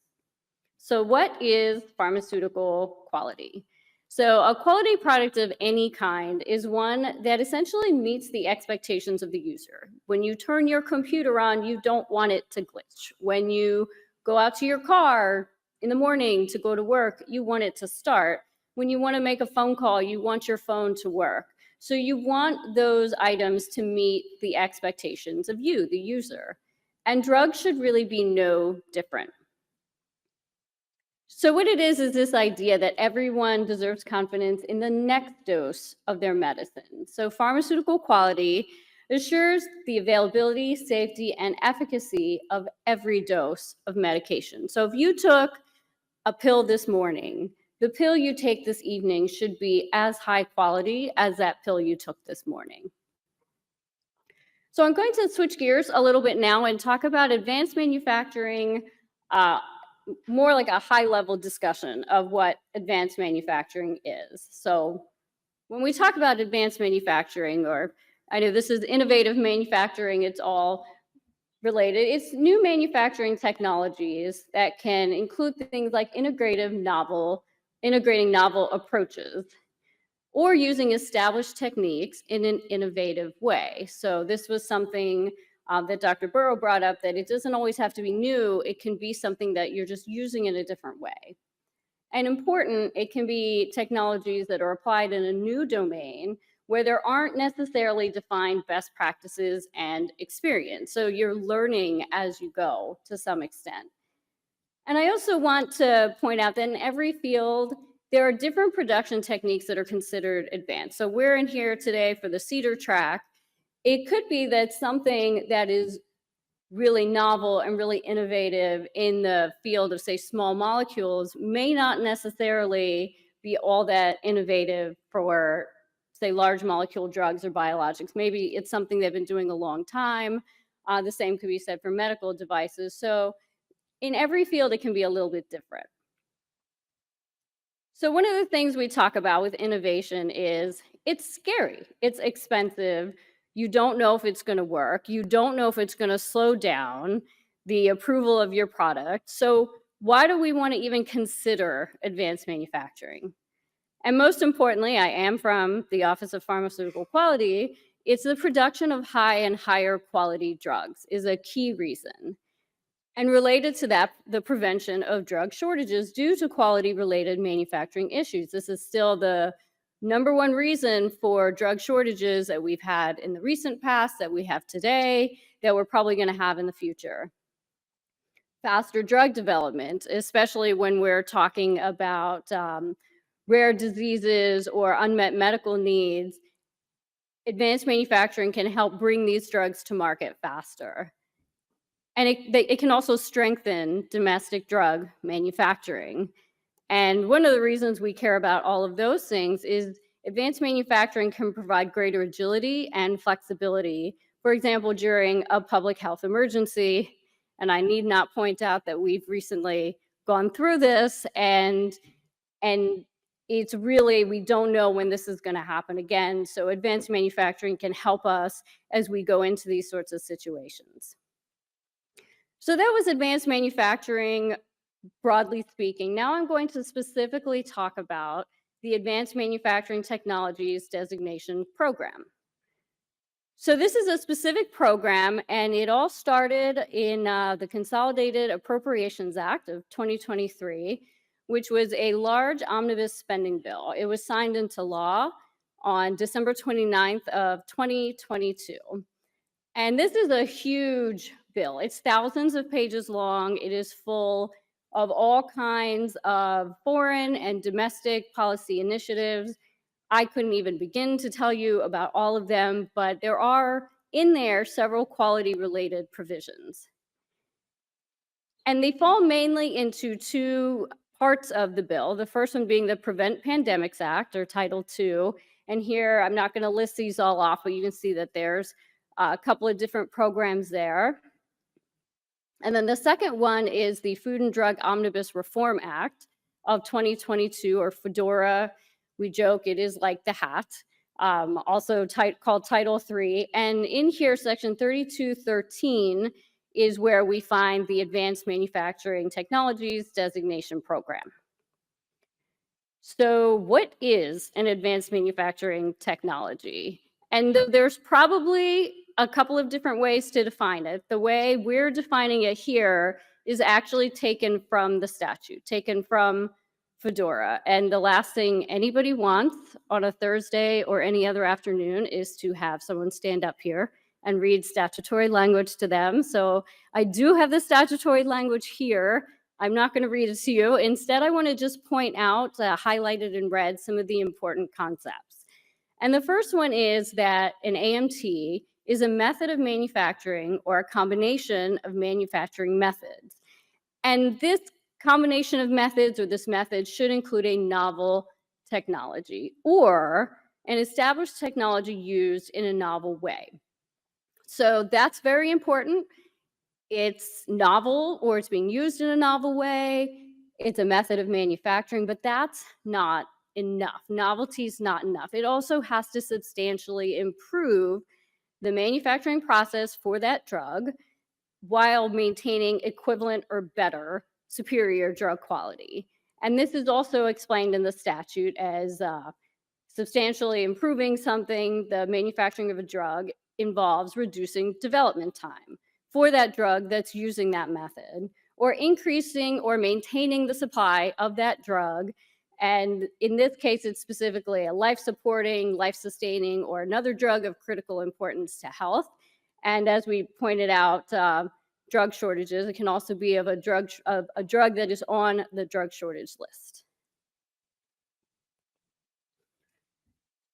So what is pharmaceutical quality? So a quality product of any kind is one that essentially meets the expectations of the user. When you turn your computer on, you don't want it to glitch. When you go out to your car in the morning to go to work, you want it to start. When you want to make a phone call, you want your phone to work. So you want those items to meet the expectations of you, the user. And drugs should really be no different. So what it is this idea that everyone deserves confidence in the next dose of their medicine. So pharmaceutical quality assures the availability, safety, and efficacy of every dose of medication. So if you took a pill this morning, the pill you take this evening should be as high quality as that pill you took this morning. So I'm going to switch gears a little bit now and talk about advanced manufacturing, more like a high-level discussion of what advanced manufacturing is. So when we talk about advanced manufacturing, or I know this is innovative manufacturing, it's all related. It's new manufacturing technologies that can include things like integrating novel approaches, or using established techniques in an innovative way. So this was something that Dr. Burrow brought up, that it doesn't always have to be new. It can be something that you're just using in a different way. And important, it can be technologies that are applied in a new domain where there aren't necessarily defined best practices and experience. So you're learning as you go to some extent. And I also want to point out that in every field, there are different production techniques that are considered advanced. So we're in here today for the CDER track. It could be that something that is really novel and really innovative in the field of, say, small molecules may not necessarily be all that innovative for, say, large molecule drugs or biologics. Maybe it's something they've been doing a long time. The same could be said for medical devices. So in every field, it can be a little bit different. So one of the things we talk about with innovation is it's scary, it's expensive. You don't know if it's going to work. You don't know if it's going to slow down the approval of your product. So why do we want to even consider advanced manufacturing? And most importantly, I am from the Office of Pharmaceutical Quality, it's the production of high and higher quality drugs is a key reason. And related to that, the prevention of drug shortages due to quality-related manufacturing issues. This is still the #1 reason for drug shortages that we've had in the recent past, that we have today, that we're probably going to have in the future. Faster drug development, especially when we're talking about rare diseases or unmet medical needs. Advanced manufacturing can help bring these drugs to market faster. And it can also strengthen domestic drug manufacturing. And one of the reasons we care about all of those things is advanced manufacturing can provide greater agility and flexibility. For example, during a public health emergency, and I need not point out that we've recently gone through this, and it's really, we don't know when this is going to happen again. So advanced manufacturing can help us as we go into these sorts of situations. So that was advanced manufacturing, broadly speaking. Now I'm going to specifically talk about the Advanced Manufacturing Technologies Designation Program. So this is a specific program, and it all started in the Consolidated Appropriations Act of 2023, which was a large omnibus spending bill. It was signed into law on December 29th of 2022. And this is a huge bill. It's thousands of pages long. It is full of all kinds of foreign and domestic policy initiatives. I couldn't even begin to tell you about all of them, but there are in there several quality-related provisions. And they fall mainly into two parts of the bill. The first one being the Prevent Pandemics Act, or Title II. And here, I'm not going to list these all off, but you can see that there's a couple of different programs there. And then the second one is the Food and Drug Omnibus Reform Act of 2022, or FDORA. We joke it is like the hat, also called Title III. And in here, Section 3213 is where we find the Advanced Manufacturing Technologies Designation Program. So what is an advanced manufacturing technology? And there's probably a couple of different ways to define it. The way we're defining it here is actually taken from the statute, taken from FDORA. And the last thing anybody wants on a Thursday or any other afternoon is to have someone stand up here and read statutory language to them. So I do have the statutory language here. I'm not going to read it to you. Instead, I want to just point out, highlighted in red, some of the important concepts. And the first one is that an AMT is a method of manufacturing or a combination of manufacturing methods. And this combination of methods, or this method, should include a novel technology or an established technology used in a novel way. So that's very important. It's novel, or it's being used in a novel way. It's a method of manufacturing, but that's not enough. Novelty is not enough. It also has to substantially improve the manufacturing process for that drug while maintaining equivalent or better superior drug quality. And this is also explained in the statute as substantially improving something. The manufacturing of a drug involves reducing development time for that drug that's using that method, or increasing or maintaining the supply of that drug. And in this case, it's specifically a life-supporting, life-sustaining, or another drug of critical importance to health. And as we pointed out, drug shortages, it can also be of a drug that is on the drug shortage list.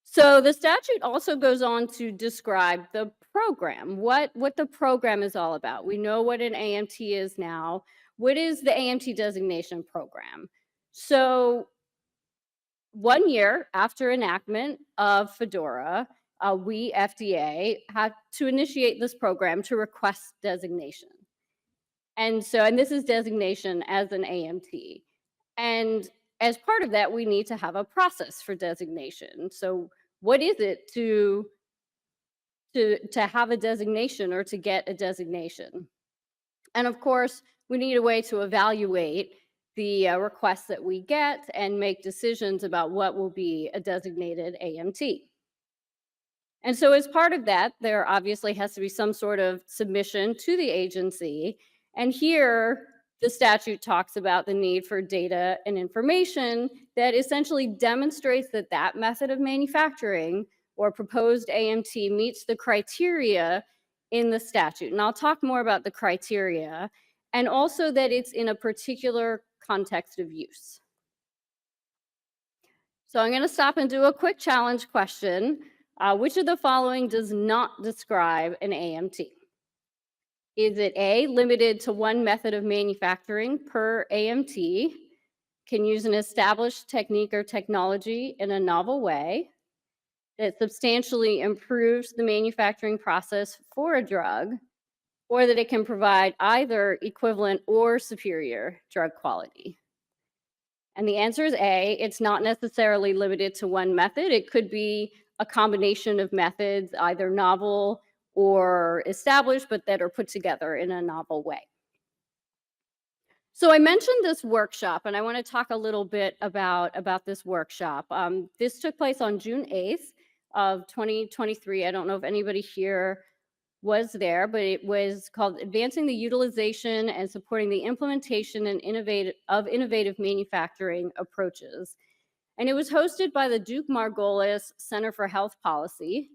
So the statute also goes on to describe the program, what the program is all about. We know what an AMT is now. What is the AMT designation program? So 1 year after enactment of FDORA, we, FDA, had to initiate this program to request designation. And this is designation as an AMT. And as part of that, we need to have a process for designation. So what is it to have a designation or to get a designation? And of course, we need a way to evaluate the requests that we get and make decisions about what will be a designated AMT. And so as part of that, there obviously has to be some sort of submission to the agency. And here, the statute talks about the need for data and information that essentially demonstrates that that method of manufacturing or proposed AMT meets the criteria in the statute. And I'll talk more about the criteria, and also that it's in a particular context of use. So I'm going to stop and do a quick challenge question. Which of the following does not describe an AMT? Is it A, limited to one method of manufacturing per AMT, can use an established technique or technology in a novel way, that substantially improves the manufacturing process for a drug, or that it can provide either equivalent or superior drug quality? And the answer is A, it's not necessarily limited to one method. It could be a combination of methods, either novel or established, but that are put together in a novel way. So I mentioned this workshop, and I want to talk a little bit about this workshop. This took place on June 8th of 2023. I don't know if anybody here was there, but it was called Advancing the Utilization and Supporting the Implementation and Innovative Manufacturing Approaches. And it was hosted by the Duke Margolis Center for Health Policy.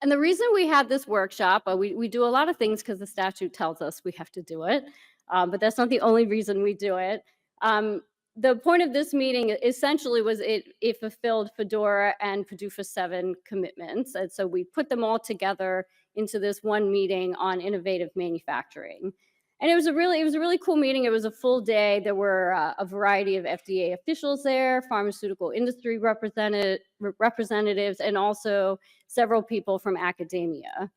And the reason we had this workshop, we do a lot of things because the statute tells us we have to do it, but that's not the only reason we do it. The point of this meeting essentially was it fulfilled FDORA and PDUFA 7 commitments. And so we put them all together into this one meeting on innovative manufacturing. And it was a really cool meeting. It was a full day. There were a variety of FDA officials there, pharmaceutical industry representatives, and also several people from academia.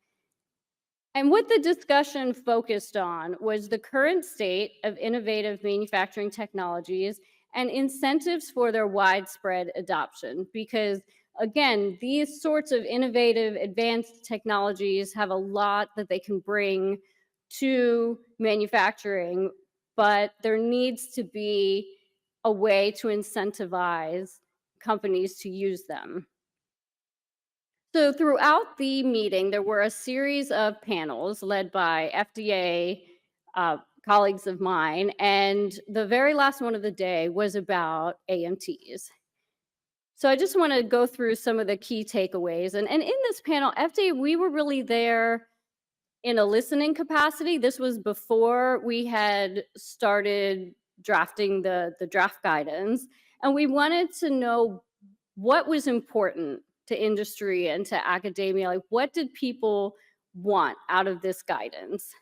And what the discussion focused on was the current state of innovative manufacturing technologies and incentives for their widespread adoption. Because again, these sorts of innovative advanced technologies have a lot that they can bring to manufacturing, but there needs to be a way to incentivize companies to use them. So throughout the meeting, there were a series of panels led by FDA colleagues of mine, and the very last one of the day was about AMTs. So I just want to go through some of the key takeaways. And in this panel, FDA, we were really there in a listening capacity. This was before we had started drafting the draft guidance, and we wanted to know what was important to industry and to academia. Like, what did people want out of this guidance?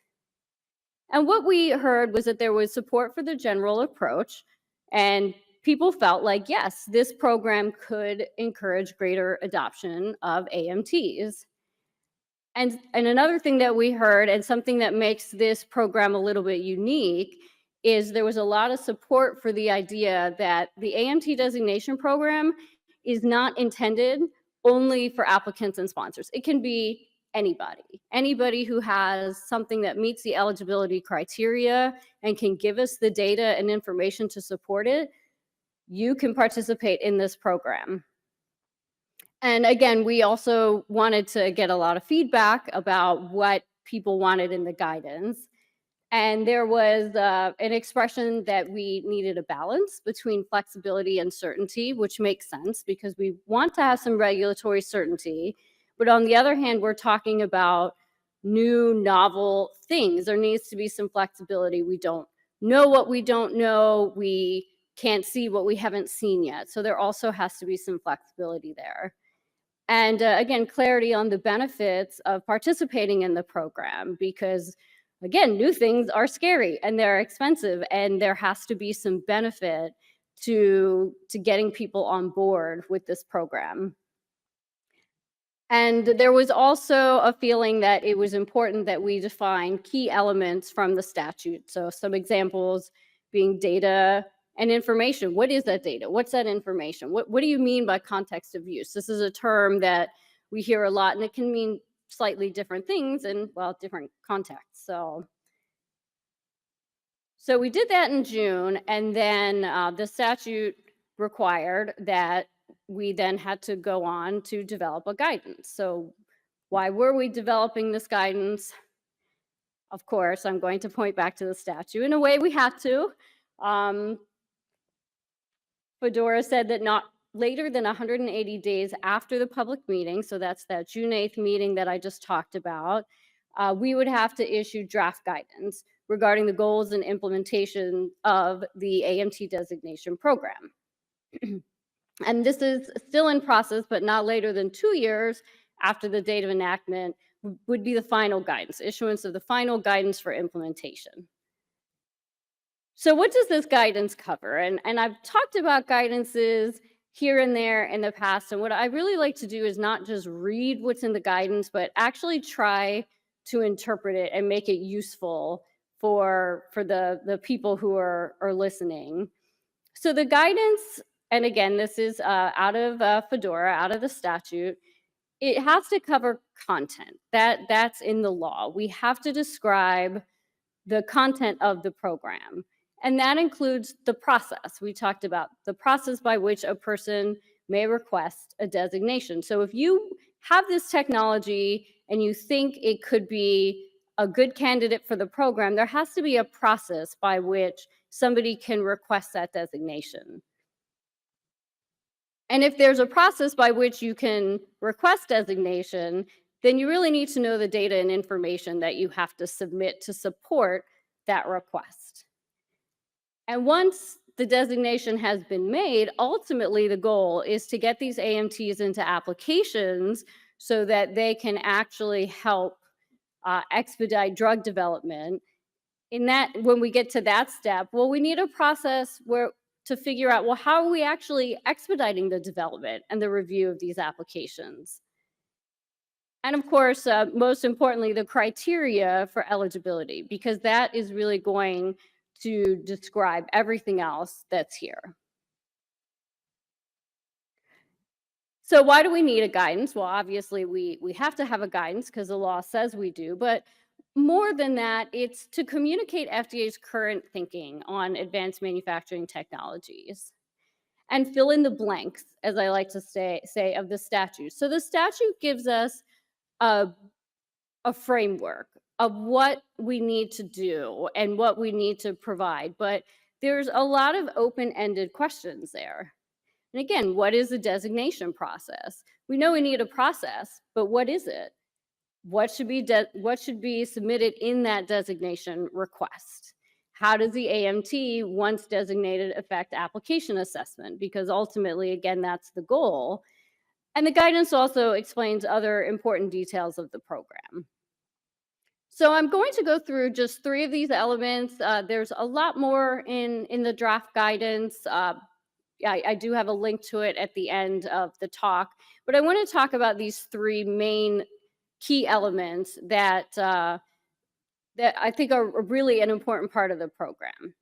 And what we heard was that there was support for the general approach, and people felt like, yes, this program could encourage greater adoption of AMTs. And another thing that we heard, and something that makes this program a little bit unique, is there was a lot of support for the idea that the AMT designation program is not intended only for applicants and sponsors. It can be anybody who has something that meets the eligibility criteria and can give us the data and information to support it. You can participate in this program. And again, we also wanted to get a lot of feedback about what people wanted in the guidance. And there was an expression that we needed a balance between flexibility and certainty, which makes sense because we want to have some regulatory certainty. But on the other hand, we're talking about new, novel things. There needs to be some flexibility. We don't know what we don't know. We can't see what we haven't seen yet. So there also has to be some flexibility there. And again, clarity on the benefits of participating in the program, because again, new things are scary and they're expensive, and there has to be some benefit to getting people on board with this program. And there was also a feeling that it was important that we define key elements from the statute. So some examples being data and information. What is that data? What's that information? What do you mean by context of use? This is a term that we hear a lot, and it can mean slightly different things in, well, different contexts. So So we did that in June, and then the statute required that we then had to go on to develop a guidance. So why were we developing this guidance? Of course, I'm going to point back to the statute. In a way, we had to. Fedora said that not later than 180 days after the public meeting, so that's that June 8th meeting that I just talked about, we would have to issue draft guidance regarding the goals and implementation of the AMT designation program. And this is still in process, but not later than 2 years after the date of enactment would be the final guidance, issuance of the final guidance for implementation. So what does this guidance cover? And I've talked about guidances here and there in the past, and what I really like to do is not just read what's in the guidance, but actually try to interpret it and make it useful for the people who are listening. So the guidance, and again, this is out of Fedora, out of the statute, it has to cover content. That's in the law. We have to describe the content of the program. And that includes the process. We talked about the process by which a person may request a designation. So if you have this technology and you think it could be a good candidate for the program, there has to be a process by which somebody can request that designation. And if there's a process by which you can request designation, then you really need to know the data and information that you have to submit to support that request. And once the designation has been made, ultimately the goal is to get these AMTs into applications so that they can actually help expedite drug development. In that, when we get to that step, well, we need a process to figure out, well, how are we actually expediting the development and the review of these applications? And of course, most importantly, the criteria for eligibility, because that is really going to describe everything else that's here. So why do we need a guidance? Well, obviously, we have to have a guidance because the law says we do, but more than that, it's to communicate FDA's current thinking on advanced manufacturing technologies and fill in the blanks, as I like to say of the statute. So the statute gives us a framework of what we need to do and what we need to provide, but there's a lot of open-ended questions there. And again, what is the designation process? We know we need a process, but what is it? What should be submitted in that designation request? How does the AMT, once designated, affect application assessment? Because ultimately, again, that's the goal. And the guidance also explains other important details of the program. So I'm going to go through just 3 of these elements. There's a lot more in the draft guidance. I do have a link to it at the end of the talk, but I want to talk about these 3 main key elements that that I think are really an important part of the program.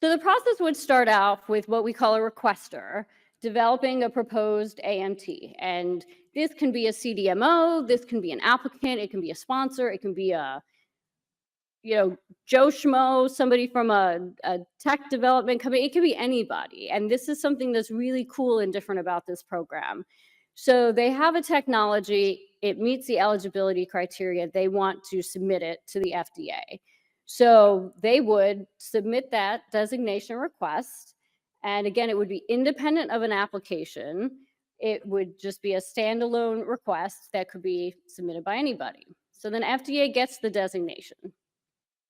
So the process would start off with what we call a requester, developing a proposed AMT. And this can be a CDMO, this can be an applicant, it can be a sponsor, it can be a Joe Schmo, somebody from a tech development company, it could be anybody. And this is something that's really cool and different about this program. So they have a technology, it meets the eligibility criteria, they want to submit it to the FDA. So they would submit that designation request. And again, it would be independent of an application. It would just be a standalone request that could be submitted by anybody. So then FDA gets the designation.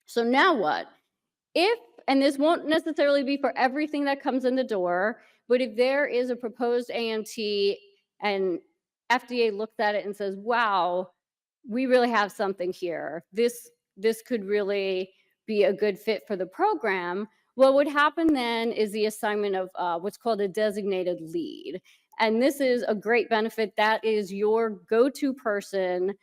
So now what? If, and this won't necessarily be for everything that comes in the door, but if there is a proposed AMT and FDA looks at it and says, wow, we really have something here. This could really be a good fit for the program. What would happen then is the assignment of what's called a designated lead. And this is a great benefit. That is your go-to person.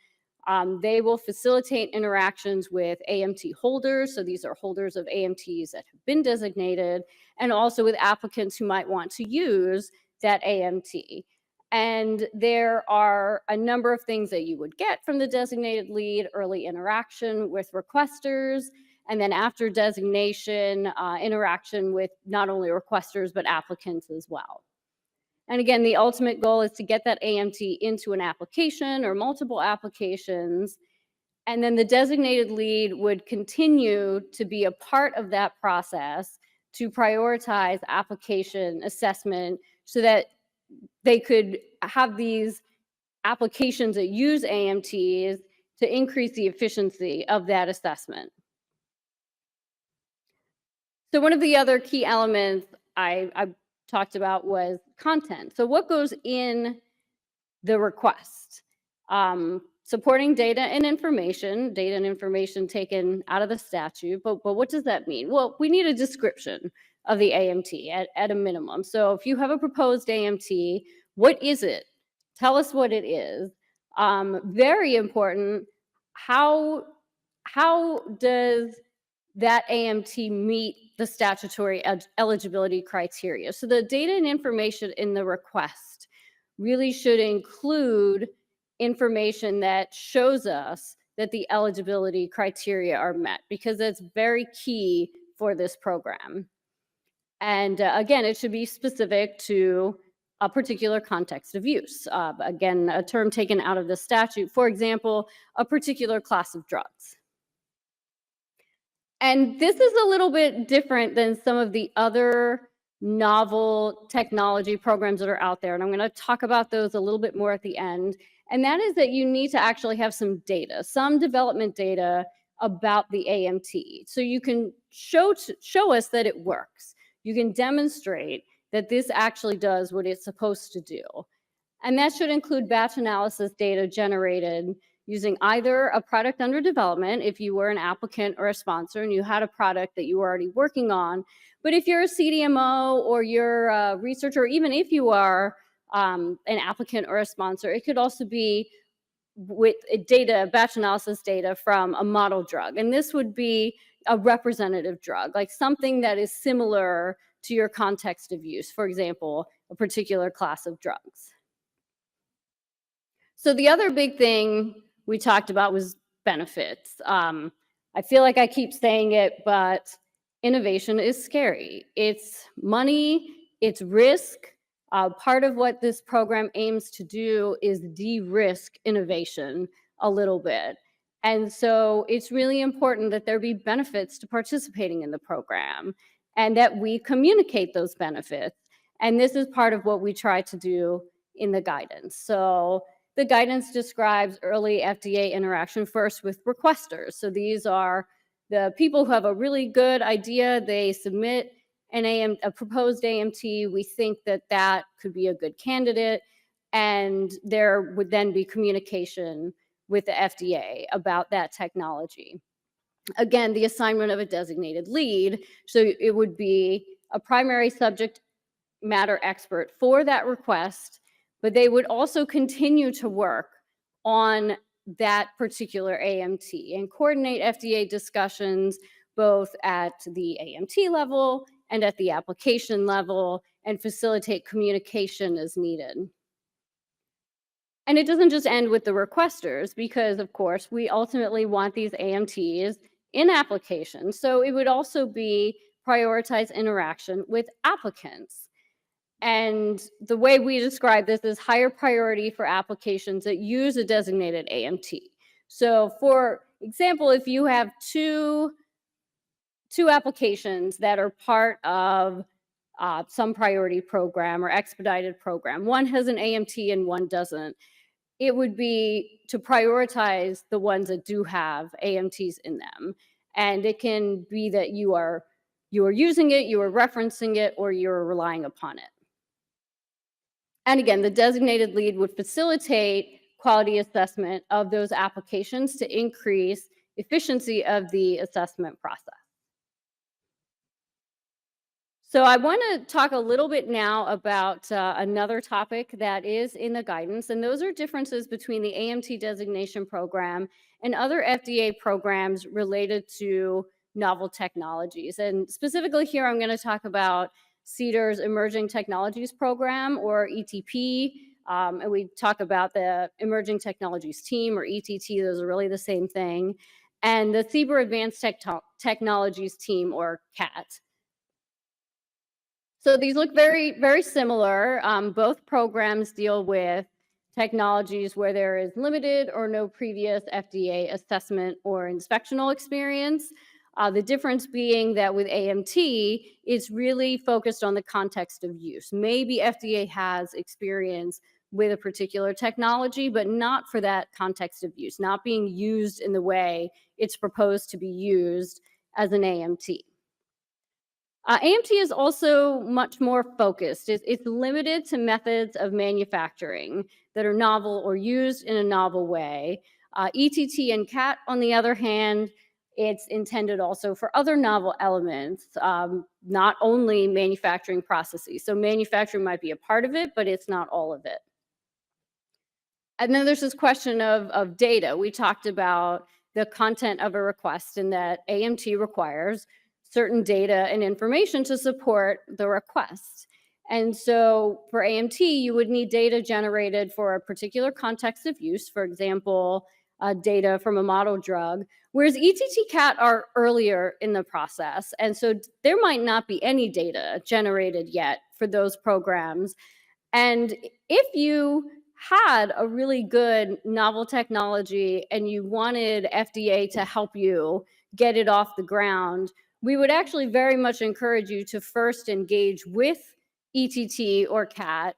They will facilitate interactions with AMT holders. So these are holders of AMTs that have been designated, and also with applicants who might want to use that AMT. And there are a number of things that you would get from the designated lead: early interaction with requesters, and then after designation, interaction with not only requesters, but applicants as well. And again, the ultimate goal is to get that AMT into an application or multiple applications. And then the designated lead would continue to be a part of that process to prioritize application assessment so that they could have these applications that use AMTs to increase the efficiency of that assessment. So one of the other key elements I talked about was content. So what goes in the request? Supporting data and information taken out of the statute, but what does that mean? Well, we need a description of the AMT at a minimum. So if you have a proposed AMT, what is it? Tell us what it is. Very important, how does that AMT meet the statutory eligibility criteria? So the data and information in the request really should include information that shows us that the eligibility criteria are met, because that's very key for this program. And again, it should be specific to a particular context of use. Again, a term taken out of the statute, for example, a particular class of drugs. And this is a little bit different than some of the other novel technology programs that are out there. And I'm going to talk about those a little bit more at the end. And that is that you need to actually have some data, some development data about the AMT. So you can show us that it works. You can demonstrate that this actually does what it's supposed to do. And that should include batch analysis data generated using either a product under development, if you were an applicant or a sponsor and you had a product that you were already working on. But if you're a CDMO or you're a researcher, or even if you are an applicant or a sponsor, it could also be with data, batch analysis data from a model drug. And this would be a representative drug, like something that is similar to your context of use, for example, a particular class of drugs. So the other big thing we talked about was benefits. I feel like I keep saying it, but innovation is scary. It's money, it's risk. Part of what this program aims to do is de-risk innovation a little bit. And so it's really important that there be benefits to participating in the program and that we communicate those benefits. And this is part of what we try to do in the guidance. So the guidance describes early FDA interaction first with requesters. So these are the people who have a really good idea. They submit a proposed AMT. We think that that could be a good candidate. And there would then be communication with the FDA about that technology. Again, the assignment of a designated lead. So it would be a primary subject matter expert for that request, but they would also continue to work on that particular AMT and coordinate FDA discussions both at the AMT level and at the application level and facilitate communication as needed. And it doesn't just end with the requesters because, of course, we ultimately want these AMTs in applications. So it would also be prioritize interaction with applicants. And the way we describe this is higher priority for applications that use a designated AMT. So for example, if you have two applications that are part of some priority program or expedited program, one has an AMT and one doesn't, it would be to prioritize the ones that do have AMTs in them. And it can be that you are using it, you are referencing it, or you're relying upon it. And again, the designated lead would facilitate quality assessment of those applications to increase efficiency of the assessment process. So I want to talk a little bit now about another topic that is in the guidance, and those are differences between the AMT designation program and other FDA programs related to novel technologies. And specifically here, I'm going to talk about CDER's Emerging Technologies Program, or ETP, and we talk about the Emerging Technologies Team, or ETT. Those are really the same thing. and the CBER Advanced Technologies team, or CAT. So these look very, very similar. Both programs deal with technologies where there is limited or no previous FDA assessment or inspectional experience. The difference being that with AMT, it's really focused on the context of use. Maybe FDA has experience with a particular technology, but not for that context of use, not being used in the way it's proposed to be used as an AMT. AMT is also much more focused. It's limited to methods of manufacturing that are novel or used in a novel way. ETT and CAT, on the other hand, it's intended also for other novel elements, not only manufacturing processes. So manufacturing might be a part of it, but it's not all of it. And then there's this question of data. We talked about the content of a request and that AMT requires certain data and information to support the request. And so for AMT, you would need data generated for a particular context of use, for example, data from a model drug, whereas ETT-CAT are earlier in the process. And so there might not be any data generated yet for those programs. And if you had a really good novel technology and you wanted FDA to help you get it off the ground, we would actually very much encourage you to first engage with ETT or CAT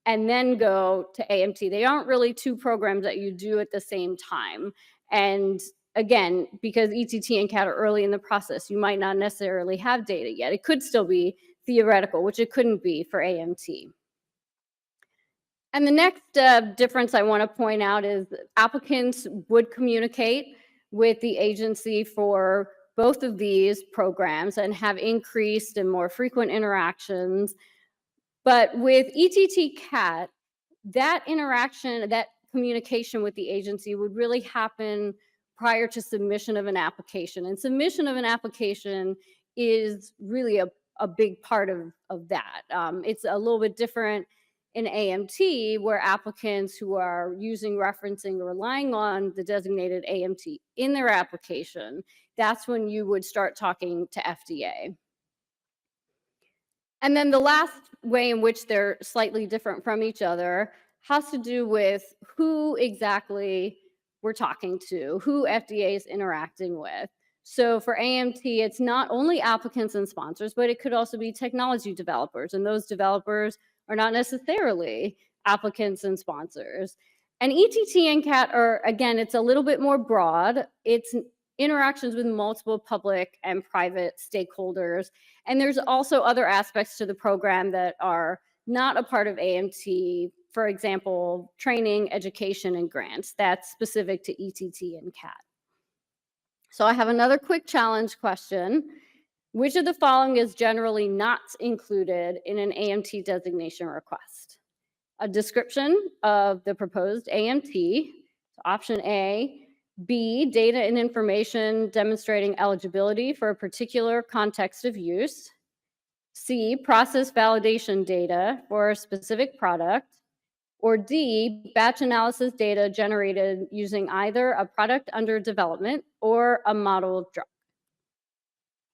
and then go to AMT. They aren't really two programs that you do at the same time. And again, because ETT and CAT are early in the process, you might not necessarily have data yet. It could still be theoretical, which it couldn't be for AMT. And the next difference I want to point out is applicants would communicate with the agency for both of these programs and have increased and more frequent interactions. But with ETT-CAT, that interaction, that communication with the agency would really happen prior to submission of an application. And submission of an application is really a big part of that. It's a little bit different in AMT, where applicants who are using, referencing, or relying on the designated AMT in their application, that's when you would start talking to FDA. And then the last way in which they're slightly different from each other has to do with who exactly we're talking to, who FDA is interacting with. So for AMT, it's not only applicants and sponsors, but it could also be technology developers, and those developers are not necessarily applicants and sponsors. And ETT and CAT are, again, it's a little bit more broad. It's interactions with multiple public and private stakeholders. And there's also other aspects to the program that are not a part of AMT, for example, training, education, and grants. That's specific to ETT and CAT. So I have another quick challenge question. Which of the following is generally not included in an AMT designation request? A description of the proposed AMT, option A. B, data and information demonstrating eligibility for a particular context of use. C, process validation data for a specific product. Or D, batch analysis data generated using either a product under development or a model drug.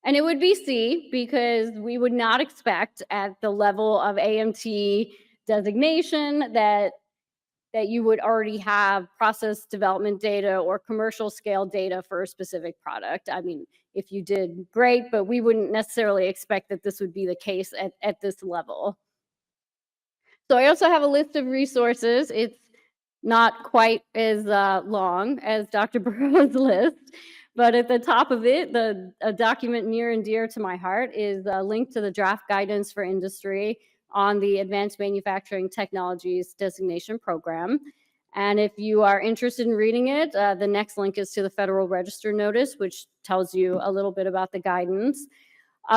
And it would be C, because we would not expect at the level of AMT designation that you would already have process development data or commercial scale data for a specific product. I mean, if you did, great, but we wouldn't necessarily expect that this would be the case at this level. So I also have a list of resources. It's not quite as long as Dr. Burrow's list, but at the top of it, a document near and dear to my heart is a link to the draft guidance for industry on the Advanced Manufacturing Technologies Designation Program. And if you are interested in reading it, the next link is to the Federal Register notice, which tells you a little bit about the guidance.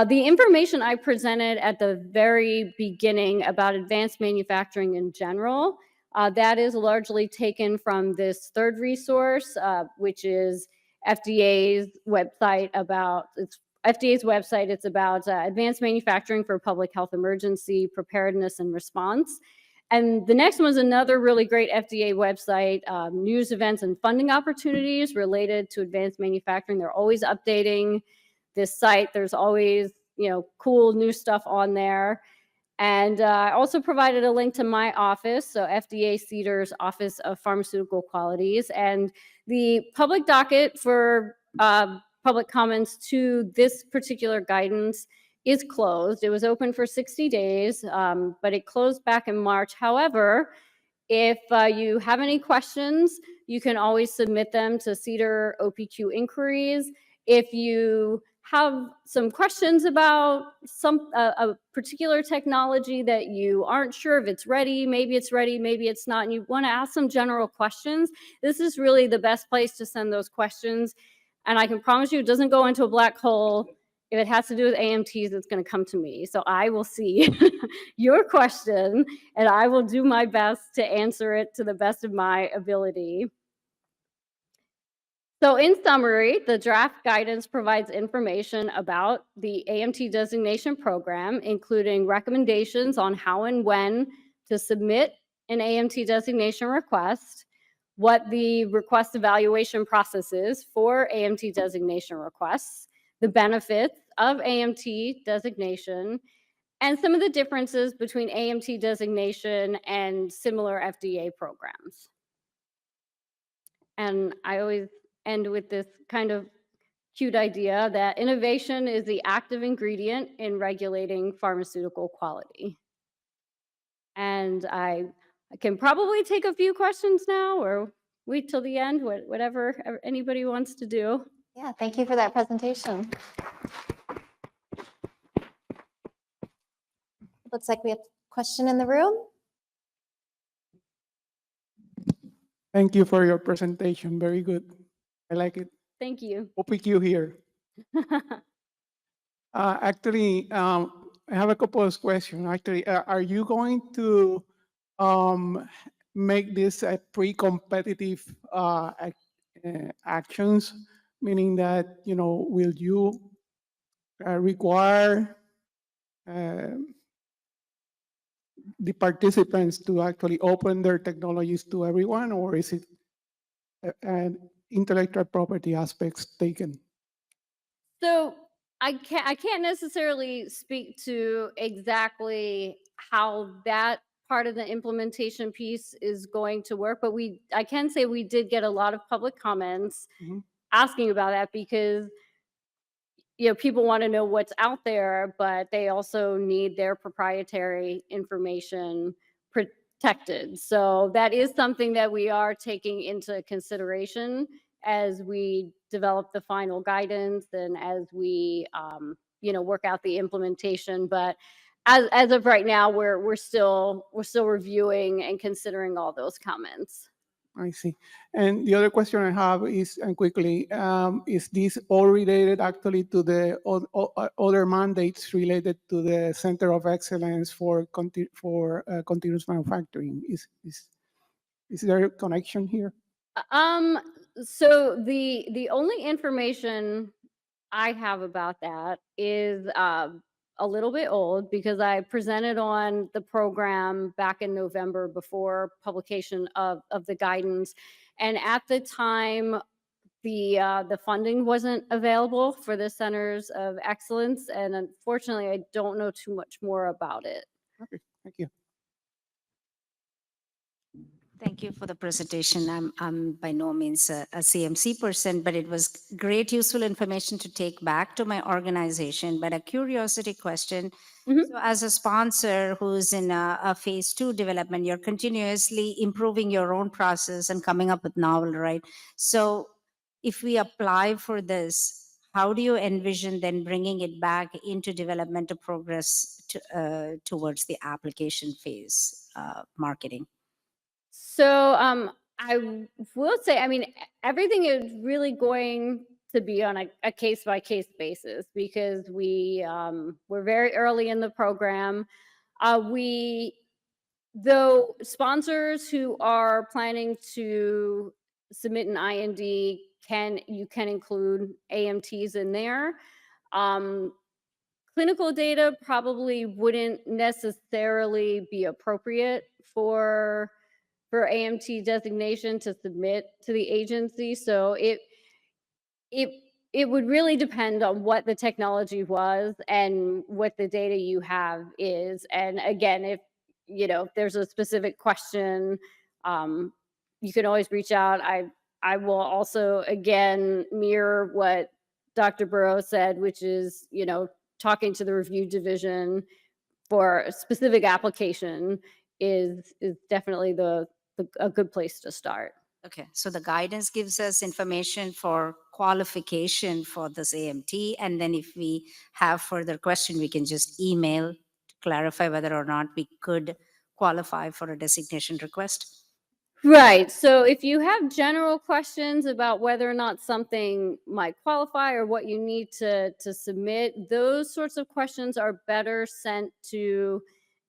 The information I presented at the very beginning about advanced manufacturing in general, that is largely taken from this third resource, which is FDA's website about it's about advanced manufacturing for public health emergency preparedness and response. And the next one is another really great FDA website, news, events, and funding opportunities related to advanced manufacturing. They're always updating this site. There's always, cool new stuff on there. And I also provided a link to my office, so FDA CDER's Office of Pharmaceutical Qualities, and the public docket for public comments to this particular guidance is closed. It was open for 60 days, but it closed back in March. However, if you have any questions, you can always submit them to CDER OPQ inquiries. If you have some questions about a particular technology that you aren't sure if it's ready, maybe it's not, and you want to ask some general questions, this is really the best place to send those questions. And I can promise you it doesn't go into a black hole. If it has to do with AMTs, it's going to come to me. So I will see your question, and I will do my best to answer it to the best of my ability. So in summary, the draft guidance provides information about the AMT designation program, including recommendations on how and when to submit an AMT designation request, what the request evaluation process is for AMT designation requests, the benefits of AMT designation, and some of the differences between AMT designation and similar FDA programs. And I always end with this kind of cute idea that innovation is the active ingredient in regulating pharmaceutical quality. And I can probably take a few questions now or wait till the end, whatever anybody wants to do. Yeah, thank you for that presentation. Looks like we have a question in the room. Thank you for your presentation. Very good. I like it. Thank you. OPQ here. Actually, I have a couple of questions. Actually, are you going to make this a pre-competitive actions, meaning that, will you require the participants to actually open their technologies to everyone, or is it an intellectual property aspects taken? So I can't necessarily speak to exactly how that part of the implementation piece is going to work, but I can say we did get a lot of public comments asking about that because people want to know what's out there, but they also need their proprietary information protected. So that is something that we are taking into consideration as we develop the final guidance and as we work out the implementation. But as of right now, we're still reviewing and considering all those comments. I see. And the other question I have is, and quickly, is this all related actually to the other mandates related to the Center of Excellence for continuous manufacturing? Is there a connection here? So the only information I have about that is a little bit old because I presented on the program back in November before publication of the guidance. And at the time, the funding wasn't available for the Centers of Excellence. And unfortunately, I don't know too much more about it. Okay, thank you. Thank you for the presentation. I'm by no means a CMC person, but it was great, useful information to take back to my organization. But a curiosity question. So as a sponsor who's in a phase 2 development, you're continuously improving your own process and coming up with novel, right? So if we apply for this, how do you envision then bringing it back into development to progress towards the application phase, marketing? So I will say, everything is really going to be on a case-by-case basis because we're very early in the program. Though sponsors who are planning to submit an IND, you can include AMTs in there. clinical data probably wouldn't necessarily be appropriate for AMT designation to submit to the agency. So it it would really depend on what the technology was and what the data you have is. And again, if there's a specific question, um, you can always reach out. I will also again mirror what Dr. Burrow said, which is talking to the review division for a specific application is definitely a good place to start. Okay, so the guidance gives us information for qualification for this AMT, and then if we have further question, we can just email to clarify whether or not we could qualify for a designation request. Right. So if you have general questions about whether or not something might qualify or what you need to submit, those sorts of questions are better sent to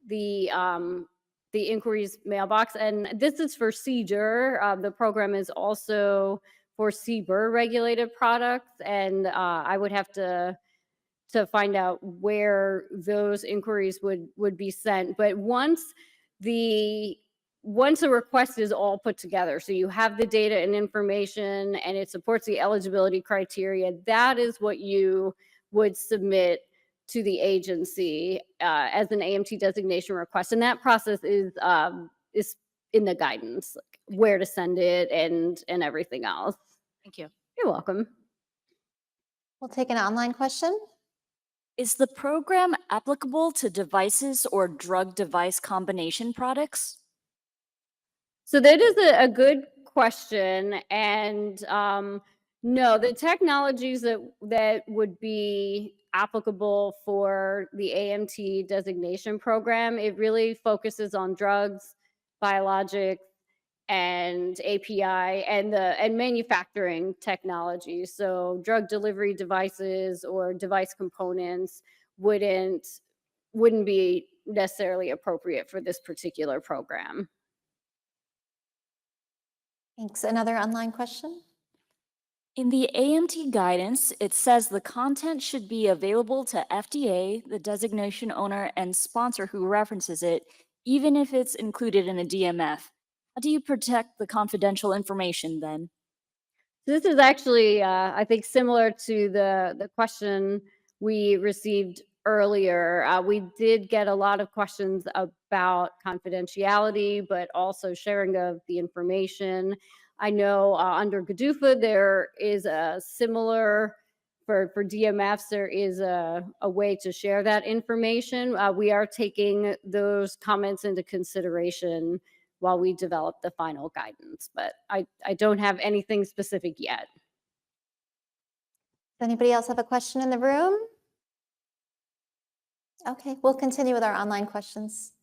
the inquiries mailbox. And this is for CDER. The program is also for CBER regulated products, and I would have to find out where those inquiries would be sent. But once a request is all put together, so you have the data and information and it supports the eligibility criteria, that is what you would submit to the agency as an AMT designation request. And that process is in the guidance, like where to send it and everything else. Thank you. You're welcome. We'll take an online question. Is the program applicable to devices or drug device combination products? So that is a good question. And no, the technologies that would be applicable for the AMT designation program, it really focuses on drugs, biologics, and API and manufacturing technologies. So drug delivery devices or device components wouldn't be necessarily appropriate for this particular program. Thanks. Another online question? In the AMT guidance, it says the content should be available to FDA, the designation owner, and sponsor who references it, even if it's included in a DMF. How do you protect the confidential information then? This is actually, I think, similar to the question we received earlier. We did get a lot of questions about confidentiality, but also sharing of the information. I know under GDUFA, there is a similar, for DMFs, there is a way to share that information. We are taking those comments into consideration while we develop the final guidance, but I don't have anything specific yet. Does anybody else have a question in the room? Okay, we'll continue with our online questions.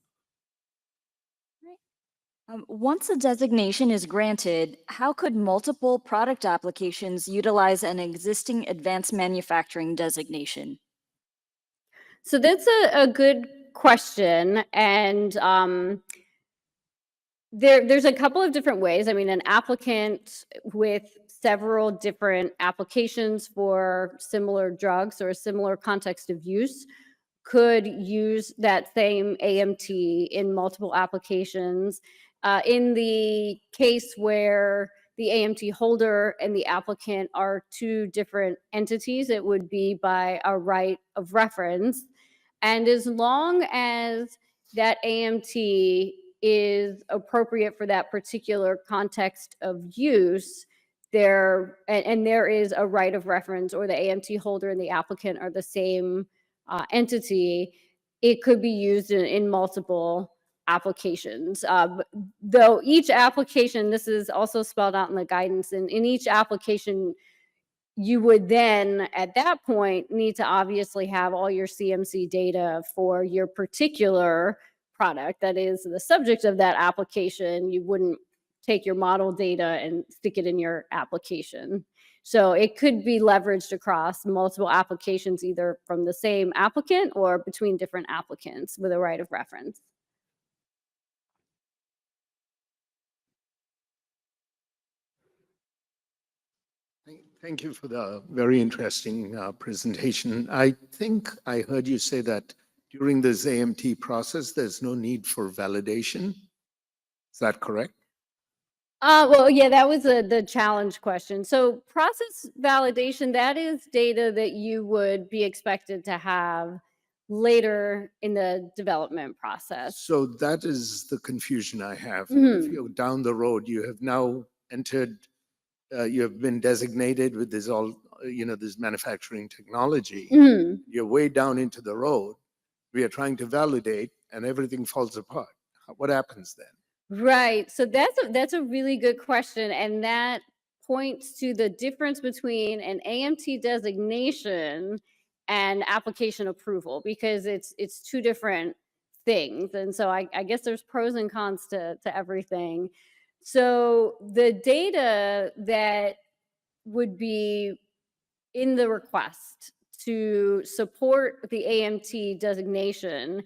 Once a designation is granted, how could multiple product applications utilize an existing advanced manufacturing designation? So that's a good question. And there's a couple of different ways. I mean, an applicant with several different applications for similar drugs or a similar context of use could use that same AMT in multiple applications. In the case where the AMT holder and the applicant are two different entities, it would be by a right of reference. And as long as that AMT is appropriate for that particular context of use, there is a right of reference, or the AMT holder and the applicant are the same entity, it could be used in multiple applications. Though each application, this is also spelled out in the guidance, and in each application, you would then, at that point, need to obviously have all your CMC data for your particular product that is the subject of that application. You wouldn't take your model data and stick it in your application. So it could be leveraged across multiple applications, either from the same applicant or between different applicants with a right of reference. Thank you for the very interesting presentation. I think I heard you say that during this AMT process, there's no need for validation. Is that correct? Well, yeah, that was the challenge question. So process validation, that is data that you would be expected to have later in the development process. So that is the confusion I have. Mhm. If you're down the road, you have now entered, you have been designated with this all, this manufacturing technology. Mhm. You're way down into the road. We are trying to validate and everything falls apart. What happens then? Right. So that's a really good question, and that points to the difference between an AMT designation and application approval, because it's two different things. And so I guess there's pros and cons to everything. So the data that would be in the request to support the AMT designation,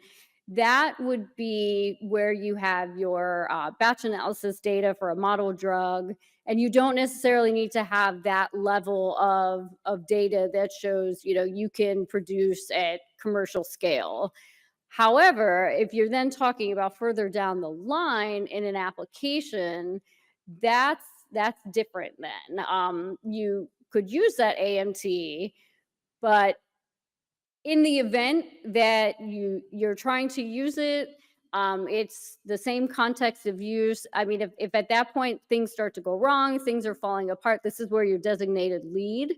that would be where you have your batch analysis data for a model drug, and you don't necessarily need to have that level of data that shows you can produce at commercial scale. However, if you're then talking about further down the line in an application, that's different then. You could use that AMT, but in the event that you're trying to use it, it's the same context of use. I mean, if at that point things start to go wrong, things are falling apart, this is where your designated lead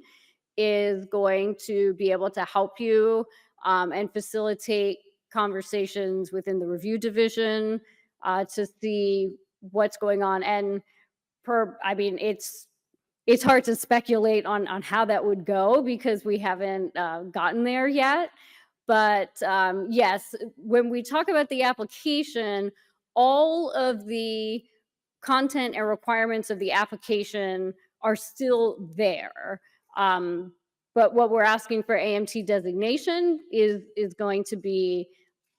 is going to be able to help you and facilitate conversations within the review division to see what's going on. And I mean, it's hard to speculate on how that would go because we haven't gotten there yet. But yes, when we talk about the application, all of the content and requirements of the application are still there. But what we're asking for AMT designation is going to be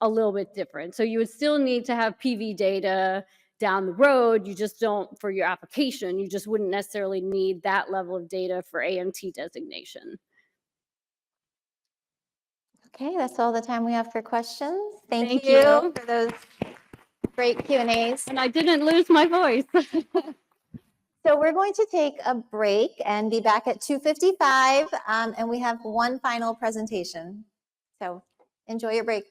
a little bit different. So you would still need to have PV data down the road. You just don't, for your application, you just wouldn't necessarily need that level of data for AMT designation. Okay, that's all the time we have for questions. Thank Thank you you. for those great Q&As. And I didn't lose my voice. So we're going to take a break and be back at 2:55, and we have one final presentation. So enjoy your break.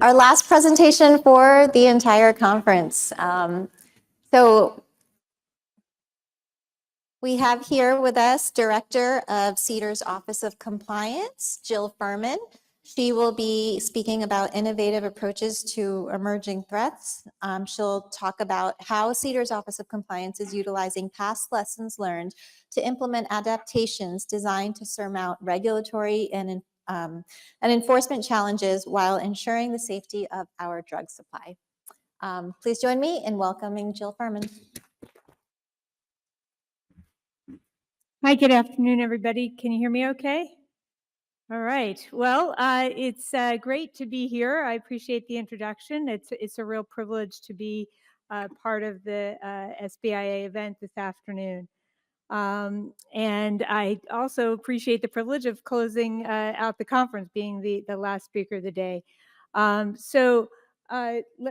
Our last presentation for the entire conference. So we have here with us Director of CDER's Office of Compliance, Jill Furman. She will be speaking about innovative approaches to emerging threats. She'll talk about how CDER's Office of Compliance is utilizing past lessons learned to implement adaptations designed to surmount regulatory and enforcement challenges while ensuring the safety of our drug supply. Please join me in welcoming Jill Furman. Hi, good afternoon, everybody. Can you hear me okay? All right. Well, it's great to be here. I appreciate the introduction. It's a real privilege to be part of the SBIA event this afternoon. And I also appreciate the privilege of closing out the conference, being the last speaker of the day. Let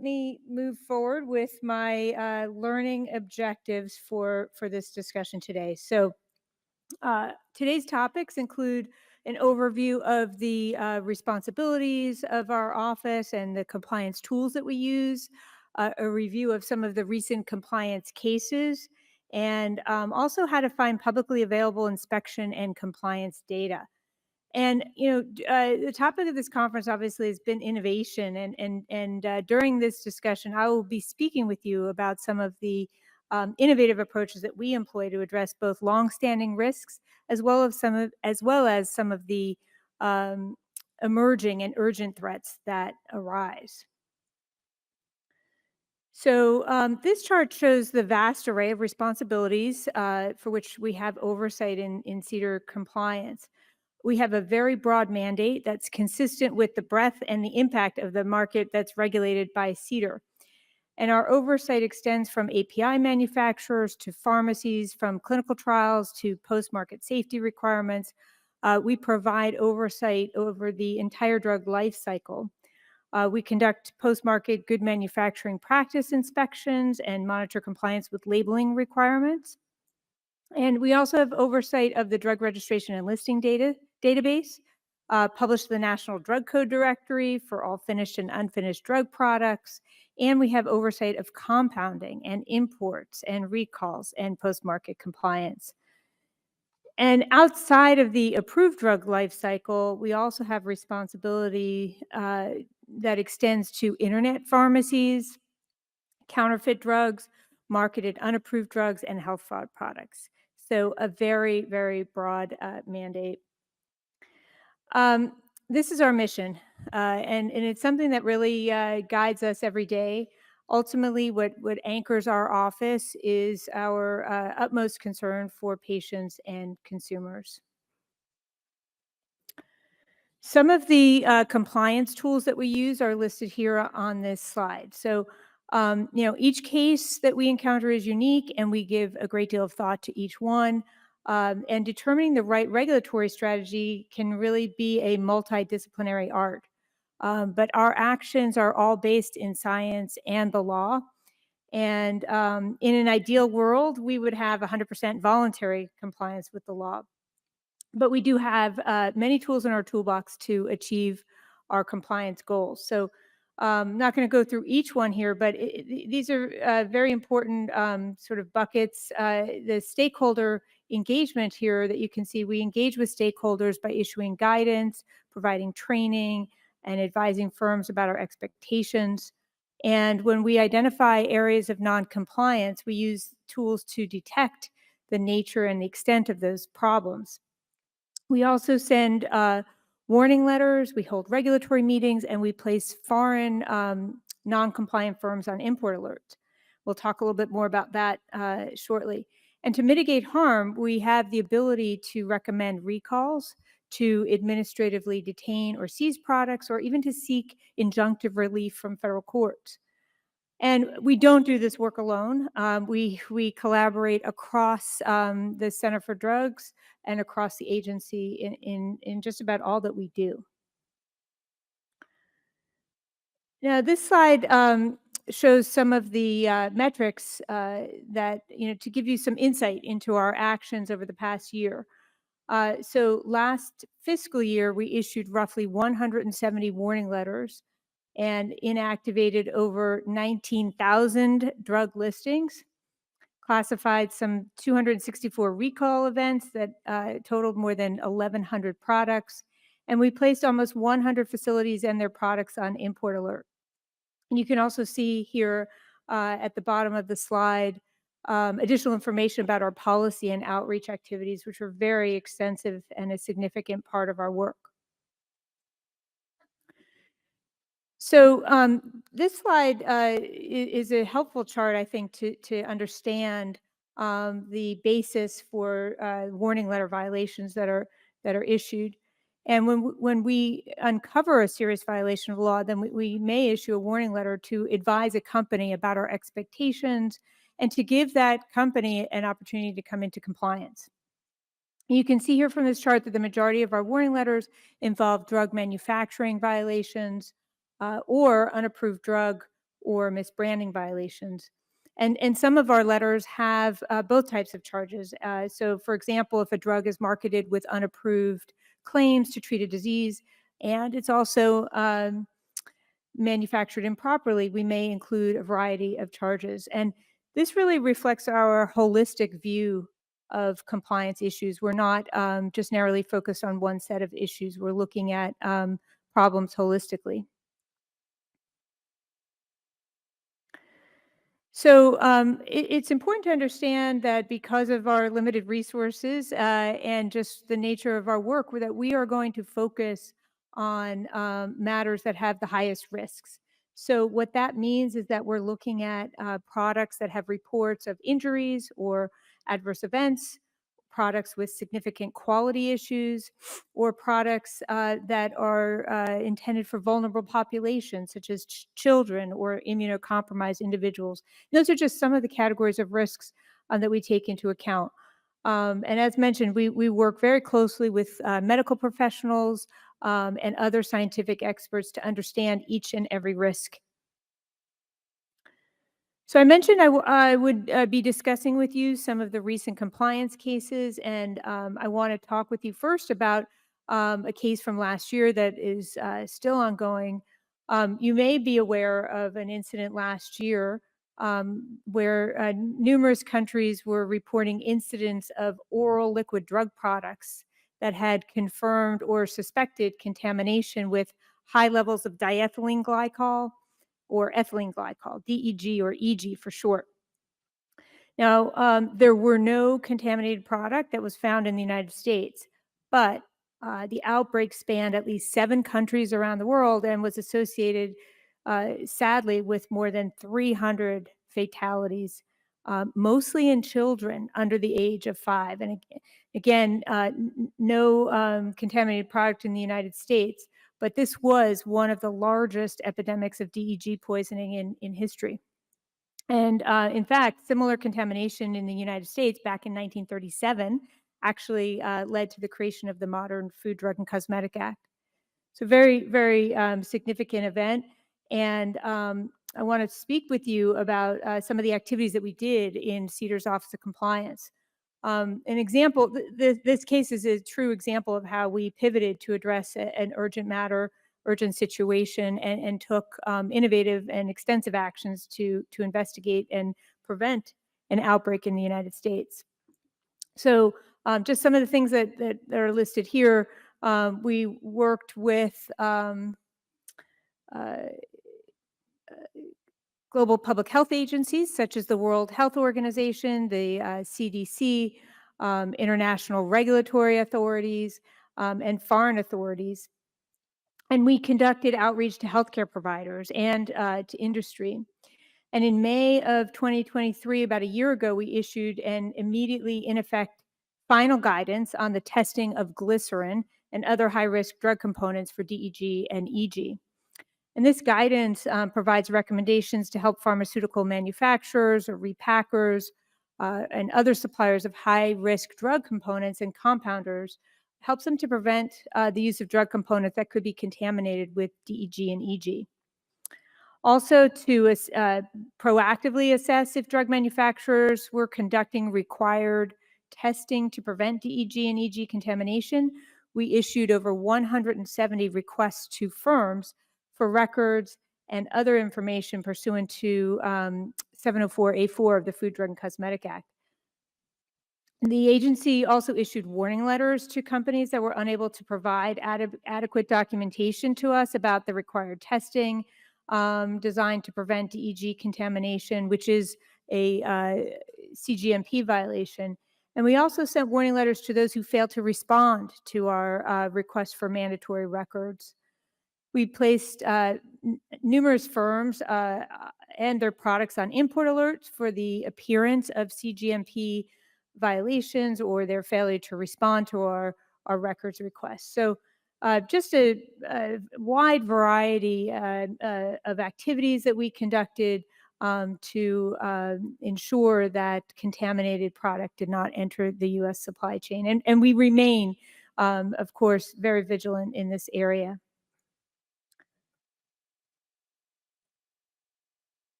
me move forward with my learning objectives for this discussion today. Today's topics include an overview of the responsibilities of our office and the compliance tools that we use, a review of some of the recent compliance cases, and also how to find publicly available inspection and compliance data. And the topic of this conference obviously has been innovation, and during this discussion, I will be speaking with you about some of the innovative approaches that we employ to address both longstanding risks as well as some of the emerging and urgent threats that arise. So this chart shows the vast array of responsibilities for which we have oversight in CDER compliance. We have a very broad mandate that's consistent with the breadth and the impact of the market that's regulated by CDER. And our oversight extends from API manufacturers to pharmacies, from clinical trials to post-market safety requirements. We provide oversight over the entire drug life cycle. We conduct post-market good manufacturing practice inspections and monitor compliance with labeling requirements. And we also have oversight of the drug registration and listing database, published the National Drug Code Directory for all finished and unfinished drug products, and we have oversight of compounding and imports and recalls and post-market compliance. And outside of the approved drug life cycle, we also have responsibility that extends to internet pharmacies, counterfeit drugs, marketed unapproved drugs, and health fraud products. So a very, very broad mandate. This is our mission, and it's something that really guides us every day. Ultimately, what anchors our office is our utmost concern for patients and consumers. Some of the compliance tools that we use are listed here on this slide. So, each case that we encounter is unique, and we give a great deal of thought to each one. And determining the right regulatory strategy can really be a multidisciplinary art. But our actions are all based in science and the law. And in an ideal world, we would have 100% voluntary compliance with the law. But we do have many tools in our toolbox to achieve our compliance goals. So I'm not going to go through each one here, but these are very important sort of buckets. The stakeholder engagement here that you can see, we engage with stakeholders by issuing guidance, providing training, and advising firms about our expectations. And when we identify areas of non-compliance, we use tools to detect the nature and the extent of those problems. We also send warning letters, we hold regulatory meetings, and we place foreign non-compliant firms on import alerts. We'll talk a little bit more about that shortly. And to mitigate harm, we have the ability to recommend recalls, to administratively detain or seize products, or even to seek injunctive relief from federal courts. And we don't do this work alone. We collaborate across the Center for Drugs and across the agency in just about all that we do. Now, this slide shows some of the metrics that, to give you some insight into our actions over the past year. So last fiscal year, we issued roughly 170 warning letters. and inactivated over 19,000 drug listings, classified some 264 recall events that totaled more than 1,100 products, and we placed almost 100 facilities and their products on import alert. And you can also see here at the bottom of the slide additional information about our policy and outreach activities, which are very extensive and a significant part of our work. So this slide is a helpful chart, I think, to understand the basis for warning letter violations that are issued. And when we uncover a serious violation of law, then we may issue a warning letter to advise a company about our expectations and to give that company an opportunity to come into compliance. You can see here from this chart that the majority of our warning letters involve drug manufacturing violations or unapproved drug or misbranding violations. And some of our letters have both types of charges. So for example, if a drug is marketed with unapproved claims to treat a disease, and it's also manufactured improperly, we may include a variety of charges. And this really reflects our holistic view of compliance issues. We're not just narrowly focused on one set of issues. We're looking at problems holistically. So it's important to understand that because of our limited resources and just the nature of our work, that we are going to focus on matters that have the highest risks. So what that means is that we're looking at products that have reports of injuries or adverse events, products with significant quality issues, or products that are intended for vulnerable populations, such as children or immunocompromised individuals. Those are just some of the categories of risks that we take into account. And as mentioned, we work very closely with medical professionals and other scientific experts to understand each and every risk. So I mentioned I would be discussing with you some of the recent compliance cases, and I want to talk with you first about a case from last year that is still ongoing. You may be aware of an incident last year where numerous countries were reporting incidents of oral liquid drug products that had confirmed or suspected contamination with high levels of diethylene glycol or ethylene glycol, DEG or EG for short. Now, there were no contaminated product that was found in the United States, but the outbreak spanned at least 7 countries around the world and was associated, sadly, with more than 300 fatalities, mostly in children under the age of 5. And again, no contaminated product in the United States, but this was one of the largest epidemics of DEG poisoning in history. And in fact, similar contamination in the United States back in 1937 actually led to the creation of the modern Food, Drug, and Cosmetic Act. So very, very significant event. And I want to speak with you about some of the activities that we did in CDER's Office of Compliance. An example, this case is a true example of how we pivoted to address an urgent situation and took innovative and extensive actions to investigate and prevent an outbreak in the United States. So just some of the things that are listed here, we worked with global public health agencies such as the World Health Organization, the CDC, international regulatory authorities, and foreign authorities. And we conducted outreach to healthcare providers and to industry. And in May of 2023, about a year ago, we issued an immediately in effect final guidance on the testing of glycerin and other high-risk drug components for DEG and EG. And this guidance provides recommendations to help pharmaceutical manufacturers or repackers and other suppliers of high-risk drug components and compounders, helps them to prevent the use of drug components that could be contaminated with DEG and EG. Also, to proactively assess if drug manufacturers were conducting required testing to prevent DEG and EG contamination, we issued over 170 requests to firms for records and other information pursuant to 704A4 of the Food, Drug, and Cosmetic Act. The agency also issued warning letters to companies that were unable to provide adequate documentation to us about the required testing designed to prevent DEG contamination, which is a CGMP violation. And we also sent warning letters to those who failed to respond to our request for mandatory records. We placed numerous firms and their products on import alerts for the appearance of CGMP violations or their failure to respond to our records requests. So just a wide variety of activities that we conducted to ensure that contaminated product did not enter the U.S. supply chain. And we remain, of course, very vigilant in this area.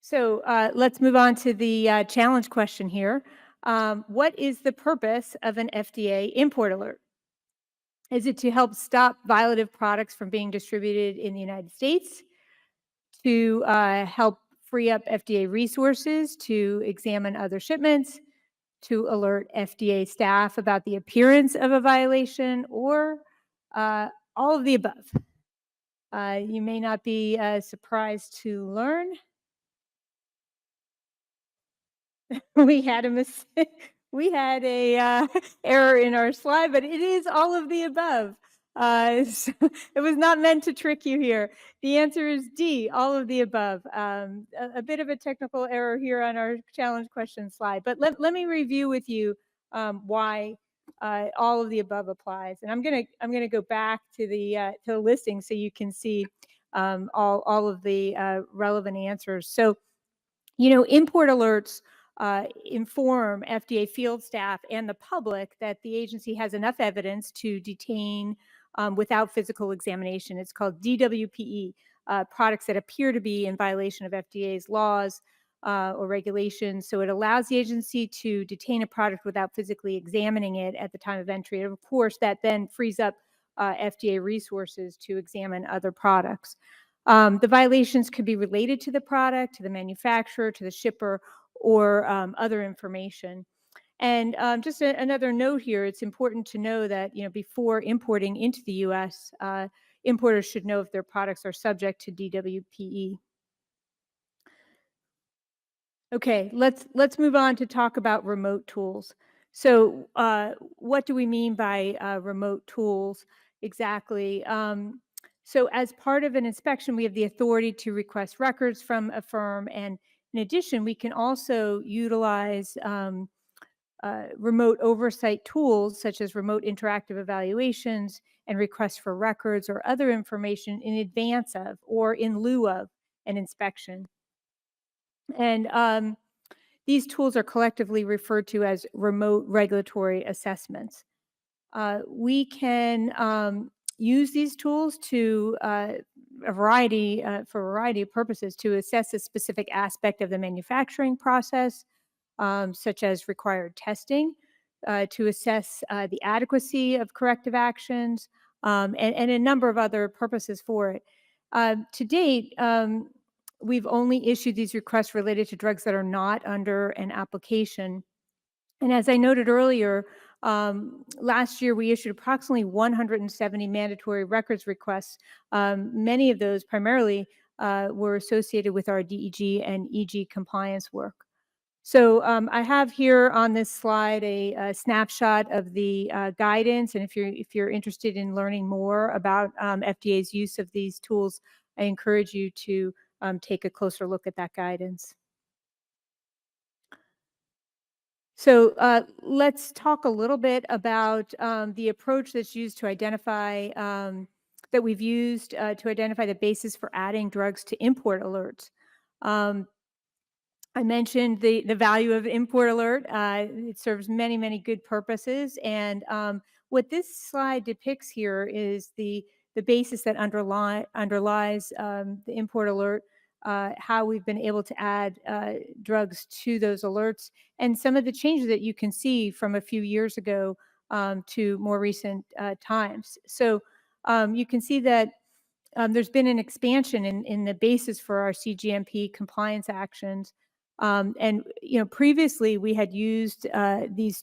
So let's move on to the challenge question here. What is the purpose of an FDA import alert? Is it to help stop violative products from being distributed in the United States? To help free up FDA resources to examine other shipments? To alert FDA staff about the appearance of a violation? Or all of the above? You may not be surprised to learn we had a mistake. We had a error in our slide, but it is all of the above. So it was not meant to trick you here. The answer is D, all of the above. A bit of a technical error here on our challenge question slide, but let me review with you why all of the above applies. And I'm gonna go back to the listing so you can see all of the relevant answers. So, you know, import alerts inform FDA field staff and the public that the agency has enough evidence to detain without physical examination. It's called DWPE, products that appear to be in violation of FDA's laws or regulations. So it allows the agency to detain a product without physically examining it at the time of entry. And of course, that then frees up FDA resources to examine other products. The violations could be related to the product, to the manufacturer, to the shipper, or other information. And just another note here, it's important to know that, you know, before importing into the U.S., importers should know if their products are subject to DWPE. Okay, let's move on to talk about remote tools. So what do we mean by remote tools exactly? So as part of an inspection, we have the authority to request records from a firm. And in addition, we can also utilize remote oversight tools such as remote interactive evaluations and requests for records or other information in advance of or in lieu of an inspection. And these tools are collectively referred to as remote regulatory assessments. We can use these tools to for a variety of purposes to assess a specific aspect of the manufacturing process, such as required testing, to assess the adequacy of corrective actions, and a number of other purposes for it. To date, we've only issued these requests related to drugs that are not under an application. And as I noted earlier, last year we issued approximately 170 mandatory records requests. Many of those primarily were associated with our DEG and EG compliance work. So I have here on this slide a snapshot of the guidance, and if you're interested in learning more about FDA's use of these tools, I encourage you to take a closer look at that guidance. So let's talk a little bit about the approach that's used to identify, that we've used to identify the basis for adding drugs to import alerts. I mentioned the value of import alert. It serves many, many good purposes. And what this slide depicts here is the basis that underlies the import alert, how we've been able to add drugs to those alerts, and some of the changes that you can see from a few years ago to more recent times. So you can see that there's been an expansion in the basis for our CGMP compliance actions. And previously we had used these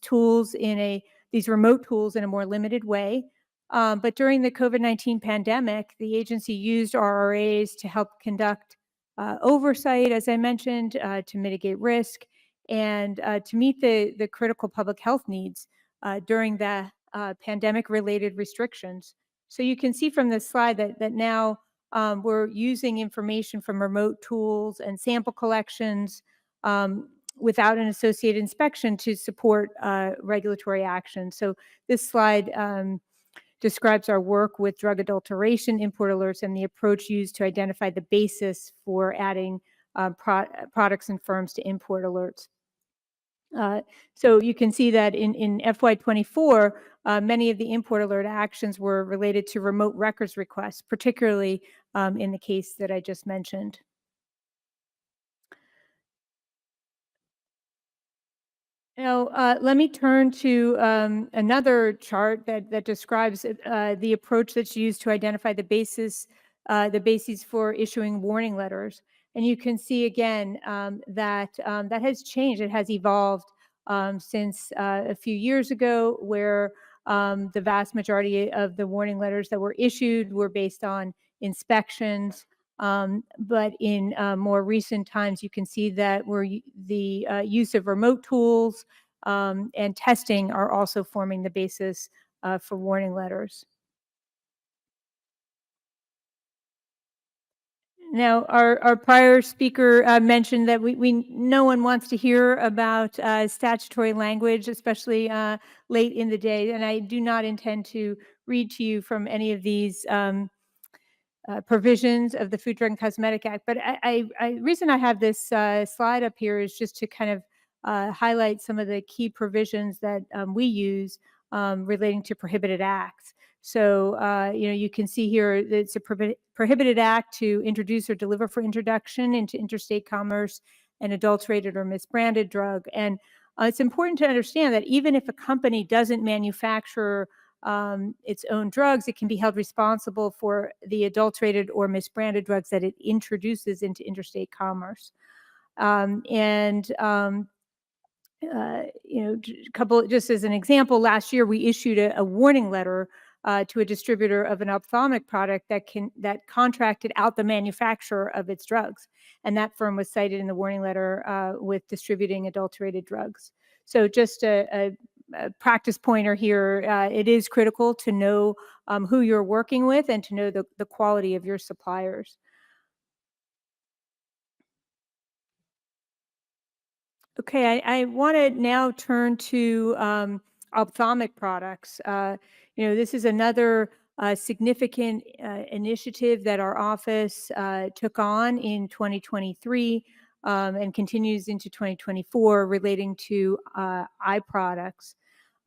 remote tools in a more limited way. But during the COVID-19 pandemic, the agency used RRAs to help conduct oversight, as I mentioned, to mitigate risk and to meet the critical public health needs during the pandemic-related restrictions. So you can see from this slide that now we're using information from remote tools and sample collections without an associated inspection to support regulatory action. So this slide describes our work with drug adulteration import alerts and the approach used to identify the basis for adding products and firms to import alerts. So you can see that in FY24, many of the import alert actions were related to remote records requests, particularly in the case that I just mentioned. Now, let me turn to another chart that describes the approach that's used to identify the bases for issuing warning letters. And you can see again that has changed. It has evolved since a few years ago, where the vast majority of the warning letters that were issued were based on inspections. But in more recent times, you can see that the use of remote tools and testing are also forming the basis for warning letters. Now, our prior speaker mentioned that no one wants to hear about statutory language, especially late in the day, and I do not intend to read to you from any of these provisions of the Food, Drug, and Cosmetic Act. But reason I have this slide up here is just to kind of highlight some of the key provisions that we use relating to prohibited acts. So, you can see here that it's a prohibited act to introduce or deliver for introduction into interstate commerce an adulterated or misbranded drug. And it's important to understand that even if a company doesn't manufacture its own drugs, it can be held responsible for the adulterated or misbranded drugs that it introduces into interstate commerce. Just as an example, last year we issued a warning letter to a distributor of an ophthalmic product that contracted out the manufacturer of its drugs, and that firm was cited in the warning letter with distributing adulterated drugs. So just a practice pointer here, it is critical to know who you're working with and to know the quality of your suppliers. Okay, I want to now turn to ophthalmic products. This is another significant initiative that our office took on in 2023 and continues into 2024 relating to eye products.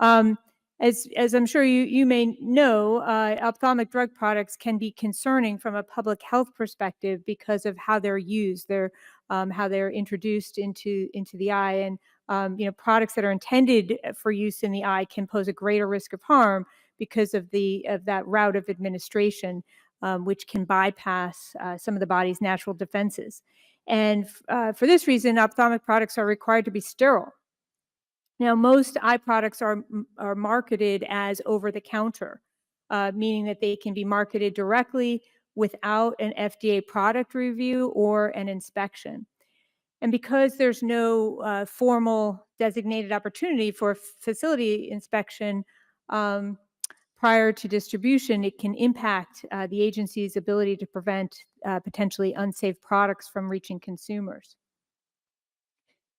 As I'm sure you may know, ophthalmic drug products can be concerning from a public health perspective because of how they're used. How they're introduced into the eye, and products that are intended for use in the eye can pose a greater risk of harm because of that route of administration, which can bypass some of the body's natural defenses. And for this reason, ophthalmic products are required to be sterile. Now, most eye products are marketed as over-the-counter, meaning that they can be marketed directly without an FDA product review or an inspection. And because there's no formal designated opportunity for facility inspection prior to distribution, it can impact the agency's ability to prevent potentially unsafe products from reaching consumers.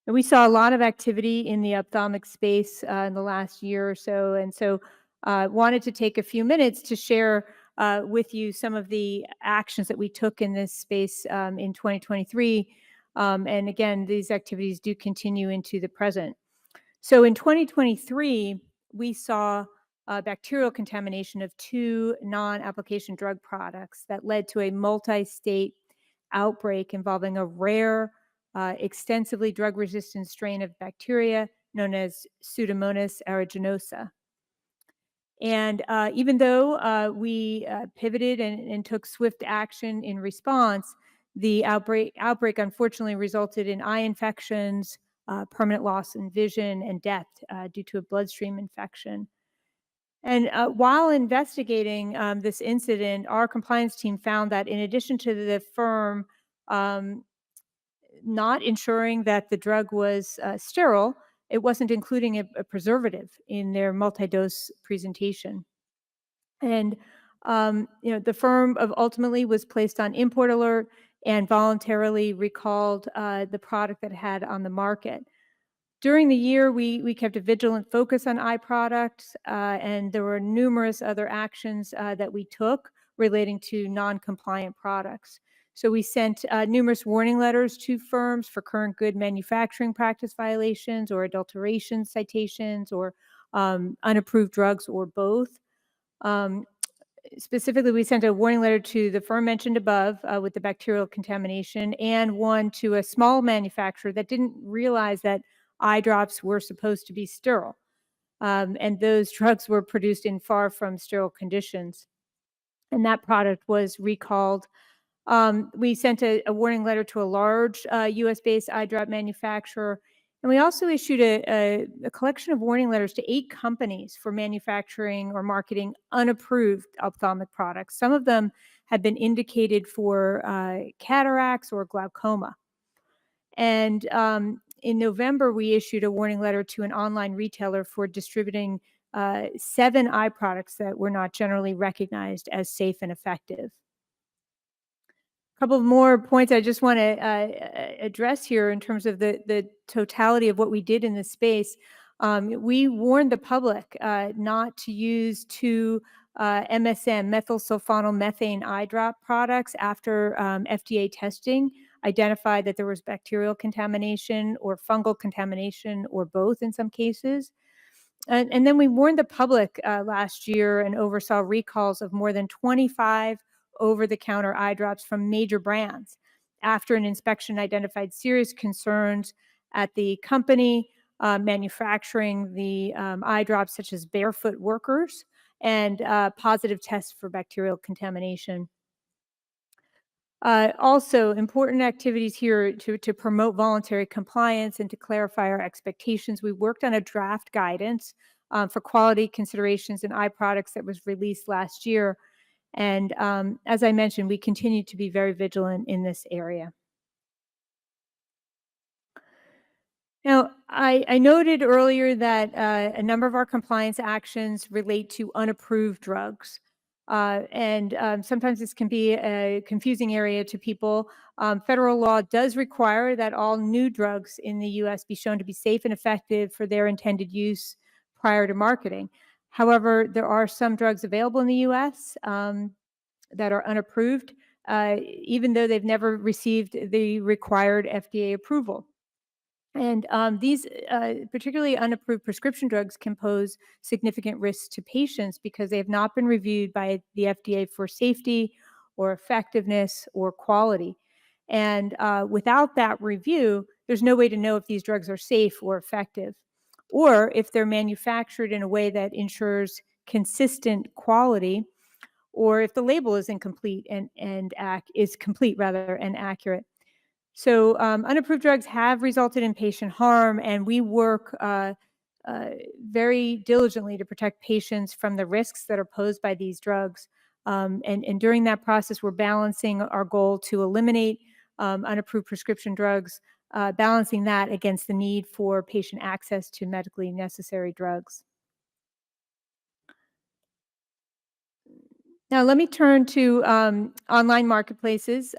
And we saw a lot of activity in the ophthalmic space in the last year or so, and so wanted to take a few minutes to share with you some of the actions that we took in this space in 2023. And again, these activities do continue into the present. So in 2023, we saw bacterial contamination of 2 non-application drug products that led to a multi-state outbreak involving a rare, extensively drug-resistant strain of bacteria known as Pseudomonas aeruginosa. And even though we pivoted and took swift action in response, the outbreak unfortunately resulted in eye infections, permanent loss in vision, and death due to a bloodstream infection. And while investigating this incident, our compliance team found that in addition to the firm not ensuring that the drug was sterile, it wasn't including a preservative in their multi-dose presentation. And the firm ultimately was placed on import alert and voluntarily recalled the product that it had on the market. During the year, we kept a vigilant focus on eye products, and there were numerous other actions that we took relating to non-compliant products. So we sent numerous warning letters to firms for current good manufacturing practice violations or adulteration citations or unapproved drugs or both. Specifically, we sent a warning letter to the firm mentioned above with the bacterial contamination, and one to a small manufacturer that didn't realize that eye drops were supposed to be sterile. And those drugs were produced in far from sterile conditions. And that product was recalled. We sent a warning letter to a large US-based eye drop manufacturer. And we also issued a collection of warning letters to 8 companies for manufacturing or marketing unapproved ophthalmic products. Some of them had been indicated for cataracts or glaucoma. And in November, we issued a warning letter to an online retailer for distributing 7 eye products that were not generally recognized as safe and effective. A couple of more points I just want to address here in terms of the totality of what we did in this space. We warned the public not to use 2 MSM, methylsulfonylmethane eye drop products after FDA testing identified that there was bacterial contamination or fungal contamination or both in some cases. And then we warned the public last year and oversaw recalls of more than 25 over-the-counter eye drops from major brands after an inspection identified serious concerns at the company manufacturing the eye drops, such as barefoot workers, and positive tests for bacterial contamination. Also, important activities here to promote voluntary compliance and to clarify our expectations. We worked on a draft guidance for quality considerations in eye products that was released last year. And as I mentioned, we continue to be very vigilant in this area. Now, I noted earlier that a number of our compliance actions relate to unapproved drugs. And sometimes this can be a confusing area to people. Federal law does require that all new drugs in the US be shown to be safe and effective for their intended use prior to marketing. However, there are some drugs available in the US that are unapproved, even though they've never received the required FDA approval. And these particularly unapproved prescription drugs can pose significant risks to patients because they have not been reviewed by the FDA for safety or effectiveness or quality. And without that review, there's no way to know if these drugs are safe or effective, or if they're manufactured in a way that ensures consistent quality, or if the label is incomplete and is complete rather and accurate. So unapproved drugs have resulted in patient harm, and we work very diligently to protect patients from the risks that are posed by these drugs. And during that process, we're balancing our goal to eliminate unapproved prescription drugs, balancing that against the need for patient access to medically necessary drugs. Now, let me turn to online marketplaces.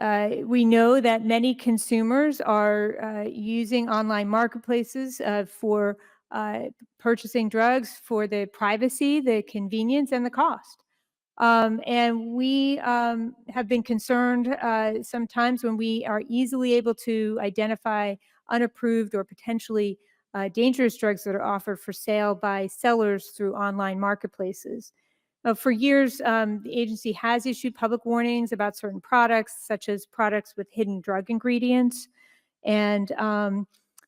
We know that many consumers are using online marketplaces for purchasing drugs for the privacy, the convenience, and the cost. And we have been concerned sometimes when we are easily able to identify unapproved or potentially dangerous drugs that are offered for sale by sellers through online marketplaces. For years, the agency has issued public warnings about certain products, such as products with hidden drug ingredients. And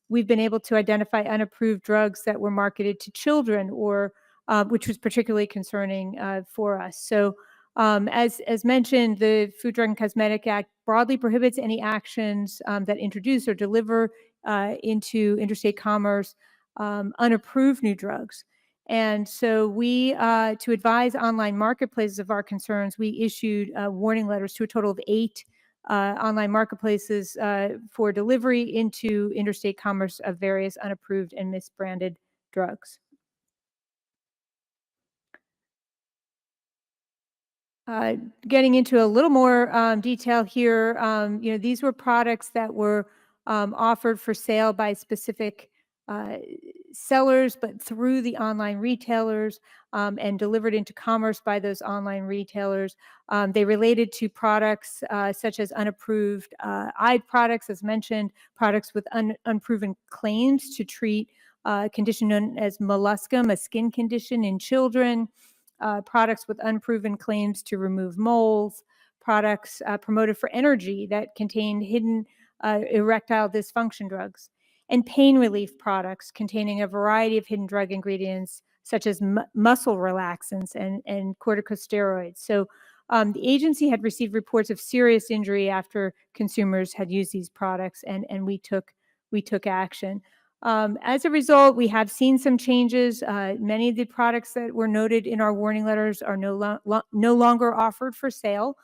we've been able to identify unapproved drugs that were marketed to children or which was particularly concerning for us. So as mentioned, the Food, Drug, and Cosmetic Act broadly prohibits any actions that introduce or deliver into interstate commerce unapproved new drugs. And so we, to advise online marketplaces of our concerns, we issued warning letters to a total of 8 online marketplaces for delivery into interstate commerce of various unapproved and misbranded drugs. Getting into a little more detail here, these were products that were offered for sale by specific sellers, but through the online retailers and delivered into commerce by those online retailers. They related to products such as unapproved eye products, as mentioned, products with unproven claims to treat a condition known as molluscum, a skin condition in children, products with unproven claims to remove moles, products promoted for energy that contained hidden erectile dysfunction drugs, and pain relief products containing a variety of hidden drug ingredients such as muscle relaxants and corticosteroids. So the agency had received reports of serious injury after consumers had used these products, and we took action. As a result, we have seen some changes. Many of the products that were noted in our warning letters are no longer offered for sale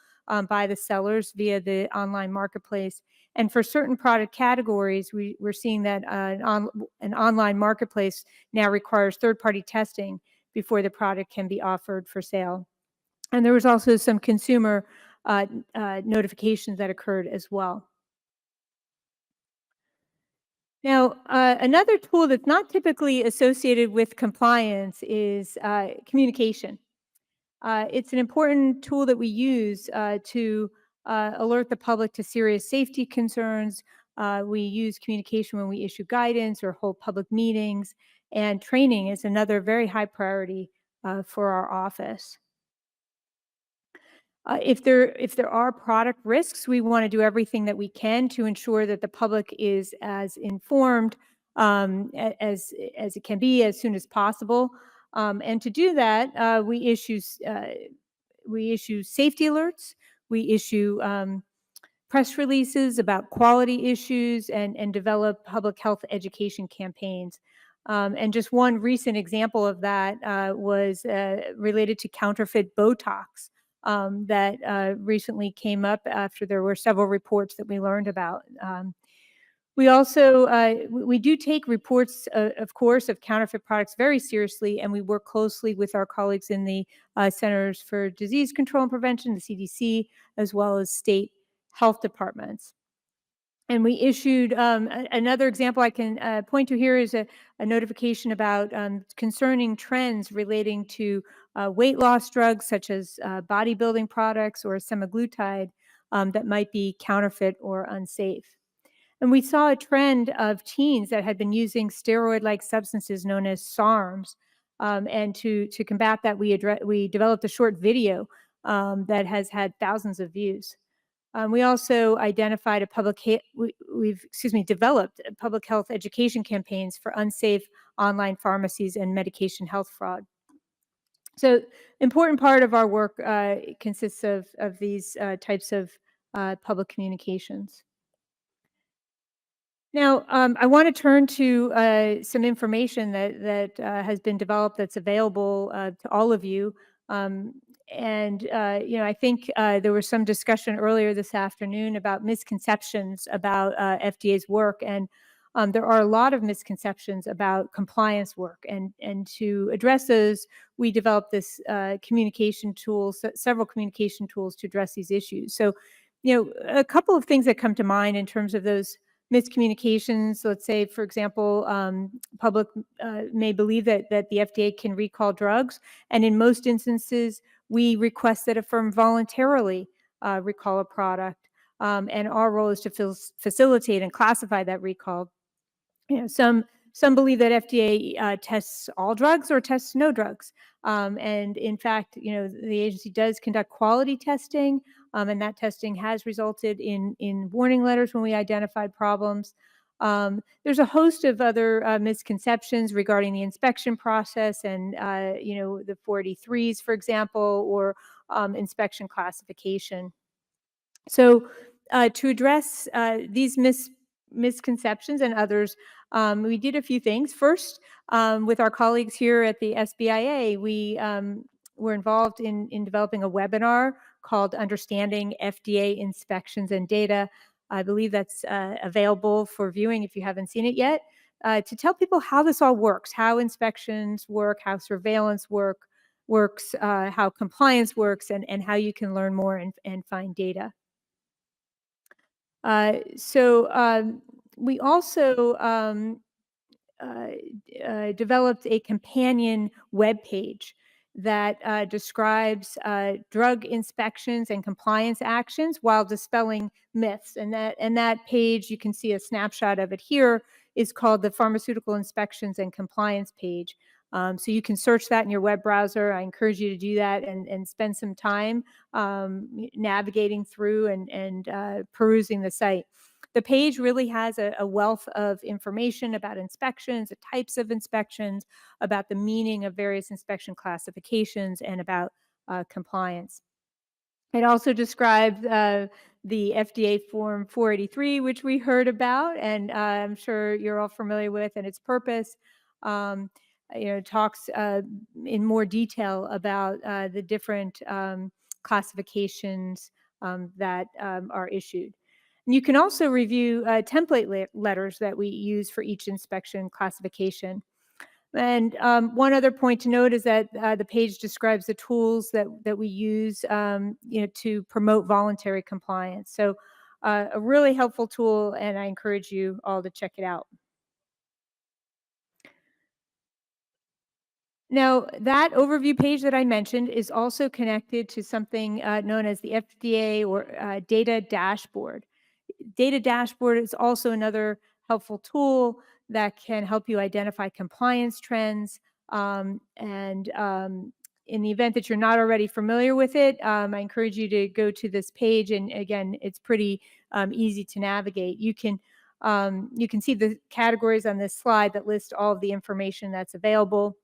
by the sellers via the online marketplace. And for certain product categories, we're seeing that an online marketplace now requires third-party testing before the product can be offered for sale. And there was also some consumer notifications that occurred as well. Now, another tool that's not typically associated with compliance is communication. It's an important tool that we use to alert the public to serious safety concerns. We use communication when we issue guidance or hold public meetings, and training is another very high priority for our office. If there are product risks, we want to do everything that we can to ensure that the public is as informed as it can be as soon as possible. And to do that, we issue safety alerts, we issue press releases about quality issues, and develop public health education campaigns. And just one recent example of that was related to counterfeit Botox. That recently came up after there were several reports that we learned about. We also, we do take reports, of course, of counterfeit products very seriously, and we work closely with our colleagues in the Centers for Disease Control and Prevention, the CDC, as well as state health departments. And we issued another example I can point to here is a notification about concerning trends relating to weight loss drugs such as bodybuilding products or semaglutide that might be counterfeit or unsafe. And we saw a trend of teens that had been using steroid-like substances known as SARMs. And to combat that, we developed a short video that has had thousands of views. We also identified developed public health education campaigns for unsafe online pharmacies and medication health fraud. So, important part of our work consists of these types of public communications. Now, I want to turn to some information that has been developed that's available to all of you. I think there was some discussion earlier this afternoon about misconceptions about FDA's work, and there are a lot of misconceptions about compliance work. And to address those, we developed this communication tools, several communication tools to address these issues. So, a couple of things that come to mind in terms of those miscommunications. Let's say, for example, public may believe that the FDA can recall drugs, and in most instances, we request that a firm voluntarily recall a product, and our role is to facilitate and classify that recall. Some believe that FDA tests all drugs or tests no drugs, and in fact, the agency does conduct quality testing, and that testing has resulted in warning letters when we identified problems. There's a host of other misconceptions regarding the inspection process and, the 483s, for example, or inspection classification. So to address these misconceptions and others, we did a few things. First, with our colleagues here at the SBIA, we were involved in developing a webinar called Understanding FDA Inspections and Data. I believe that's available for viewing if you haven't seen it yet, to tell people how this all works, how inspections work, how surveillance works, how compliance works, and how you can learn more and find data. We also developed a companion web page that describes drug inspections and compliance actions while dispelling myths. And that page, you can see a snapshot of it here, is called the Pharmaceutical Inspections and Compliance page. So you can search that in your web browser. I encourage you to do that and spend some time navigating through and perusing the site. The page really has a wealth of information about inspections, the types of inspections, about the meaning of various inspection classifications, and about compliance. It also describes the FDA Form 483, which we heard about, and I'm sure you're all familiar with, and its purpose. Talks in more detail about the different classifications that are issued. And you can also review template letters that we use for each inspection classification. And one other point to note is that the page describes the tools that we use to promote voluntary compliance. So a really helpful tool, and I encourage you all to check it out. Now, that overview page that I mentioned is also connected to something known as the FDA or Data Dashboard. Data Dashboard is also another helpful tool that can help you identify compliance trends. In the event that you're not already familiar with it, I encourage you to go to this page. And again, it's pretty easy to navigate. You can see the categories on this slide that list all of the information that's available.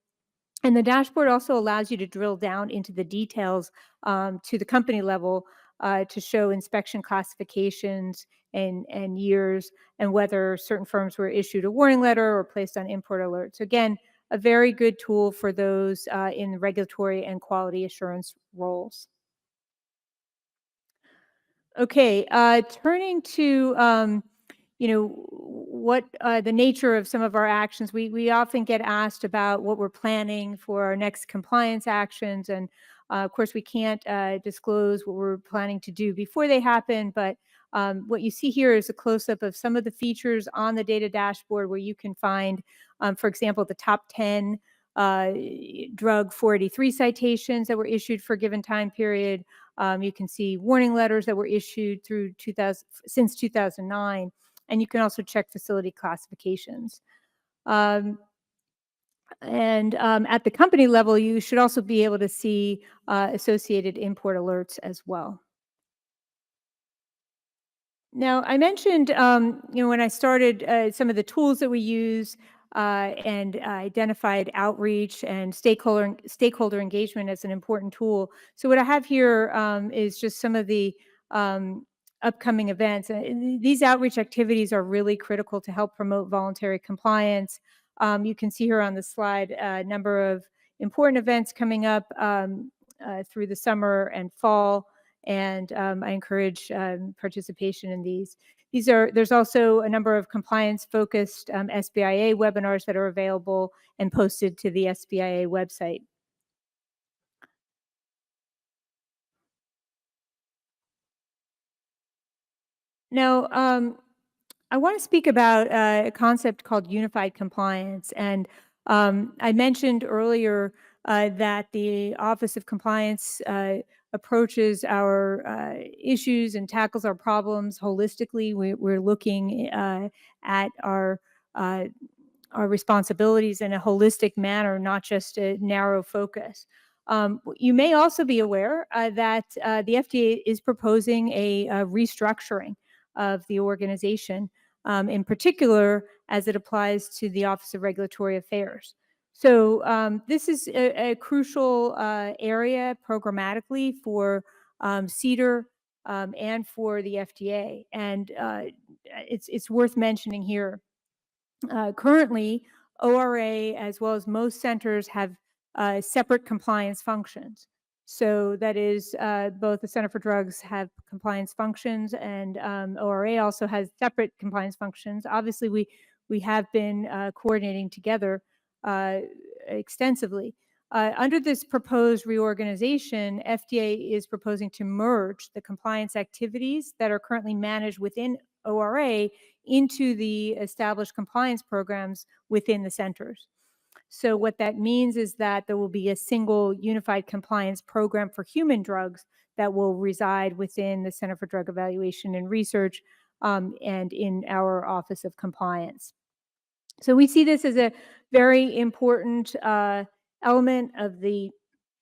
And the dashboard also allows you to drill down into the details to the company level to show inspection classifications and years and whether certain firms were issued a warning letter or placed on import alerts. Again, a very good tool for those in regulatory and quality assurance roles. Okay, turning to what the nature of some of our actions. We often get asked about what we're planning for our next compliance actions. And of course, we can't disclose what we're planning to do before they happen. But what you see here is a close-up of some of the features on the data dashboard where you can find, for example, the top 10 drug 483 citations that were issued for a given time period. You can see warning letters that were issued through since 2009. And you can also check facility classifications. At the company level, you should also be able to see associated import alerts as well. Now, I mentioned, when I started, some of the tools that we use and identified outreach and stakeholder engagement as an important tool. So what I have here is just some of the upcoming events. These outreach activities are really critical to help promote voluntary compliance. You can see here on the slide a number of important events coming up through the summer and fall, and I encourage participation in these. There's also a number of compliance-focused SBIA webinars that are available and posted to the SBIA website. Now, I want to speak about a concept called unified compliance. And I mentioned earlier that the Office of Compliance approaches our issues and tackles our problems holistically. We're looking at our responsibilities in a holistic manner, not just a narrow focus. You may also be aware that the FDA is proposing a restructuring of the organization. in particular as it applies to the Office of Regulatory Affairs. So this is a crucial area programmatically for CDER and for the FDA. And it's worth mentioning here. Currently, ORA, as well as most centers, have separate compliance functions. So that is both the Center for Drugs have compliance functions, and ORA also has separate compliance functions. Obviously, we have been coordinating together extensively. Under this proposed reorganization, FDA is proposing to merge the compliance activities that are currently managed within ORA into the established compliance programs within the centers. So what that means is that there will be a single unified compliance program for human drugs that will reside within the Center for Drug Evaluation and Research and in our Office of Compliance. So we see this as a very important element of the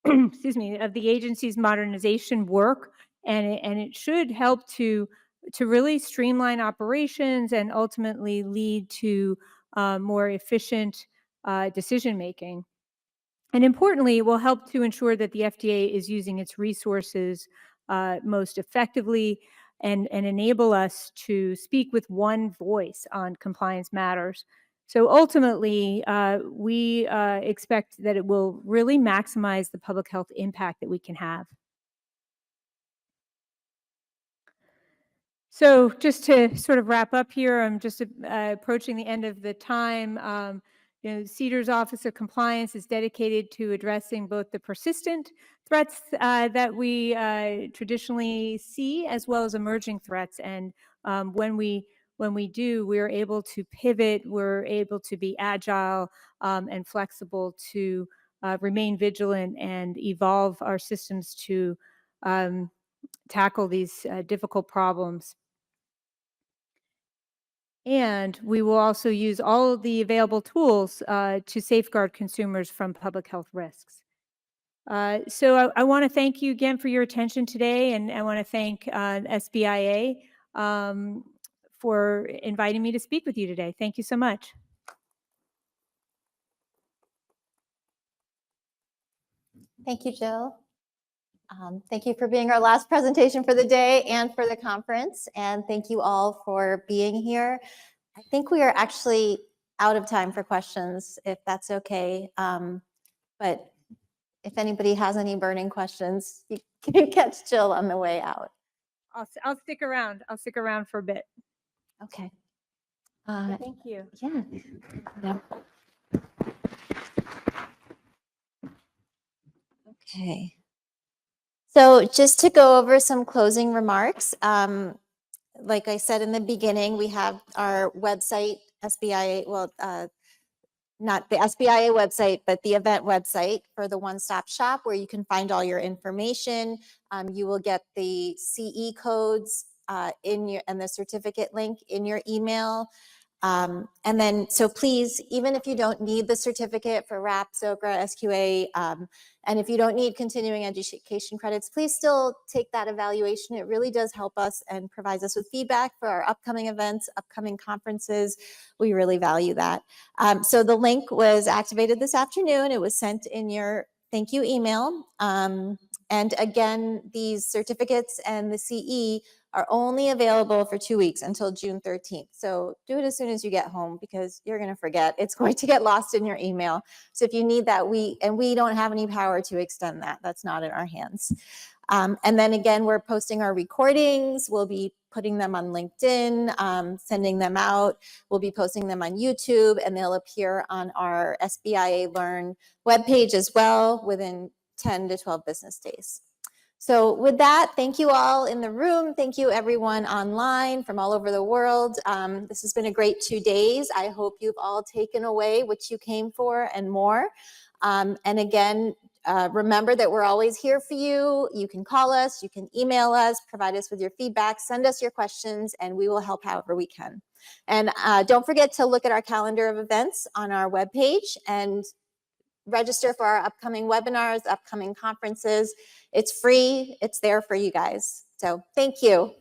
excuse me, of the agency's modernization work, and it should help to really streamline operations and ultimately lead to more efficient decision making. And importantly, it will help to ensure that the FDA is using its resources most effectively and enable us to speak with one voice on compliance matters. So ultimately, we expect that it will really maximize the public health impact that we can have. So just to sort of wrap up here, I'm just approaching the end of the time. CDER's Office of Compliance is dedicated to addressing both the persistent threats that we traditionally see, as well as emerging threats. And when we do, we're able to pivot, we're able to be agile and flexible to remain vigilant and evolve our systems to tackle these difficult problems. And we will also use all of the available tools to safeguard consumers from public health risks. So I want to thank you again for your attention today, and I want to thank SBIA for inviting me to speak with you today. Thank you so much. Thank you, Jill. Thank you for being our last presentation for the day and for the conference. And thank you all for being here. I think we are actually out of time for questions, if that's okay. But if anybody has any burning questions, you can catch Jill on the way out. I'll stick around. I'll stick around for a bit. Okay. Thank you. Yeah. Okay. So just to go over some closing remarks, like I said in the beginning, we have our website, SBIA, well, not the SBIA website, but the event website for the one-stop shop where you can find all your information. You will get the CE codes and the certificate link in your email. And then, so please, even if you don't need the certificate for RAP, SOCRA, SQA, and if you don't need continuing education credits, please still take that evaluation. It really does help us and provides us with feedback for our upcoming events, upcoming conferences. We really value that. So the link was activated this afternoon. It was sent in your thank you email. And again, these certificates and the CE are only available for 2 weeks until June 13th. So do it as soon as you get home because you're going to forget. It's going to get lost in your email. So if you need that, we don't have any power to extend that. That's not in our hands. And then again, we're posting our recordings. We'll be putting them on LinkedIn, sending them out. We'll be posting them on YouTube, and they'll appear on our SBIA Learn webpage as well within 10 to 12 business days. So with that, thank you all in the room. Thank you everyone online from all over the world. This has been a great 2 days. I hope you've all taken away what you came for and more. And again, remember that we're always here for you. You can call us, you can email us, provide us with your feedback, send us your questions, and we will help however we can. And don't forget to look at our calendar of events on our webpage and register for our upcoming webinars, upcoming conferences. It's free. It's there for you guys. So thank you.